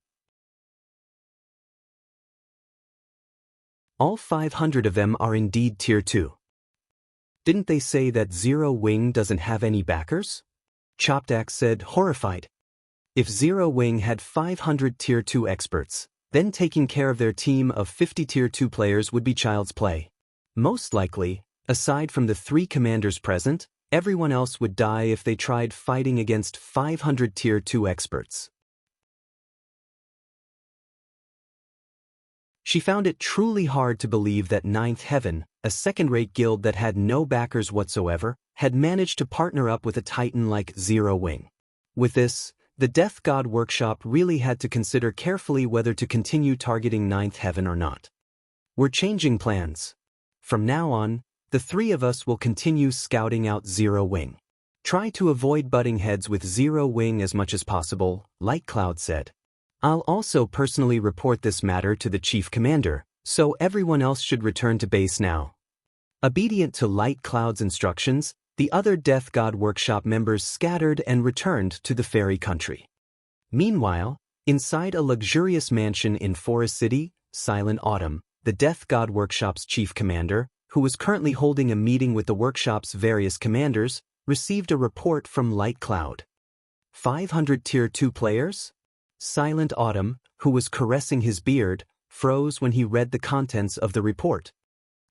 All 500 of them are indeed Tier 2. Didn't they say that Zero Wing doesn't have any backers? Chopdak said, horrified. If Zero Wing had 500 Tier 2 experts, then taking care of their team of 50 Tier 2 players would be child's play. Most likely, aside from the 3 commanders present, everyone else would die if they tried fighting against 500 Tier 2 experts. She found it truly hard to believe that Ninth Heaven, a second-rate guild that had no backers whatsoever, had managed to partner up with a titan like Zero Wing. With this, the Death God Workshop really had to consider carefully whether to continue targeting Ninth Heaven or not. We're changing plans. From now on, the 3 of us will continue scouting out Zero Wing. Try to avoid butting heads with Zero Wing as much as possible, Light Cloud said. I'll also personally report this matter to the Chief Commander, so everyone else should return to base now. Obedient to Light Cloud's instructions, the other Death God Workshop members scattered and returned to the fairy country. Meanwhile, inside a luxurious mansion in Forest City, Silent Autumn, the Death God Workshop's Chief Commander, who was currently holding a meeting with the workshop's various commanders, received a report from Light Cloud. 500 Tier 2 players? Silent Autumn, who was caressing his beard, froze when he read the contents of the report.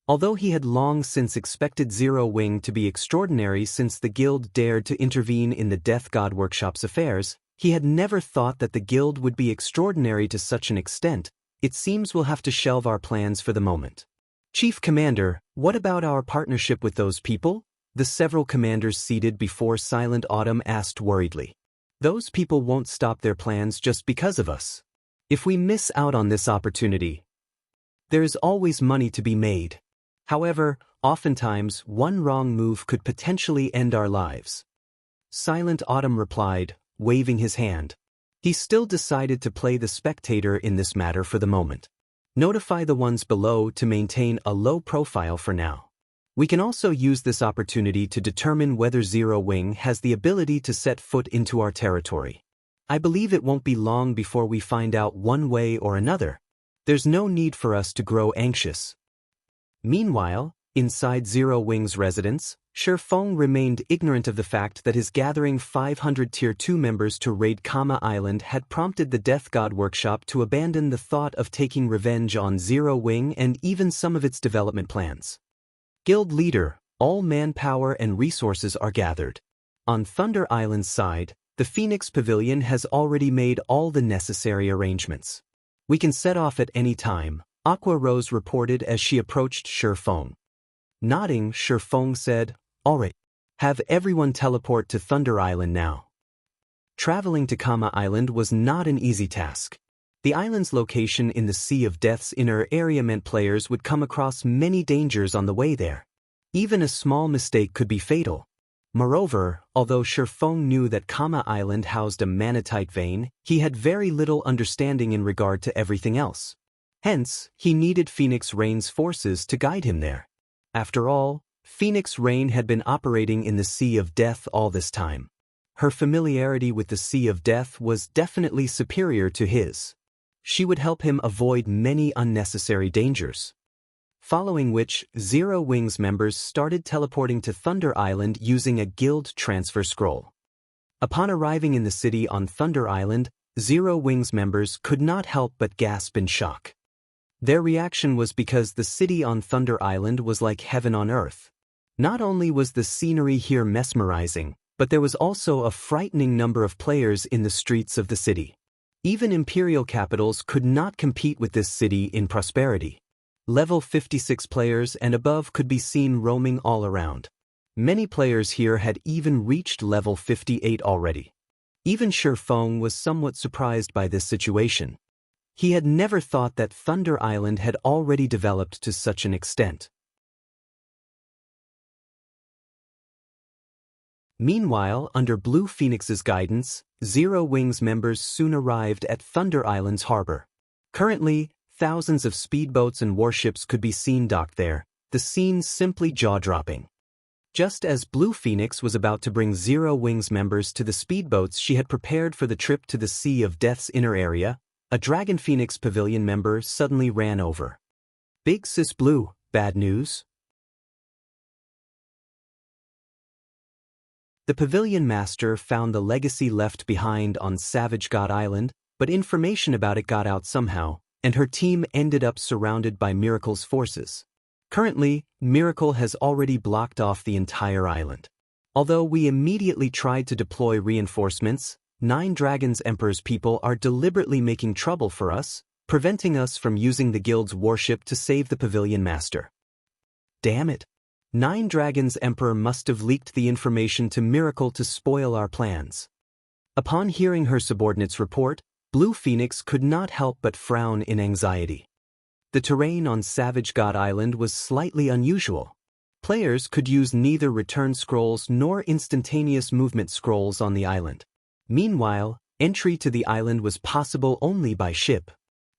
Although he had long since expected Zero Wing to be extraordinary since the guild dared to intervene in the Death God Workshop's affairs, he had never thought that the guild would be extraordinary to such an extent. It seems we'll have to shelve our plans for the moment. Chief Commander, what about our partnership with those people? The several commanders seated before Silent Autumn asked worriedly. Those people won't stop their plans just because of us. If we miss out on this opportunity, there is always money to be made. However, oftentimes one wrong move could potentially end our lives. Silent Autumn replied, waving his hand. He still decided to play the spectator in this matter for the moment. Notify the ones below to maintain a low profile for now. We can also use this opportunity to determine whether Zero Wing has the ability to set foot into our territory. I believe it won't be long before we find out one way or another. There's no need for us to grow anxious. Meanwhile, inside Zero Wing's residence, Shifeng remained ignorant of the fact that his gathering 500 Tier 2 members to raid Kama Island had prompted the Death God Workshop to abandon the thought of taking revenge on Zero Wing and even some of its development plans. Guild leader, all manpower and resources are gathered. On Thunder Island's side, the Phoenix Pavilion has already made all the necessary arrangements. We can set off at any time, Aqua Rose reported as she approached Shifeng. Nodding, Shifeng said, all right. Have everyone teleport to Thunder Island now. Traveling to Kama Island was not an easy task. The island's location in the Sea of Death's inner area meant players would come across many dangers on the way there. Even a small mistake could be fatal. Moreover, although Shifeng knew that Kama Island housed a manatite vein, he had very little understanding in regard to everything else. Hence, he needed Phoenix Rain's forces to guide him there. After all, Phoenix Rain had been operating in the Sea of Death all this time. Her familiarity with the Sea of Death was definitely superior to his. She would help him avoid many unnecessary dangers. Following which, Zero Wing's members started teleporting to Thunder Island using a guild transfer scroll. Upon arriving in the city on Thunder Island, Zero Wing's members could not help but gasp in shock. Their reaction was because the city on Thunder Island was like heaven on earth. Not only was the scenery here mesmerizing, but there was also a frightening number of players in the streets of the city. Even imperial capitals could not compete with this city in prosperity. Level 56 players and above could be seen roaming all around. Many players here had even reached level 58 already. Even Shifeng was somewhat surprised by this situation. He had never thought that Thunder Island had already developed to such an extent. Meanwhile, under Blue Phoenix's guidance, Zero Wing's members soon arrived at Thunder Island's harbor. Currently, thousands of speedboats and warships could be seen docked there, the scene simply jaw-dropping. Just as Blue Phoenix was about to bring Zero Wings members to the speedboats she had prepared for the trip to the Sea of Death's inner area, a Dragon Phoenix Pavilion member suddenly ran over. "Big Sis Blue, bad news?" The Pavilion Master found the legacy left behind on Savage God Island, but information about it got out somehow, and her team ended up surrounded by Miracle's forces. Currently, Miracle has already blocked off the entire island. Although we immediately tried to deploy reinforcements, 9 Dragons Emperor's people are deliberately making trouble for us, preventing us from using the guild's warship to save the Pavilion Master. Damn it. 9 Dragons Emperor must have leaked the information to Miracle to spoil our plans. Upon hearing her subordinate's report, Blue Phoenix could not help but frown in anxiety. The terrain on Savage God Island was slightly unusual. Players could use neither return scrolls nor instantaneous movement scrolls on the island. Meanwhile, entry to the island was possible only by ship.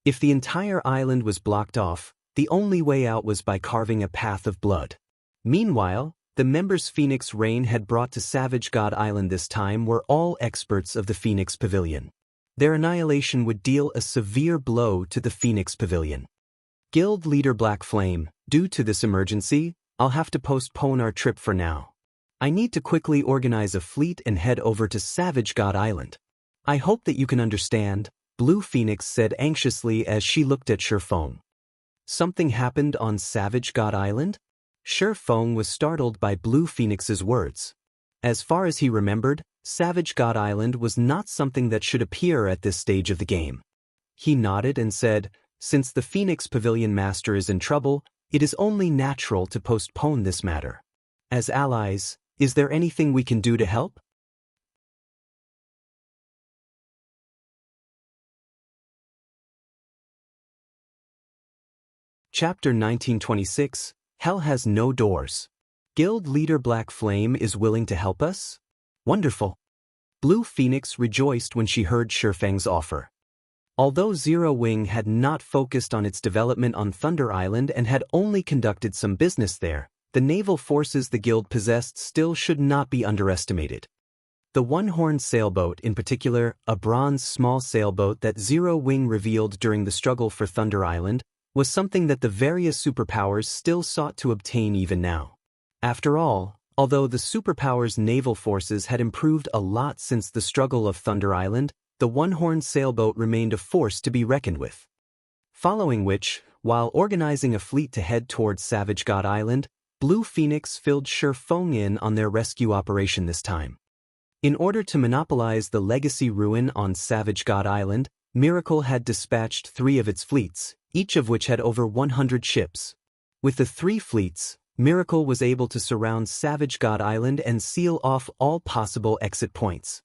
If the entire island was blocked off, the only way out was by carving a path of blood. Meanwhile, the members Phoenix Rain had brought to Savage God Island this time were all experts of the Phoenix Pavilion. Their annihilation would deal a severe blow to the Phoenix Pavilion. Guild Leader Black Flame, due to this emergency, I'll have to postpone our trip for now. I need to quickly organize a fleet and head over to Savage God Island. I hope that you can understand, Blue Phoenix said anxiously as she looked at Shurfeng. Something happened on Savage God Island? Shurfeng was startled by Blue Phoenix's words. As far as he remembered, Savage God Island was not something that should appear at this stage of the game. He nodded and said, "Since the Phoenix Pavilion Master is in trouble, it is only natural to postpone this matter. As allies, is there anything we can do to help?" Chapter 1926, Hell Has No Doors. Guild Leader Black Flame is willing to help us? Wonderful. Blue Phoenix rejoiced when she heard Shurfeng's offer. Although Zero Wing had not focused on its development on Thunder Island and had only conducted some business there, the naval forces the guild possessed still should not be underestimated. The one-horned sailboat, in particular, a bronze small sailboat that Zero Wing revealed during the struggle for Thunder Island, was something that the various superpowers still sought to obtain even now. After all, although the superpowers' naval forces had improved a lot since the struggle of Thunder Island, the one-horned sailboat remained a force to be reckoned with. Following which, while organizing a fleet to head towards Savage God Island, Blue Phoenix filled Shurfeng in on their rescue operation this time. In order to monopolize the legacy ruin on Savage God Island, Miracle had dispatched 3 of its fleets, each of which had over 100 ships. With the 3 fleets, Miracle was able to surround Savage God Island and seal off all possible exit points.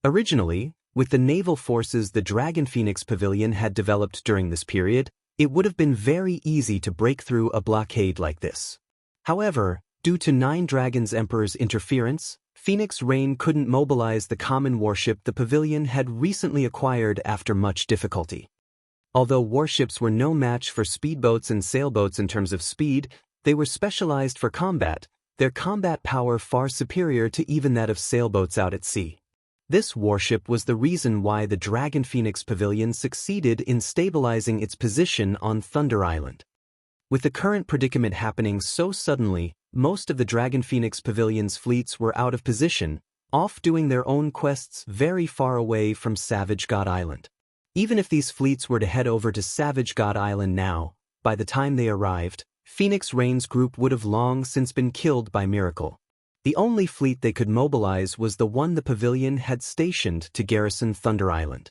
Originally, with the naval forces the Dragon Phoenix Pavilion had developed during this period, it would have been very easy to break through a blockade like this. However, due to 9 Dragons Emperor's interference, Phoenix Rain couldn't mobilize the common warship the pavilion had recently acquired after much difficulty. Although warships were no match for speedboats and sailboats in terms of speed, they were specialized for combat, their combat power far superior to even that of sailboats out at sea. This warship was the reason why the Dragon Phoenix Pavilion succeeded in stabilizing its position on Thunder Island. With the current predicament happening so suddenly, most of the Dragon Phoenix Pavilion's fleets were out of position, off doing their own quests very far away from Savage God Island. Even if these fleets were to head over to Savage God Island now, by the time they arrived, Phoenix Rain's group would have long since been killed by Miracle. The only fleet they could mobilize was the one the pavilion had stationed to garrison Thunder Island.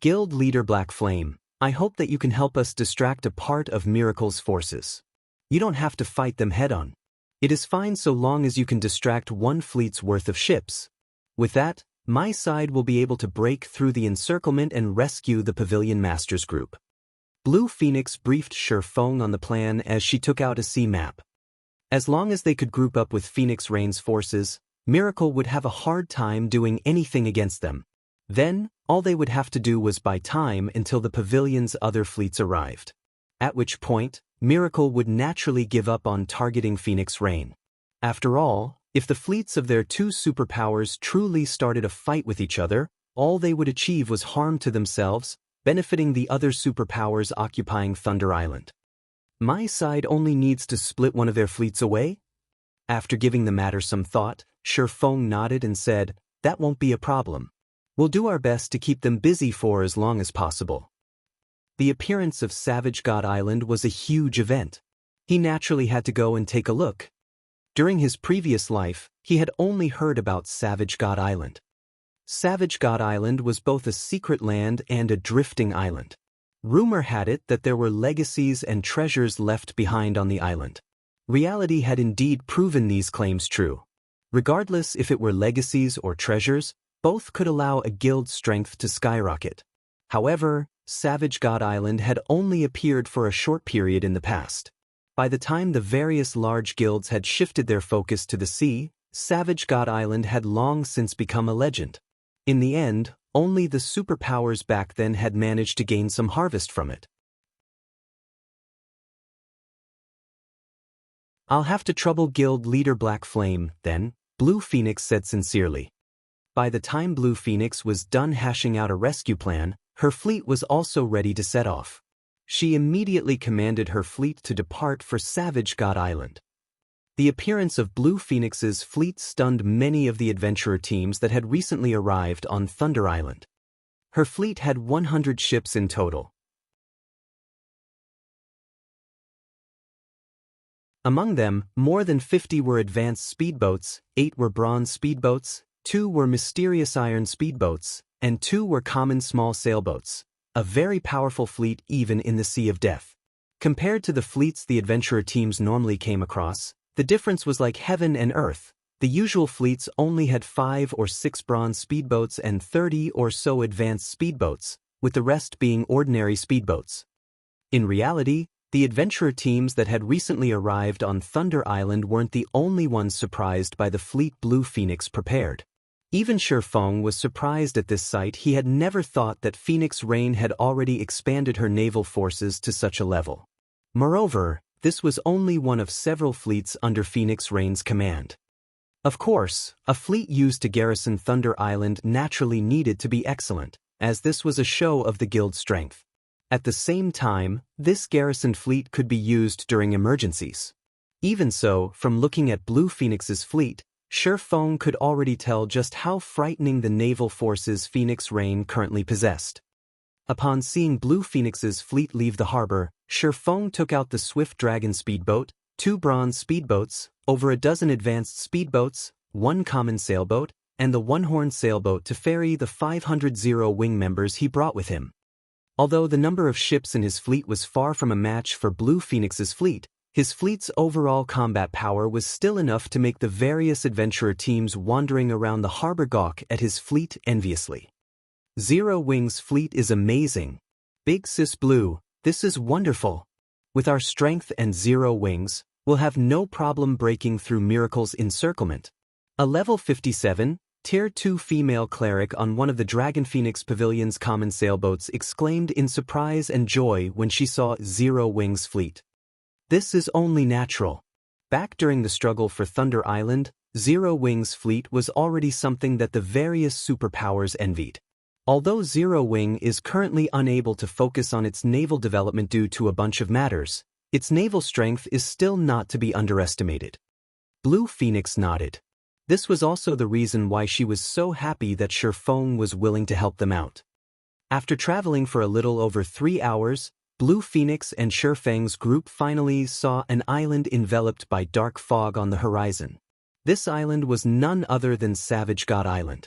Guild Leader Black Flame, I hope that you can help us distract a part of Miracle's forces. You don't have to fight them head-on. It is fine so long as you can distract 1 fleet's worth of ships. With that, my side will be able to break through the encirclement and rescue the Pavilion Masters group. Blue Phoenix briefed Shurfeng on the plan as she took out a sea map. As long as they could group up with Phoenix Rain's forces, Miracle would have a hard time doing anything against them. Then, All they would have to do was buy time until the pavilion's other fleets arrived. At which point, Miracle would naturally give up on targeting Phoenix Rain. After all, if the fleets of their two superpowers truly started a fight with each other, all they would achieve was harm to themselves, benefiting the other superpowers occupying Thunder Island. My side only needs to split one of their fleets away? After giving the matter some thought, Shi Feng nodded and said, "That won't be a problem. We'll do our best to keep them busy for as long as possible." The appearance of Savage God Island was a huge event. He naturally had to go and take a look. During his previous life, he had only heard about Savage God Island. Savage God Island was both a secret land and a drifting island. Rumor had it that there were legacies and treasures left behind on the island. Reality had indeed proven these claims true. Regardless if it were legacies or treasures, both could allow a guild's strength to skyrocket. However, Savage God Island had only appeared for a short period in the past. By the time the various large guilds had shifted their focus to the sea, Savage God Island had long since become a legend. In the end, only the superpowers back then had managed to gain some harvest from it. "I'll have to trouble guild leader Black Flame, then," Blue Phoenix said sincerely. By the time Blue Phoenix was done hashing out a rescue plan, her fleet was also ready to set off. She immediately commanded her fleet to depart for Savage God Island. The appearance of Blue Phoenix's fleet stunned many of the adventurer teams that had recently arrived on Thunder Island. Her fleet had 100 ships in total. Among them, more than 50 were advanced speedboats, 8 were bronze speedboats, 2 were mysterious iron speedboats, and 2 were common small sailboats. A very powerful fleet even in the Sea of Death. Compared to the fleets the adventurer teams normally came across, the difference was like heaven and earth. The usual fleets only had 5 or 6 bronze speedboats and 30 or so advanced speedboats, with the rest being ordinary speedboats. In reality, the adventurer teams that had recently arrived on Thunder Island weren't the only ones surprised by the fleet Blue Phoenix prepared. Even Shi Feng was surprised at this sight. He had never thought that Phoenix Rain had already expanded her naval forces to such a level. Moreover, this was only one of several fleets under Phoenix Rain's command. Of course, a fleet used to garrison Thunder Island naturally needed to be excellent, as this was a show of the guild's strength. At the same time, this garrisoned fleet could be used during emergencies. Even so, from looking at Blue Phoenix's fleet, Shi Feng could already tell just how frightening the naval forces Phoenix Rain currently possessed. Upon seeing Blue Phoenix's fleet leave the harbor, Shi Feng took out the Swift Dragon speedboat, 2 bronze speedboats, over a dozen advanced speedboats, 1 common sailboat, and the one-horned sailboat to ferry the 500 Zero-Wing members he brought with him. Although the number of ships in his fleet was far from a match for Blue Phoenix's fleet, his fleet's overall combat power was still enough to make the various adventurer teams wandering around the harbor gawk at his fleet enviously. "Zero-Wing's fleet is amazing. Big Sis Blue, this is wonderful. With our strength and Zero-Wings, we'll have no problem breaking through Miracle's encirclement." A level 57, Tier 2 female cleric on one of the Dragon Phoenix Pavilion's common sailboats exclaimed in surprise and joy when she saw Zero-Wing's fleet. This is only natural. Back during the struggle for Thunder Island, Zero-Wing's fleet was already something that the various superpowers envied. Although Zero-Wing is currently unable to focus on its naval development due to a bunch of matters, its naval strength is still not to be underestimated. Blue Phoenix nodded. This was also the reason why she was so happy that Shi Feng was willing to help them out. After traveling for a little over 3 hours, Blue Phoenix and Shi Feng's group finally saw an island enveloped by dark fog on the horizon. This island was none other than Savage God Island.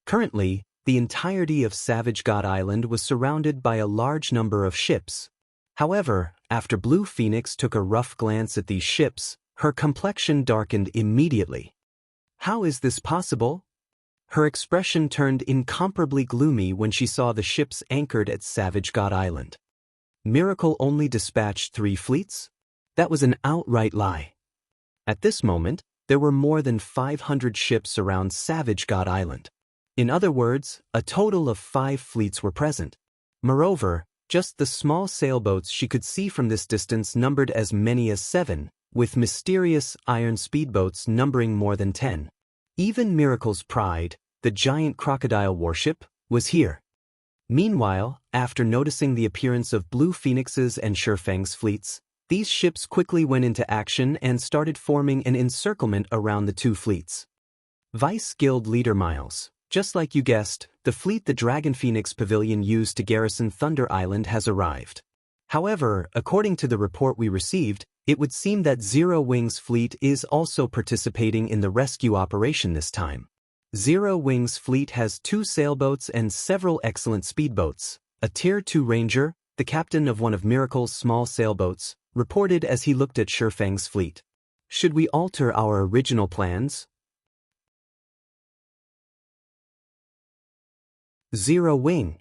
Currently, the entirety of Savage God Island was surrounded by a large number of ships. However, after Blue Phoenix took a rough glance at these ships, her complexion darkened immediately. How is this possible? Her expression turned incomparably gloomy when she saw the ships anchored at Savage God Island. Miracle only dispatched 3 fleets? That was an outright lie. At this moment, there were more than 500 ships around Savage God Island. In other words, a total of 5 fleets were present. Moreover, just the small sailboats she could see from this distance numbered as many as 7, with mysterious iron speedboats numbering more than 10. Even Miracle's Pride, the giant crocodile warship, was here. Meanwhile, after noticing the appearance of Blue Phoenix's and Shurfang's fleets, these ships quickly went into action and started forming an encirclement around the 2 fleets. Vice Guild Leader Miles. Just like you guessed, the fleet the Dragon Phoenix Pavilion used to garrison Thunder Island has arrived. However, according to the report we received, it would seem that Zero Wing's fleet is also participating in the rescue operation this time. Zero Wing's fleet has 2 sailboats and several excellent speedboats. A Tier 2 Ranger, the captain of one of Miracle's small sailboats, reported as he looked at Shurfang's fleet. Should we alter our original plans? Zero Wing.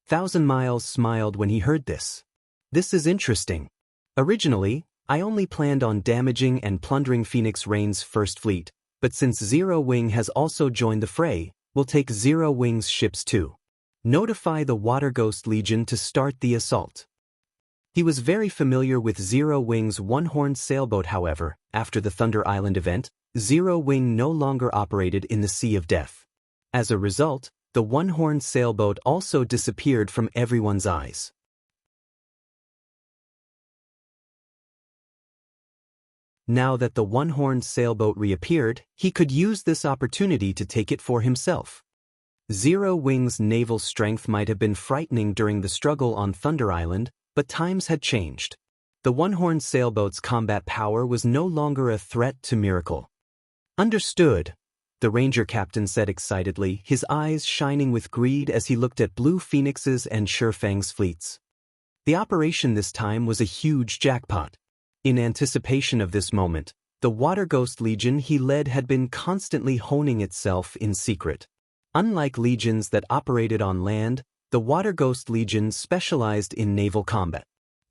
Thousand Miles smiled when he heard this. This is interesting. Originally, I only planned on damaging and plundering Phoenix Rain's first fleet, but since Zero Wing has also joined the fray, we'll take Zero Wing's ships too. Notify the Water Ghost Legion to start the assault. He was very familiar with Zero Wing's one-horned sailboat. However, after the Thunder Island event, Zero Wing no longer operated in the Sea of Death. As a result, the one-horned sailboat also disappeared from everyone's eyes. Now that the one-horned sailboat reappeared, he could use this opportunity to take it for himself. Zero Wing's naval strength might have been frightening during the struggle on Thunder Island, but times had changed. The one-horned sailboat's combat power was no longer a threat to Miracle. Understood, the Ranger captain said excitedly, his eyes shining with greed as he looked at Blue Phoenix's and Shurfang's fleets. The operation this time was a huge jackpot. In anticipation of this moment, the Water Ghost Legion he led had been constantly honing itself in secret. Unlike legions that operated on land, the Water Ghost Legion specialized in naval combat.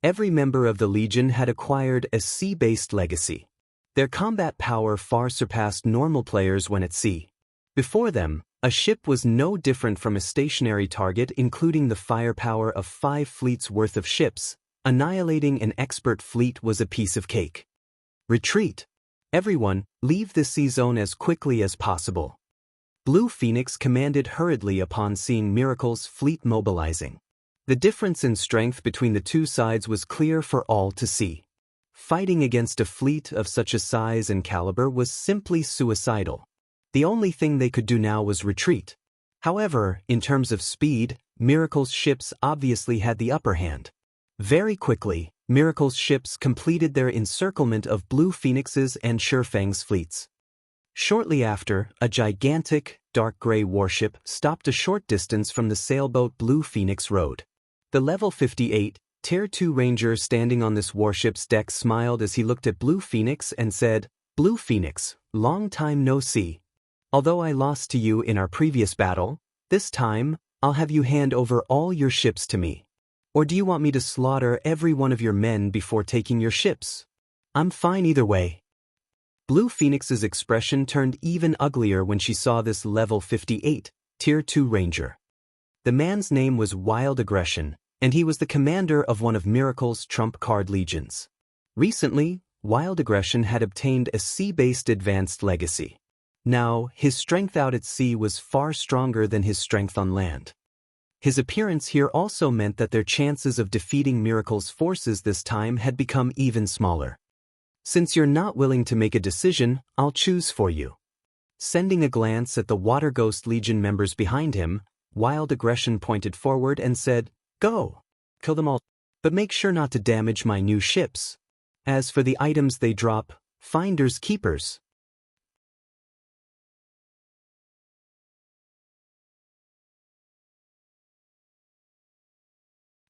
Every member of the Legion had acquired a sea-based legacy. Their combat power far surpassed normal players when at sea. Before them, a ship was no different from a stationary target, including the firepower of 5 fleets worth of ships. Annihilating an expert fleet was a piece of cake. Retreat. Everyone, leave the sea zone as quickly as possible. Blue Phoenix commanded hurriedly upon seeing Miracle's fleet mobilizing. The difference in strength between the 2 sides was clear for all to see. Fighting against a fleet of such a size and caliber was simply suicidal. The only thing they could do now was retreat. However, in terms of speed, Miracle's ships obviously had the upper hand. Very quickly, Miracle's ships completed their encirclement of Blue Phoenix's and Shurfang's fleets. Shortly after, a gigantic, dark gray warship stopped a short distance from the sailboat Blue Phoenix rode. The level 58, Tier 2 Ranger standing on this warship's deck smiled as he looked at Blue Phoenix and said, "Blue Phoenix, long time no see. Although I lost to you in our previous battle, this time, I'll have you hand over all your ships to me. Or do you want me to slaughter every one of your men before taking your ships? I'm fine either way." Blue Phoenix's expression turned even uglier when she saw this level 58, Tier 2 Ranger. The man's name was Wild Aggression, and he was the commander of one of Miracle's trump card legions. Recently, Wild Aggression had obtained a sea-based advanced legacy. Now, his strength out at sea was far stronger than his strength on land. His appearance here also meant that their chances of defeating Miracle's forces this time had become even smaller. "Since you're not willing to make a decision, I'll choose for you." Sending a glance at the Water Ghost Legion members behind him, Wild Aggression pointed forward and said, "Go. Kill them all. But make sure not to damage my new ships. As for the items they drop, finders keepers."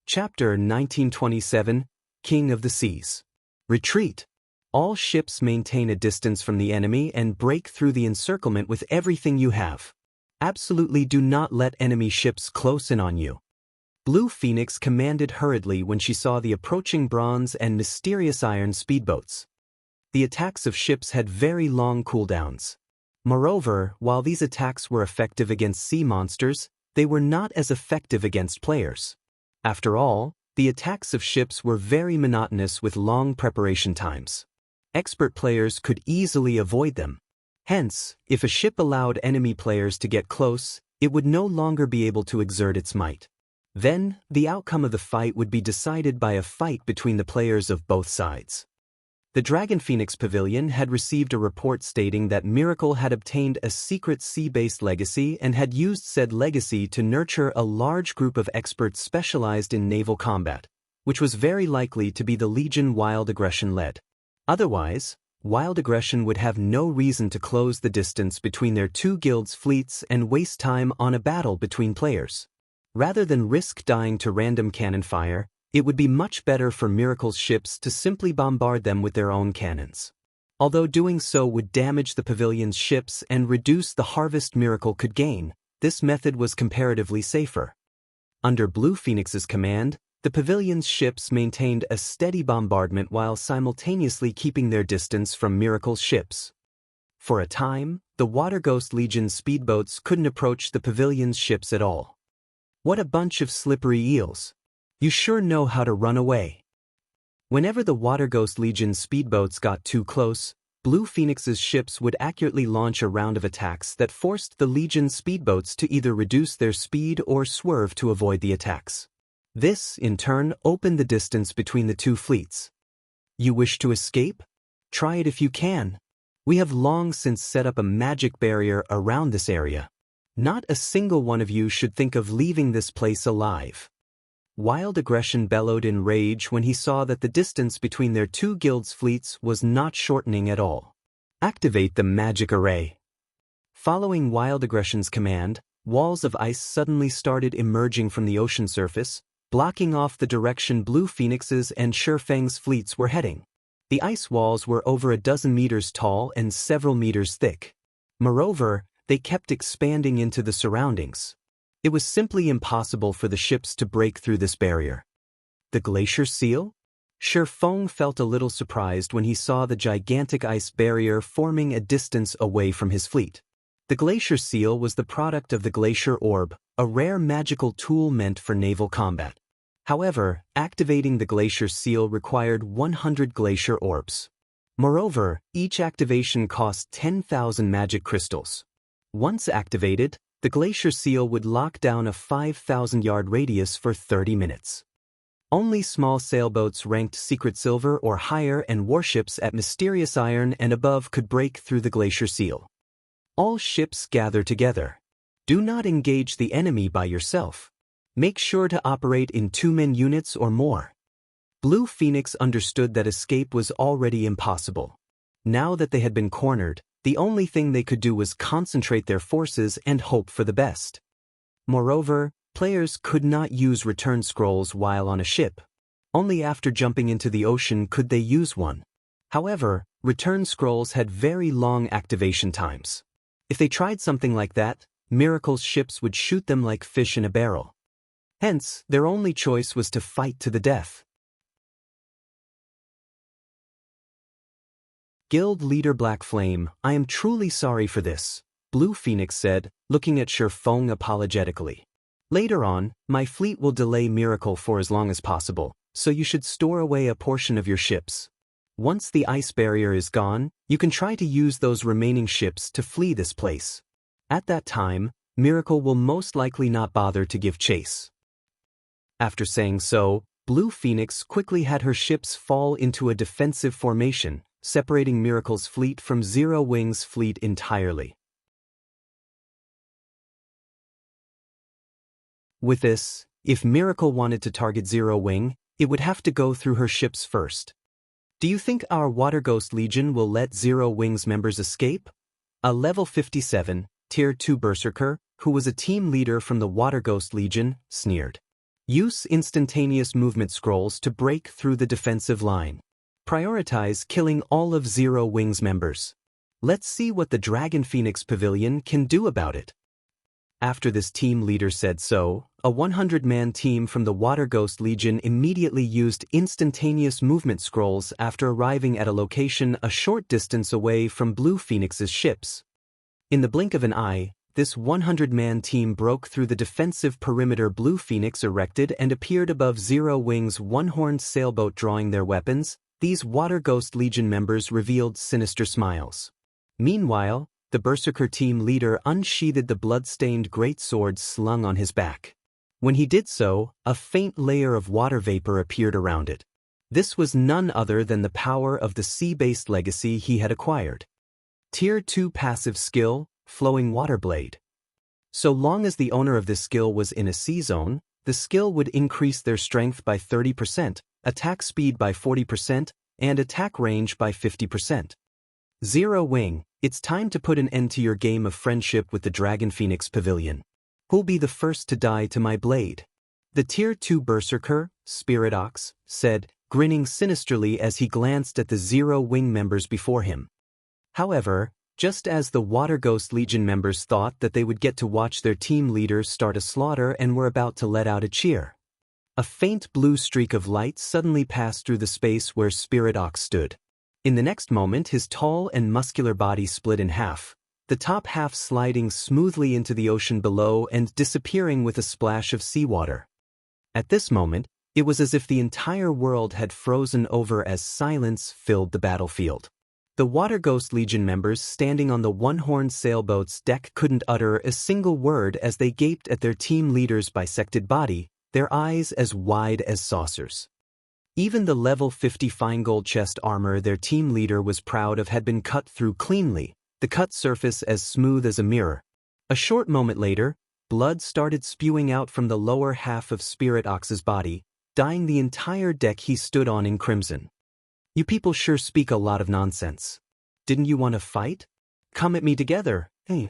Chapter 1927, King of the Seas. Retreat. All ships maintain a distance from the enemy and break through the encirclement with everything you have. Absolutely do not let enemy ships close in on you. Blue Phoenix commanded hurriedly when she saw the approaching bronze and mysterious iron speedboats. The attacks of ships had very long cooldowns. Moreover, while these attacks were effective against sea monsters, they were not as effective against players. After all, the attacks of ships were very monotonous with long preparation times. Expert players could easily avoid them. Hence, if a ship allowed enemy players to get close, it would no longer be able to exert its might. Then, the outcome of the fight would be decided by a fight between the players of both sides. The Dragon Phoenix Pavilion had received a report stating that Miracle had obtained a secret sea-based legacy and had used said legacy to nurture a large group of experts specialized in naval combat, which was very likely to be the Legion Wild Aggression led. Otherwise, Wild Aggression would have no reason to close the distance between their two guilds' fleets and waste time on a battle between players. Rather than risk dying to random cannon fire, it would be much better for Miracle's ships to simply bombard them with their own cannons. Although doing so would damage the pavilion's ships and reduce the harvest Miracle could gain, this method was comparatively safer. Under Blue Phoenix's command, the pavilion's ships maintained a steady bombardment while simultaneously keeping their distance from Miracle's ships. For a time, the Water Ghost Legion's speedboats couldn't approach the pavilion's ships at all. What a bunch of slippery eels. You sure know how to run away. Whenever the Water Ghost Legion's speedboats got too close, Blue Phoenix's ships would accurately launch a round of attacks that forced the Legion's speedboats to either reduce their speed or swerve to avoid the attacks. This, in turn, opened the distance between the two fleets. You wish to escape? Try it if you can. We have long since set up a magic barrier around this area. Not a single one of you should think of leaving this place alive. Wild Aggression bellowed in rage when he saw that the distance between their two guilds' fleets was not shortening at all. Activate the magic array. Following Wild Aggression's command, walls of ice suddenly started emerging from the ocean surface, blocking off the direction Blue Phoenix's and Shurfeng's fleets were heading. The ice walls were over a dozen meters tall and several meters thick. Moreover, they kept expanding into the surroundings. It was simply impossible for the ships to break through this barrier. The Glacier Seal? Shurfeng felt a little surprised when he saw the gigantic ice barrier forming a distance away from his fleet. The Glacier Seal was the product of the Glacier Orb, a rare magical tool meant for naval combat. However, activating the Glacier Seal required 100 Glacier Orbs. Moreover, each activation cost 10,000 magic crystals. Once activated, the Glacier Seal would lock down a 5,000-yard radius for 30 minutes. Only small sailboats ranked Secret Silver or higher and warships at Mysterious Iron and above could break through the Glacier Seal. All ships gather together. Do not engage the enemy by yourself. Make sure to operate in 2-man units or more. Blue Phoenix understood that escape was already impossible. Now that they had been cornered, the only thing they could do was concentrate their forces and hope for the best. Moreover, players could not use return scrolls while on a ship. Only after jumping into the ocean could they use one. However, return scrolls had very long activation times. If they tried something like that, Miracle's ships would shoot them like fish in a barrel. Hence, their only choice was to fight to the death. Guild Leader Black Flame, I am truly sorry for this, Blue Phoenix said, looking at Shurfeng apologetically. Later on, my fleet will delay Miracle for as long as possible, so you should store away a portion of your ships. Once the ice barrier is gone, you can try to use those remaining ships to flee this place. At that time, Miracle will most likely not bother to give chase. After saying so, Blue Phoenix quickly had her ships fall into a defensive formation, separating Miracle's fleet from Zero Wing's fleet entirely. With this, if Miracle wanted to target Zero Wing, it would have to go through her ships first. Do you think our Water Ghost Legion will let Zero Wing's members escape? A level 57, Tier 2 Berserker, who was a team leader from the Water Ghost Legion, sneered. Use instantaneous movement scrolls to break through the defensive line. Prioritize killing all of Zero Wing's members. Let's see what the Dragon Phoenix Pavilion can do about it. After this team leader said so, a 100-man team from the Water Ghost Legion immediately used instantaneous movement scrolls after arriving at a location a short distance away from Blue Phoenix's ships. In the blink of an eye, this 100-man team broke through the defensive perimeter. Blue Phoenix erected and appeared above Zero Wing's one-horned sailboat. Drawing their weapons, these Water Ghost Legion members revealed sinister smiles. Meanwhile, the Berserker team leader unsheathed the blood-stained greatsword slung on his back. When he did so, a faint layer of water vapor appeared around it. This was none other than the power of the sea-based legacy he had acquired. Tier 2 passive skill, Flowing Water Blade. So long as the owner of this skill was in a sea zone, the skill would increase their strength by 30%, attack speed by 40%, and attack range by 50%. Zero Wing, it's time to put an end to your game of friendship with the Dragon Phoenix Pavilion. Who'll be the first to die to my blade? The Tier 2 Berserker, Spirit Ox, said, grinning sinisterly as he glanced at the Zero Wing members before him. However, just as the Water Ghost Legion members thought that they would get to watch their team leaders start a slaughter and were about to let out a cheer, a faint blue streak of light suddenly passed through the space where Spirit Ox stood. In the next moment, his tall and muscular body split in half, the top half sliding smoothly into the ocean below and disappearing with a splash of seawater. At this moment, it was as if the entire world had frozen over as silence filled the battlefield. The Water Ghost Legion members standing on the one-horned sailboat's deck couldn't utter a single word as they gaped at their team leader's bisected body, their eyes as wide as saucers. Even the level 50 fine gold chest armor their team leader was proud of had been cut through cleanly, the cut surface as smooth as a mirror. A short moment later, blood started spewing out from the lower half of Spirit Ox's body, dyeing the entire deck he stood on in crimson. You people sure speak a lot of nonsense. Didn't you want to fight? Come at me together, eh?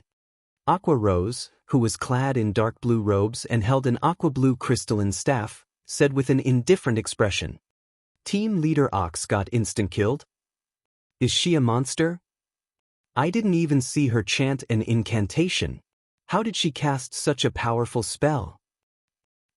Aqua Rose, who was clad in dark blue robes and held an aqua blue crystalline staff, said with an indifferent expression. Team leader Ox got instant killed? Is she a monster? I didn't even see her chant an incantation. How did she cast such a powerful spell?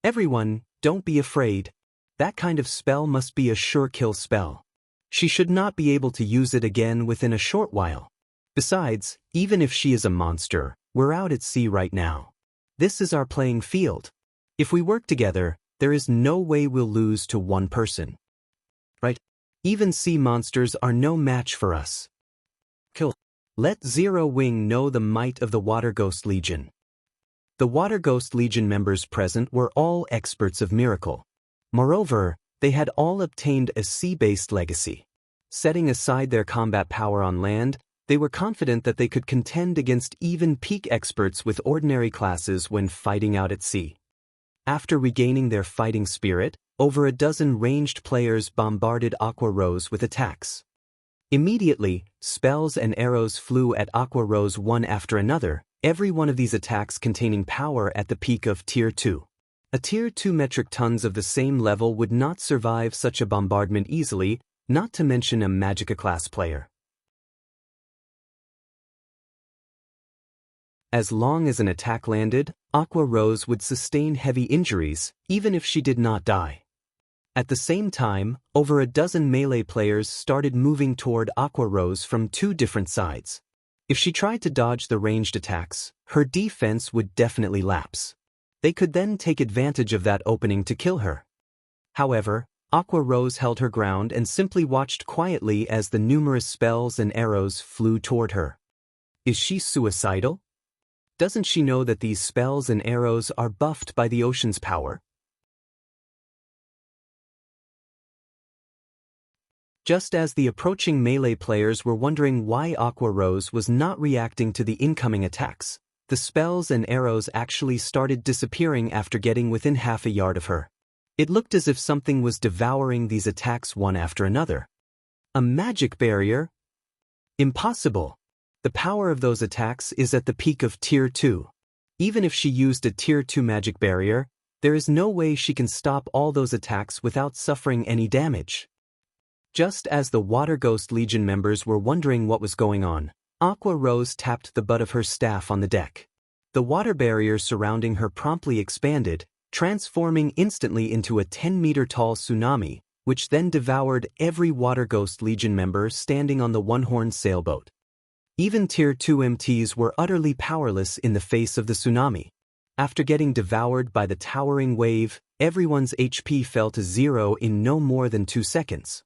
Everyone, don't be afraid. That kind of spell must be a sure kill spell. She should not be able to use it again within a short while. Besides, even if she is a monster, we're out at sea right now. This is our playing field. If we work together, there is no way we'll lose to one person. Right? Even sea monsters are no match for us. Kill. Let Zero Wing know the might of the Water Ghost Legion. The Water Ghost Legion members present were all experts of miracle. Moreover, they had all obtained a sea-based legacy. Setting aside their combat power on land, they were confident that they could contend against even peak experts with ordinary classes when fighting out at sea. After regaining their fighting spirit, over a dozen ranged players bombarded Aqua Rose with attacks. Immediately, spells and arrows flew at Aqua Rose one after another, every one of these attacks containing power at the peak of Tier 2. A Tier 2 metric tons of the same level would not survive such a bombardment easily, not to mention a Magicka-class player. As long as an attack landed, Aqua Rose would sustain heavy injuries, even if she did not die. At the same time, over a dozen melee players started moving toward Aqua Rose from two different sides. If she tried to dodge the ranged attacks, her defense would definitely lapse. They could then take advantage of that opening to kill her. However, Aqua Rose held her ground and simply watched quietly as the numerous spells and arrows flew toward her. Is she suicidal? Doesn't she know that these spells and arrows are buffed by the ocean's power? Just as the approaching melee players were wondering why Aqua Rose was not reacting to the incoming attacks, the spells and arrows actually started disappearing after getting within half a yard of her. It looked as if something was devouring these attacks one after another. A magic barrier? Impossible. The power of those attacks is at the peak of Tier 2. Even if she used a Tier 2 magic barrier, there is no way she can stop all those attacks without suffering any damage. Just as the Water Ghost Legion members were wondering what was going on, Aqua Rose tapped the butt of her staff on the deck. The water barrier surrounding her promptly expanded, transforming instantly into a 10-meter-tall tsunami, which then devoured every Water Ghost Legion member standing on the one-horned sailboat. Even Tier 2 MTs were utterly powerless in the face of the tsunami. After getting devoured by the towering wave, everyone's HP fell to 0 in no more than 2 seconds.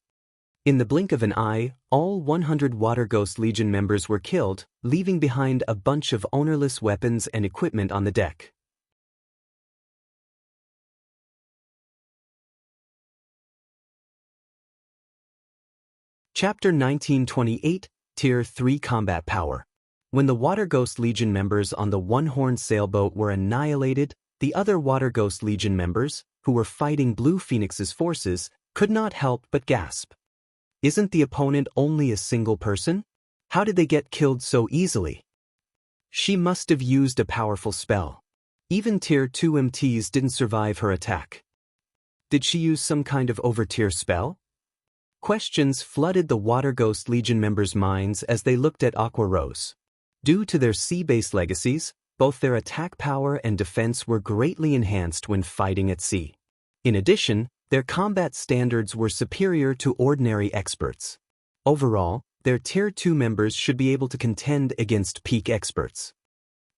In the blink of an eye, all 100 Water Ghost Legion members were killed, leaving behind a bunch of ownerless weapons and equipment on the deck. Chapter 1928, Tier 3 Combat Power. When the Water Ghost Legion members on the one-horned sailboat were annihilated, the other Water Ghost Legion members, who were fighting Blue Phoenix's forces, could not help but gasp. Isn't the opponent only a single person? How did they get killed so easily? She must have used a powerful spell. Even Tier 2 MTs didn't survive her attack. Did she use some kind of over-tier spell? Questions flooded the Water Ghost Legion members' minds as they looked at Aqua Rose. Due to their sea-based legacies, both their attack power and defense were greatly enhanced when fighting at sea. In addition, their combat standards were superior to ordinary experts. Overall, their Tier 2 members should be able to contend against peak experts.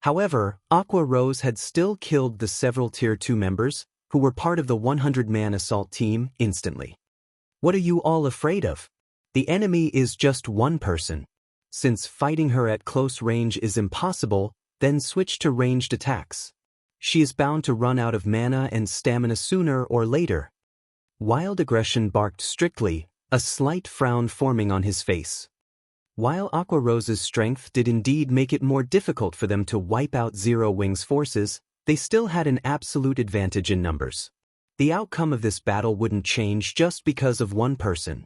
However, Aqua Rose had still killed the several Tier 2 members, who were part of the 100-man assault team, instantly. What are you all afraid of? The enemy is just one person. Since fighting her at close range is impossible, then switch to ranged attacks. She is bound to run out of mana and stamina sooner or later. Wild Aggression barked strictly, a slight frown forming on his face. While Aqua Rose's strength did indeed make it more difficult for them to wipe out Zero Wing's forces, they still had an absolute advantage in numbers. The outcome of this battle wouldn't change just because of one person.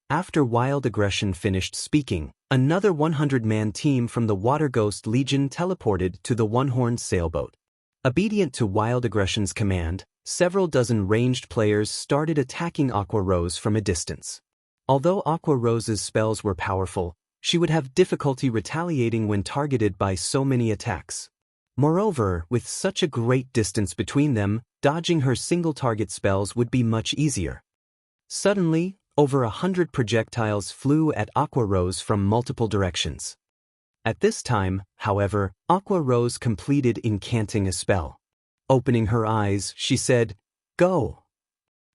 After Wild Aggression finished speaking, another 100-man team from the Water Ghost Legion teleported to the one-horned sailboat. Obedient to Wild Aggression's command, several dozen ranged players started attacking Aqua Rose from a distance. Although Aqua Rose's spells were powerful, she would have difficulty retaliating when targeted by so many attacks. Moreover, with such a great distance between them, dodging her single-target spells would be much easier. Suddenly, over 100 projectiles flew at Aqua Rose from multiple directions. At this time, however, Aqua Rose completed incanting a spell. Opening her eyes, she said, "Go!"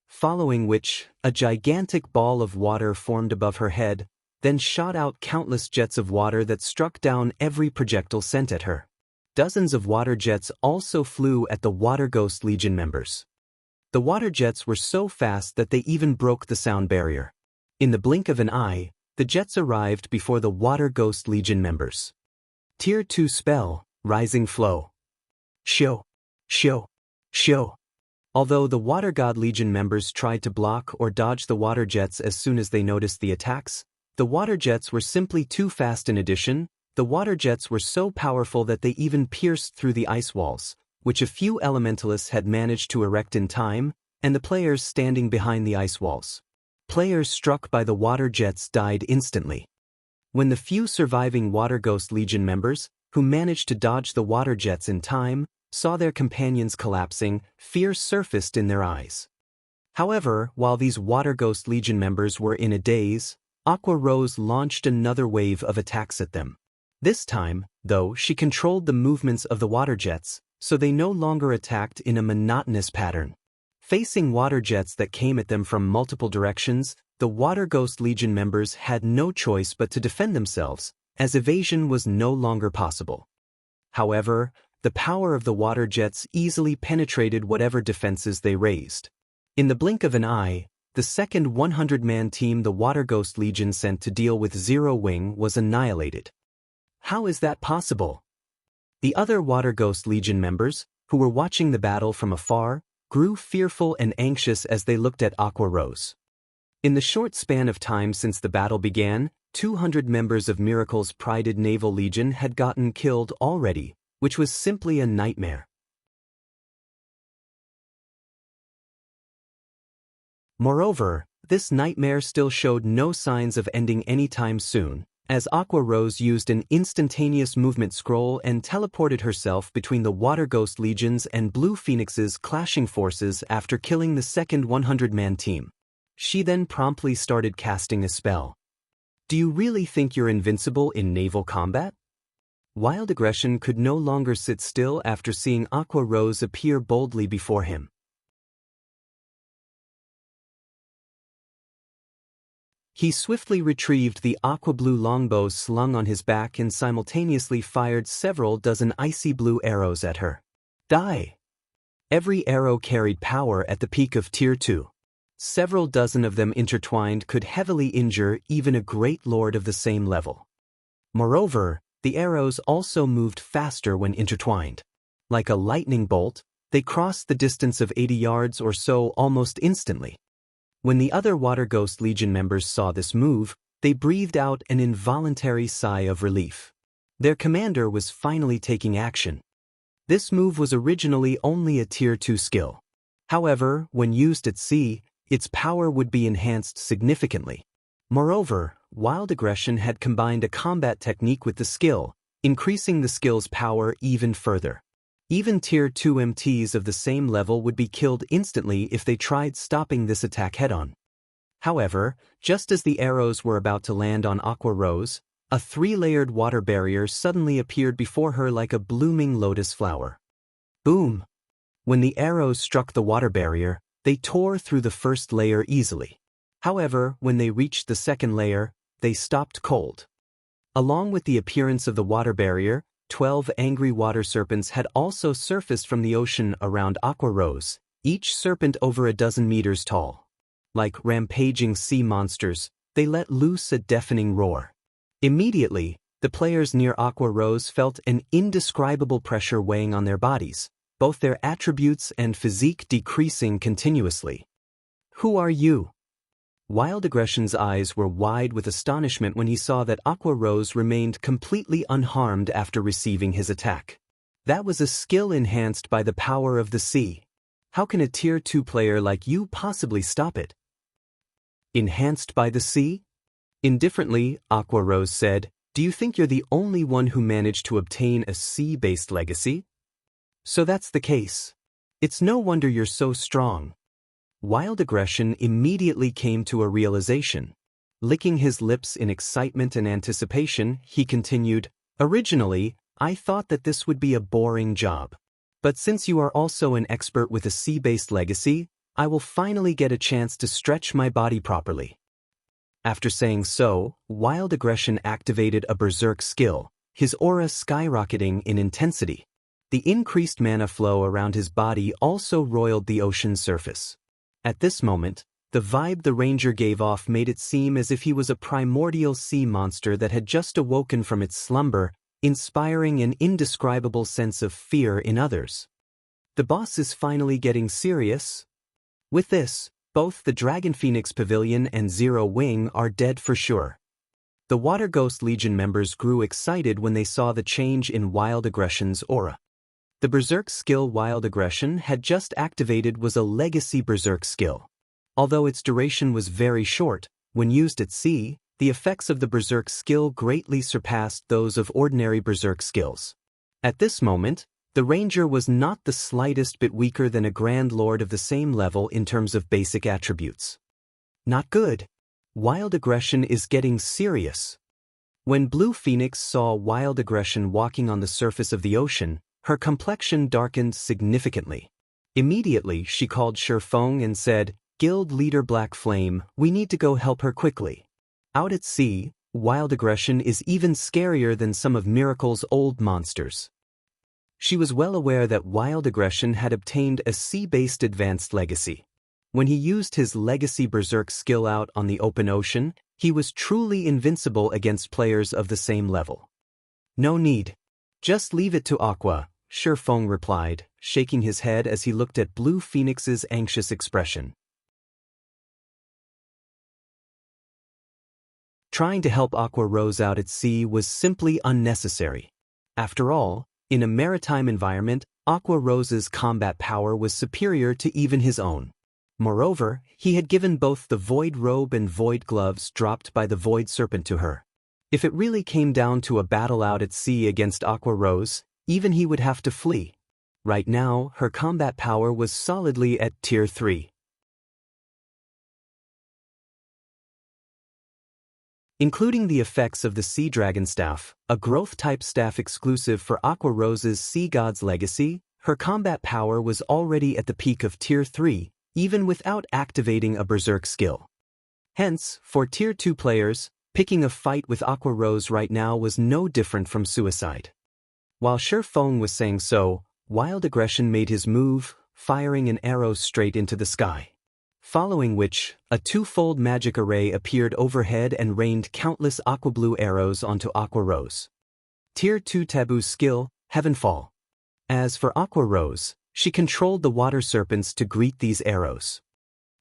Following which, a gigantic ball of water formed above her head, then shot out countless jets of water that struck down every projectile sent at her. Dozens of water jets also flew at the Water Ghost Legion members. The water jets were so fast that they even broke the sound barrier. In the blink of an eye, the jets arrived before the Water Ghost Legion members. Tier 2 spell, Rising Flow. Show. Show. Show. Although the Water God Legion members tried to block or dodge the water jets as soon as they noticed the attacks, the water jets were simply too fast. In addition, the water jets were so powerful that they even pierced through the ice walls, which a few elementalists had managed to erect in time, and the players standing behind the ice walls. Players struck by the water jets died instantly. When the few surviving Water Ghost Legion members, who managed to dodge the water jets in time, saw their companions collapsing, fear surfaced in their eyes. However, while these Water Ghost Legion members were in a daze, Aqua Rose launched another wave of attacks at them. This time, though, she controlled the movements of the water jets, so they no longer attacked in a monotonous pattern. Facing water jets that came at them from multiple directions, the Water Ghost Legion members had no choice but to defend themselves, as evasion was no longer possible. However, the power of the water jets easily penetrated whatever defenses they raised. In the blink of an eye, the second 100-man team the Water Ghost Legion sent to deal with Zero Wing was annihilated. How is that possible? The other Water Ghost Legion members, who were watching the battle from afar, grew fearful and anxious as they looked at Aqua Rose. In the short span of time since the battle began, 200 members of Miracle's prided Naval Legion had gotten killed already, which was simply a nightmare. Moreover, this nightmare still showed no signs of ending anytime soon, as Aqua Rose used an instantaneous movement scroll and teleported herself between the Water Ghost Legions and Blue Phoenix's clashing forces after killing the second 100-man team. She then promptly started casting a spell. Do you really think you're invincible in naval combat? Wild Aggression could no longer sit still after seeing Aqua Rose appear boldly before him. He swiftly retrieved the aqua-blue longbow slung on his back and simultaneously fired several dozen icy blue arrows at her. Die! Every arrow carried power at the peak of Tier 2. Several dozen of them intertwined could heavily injure even a great lord of the same level. Moreover, the arrows also moved faster when intertwined. Like a lightning bolt, they crossed the distance of 80 yards or so almost instantly. When the other Water Ghost Legion members saw this move, they breathed out an involuntary sigh of relief. Their commander was finally taking action. This move was originally only a Tier 2 skill. However, when used at sea, its power would be enhanced significantly. Moreover, Wild Aggression had combined a combat technique with the skill, increasing the skill's power even further. Even Tier 2 MTs of the same level would be killed instantly if they tried stopping this attack head-on. However, just as the arrows were about to land on Aqua Rose, a 3-layered water barrier suddenly appeared before her like a blooming lotus flower. Boom! When the arrows struck the water barrier, they tore through the first layer easily. However, when they reached the second layer, they stopped cold. Along with the appearance of the water barrier, 12 angry water serpents had also surfaced from the ocean around Aqua Rose, each serpent over a dozen meters tall. Like rampaging sea monsters, they let loose a deafening roar. Immediately, the players near Aqua Rose felt an indescribable pressure weighing on their bodies, both their attributes and physique decreasing continuously. Who are you? Wild Aggression's eyes were wide with astonishment when he saw that Aqua Rose remained completely unharmed after receiving his attack. That was a skill enhanced by the power of the sea. How can a Tier 2 player like you possibly stop it? Enhanced by the sea? Indifferently, Aqua Rose said, "Do you think you're the only one who managed to obtain a sea-based legacy? So that's the case. It's no wonder you're so strong." Wild Aggression immediately came to a realization. Licking his lips in excitement and anticipation, he continued, "Originally, I thought that this would be a boring job. But since you are also an expert with a sea-based legacy, I will finally get a chance to stretch my body properly." After saying so, Wild Aggression activated a Berserk skill, his aura skyrocketing in intensity. The increased mana flow around his body also roiled the ocean's surface. At this moment, the vibe the ranger gave off made it seem as if he was a primordial sea monster that had just awoken from its slumber, inspiring an indescribable sense of fear in others. The boss is finally getting serious. With this, both the Dragon Phoenix Pavilion and Zero Wing are dead for sure. The Water Ghost Legion members grew excited when they saw the change in Wild Aggression's aura. The Berserk skill Wild Aggression had just activated was a legacy Berserk skill. Although its duration was very short, when used at sea, the effects of the Berserk skill greatly surpassed those of ordinary Berserk skills. At this moment, the Ranger was not the slightest bit weaker than a Grand Lord of the same level in terms of basic attributes. Not good. Wild Aggression is getting serious. When Blue Phoenix saw Wild Aggression walking on the surface of the ocean, her complexion darkened significantly. Immediately, she called Shifeng and said, "Guild Leader Black Flame, we need to go help her quickly." Out at sea, Wild Aggression is even scarier than some of Miracle's old monsters. She was well aware that Wild Aggression had obtained a sea-based advanced legacy. When he used his legacy Berserk skill out on the open ocean, he was truly invincible against players of the same level. "No need. Just leave it to Aqua," Shifeng replied, shaking his head as he looked at Blue Phoenix's anxious expression. Trying to help Aqua Rose out at sea was simply unnecessary. After all, in a maritime environment, Aqua Rose's combat power was superior to even his own. Moreover, he had given both the Void Robe and Void Gloves dropped by the Void Serpent to her. If it really came down to a battle out at sea against Aqua Rose, even he would have to flee. Right now, her combat power was solidly at Tier 3. including the effects of the Sea Dragon Staff, a growth-type staff exclusive for Aqua Rose's Sea God's Legacy. Her combat power was already at the peak of Tier 3, even without activating a Berserk skill. Hence, for Tier 2 players, picking a fight with Aqua Rose right now was no different from suicide. While Shi Feng was saying so, Wild Aggression made his move, firing an arrow straight into the sky. Following which, a twofold magic array appeared overhead and rained countless aqua blue arrows onto Aqua Rose. Tier 2 Taboo skill, Heavenfall. As for Aqua Rose, she controlled the water serpents to greet these arrows.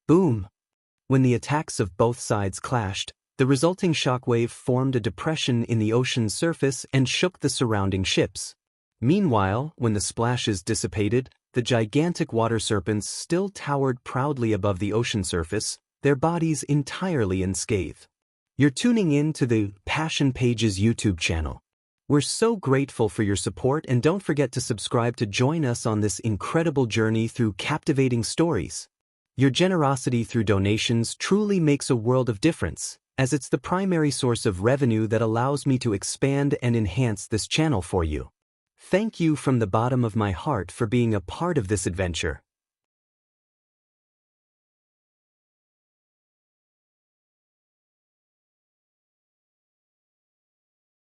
Boom! When the attacks of both sides clashed, the resulting shockwave formed a depression in the ocean's surface and shook the surrounding ships. Meanwhile, when the splashes dissipated, the gigantic water serpents still towered proudly above the ocean surface, their bodies entirely unscathed. You're tuning in to the Passion Pages YouTube channel. We're so grateful for your support, and don't forget to subscribe to join us on this incredible journey through captivating stories. Your generosity through donations truly makes a world of difference, as it's the primary source of revenue that allows me to expand and enhance this channel for you. Thank you from the bottom of my heart for being a part of this adventure.